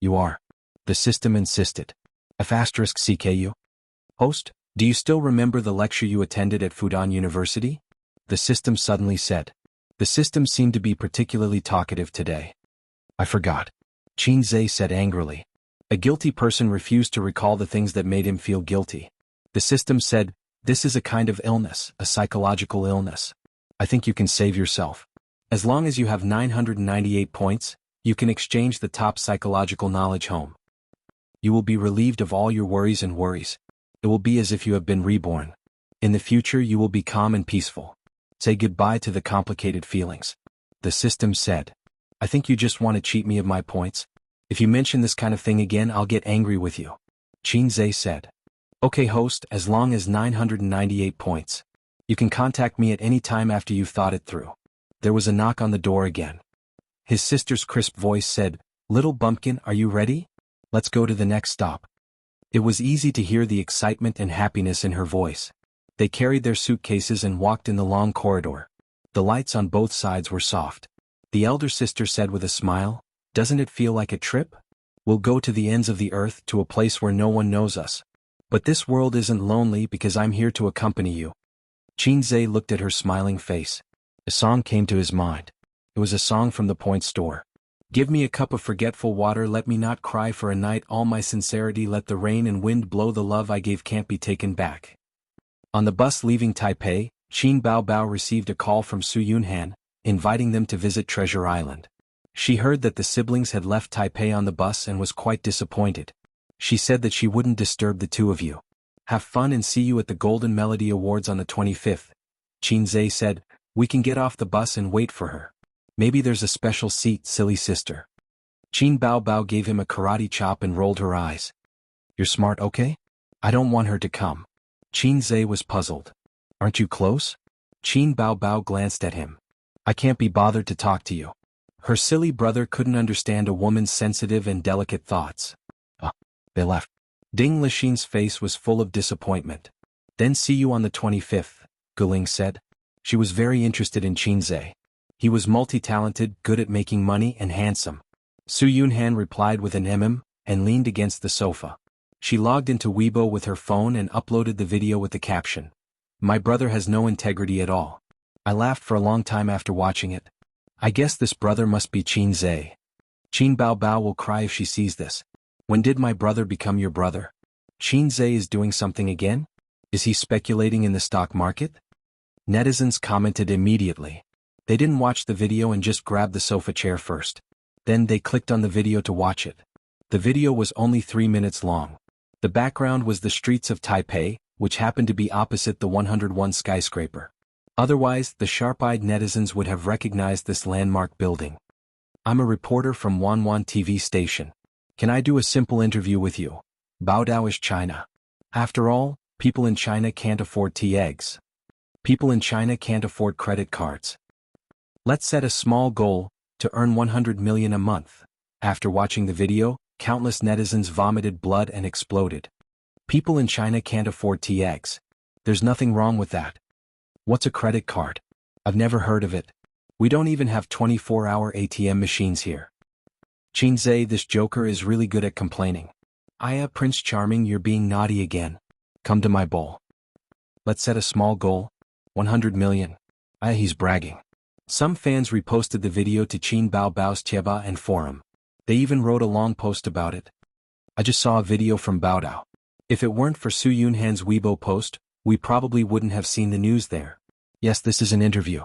"You are," the system insisted. F***CKU? "Host, do you still remember the lecture you attended at Fudan University?" the system suddenly said. The system seemed to be particularly talkative today. "I forgot," Qin Zhe said angrily. A guilty person refused to recall the things that made him feel guilty. The system said, "This is a kind of illness, a psychological illness. I think you can save yourself. As long as you have 998 points, you can exchange the top psychological knowledge home. You will be relieved of all your worries and worries. It will be as if you have been reborn. In the future you will be calm and peaceful. Say goodbye to the complicated feelings." The system said, "I think you just want to cheat me of my points. If you mention this kind of thing again, I'll get angry with you." Xianxia said, "Okay host, as long as 998 points. You can contact me at any time after you've thought it through." There was a knock on the door again. His sister's crisp voice said, "Little bumpkin, are you ready? Let's go to the next stop." It was easy to hear the excitement and happiness in her voice. They carried their suitcases and walked in the long corridor. The lights on both sides were soft. The elder sister said with a smile, "Doesn't it feel like a trip? We'll go to the ends of the earth, to a place where no one knows us. But this world isn't lonely because I'm here to accompany you." Xianxia looked at her smiling face. A song came to his mind. It was a song from the point store. "Give me a cup of forgetful water, let me not cry for a night, all my sincerity, let the rain and wind blow, the love I gave can't be taken back." On the bus leaving Taipei, Qin Baobao received a call from Su Yunhan, inviting them to visit Treasure Island. She heard that the siblings had left Taipei on the bus and was quite disappointed. She said that she wouldn't disturb the two of you. "Have fun and see you at the Golden Melody Awards on the 25th. Xianxia said, "We can get off the bus and wait for her. Maybe there's a special seat, silly sister." Qin Baobao gave him a karate chop and rolled her eyes. "You're smart, okay? I don't want her to come." Xianxia was puzzled. "Aren't you close?" Qin Baobao glanced at him. "I can't be bothered to talk to you." Her silly brother couldn't understand a woman's sensitive and delicate thoughts. They left. Ding Lixin's face was full of disappointment. "Then see you on the 25th, Guling said. She was very interested in Xianxia. He was multi-talented, good at making money, and handsome. Su Yunhan replied with an and leaned against the sofa. She logged into Weibo with her phone and uploaded the video with the caption, "My brother has no integrity at all. I laughed for a long time after watching it. I guess this brother must be Xianxia. Qin Baobao will cry if she sees this. When did my brother become your brother? Xianxia is doing something again? Is he speculating in the stock market?" Netizens commented immediately. They didn't watch the video and just grabbed the sofa chair first. Then they clicked on the video to watch it. The video was only 3 minutes long. The background was the streets of Taipei, which happened to be opposite the 101 skyscraper. Otherwise, the sharp-eyed netizens would have recognized this landmark building. "I'm a reporter from Wanwan TV station. Can I do a simple interview with you? Baodaoish China. After all, people in China can't afford tea eggs. People in China can't afford credit cards. Let's set a small goal, to earn 100 million a month." After watching the video, countless netizens vomited blood and exploded. People in China can't afford tea eggs. There's nothing wrong with that. What's a credit card? I've never heard of it. We don't even have 24-hour ATM machines here. Xianxia, this joker is really good at complaining. Prince Charming, you're being naughty again. Come to my bowl. Let's set a small goal. 100 million. He's bragging. Some fans reposted the video to Qin Baobao's Tieba and forum. They even wrote a long post about it. I just saw a video from Baodao. If it weren't for Su Yunhan's Weibo post, we probably wouldn't have seen the news there. Yes, this is an interview.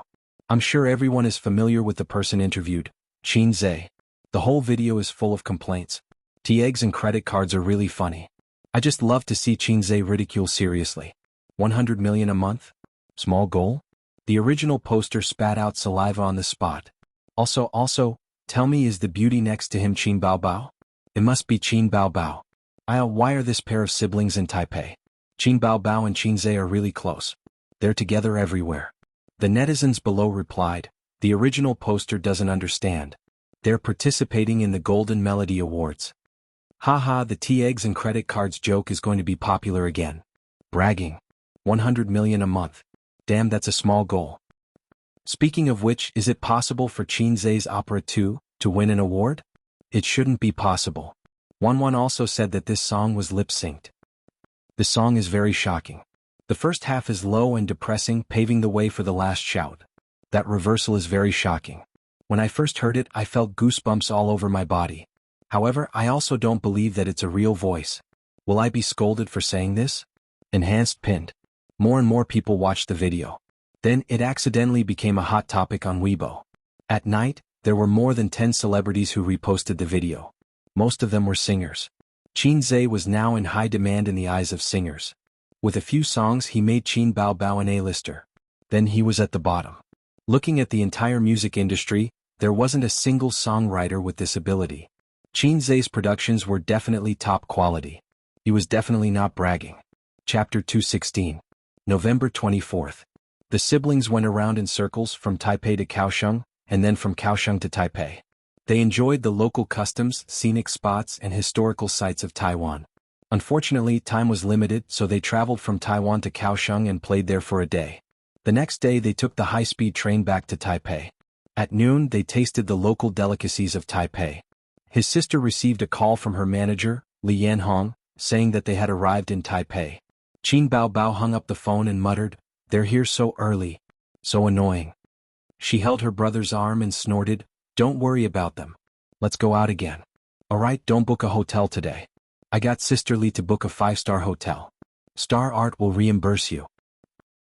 I'm sure everyone is familiar with the person interviewed, Xianxia. The whole video is full of complaints. Tea eggs and credit cards are really funny. I just love to see Xianxia ridiculed seriously. 100 million a month? Small goal? The original poster spat out saliva on the spot. Also, tell me, is the beauty next to him Qin Baobao? It must be Qin Baobao. Why are this pair of siblings in Taipei? Qin Baobao and Xianxia are really close. They're together everywhere. The netizens below replied, "The original poster doesn't understand. They're participating in the Golden Melody Awards." Haha, the tea eggs and credit cards joke is going to be popular again. Bragging. 100 million a month. Damn, that's a small goal. Speaking of which, is it possible for Xianxia's Opera 2 to win an award? It shouldn't be possible. Wanwan also said that this song was lip-synced. The song is very shocking. The first half is low and depressing, paving the way for the last shout. That reversal is very shocking. When I first heard it, I felt goosebumps all over my body. However, I also don't believe that it's a real voice. Will I be scolded for saying this? Enhanced pinned. More and more people watched the video. Then, it accidentally became a hot topic on Weibo. At night, there were more than 10 celebrities who reposted the video. Most of them were singers. Qin Zhe was now in high demand in the eyes of singers. With a few songs he made Qin Bao Bao an A-lister. Then he was at the bottom. Looking at the entire music industry, there wasn't a single songwriter with this ability. Qin Zhe's productions were definitely top quality. He was definitely not bragging. Chapter 216. November 24th. The siblings went around in circles from Taipei to Kaohsiung, and then from Kaohsiung to Taipei. They enjoyed the local customs, scenic spots, and historical sites of Taiwan. Unfortunately, time was limited, so they traveled from Taiwan to Kaohsiung and played there for a day. The next day they took the high-speed train back to Taipei. At noon they tasted the local delicacies of Taipei. His sister received a call from her manager, Li Yanhong, saying that they had arrived in Taipei. Qin Bao Bao hung up the phone and muttered, "They're here so early. So annoying." She held her brother's arm and snorted, "Don't worry about them. Let's go out again. Alright, don't book a hotel today. I got Sister Li to book a 5-star hotel. Star Art will reimburse you.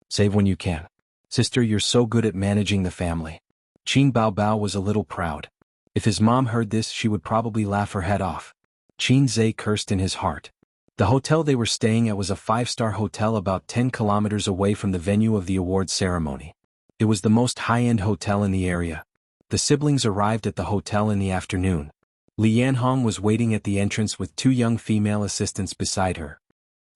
Save when you can. Sister, you're so good at managing the family." Qin Bao Bao was a little proud. If his mom heard this, she would probably laugh her head off. Qin Zhe cursed in his heart. The hotel they were staying at was a 5-star hotel about 10 kilometers away from the venue of the awards ceremony. It was the most high-end hotel in the area. The siblings arrived at the hotel in the afternoon. Li Yanhong was waiting at the entrance with 2 young female assistants beside her.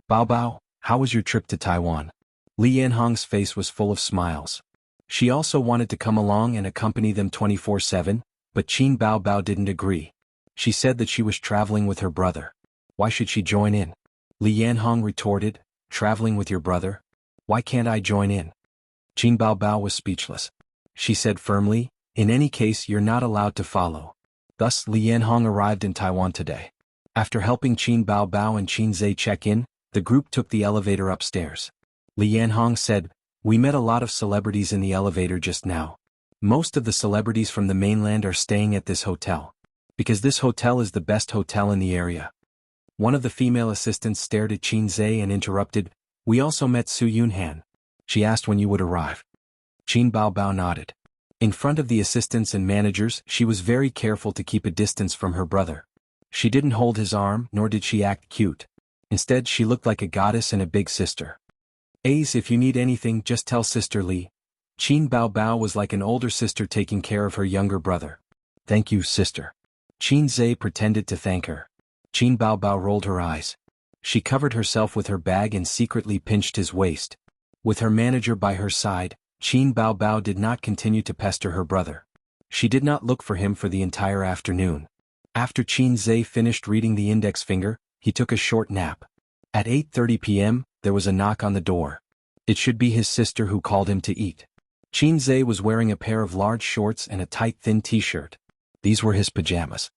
"Bao Bao, how was your trip to Taiwan?" Li Yanhong's face was full of smiles. She also wanted to come along and accompany them 24/7, but Qin Bao Bao didn't agree. She said that she was traveling with her brother. Why should she join in? Li Yanhong retorted, "Traveling with your brother? Why can't I join in?" Qin Bao Bao was speechless. She said firmly, "In any case you're not allowed to follow." Thus Li Yanhong arrived in Taiwan today. After helping Qin Bao Bao and Qin Zhe check in, the group took the elevator upstairs. Li Yanhong said, "We met a lot of celebrities in the elevator just now. Most of the celebrities from the mainland are staying at this hotel. Because this hotel is the best hotel in the area." One of the female assistants stared at Qin Zhe and interrupted, "We also met Su Yunhan. She asked when you would arrive." Qin Bao Bao nodded. In front of the assistants and managers, she was very careful to keep a distance from her brother. She didn't hold his arm, nor did she act cute. Instead, she looked like a goddess and a big sister. "Ace, if you need anything, just tell Sister Li." Qin Bao Bao was like an older sister taking care of her younger brother. "Thank you, sister." Qin Zhe pretended to thank her. Qin Bao Bao rolled her eyes. She covered herself with her bag and secretly pinched his waist. With her manager by her side, Qin Bao Bao did not continue to pester her brother. She did not look for him for the entire afternoon. After Qin Zhe finished reading the index finger, he took a short nap. At 8:30 p.m., there was a knock on the door. It should be his sister who called him to eat. Qin Zhe was wearing a pair of large shorts and a tight thin t-shirt. These were his pajamas.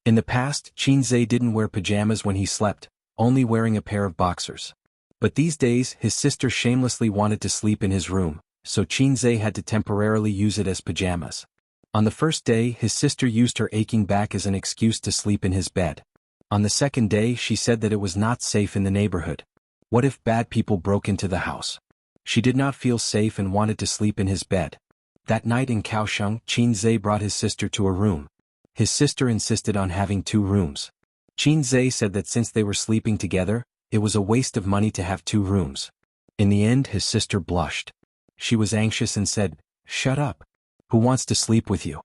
In the past, Qin Zhe didn't wear pajamas when he slept, only wearing a pair of boxers. But these days, his sister shamelessly wanted to sleep in his room, so Qin Zhe had to temporarily use it as pajamas. On the first day, his sister used her aching back as an excuse to sleep in his bed. On the second day, she said that it was not safe in the neighborhood. What if bad people broke into the house? She did not feel safe and wanted to sleep in his bed. That night in Kaohsiung, Qin Zhe brought his sister to a room. His sister insisted on having 2 rooms. Qin Zhe said that since they were sleeping together, it was a waste of money to have 2 rooms. In the end, his sister blushed. She was anxious and said, "Shut up. Who wants to sleep with you?"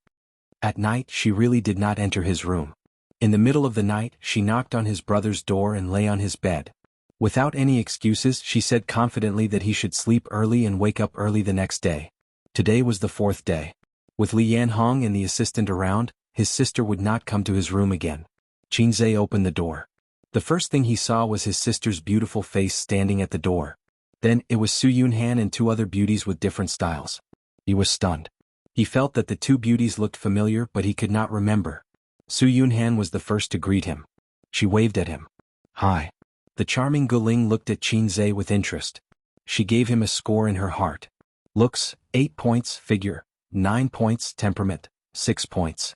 At night, she really did not enter his room. In the middle of the night, she knocked on his brother's door and lay on his bed. Without any excuses, she said confidently that he should sleep early and wake up early the next day. Today was the 4th day. With Li Yanhong and the assistant around, his sister would not come to his room again. Qin Zhe opened the door. The first thing he saw was his sister's beautiful face standing at the door. Then, it was Su Yunhan and 2 other beauties with different styles. He was stunned. He felt that the 2 beauties looked familiar but he could not remember. Su Yunhan was the first to greet him. She waved at him. "Hi." The charming Guling looked at Qin Zhe with interest. She gave him a score in her heart. Looks, 8 points, figure, 9 points, temperament, 6 points.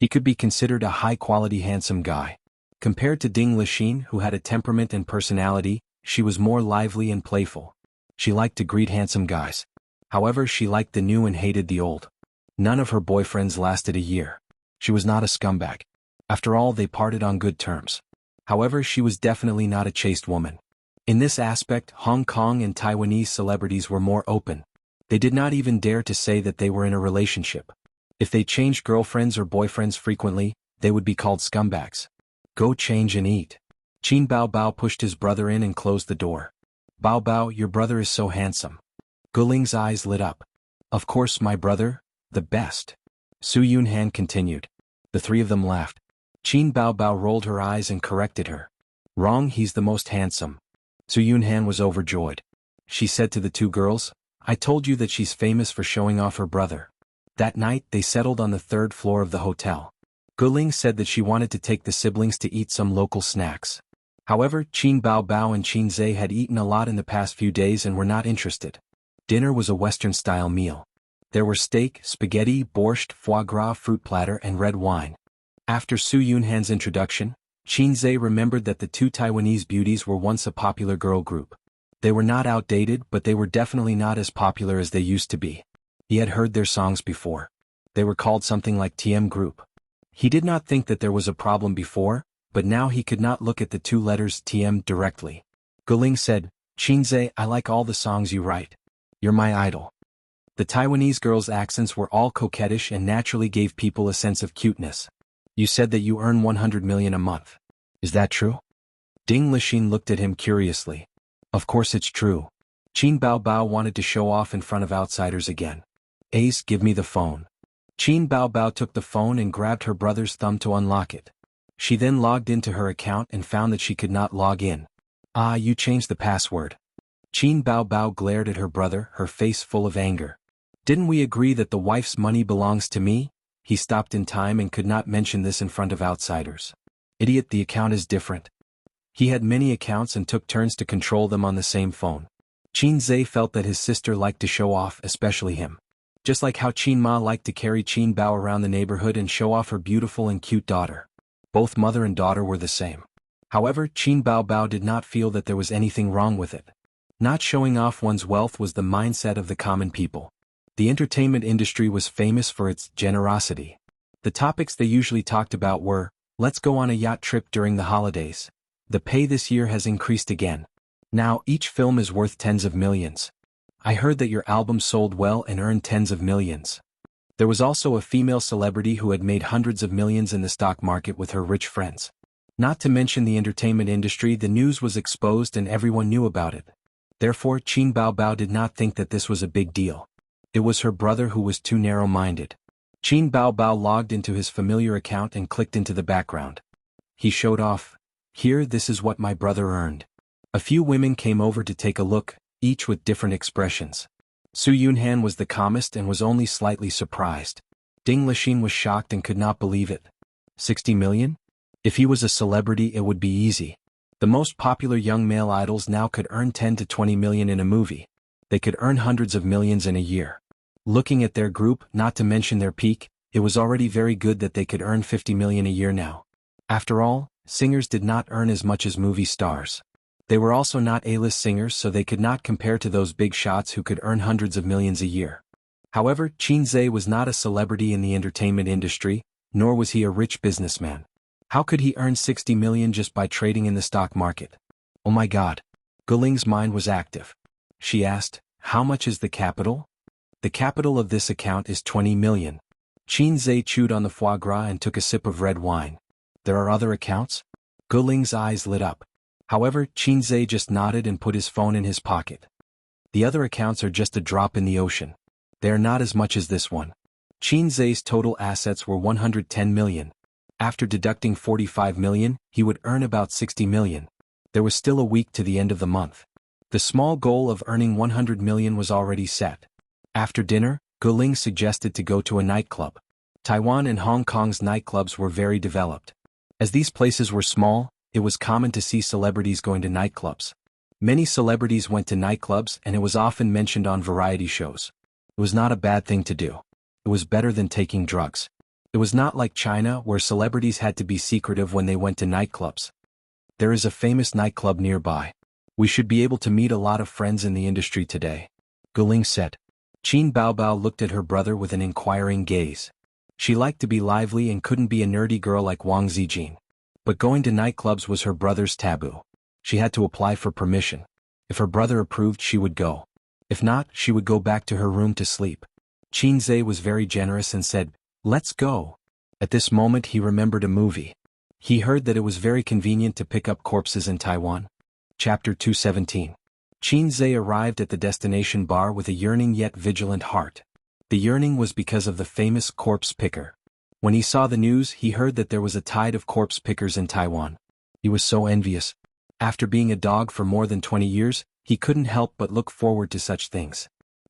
He could be considered a high-quality handsome guy. Compared to Ding Lixin, who had a temperament and personality, she was more lively and playful. She liked to greet handsome guys. However, she liked the new and hated the old. None of her boyfriends lasted a year. She was not a scumbag. After all, they parted on good terms. However, she was definitely not a chaste woman. In this aspect, Hong Kong and Taiwanese celebrities were more open. They did not even dare to say that they were in a relationship. If they changed girlfriends or boyfriends frequently, they would be called scumbags. Go change and eat. Qin Bao Bao pushed his brother in and closed the door. Bao Bao, your brother is so handsome. Guling's eyes lit up. Of course, my brother, the best. Su Yunhan continued. The three of them laughed. Qin Bao Bao rolled her eyes and corrected her. Wrong, he's the most handsome. Su Yunhan was overjoyed. She said to the two girls, I told you that she's famous for showing off her brother. That night, they settled on the third floor of the hotel. Guling said that she wanted to take the siblings to eat some local snacks. However, Qin Bao Bao and Qin Zhe had eaten a lot in the past few days and were not interested. Dinner was a Western-style meal. There were steak, spaghetti, borscht, foie gras, fruit platter, and red wine. After Su Yunhan's introduction, Qin Zhe remembered that the two Taiwanese beauties were once a popular girl group. They were not outdated, but they were definitely not as popular as they used to be. He had heard their songs before. They were called something like TM Group. He did not think that there was a problem before, but now he could not look at the two letters TM directly. Guling said, Qin Zhe, I like all the songs you write. You're my idol. The Taiwanese girls' accents were all coquettish and naturally gave people a sense of cuteness. You said that you earn 100 million a month. Is that true? Ding Lixin looked at him curiously. Of course it's true. Qin Bao Bao wanted to show off in front of outsiders again. Ace, give me the phone. Qin Bao Bao took the phone and grabbed her brother's thumb to unlock it. She then logged into her account and found that she could not log in. Ah, you changed the password. Qin Bao Bao glared at her brother, her face full of anger. Didn't we agree that the wife's money belongs to me? He stopped in time and could not mention this in front of outsiders. Idiot, the account is different. He had many accounts and took turns to control them on the same phone. Qin Zhe felt that his sister liked to show off, especially him. Just like how Qin Ma liked to carry Qin Bao around the neighborhood and show off her beautiful and cute daughter. Both mother and daughter were the same. However, Qin Bao Bao did not feel that there was anything wrong with it. Not showing off one's wealth was the mindset of the common people. The entertainment industry was famous for its generosity. The topics they usually talked about were, let's go on a yacht trip during the holidays. The pay this year has increased again. Now each film is worth tens of millions. I heard that your album sold well and earned tens of millions. There was also a female celebrity who had made hundreds of millions in the stock market with her rich friends. Not to mention the entertainment industry, the news was exposed and everyone knew about it. Therefore, Qin Bao Bao did not think that this was a big deal. It was her brother who was too narrow-minded. Qin Bao Bao logged into his familiar account and clicked into the background. He showed off, here, this is what my brother earned. A few women came over to take a look, each with different expressions. Su Yunhan was the calmest and was only slightly surprised. Ding Lixin was shocked and could not believe it. 60 million? If he was a celebrity, it would be easy. The most popular young male idols now could earn 10 to 20 million in a movie. They could earn hundreds of millions in a year. Looking at their group, not to mention their peak, it was already very good that they could earn 50 million a year now. After all, singers did not earn as much as movie stars. They were also not A-list singers, so they could not compare to those big shots who could earn hundreds of millions a year. However, Qin Zhe was not a celebrity in the entertainment industry, nor was he a rich businessman. How could he earn 60 million just by trading in the stock market? Oh my god. Guling's mind was active. She asked, how much is the capital? The capital of this account is 20 million. Qin Zhe chewed on the foie gras and took a sip of red wine. There are other accounts? Guling's eyes lit up. However, Qin Zhe just nodded and put his phone in his pocket. The other accounts are just a drop in the ocean. They are not as much as this one. Qin Zhe's total assets were 110 million. After deducting 45 million, he would earn about 60 million. There was still a week to the end of the month. The small goal of earning 100 million was already set. After dinner, Guling suggested to go to a nightclub. Taiwan and Hong Kong's nightclubs were very developed. As these places were small, it was common to see celebrities going to nightclubs. Many celebrities went to nightclubs and it was often mentioned on variety shows. It was not a bad thing to do. It was better than taking drugs. It was not like China where celebrities had to be secretive when they went to nightclubs. There is a famous nightclub nearby. We should be able to meet a lot of friends in the industry today, Guling said. Qin Baobao looked at her brother with an inquiring gaze. She liked to be lively and couldn't be a nerdy girl like Wang Zijin. But going to nightclubs was her brother's taboo. She had to apply for permission. If her brother approved, she would go. If not, she would go back to her room to sleep. Qin Zhe was very generous and said, "Let's go." At this moment he remembered a movie. He heard that it was very convenient to pick up corpses in Taiwan. Chapter 217. Qin Zhe arrived at the destination bar with a yearning yet vigilant heart. The yearning was because of the famous corpse picker. When he saw the news, he heard that there was a tide of corpse pickers in Taiwan. He was so envious. After being a dog for more than 20 years, he couldn't help but look forward to such things.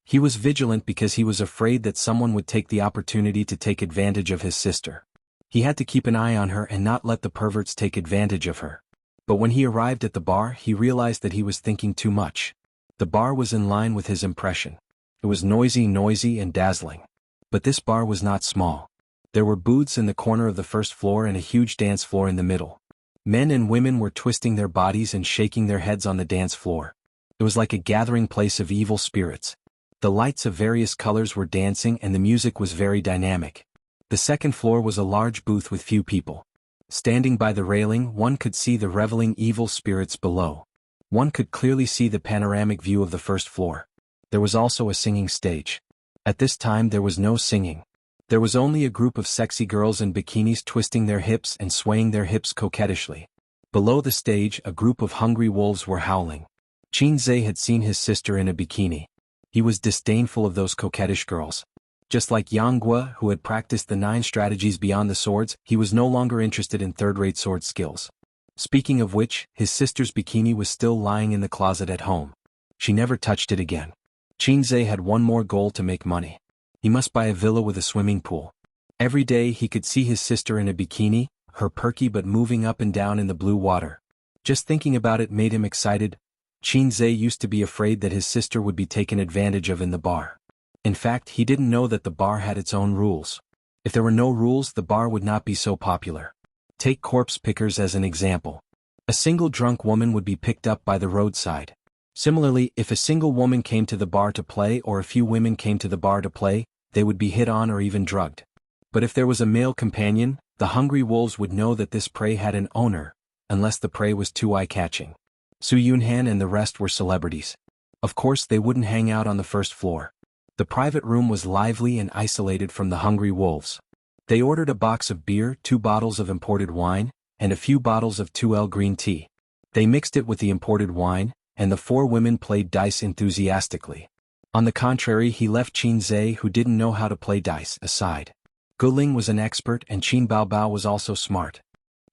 He was vigilant because he was afraid that someone would take the opportunity to take advantage of his sister. He had to keep an eye on her and not let the perverts take advantage of her. But when he arrived at the bar, he realized that he was thinking too much. The bar was in line with his impression. It was noisy and dazzling. But this bar was not small. There were booths in the corner of the first floor and a huge dance floor in the middle. Men and women were twisting their bodies and shaking their heads on the dance floor. It was like a gathering place of evil spirits. The lights of various colors were dancing and the music was very dynamic. The second floor was a large booth with few people. Standing by the railing, one could see the reveling evil spirits below. One could clearly see the panoramic view of the first floor. There was also a singing stage. At this time there was no singing. There was only a group of sexy girls in bikinis twisting their hips and swaying their hips coquettishly. Below the stage, a group of hungry wolves were howling. Qin Zhe had seen his sister in a bikini. He was disdainful of those coquettish girls. Just like Jianghu, who had practiced the 9 strategies beyond the swords, he was no longer interested in third-rate sword skills. Speaking of which, his sister's bikini was still lying in the closet at home. She never touched it again. Qin Zhe had one more goal to make money. He must buy a villa with a swimming pool. Every day he could see his sister in a bikini, her perky but moving up and down in the blue water. Just thinking about it made him excited. Qin Zhe used to be afraid that his sister would be taken advantage of in the bar. In fact, he didn't know that the bar had its own rules. If there were no rules, the bar would not be so popular. Take corpse pickers as an example. A single drunk woman would be picked up by the roadside. Similarly, if a single woman came to the bar to play or a few women came to the bar to play, they would be hit on or even drugged. But if there was a male companion, the hungry wolves would know that this prey had an owner, unless the prey was too eye-catching. Su Yunhan and the rest were celebrities. Of course they wouldn't hang out on the first floor. The private room was lively and isolated from the hungry wolves. They ordered a box of beer, 2 bottles of imported wine, and a few bottles of 2L green tea. They mixed it with the imported wine, and the 4 women played dice enthusiastically. On the contrary, he left Qin Zhe, who didn't know how to play dice, aside. Guling was an expert and Qin Baobao was also smart.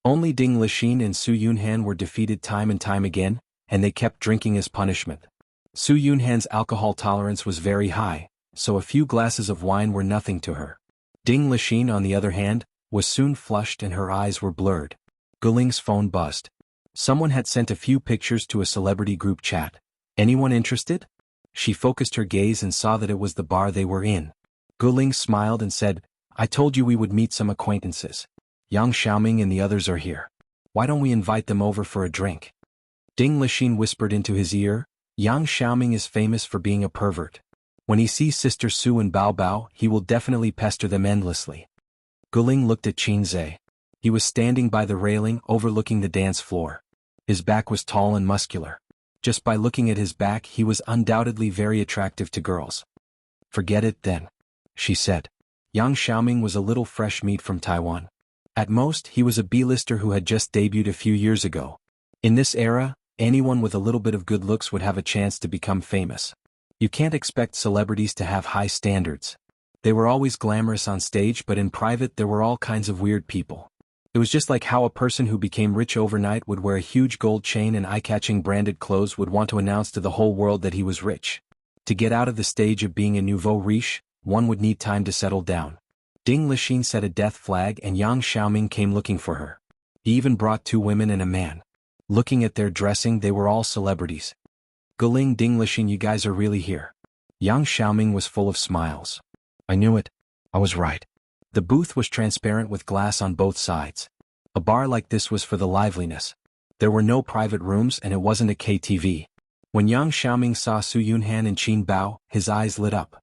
Only Ding Lixin and Su Yunhan were defeated time and time again, and they kept drinking as punishment. Su Yunhan's alcohol tolerance was very high, so a few glasses of wine were nothing to her. Ding Lixin, on the other hand, was soon flushed and her eyes were blurred. Guling's phone buzzed. Someone had sent a few pictures to a celebrity group chat. Anyone interested? She focused her gaze and saw that it was the bar they were in. Guling smiled and said, "I told you we would meet some acquaintances. Yang Xiaoming and the others are here. Why don't we invite them over for a drink?" Ding Lixin whispered into his ear, "Yang Xiaoming is famous for being a pervert. When he sees Sister Su and Bao Bao, he will definitely pester them endlessly." Guling looked at Qin Zhe. He was standing by the railing overlooking the dance floor. His back was tall and muscular. Just by looking at his back he was undoubtedly very attractive to girls. "Forget it then," she said. Yang Xiaoming was a little fresh meat from Taiwan. At most, he was a B-lister who had just debuted a few years ago. In this era, anyone with a little bit of good looks would have a chance to become famous. You can't expect celebrities to have high standards. They were always glamorous on stage, but in private there were all kinds of weird people. It was just like how a person who became rich overnight would wear a huge gold chain and eye-catching branded clothes would want to announce to the whole world that he was rich. To get out of the stage of being a nouveau riche, one would need time to settle down. Ding Lixin set a death flag and Yang Xiaoming came looking for her. He even brought 2 women and a man. Looking at their dressing, they were all celebrities. "Guling, Ding Lixin, you guys are really here." Yang Xiaoming was full of smiles. "I knew it. I was right." The booth was transparent with glass on both sides. A bar like this was for the liveliness. There were no private rooms and it wasn't a KTV. When Yang Xiaoming saw Su Yunhan and Qin Bao, his eyes lit up.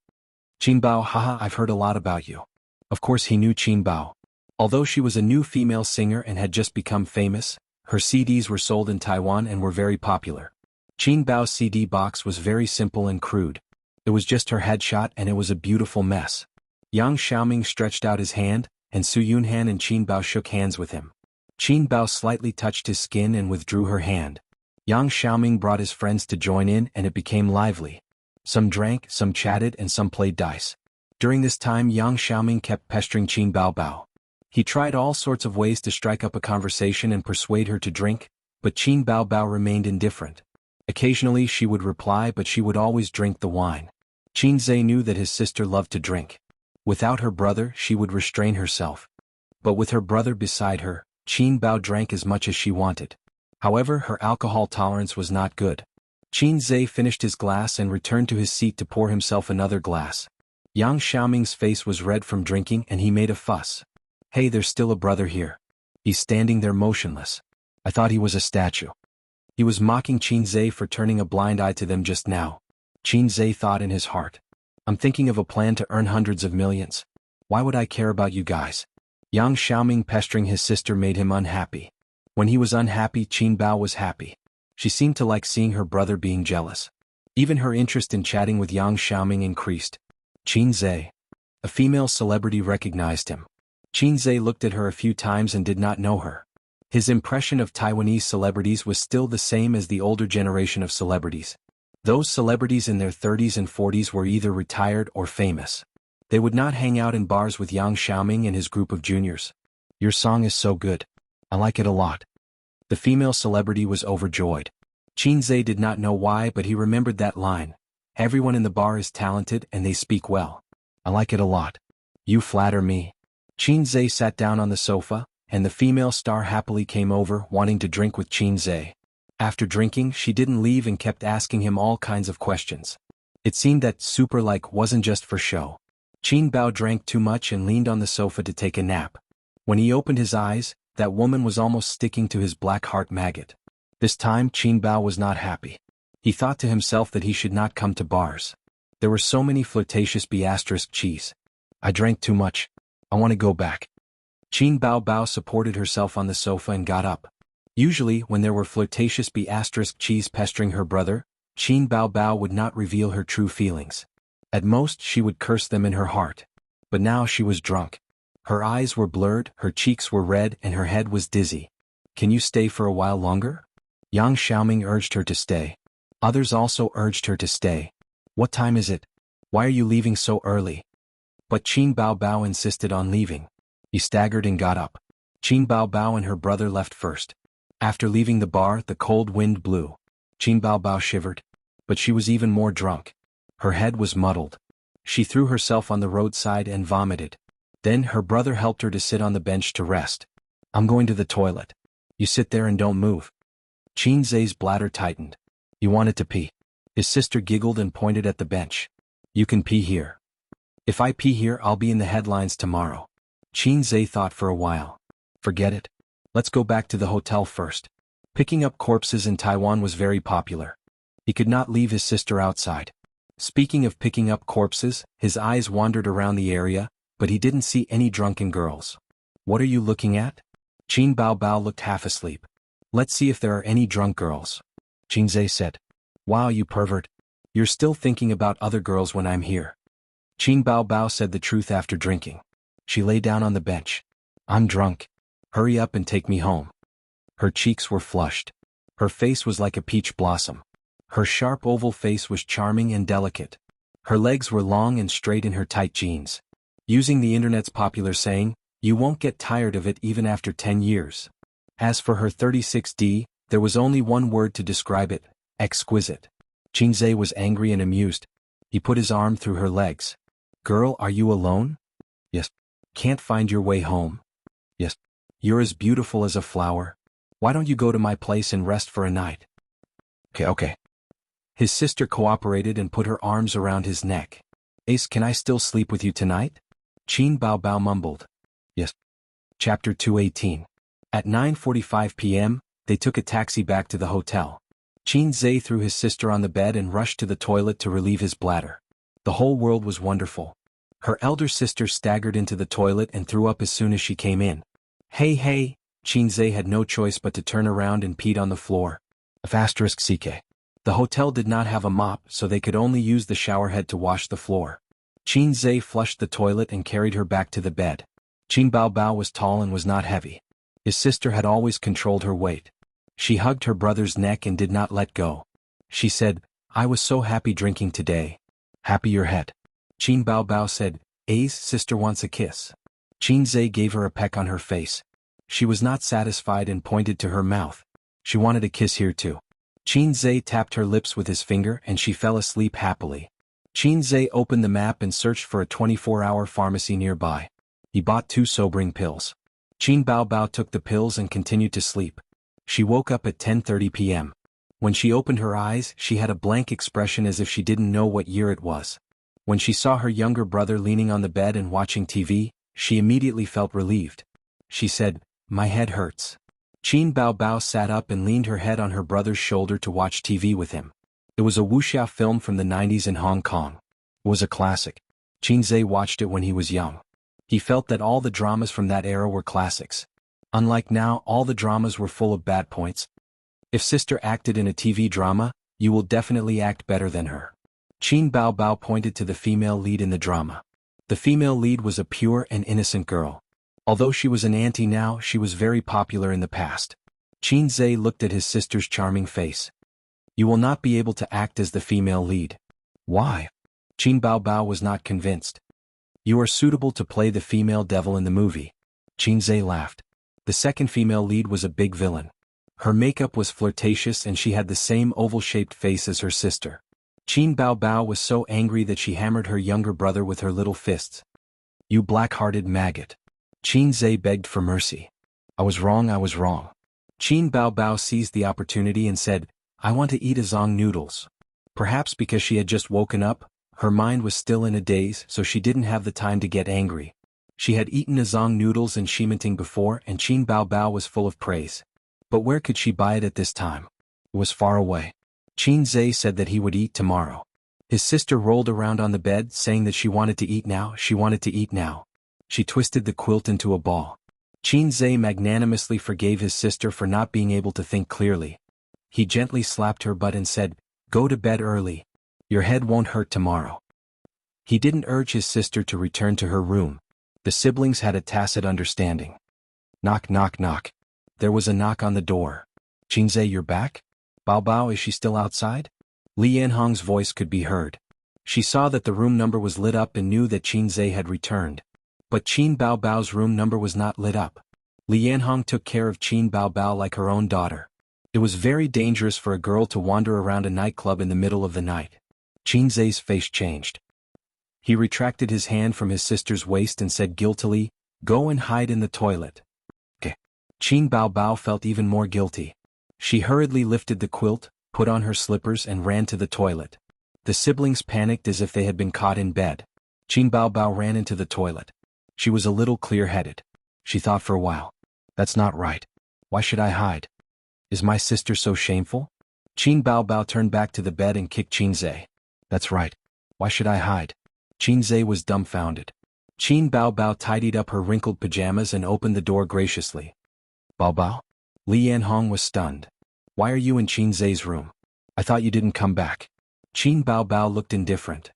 Qin Bao, haha, I've heard a lot about you. Of course he knew Qin Bao. Although she was a new female singer and had just become famous, her CDs were sold in Taiwan and were very popular. Qin Bao's CD box was very simple and crude. It was just her headshot and it was a beautiful mess. Yang Xiaoming stretched out his hand, and Su Yunhan and Qin Bao shook hands with him. Qin Bao slightly touched his skin and withdrew her hand. Yang Xiaoming brought his friends to join in and it became lively. Some drank, some chatted and some played dice. During this time Yang Xiaoming kept pestering Qin Bao. He tried all sorts of ways to strike up a conversation and persuade her to drink, but Qin Bao remained indifferent. Occasionally she would reply but she would always drink the wine. Qin Zhe knew that his sister loved to drink. Without her brother she would restrain herself. But with her brother beside her, Qin Bao drank as much as she wanted. However, her alcohol tolerance was not good. Qin Zhe finished his glass and returned to his seat to pour himself another glass. Yang Xiaoming's face was red from drinking and he made a fuss. Hey, there's still a brother here. He's standing there motionless. I thought he was a statue. He was mocking Qin Zhe for turning a blind eye to them just now. Qin Zhe thought in his heart. I'm thinking of a plan to earn hundreds of millions. Why would I care about you guys? Yang Xiaoming pestering his sister made him unhappy. When he was unhappy, Qin Bao was happy. She seemed to like seeing her brother being jealous. Even her interest in chatting with Yang Xiaoming increased. Qin Zhe. A female celebrity recognized him. Qin Zhe looked at her a few times and did not know her. His impression of Taiwanese celebrities was still the same as the older generation of celebrities. Those celebrities in their 30s and 40s were either retired or famous. They would not hang out in bars with Yang Xiaoming and his group of juniors. Your song is so good. I like it a lot. The female celebrity was overjoyed. Qin Zhe did not know why but he remembered that line. Everyone in the bar is talented and they speak well. I like it a lot. You flatter me. Qin Zhe sat down on the sofa, and the female star happily came over wanting to drink with Qin Zhe. After drinking she didn't leave and kept asking him all kinds of questions. It seemed that super-like wasn't just for show. Qin Bao drank too much and leaned on the sofa to take a nap. When he opened his eyes, that woman was almost sticking to his black heart maggot. This time Qin Bao was not happy. He thought to himself that he should not come to bars. There were so many flirtatious cheese. I drank too much. I want to go back. Qin Bao supported herself on the sofa and got up. Usually, when there were flirtatious cheese pestering her brother, Qin Bao would not reveal her true feelings. At most, she would curse them in her heart. But now she was drunk. Her eyes were blurred, her cheeks were red, and her head was dizzy. Can you stay for a while longer? Yang Xiaoming urged her to stay. Others also urged her to stay. What time is it? Why are you leaving so early? But Qin Bao insisted on leaving. He staggered and got up. Qin Bao and her brother left first. After leaving the bar, the cold wind blew. Qin Bao shivered. But she was even more drunk. Her head was muddled. She threw herself on the roadside and vomited. Then her brother helped her to sit on the bench to rest. I'm going to the toilet. You sit there and don't move. Qin Zhe's bladder tightened. He wanted to pee. His sister giggled and pointed at the bench. You can pee here. If I pee here I'll be in the headlines tomorrow. Qin Zhe thought for a while. Forget it. Let's go back to the hotel first. Picking up corpses in Taiwan was very popular. He could not leave his sister outside. Speaking of picking up corpses, his eyes wandered around the area, but he didn't see any drunken girls. What are you looking at? Qin Bao looked half asleep. Let's see if there are any drunk girls. Qin Zhe said. Wow, you pervert. You're still thinking about other girls when I'm here. Qin Bao said the truth after drinking. She lay down on the bench. I'm drunk. Hurry up and take me home. Her cheeks were flushed. Her face was like a peach blossom. Her sharp oval face was charming and delicate. Her legs were long and straight in her tight jeans. Using the internet's popular saying, you won't get tired of it even after 10 years. As for her 36D, there was only one word to describe it, exquisite. Qin Zhe was angry and amused. He put his arm through her legs. Girl, are you alone? Yes. Can't find your way home? Yes. You're as beautiful as a flower. Why don't you go to my place and rest for a night? Okay. His sister cooperated and put her arms around his neck. Ace, can I still sleep with you tonight? Qin Baobao mumbled. Yes. Chapter 218. At 9:45 p.m., they took a taxi back to the hotel. Qin Zhe threw his sister on the bed and rushed to the toilet to relieve his bladder. The whole world was wonderful. Her elder sister staggered into the toilet and threw up as soon as she came in. Hey, Qin Zhe had no choice but to turn around and peed on the floor. *CK. The hotel did not have a mop, so they could only use the showerhead to wash the floor. Qin Zhe flushed the toilet and carried her back to the bed. Qin Baobao was tall and was not heavy. His sister had always controlled her weight. She hugged her brother's neck and did not let go. She said, I was so happy drinking today. Happy your head. Qin Baobao said, A's sister wants a kiss. Qin Zhe gave her a peck on her face. She was not satisfied and pointed to her mouth. She wanted a kiss here too. Qin Zhe tapped her lips with his finger and she fell asleep happily. Qin Zhe opened the map and searched for a 24-hour pharmacy nearby. He bought 2 sobering pills. Qin Baobao took the pills and continued to sleep. She woke up at 10:30 p.m. When she opened her eyes, she had a blank expression as if she didn't know what year it was. When she saw her younger brother leaning on the bed and watching TV, she immediately felt relieved. She said, My head hurts. Qin Baobao sat up and leaned her head on her brother's shoulder to watch TV with him. It was a Wuxia film from the 90s in Hong Kong. It was a classic. Qin Zhe watched it when he was young. He felt that all the dramas from that era were classics. Unlike now, all the dramas were full of bad points. If sister acted in a TV drama, you will definitely act better than her. Qin Baobao pointed to the female lead in the drama. The female lead was a pure and innocent girl. Although she was an auntie now, she was very popular in the past. Qin Zhe looked at his sister's charming face. You will not be able to act as the female lead. Why? Qin Baobao was not convinced. You are suitable to play the female devil in the movie. Qin Zhe laughed. The second female lead was a big villain. Her makeup was flirtatious and she had the same oval-shaped face as her sister. Qin Baobao was so angry that she hammered her younger brother with her little fists. You black-hearted maggot. Qin Zhe begged for mercy. I was wrong. Qin Baobao seized the opportunity and said, I want to eat azong noodles. Perhaps because she had just woken up, her mind was still in a daze, so she didn't have the time to get angry. She had eaten azong noodles and shimenting before, and Qin Baobao was full of praise. But where could she buy it at this time? It was far away. Qin Zhe said that he would eat tomorrow. His sister rolled around on the bed, saying that she wanted to eat now. She twisted the quilt into a ball. Qin Zhe magnanimously forgave his sister for not being able to think clearly. He gently slapped her butt and said, Go to bed early. Your head won't hurt tomorrow. He didn't urge his sister to return to her room. The siblings had a tacit understanding. Knock, knock, knock. There was a knock on the door. Qin Zhe, you're back? Baobao, is she still outside? Li Yanhong's voice could be heard. She saw that the room number was lit up and knew that Qin Zhe had returned. But Qin Baobao's room number was not lit up. Li Yanhong took care of Qin Baobao like her own daughter. It was very dangerous for a girl to wander around a nightclub in the middle of the night. Qin Zhe's face changed. He retracted his hand from his sister's waist and said guiltily, Go and hide in the toilet. Qin Baobao felt even more guilty. She hurriedly lifted the quilt, put on her slippers and ran to the toilet. The siblings panicked as if they had been caught in bed. Qin Baobao ran into the toilet. She was a little clear-headed. She thought for a while. That's not right. Why should I hide? Is my sister so shameful? Qin Baobao turned back to the bed and kicked Qin Zhe. That's right. Why should I hide? Qin Zhe was dumbfounded. Qin Baobao tidied up her wrinkled pajamas and opened the door graciously. Baobao? Li Yanhong was stunned. Why are you in Qin Zhe's room? I thought you didn't come back. Qin Baobao looked indifferent.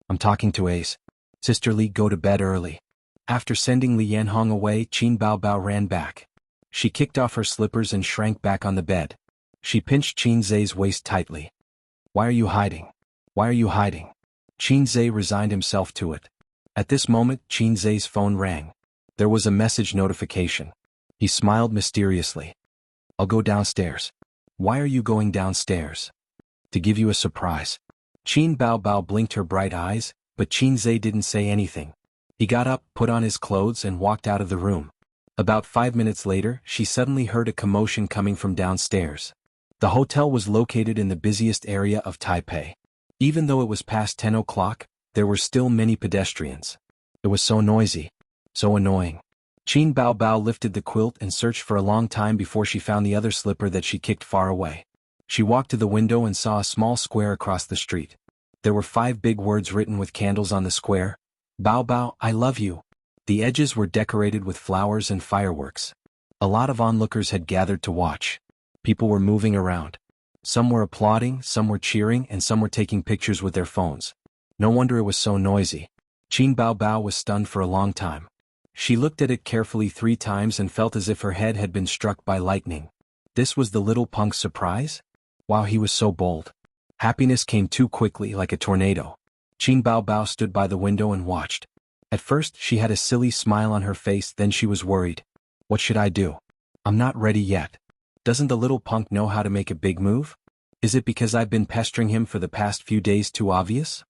I'm talking to Ace. Sister Li, go to bed early. After sending Li Yanhong away, Qin Baobao ran back. She kicked off her slippers and shrank back on the bed. She pinched Qin Zhe's waist tightly. Why are you hiding? Why are you hiding? Qin Zhe resigned himself to it. At this moment, Qin Zhe's phone rang. There was a message notification. He smiled mysteriously. I'll go downstairs. Why are you going downstairs? To give you a surprise. Qin Baobao blinked her bright eyes, but Qin Zhe didn't say anything. He got up, put on his clothes and walked out of the room. About 5 minutes later, she suddenly heard a commotion coming from downstairs. The hotel was located in the busiest area of Taipei. Even though it was past 10 o'clock, there were still many pedestrians. It was so noisy. So annoying. Qin Bao Bao lifted the quilt and searched for a long time before she found the other slipper that she kicked far away. She walked to the window and saw a small square across the street. There were 5 big words written with candles on the square. Bao Bao, I love you. The edges were decorated with flowers and fireworks. A lot of onlookers had gathered to watch. People were moving around. Some were applauding, some were cheering, and some were taking pictures with their phones. No wonder it was so noisy. Qin Bao Bao was stunned for a long time. She looked at it carefully 3 times and felt as if her head had been struck by lightning. This was the little punk's surprise? Wow, he was so bold. Happiness came too quickly like a tornado. Qin Bao Bao stood by the window and watched. At first, she had a silly smile on her face, then she was worried. What should I do? I'm not ready yet. Doesn't the little punk know how to make a big move? Is it because I've been pestering him for the past few days too obvious?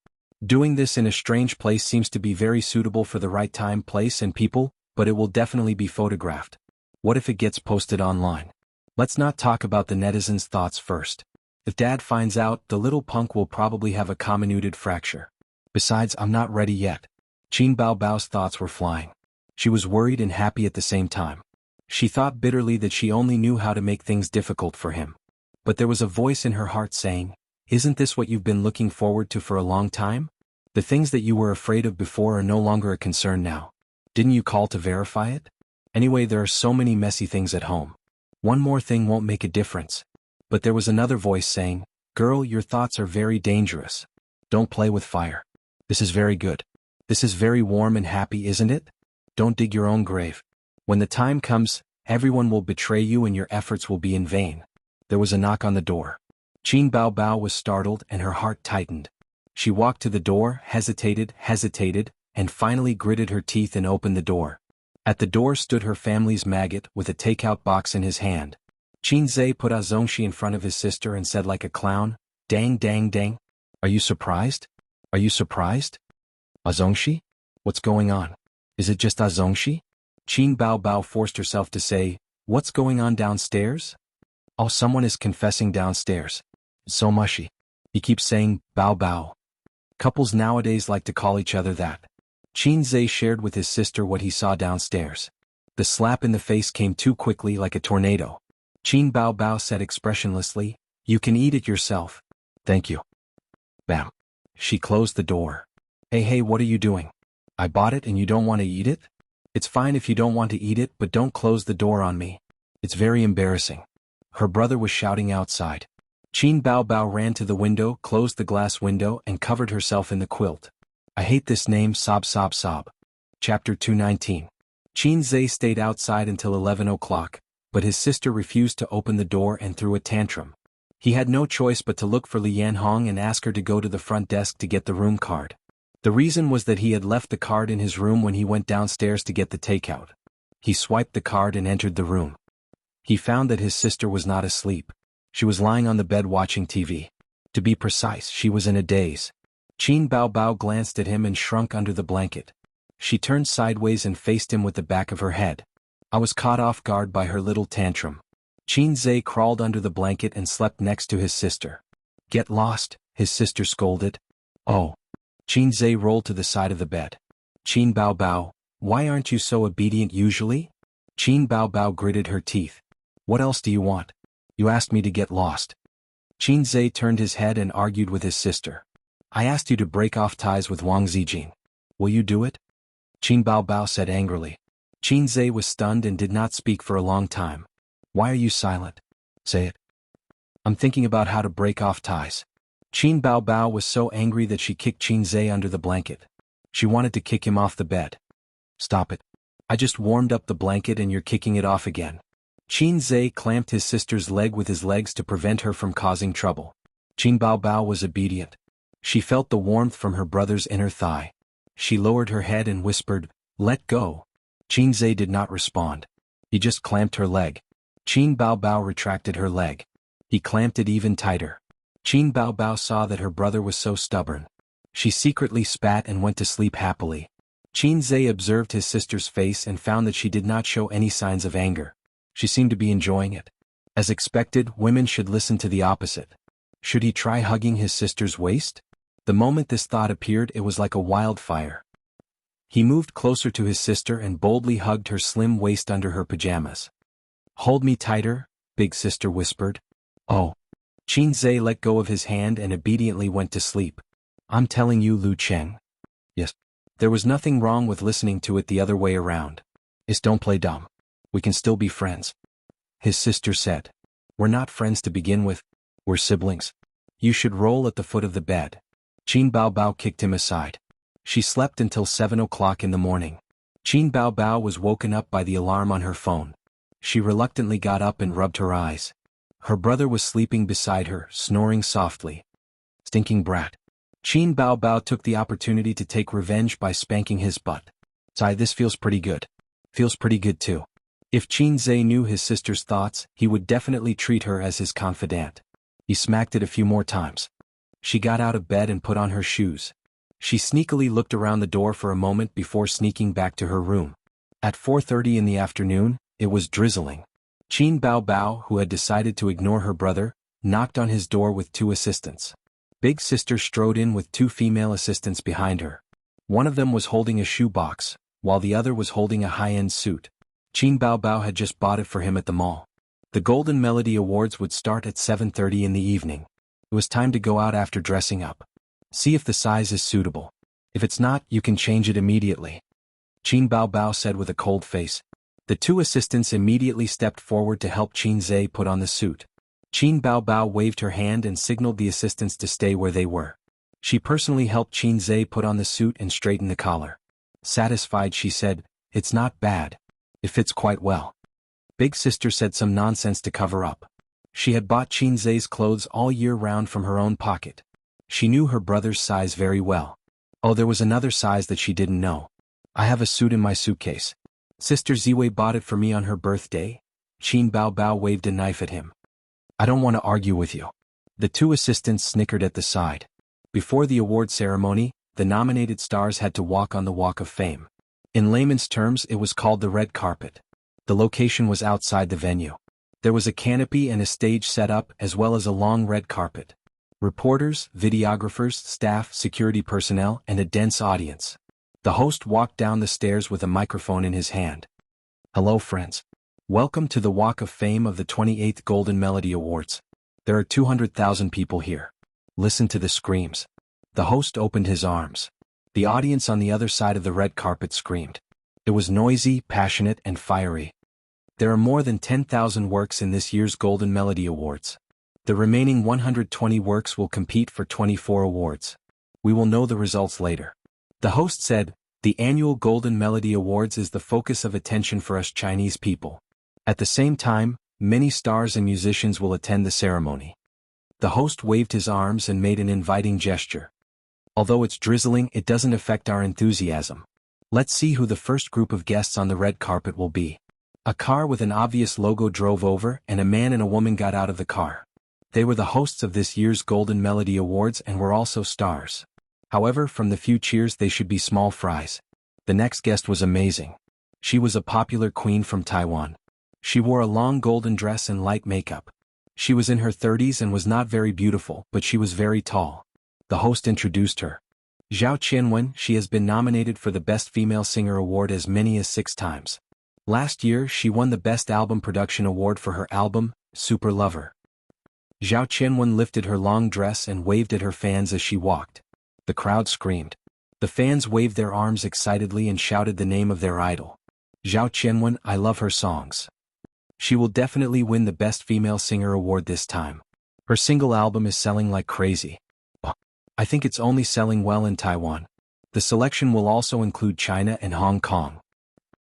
Doing this in a strange place seems to be very suitable for the right time, place, and people, but it will definitely be photographed. What if it gets posted online? Let's not talk about the netizens' thoughts first. If Dad finds out, the little punk will probably have a comminuted fracture. Besides, I'm not ready yet. Qin Bao Bao's thoughts were flying. She was worried and happy at the same time. She thought bitterly that she only knew how to make things difficult for him. But there was a voice in her heart saying, isn't this what you've been looking forward to for a long time? The things that you were afraid of before are no longer a concern now. Didn't you call to verify it? Anyway, there are so many messy things at home. One more thing won't make a difference. But there was another voice saying, girl, your thoughts are very dangerous. Don't play with fire. This is very good. This is very warm and happy, isn't it? Don't dig your own grave. When the time comes, everyone will betray you and your efforts will be in vain. There was a knock on the door. Qin Bao Bao was startled and her heart tightened. She walked to the door, hesitated, and finally gritted her teeth and opened the door. At the door stood her family's maggot with a takeout box in his hand. Qin Zhe put Xianxia in front of his sister and said like a clown, dang dang dang. Are you surprised? Are you surprised? Xianxia? What's going on? Is it just Xianxia? Qin Bao Bao forced herself to say, what's going on downstairs? Oh, someone is confessing downstairs. So mushy. He keeps saying, Bao Bao. Couples nowadays like to call each other that. Qin Zhe shared with his sister what he saw downstairs. The slap in the face came too quickly like a tornado. Qin Bao Bao said expressionlessly, you can eat it yourself. Thank you. Bam. She closed the door. Hey, what are you doing? I bought it and you don't want to eat it? It's fine if you don't want to eat it, but don't close the door on me. It's very embarrassing. Her brother was shouting outside. Qin Bao Bao ran to the window, closed the glass window, and covered herself in the quilt. I hate this name, sob sob sob. Chapter 219. Qin Zhe stayed outside until 11 o'clock, but his sister refused to open the door and threw a tantrum. He had no choice but to look for Li Yanhong and ask her to go to the front desk to get the room card. The reason was that he had left the card in his room when he went downstairs to get the takeout. He swiped the card and entered the room. He found that his sister was not asleep. She was lying on the bed watching TV. To be precise, she was in a daze. Qin Bao Bao glanced at him and shrunk under the blanket. She turned sideways and faced him with the back of her head. I was caught off guard by her little tantrum. Qin Zhe crawled under the blanket and slept next to his sister. Get lost, his sister scolded. Oh. Qin Zhe rolled to the side of the bed. Qin Bao Bao, why aren't you so obedient usually? Qin Bao Bao gritted her teeth. What else do you want? You asked me to get lost. Qin Zhe turned his head and argued with his sister. I asked you to break off ties with Wang Zijin. Will you do it? Qin Bao Bao said angrily. Qin Zhe was stunned and did not speak for a long time. Why are you silent? Say it. I'm thinking about how to break off ties. Qin Bao Bao was so angry that she kicked Qin Zhe under the blanket. She wanted to kick him off the bed. Stop it. I just warmed up the blanket and you're kicking it off again. Qin Zhe clamped his sister's leg with his legs to prevent her from causing trouble. Qin Bao Bao was obedient. She felt the warmth from her brother's inner thigh. She lowered her head and whispered, let go. Qin Zhe did not respond. He just clamped her leg. Qin Bao Bao retracted her leg. He clamped it even tighter. Qin Bao Bao saw that her brother was so stubborn. She secretly spat and went to sleep happily. Qin Zhe observed his sister's face and found that she did not show any signs of anger. She seemed to be enjoying it. As expected, women should listen to the opposite. Should he try hugging his sister's waist? The moment this thought appeared, it was like a wildfire. He moved closer to his sister and boldly hugged her slim waist under her pajamas. "Hold me tighter," big sister whispered. "Oh." Xianxia let go of his hand and obediently went to sleep. "I'm telling you, Lu Cheng." Yes. There was nothing wrong with listening to it the other way around. Don't play dumb. We can still be friends," his sister said. "We're not friends to begin with. We're siblings. You should roll at the foot of the bed." Qin Baobao kicked him aside. She slept until 7 o'clock in the morning. Qin Baobao was woken up by the alarm on her phone. She reluctantly got up and rubbed her eyes. Her brother was sleeping beside her, snoring softly. Stinking brat. Qin Baobao took the opportunity to take revenge by spanking his butt. This feels pretty good. Feels pretty good too. If Xianxia knew his sister's thoughts, he would definitely treat her as his confidant. He smacked it a few more times. She got out of bed and put on her shoes. She sneakily looked around the door for a moment before sneaking back to her room. At 4:30 in the afternoon, it was drizzling. Qin Baobao, who had decided to ignore her brother, knocked on his door with 2 assistants. Big sister strode in with 2 female assistants behind her. One of them was holding a shoebox, while the other was holding a high-end suit. Qin Baobao had just bought it for him at the mall. The Golden Melody Awards would start at 7:30 in the evening. It was time to go out after dressing up. See if the size is suitable. If it's not, you can change it immediately, Qin Baobao said with a cold face. The 2 assistants immediately stepped forward to help Xianxia put on the suit. Qin Baobao waved her hand and signaled the assistants to stay where they were. She personally helped Xianxia put on the suit and straighten the collar. Satisfied, she said, "It's not bad. It fits quite well." Big sister said some nonsense to cover up. She had bought Xianxia's clothes all year round from her own pocket. She knew her brother's size very well. Oh, there was another size that she didn't know. "I have a suit in my suitcase. Sister Ziwei bought it for me on her birthday." Qin Baobao waved a knife at him. "I don't want to argue with you." The 2 assistants snickered at the side. Before the award ceremony, the nominated stars had to walk on the Walk of Fame. In layman's terms, it was called the red carpet. The location was outside the venue. There was a canopy and a stage set up as well as a long red carpet. Reporters, videographers, staff, security personnel, and a dense audience. The host walked down the stairs with a microphone in his hand. "Hello friends. Welcome to the Walk of Fame of the 28th Golden Melody Awards. There are 200,000 people here. Listen to the screams." The host opened his arms. The audience on the other side of the red carpet screamed. It was noisy, passionate, and fiery. There are more than 10,000 works in this year's Golden Melody Awards. The remaining 120 works will compete for 24 awards. We will know the results later. The host said, "The annual Golden Melody Awards is the focus of attention for us Chinese people. At the same time, many stars and musicians will attend the ceremony." The host waved his arms and made an inviting gesture. "Although it's drizzling, it doesn't affect our enthusiasm. Let's see who the first group of guests on the red carpet will be." A car with an obvious logo drove over and a man and a woman got out of the car. They were the hosts of this year's Golden Melody Awards and were also stars. However, from the few cheers they should be small fries. The next guest was amazing. She was a popular queen from Taiwan. She wore a long golden dress and light makeup. She was in her 30s and was not very beautiful, but she was very tall. The host introduced her. Zhao Qianwen, she has been nominated for the Best Female Singer Award as many as 6 times. Last year she won the Best Album Production Award for her album, Super Lover. Zhao Qianwen lifted her long dress and waved at her fans as she walked. The crowd screamed. The fans waved their arms excitedly and shouted the name of their idol. Zhao Qianwen, I love her songs. She will definitely win the Best Female Singer Award this time. Her single album is selling like crazy. I think it's only selling well in Taiwan. The selection will also include China and Hong Kong.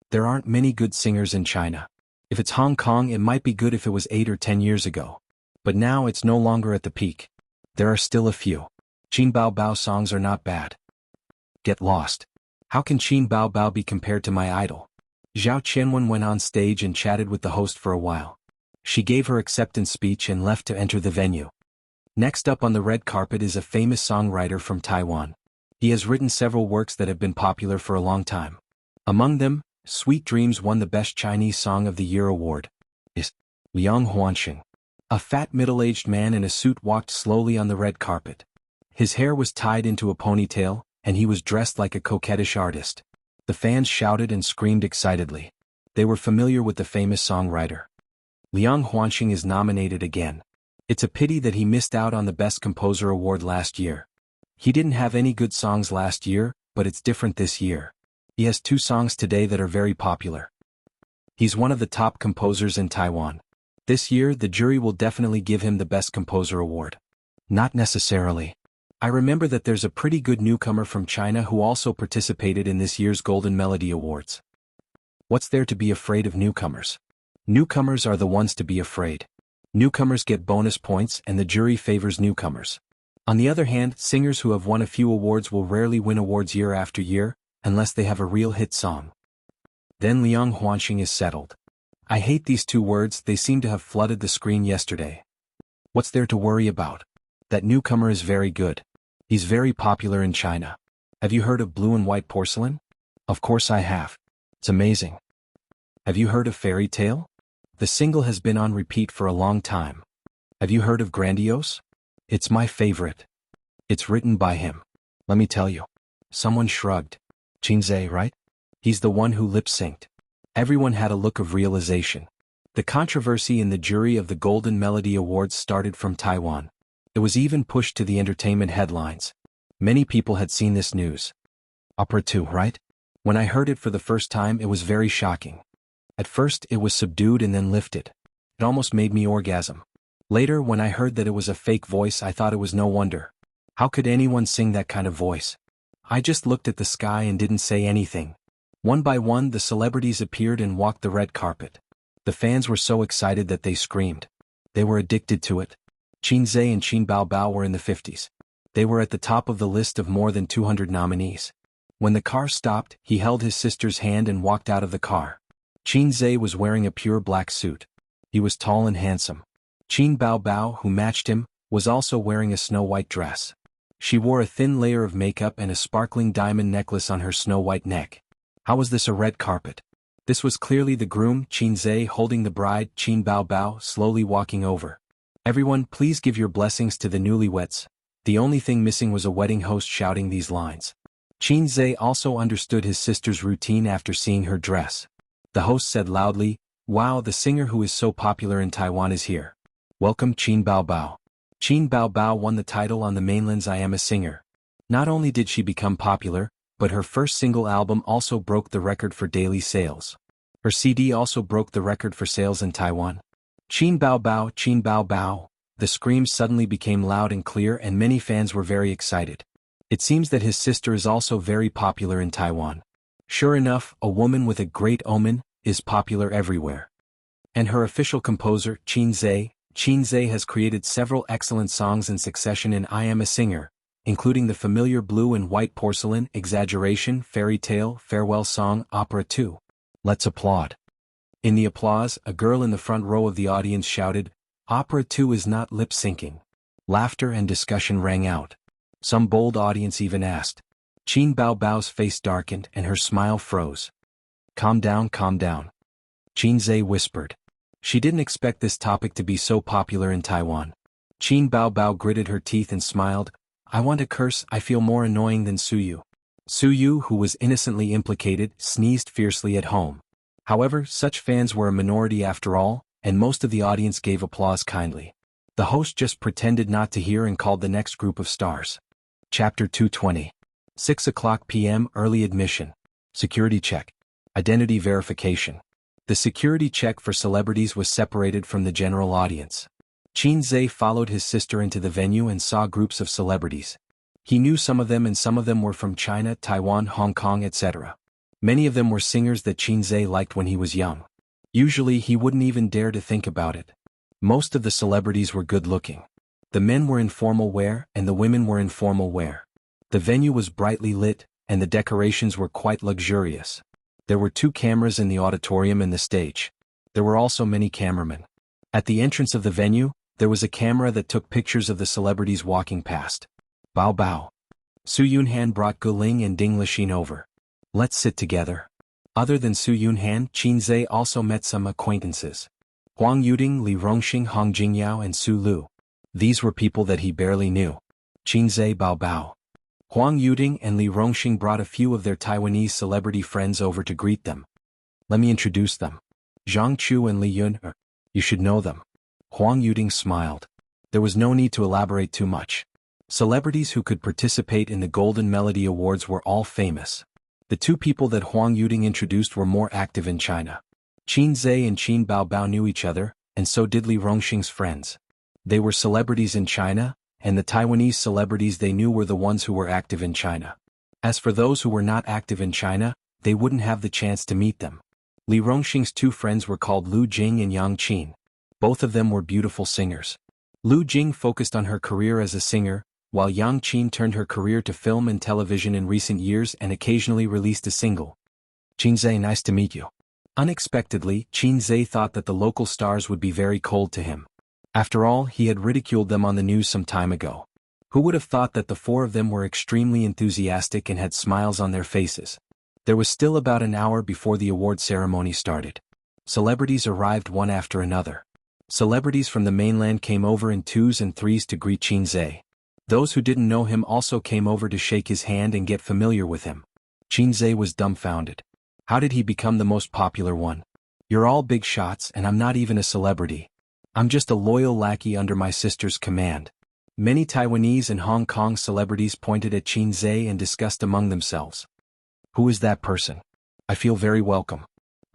There aren't many good singers in China. If it's Hong Kong, it might be good if it was 8 or 10 years ago. But now it's no longer at the peak. There are still a few. Qin Baobao songs are not bad. Get lost. How can Qin Baobao be compared to my idol? Zhao Qianwen went on stage and chatted with the host for a while. She gave her acceptance speech and left to enter the venue. Next up on the red carpet is a famous songwriter from Taiwan. He has written several works that have been popular for a long time. Among them, Sweet Dreams won the Best Chinese Song of the Year award. Is Liang Huansheng. A fat middle-aged man in a suit walked slowly on the red carpet. His hair was tied into a ponytail, and he was dressed like a coquettish artist. The fans shouted and screamed excitedly. They were familiar with the famous songwriter. Liang Huanxing is nominated again. It's a pity that he missed out on the Best Composer award last year. He didn't have any good songs last year, but it's different this year. He has 2 songs today that are very popular. He's one of the top composers in Taiwan. This year the jury will definitely give him the Best Composer award. Not necessarily. I remember that there's a pretty good newcomer from China who also participated in this year's Golden Melody Awards. What's there to be afraid of newcomers? Newcomers are the ones to be afraid. Newcomers get bonus points and the jury favors newcomers. On the other hand, singers who have won a few awards will rarely win awards year after year, unless they have a real hit song. Then Liang Huanxing is settled. I hate these 2 words, they seem to have flooded the screen yesterday. What's there to worry about? That newcomer is very good. He's very popular in China. Have you heard of Blue and White Porcelain? Of course I have. It's amazing. Have you heard of Fairy Tale? The single has been on repeat for a long time. Have you heard of Grandiose? It's my favorite. It's written by him. Let me tell you. Someone shrugged. Xianxia, right? He's the one who lip-synced. Everyone had a look of realization. The controversy in the jury of the Golden Melody Awards started from Taiwan. It was even pushed to the entertainment headlines. Many people had seen this news. Opera 2, right? When I heard it for the first time it was very shocking. At first it was subdued and then lifted. It almost made me orgasm. Later when I heard that it was a fake voice I thought it was no wonder. How could anyone sing that kind of voice? I just looked at the sky and didn't say anything. One by one the celebrities appeared and walked the red carpet. The fans were so excited that they screamed. They were addicted to it. Xianxia and Qin Baobao were in the 50s. They were at the top of the list of more than 200 nominees. When the car stopped, he held his sister's hand and walked out of the car. Xianxia was wearing a pure black suit. He was tall and handsome. Qin Baobao, who matched him, was also wearing a snow-white dress. She wore a thin layer of makeup and a sparkling diamond necklace on her snow-white neck. How was this a red carpet? This was clearly the groom, Xianxia, holding the bride, Qin Baobao, slowly walking over. Everyone, please give your blessings to the newlyweds. The only thing missing was a wedding host shouting these lines. Xianxia also understood his sister's routine after seeing her dress. The host said loudly, "Wow, the singer who is so popular in Taiwan is here. Welcome Qin Baobao." Qin Baobao won the title on the mainland's I Am a Singer. Not only did she become popular, but her first single album also broke the record for daily sales. Her CD also broke the record for sales in Taiwan. Qin Baobao, Qin Baobao. The screams suddenly became loud and clear and many fans were very excited. It seems that his sister is also very popular in Taiwan. Sure enough, a woman with a great omen is popular everywhere. And her official composer, Xianxia has created several excellent songs in succession in I Am a Singer, including the familiar Blue and White Porcelain, Exaggeration, Fairy Tale, Farewell Song, Opera 2. Let's applaud. In the applause, a girl in the front row of the audience shouted, "Opera 2 is not lip-syncing." Laughter and discussion rang out. Some bold audience even asked. Qin Baobao's face darkened and her smile froze. Calm down, Xianxia whispered. She didn't expect this topic to be so popular in Taiwan. Qin Baobao gritted her teeth and smiled. "I want to curse, I feel more annoying than Suyu." Suyu, who was innocently implicated, sneezed fiercely at home. However, such fans were a minority after all, and most of the audience gave applause kindly. The host just pretended not to hear and called the next group of stars. Chapter 220. 6:00 p.m. Early admission. Security check. Identity verification. The security check for celebrities was separated from the general audience. Xianxia followed his sister into the venue and saw groups of celebrities. He knew some of them and some of them were from China, Taiwan, Hong Kong, etc. Many of them were singers that Xianxia liked when he was young. Usually he wouldn't even dare to think about it. Most of the celebrities were good-looking. The men were in formal wear and the women were in formal wear. The venue was brightly lit, and the decorations were quite luxurious. There were 2 cameras in the auditorium and the stage. There were also many cameramen. At the entrance of the venue, there was a camera that took pictures of the celebrities walking past. Bao Bao. Su Yunhan brought Guling and Ding Lixin over. "Let's sit together." Other than Su Yunhan, Xianxia also met some acquaintances. Huang Yuding, Li Rongxing, Hong Jingyao and Su Lu. These were people that he barely knew. Xianxia Bao Bao. Huang Yuding and Li Rongxing brought a few of their Taiwanese celebrity friends over to greet them. Let me introduce them. Zhang Chu and Li Yun, you should know them. Huang Yuding smiled. There was no need to elaborate too much. Celebrities who could participate in the Golden Melody Awards were all famous. The two people that Huang Yuding introduced were more active in China. Qin Zhe and Qin Baobao knew each other, and so did Li Rongxing's friends. They were celebrities in China, and the Taiwanese celebrities they knew were the ones who were active in China. As for those who were not active in China, they wouldn't have the chance to meet them. Li Rongxing's two friends were called Lu Jing and Yang Qin. Both of them were beautiful singers. Lu Jing focused on her career as a singer, while Yang Qin turned her career to film and television in recent years and occasionally released a single. Qin Zhe, nice to meet you. Unexpectedly, Qin Zhe thought that the local stars would be very cold to him. After all, he had ridiculed them on the news some time ago. Who would have thought that the four of them were extremely enthusiastic and had smiles on their faces? There was still about an hour before the award ceremony started. Celebrities arrived one after another. Celebrities from the mainland came over in twos and threes to greet Qin Zhe. Those who didn't know him also came over to shake his hand and get familiar with him. Qin Zhe was dumbfounded. How did he become the most popular one? You're all big shots and I'm not even a celebrity. I'm just a loyal lackey under my sister's command. Many Taiwanese and Hong Kong celebrities pointed at Qin Zhe and discussed among themselves. Who is that person? I feel very welcome.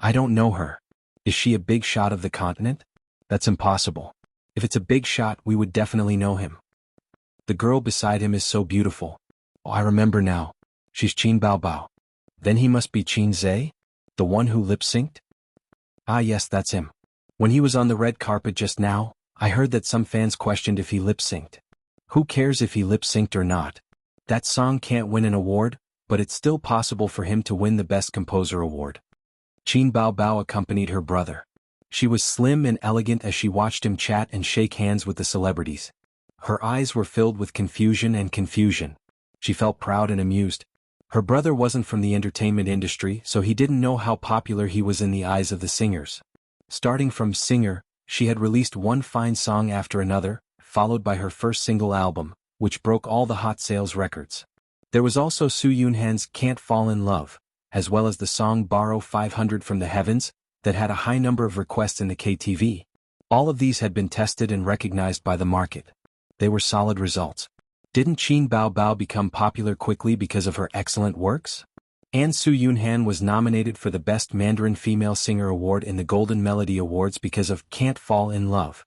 I don't know her. Is she a big shot of the continent? That's impossible. If it's a big shot, we would definitely know him. The girl beside him is so beautiful. Oh, I remember now. She's Qin Baobao. Then he must be Qin Zhe? The one who lip-synced? Ah yes, that's him. When he was on the red carpet just now, I heard that some fans questioned if he lip-synced. Who cares if he lip-synced or not? That song can't win an award, but it's still possible for him to win the Best Composer award. Qin Baobao accompanied her brother. She was slim and elegant as she watched him chat and shake hands with the celebrities. Her eyes were filled with confusion. She felt proud and amused. Her brother wasn't from the entertainment industry, so he didn't know how popular he was in the eyes of the singers. Starting from singer, she had released one fine song after another, followed by her first single album, which broke all the hot sales records. There was also Su Yunhan's Can't Fall in Love, as well as the song Borrow 500 from the Heavens, that had a high number of requests in the KTV. All of these had been tested and recognized by the market. They were solid results. Didn't Qin Baobao become popular quickly because of her excellent works? And Su Yunhan was nominated for the Best Mandarin Female Singer Award in the Golden Melody Awards because of Can't Fall in Love.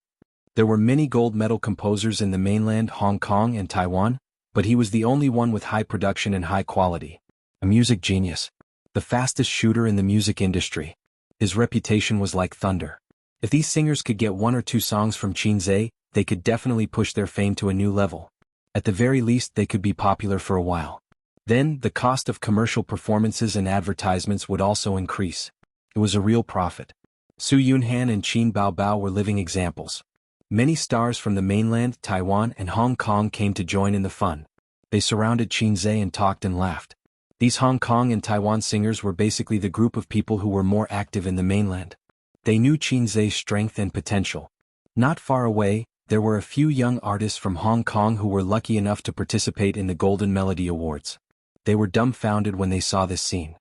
There were many gold medal composers in the mainland Hong Kong and Taiwan, but he was the only one with high production and high quality. A music genius. The fastest shooter in the music industry. His reputation was like thunder. If these singers could get one or two songs from Qin Zhe, they could definitely push their fame to a new level. At the very least, they could be popular for a while. Then, the cost of commercial performances and advertisements would also increase. It was a real profit. Su Yunhan and Qin Baobao were living examples. Many stars from the mainland, Taiwan, and Hong Kong came to join in the fun. They surrounded Qin Zhe and talked and laughed. These Hong Kong and Taiwan singers were basically the group of people who were more active in the mainland. They knew Qin Zhe's strength and potential. Not far away, there were a few young artists from Hong Kong who were lucky enough to participate in the Golden Melody Awards. They were dumbfounded when they saw this scene.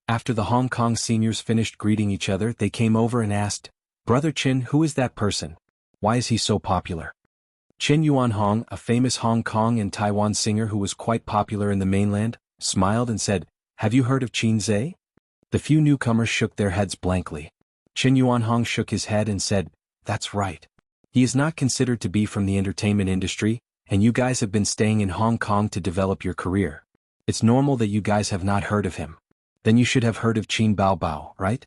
After the Hong Kong seniors finished greeting each other, they came over and asked, "Brother Qin, who is that person? Why is he so popular?" Qin Yuanhong, a famous Hong Kong and Taiwan singer who was quite popular in the mainland, smiled and said, "Have you heard of Qin Zhe?" The few newcomers shook their heads blankly. Qin Yuanhong shook his head and said, "That's right. He is not considered to be from the entertainment industry, and you guys have been staying in Hong Kong to develop your career. It's normal that you guys have not heard of him. Then you should have heard of Qin Baobao, right?"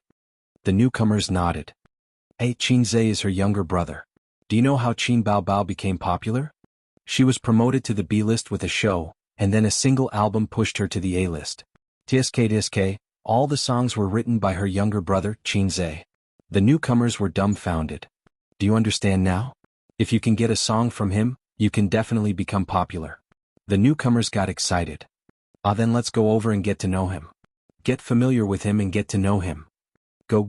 The newcomers nodded. "Hey, Qin Zhe is her younger brother. Do you know how Qin Baobao became popular? She was promoted to the B-list with a show, and then a single album pushed her to the A-list. TSK, all the songs were written by her younger brother, Qin Zhe." The newcomers were dumbfounded. "Do you understand now? If you can get a song from him, you can definitely become popular." The newcomers got excited. Then let's go over and get to know him. Get familiar with him and get to know him. Go,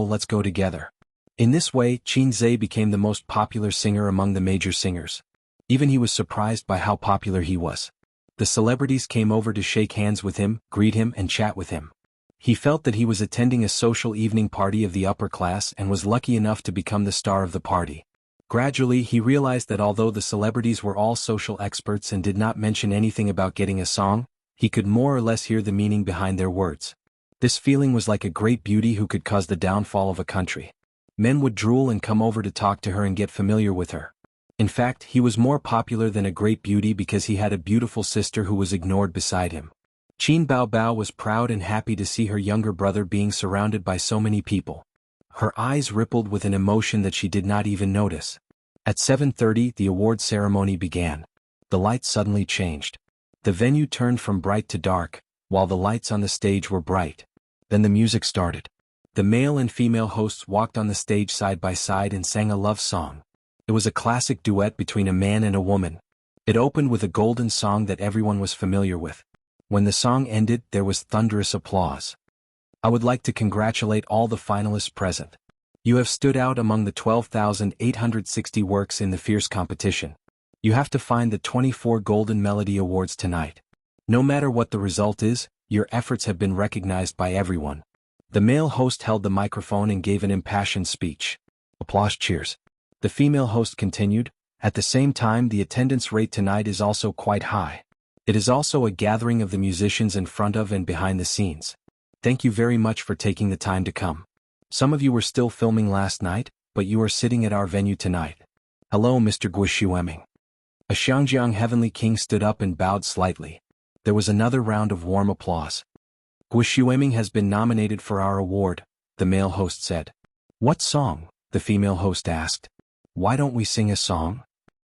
let's go together." In this way, Qin Zhe became the most popular singer among the major singers. Even he was surprised by how popular he was. The celebrities came over to shake hands with him, greet him and chat with him. He felt that he was attending a social evening party of the upper class and was lucky enough to become the star of the party. Gradually he realized that although the celebrities were all social experts and did not mention anything about getting a song, he could more or less hear the meaning behind their words. This feeling was like a great beauty who could cause the downfall of a country. Men would drool and come over to talk to her and get familiar with her. In fact, he was more popular than a great beauty because he had a beautiful sister who was ignored beside him. Qin Baobao was proud and happy to see her younger brother being surrounded by so many people. Her eyes rippled with an emotion that she did not even notice. At 7:30 the award ceremony began. The lights suddenly changed. The venue turned from bright to dark, while the lights on the stage were bright. Then the music started. The male and female hosts walked on the stage side by side and sang a love song. It was a classic duet between a man and a woman. It opened with a golden song that everyone was familiar with. When the song ended, there was thunderous applause. I would like to congratulate all the finalists present. You have stood out among the 12,860 works in the fierce competition. You have to find the 24 Golden Melody Awards tonight. No matter what the result is, your efforts have been recognized by everyone. The male host held the microphone and gave an impassioned speech. Applause cheers. The female host continued, at the same time the attendance rate tonight is also quite high. It is also a gathering of the musicians in front of and behind the scenes. Thank you very much for taking the time to come. Some of you were still filming last night, but you are sitting at our venue tonight. Hello Mr. Guishueming. A Xianxia heavenly king stood up and bowed slightly. There was another round of warm applause. Guishueming has been nominated for our award, the male host said. What song? The female host asked. Why don't we sing a song?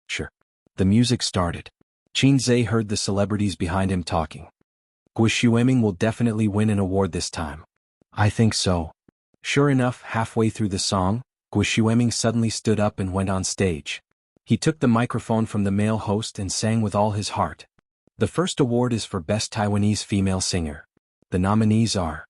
Sure. The music started. Qin Zhe heard the celebrities behind him talking. Guishueming will definitely win an award this time. I think so. Sure enough, halfway through the song, Guishueming suddenly stood up and went on stage. He took the microphone from the male host and sang with all his heart. The first award is for Best Taiwanese Female Singer. The nominees are.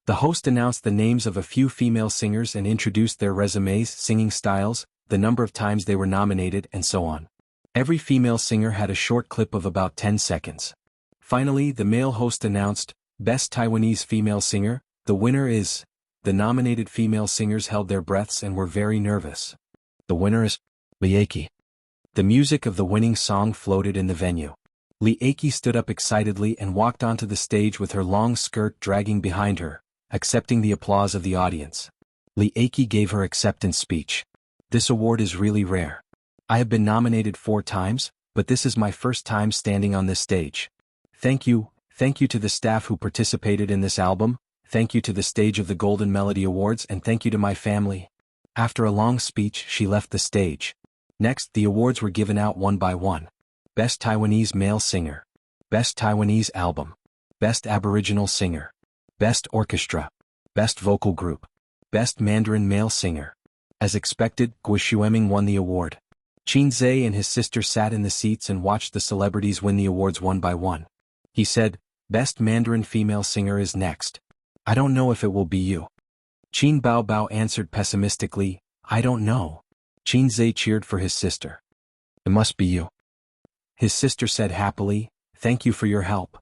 The host announced the names of a few female singers and introduced their resumes, singing styles, the number of times they were nominated, and so on. Every female singer had a short clip of about 10 seconds. Finally, the male host announced, Best Taiwanese Female Singer, the winner is. The nominated female singers held their breaths and were very nervous. The winner is Li Eiki. The music of the winning song floated in the venue. Li Eiki stood up excitedly and walked onto the stage with her long skirt dragging behind her, accepting the applause of the audience. Li Eiki gave her acceptance speech. This award is really rare. I have been nominated 4 times, but this is my first time standing on this stage. Thank you to the staff who participated in this album, thank you to the stage of the Golden Melody Awards, and thank you to my family. After a long speech, she left the stage. Next, the awards were given out one by one. Best Taiwanese Male Singer. Best Taiwanese Album. Best Aboriginal Singer. Best Orchestra. Best Vocal Group. Best Mandarin Male Singer. As expected, Guishueming won the award. Qin Zhe and his sister sat in the seats and watched the celebrities win the awards one by one. He said, Best Mandarin Female Singer is next. I don't know if it will be you. Qin Baobao answered pessimistically, I don't know. Qin Zhe cheered for his sister. It must be you. His sister said happily, Thank you for your help.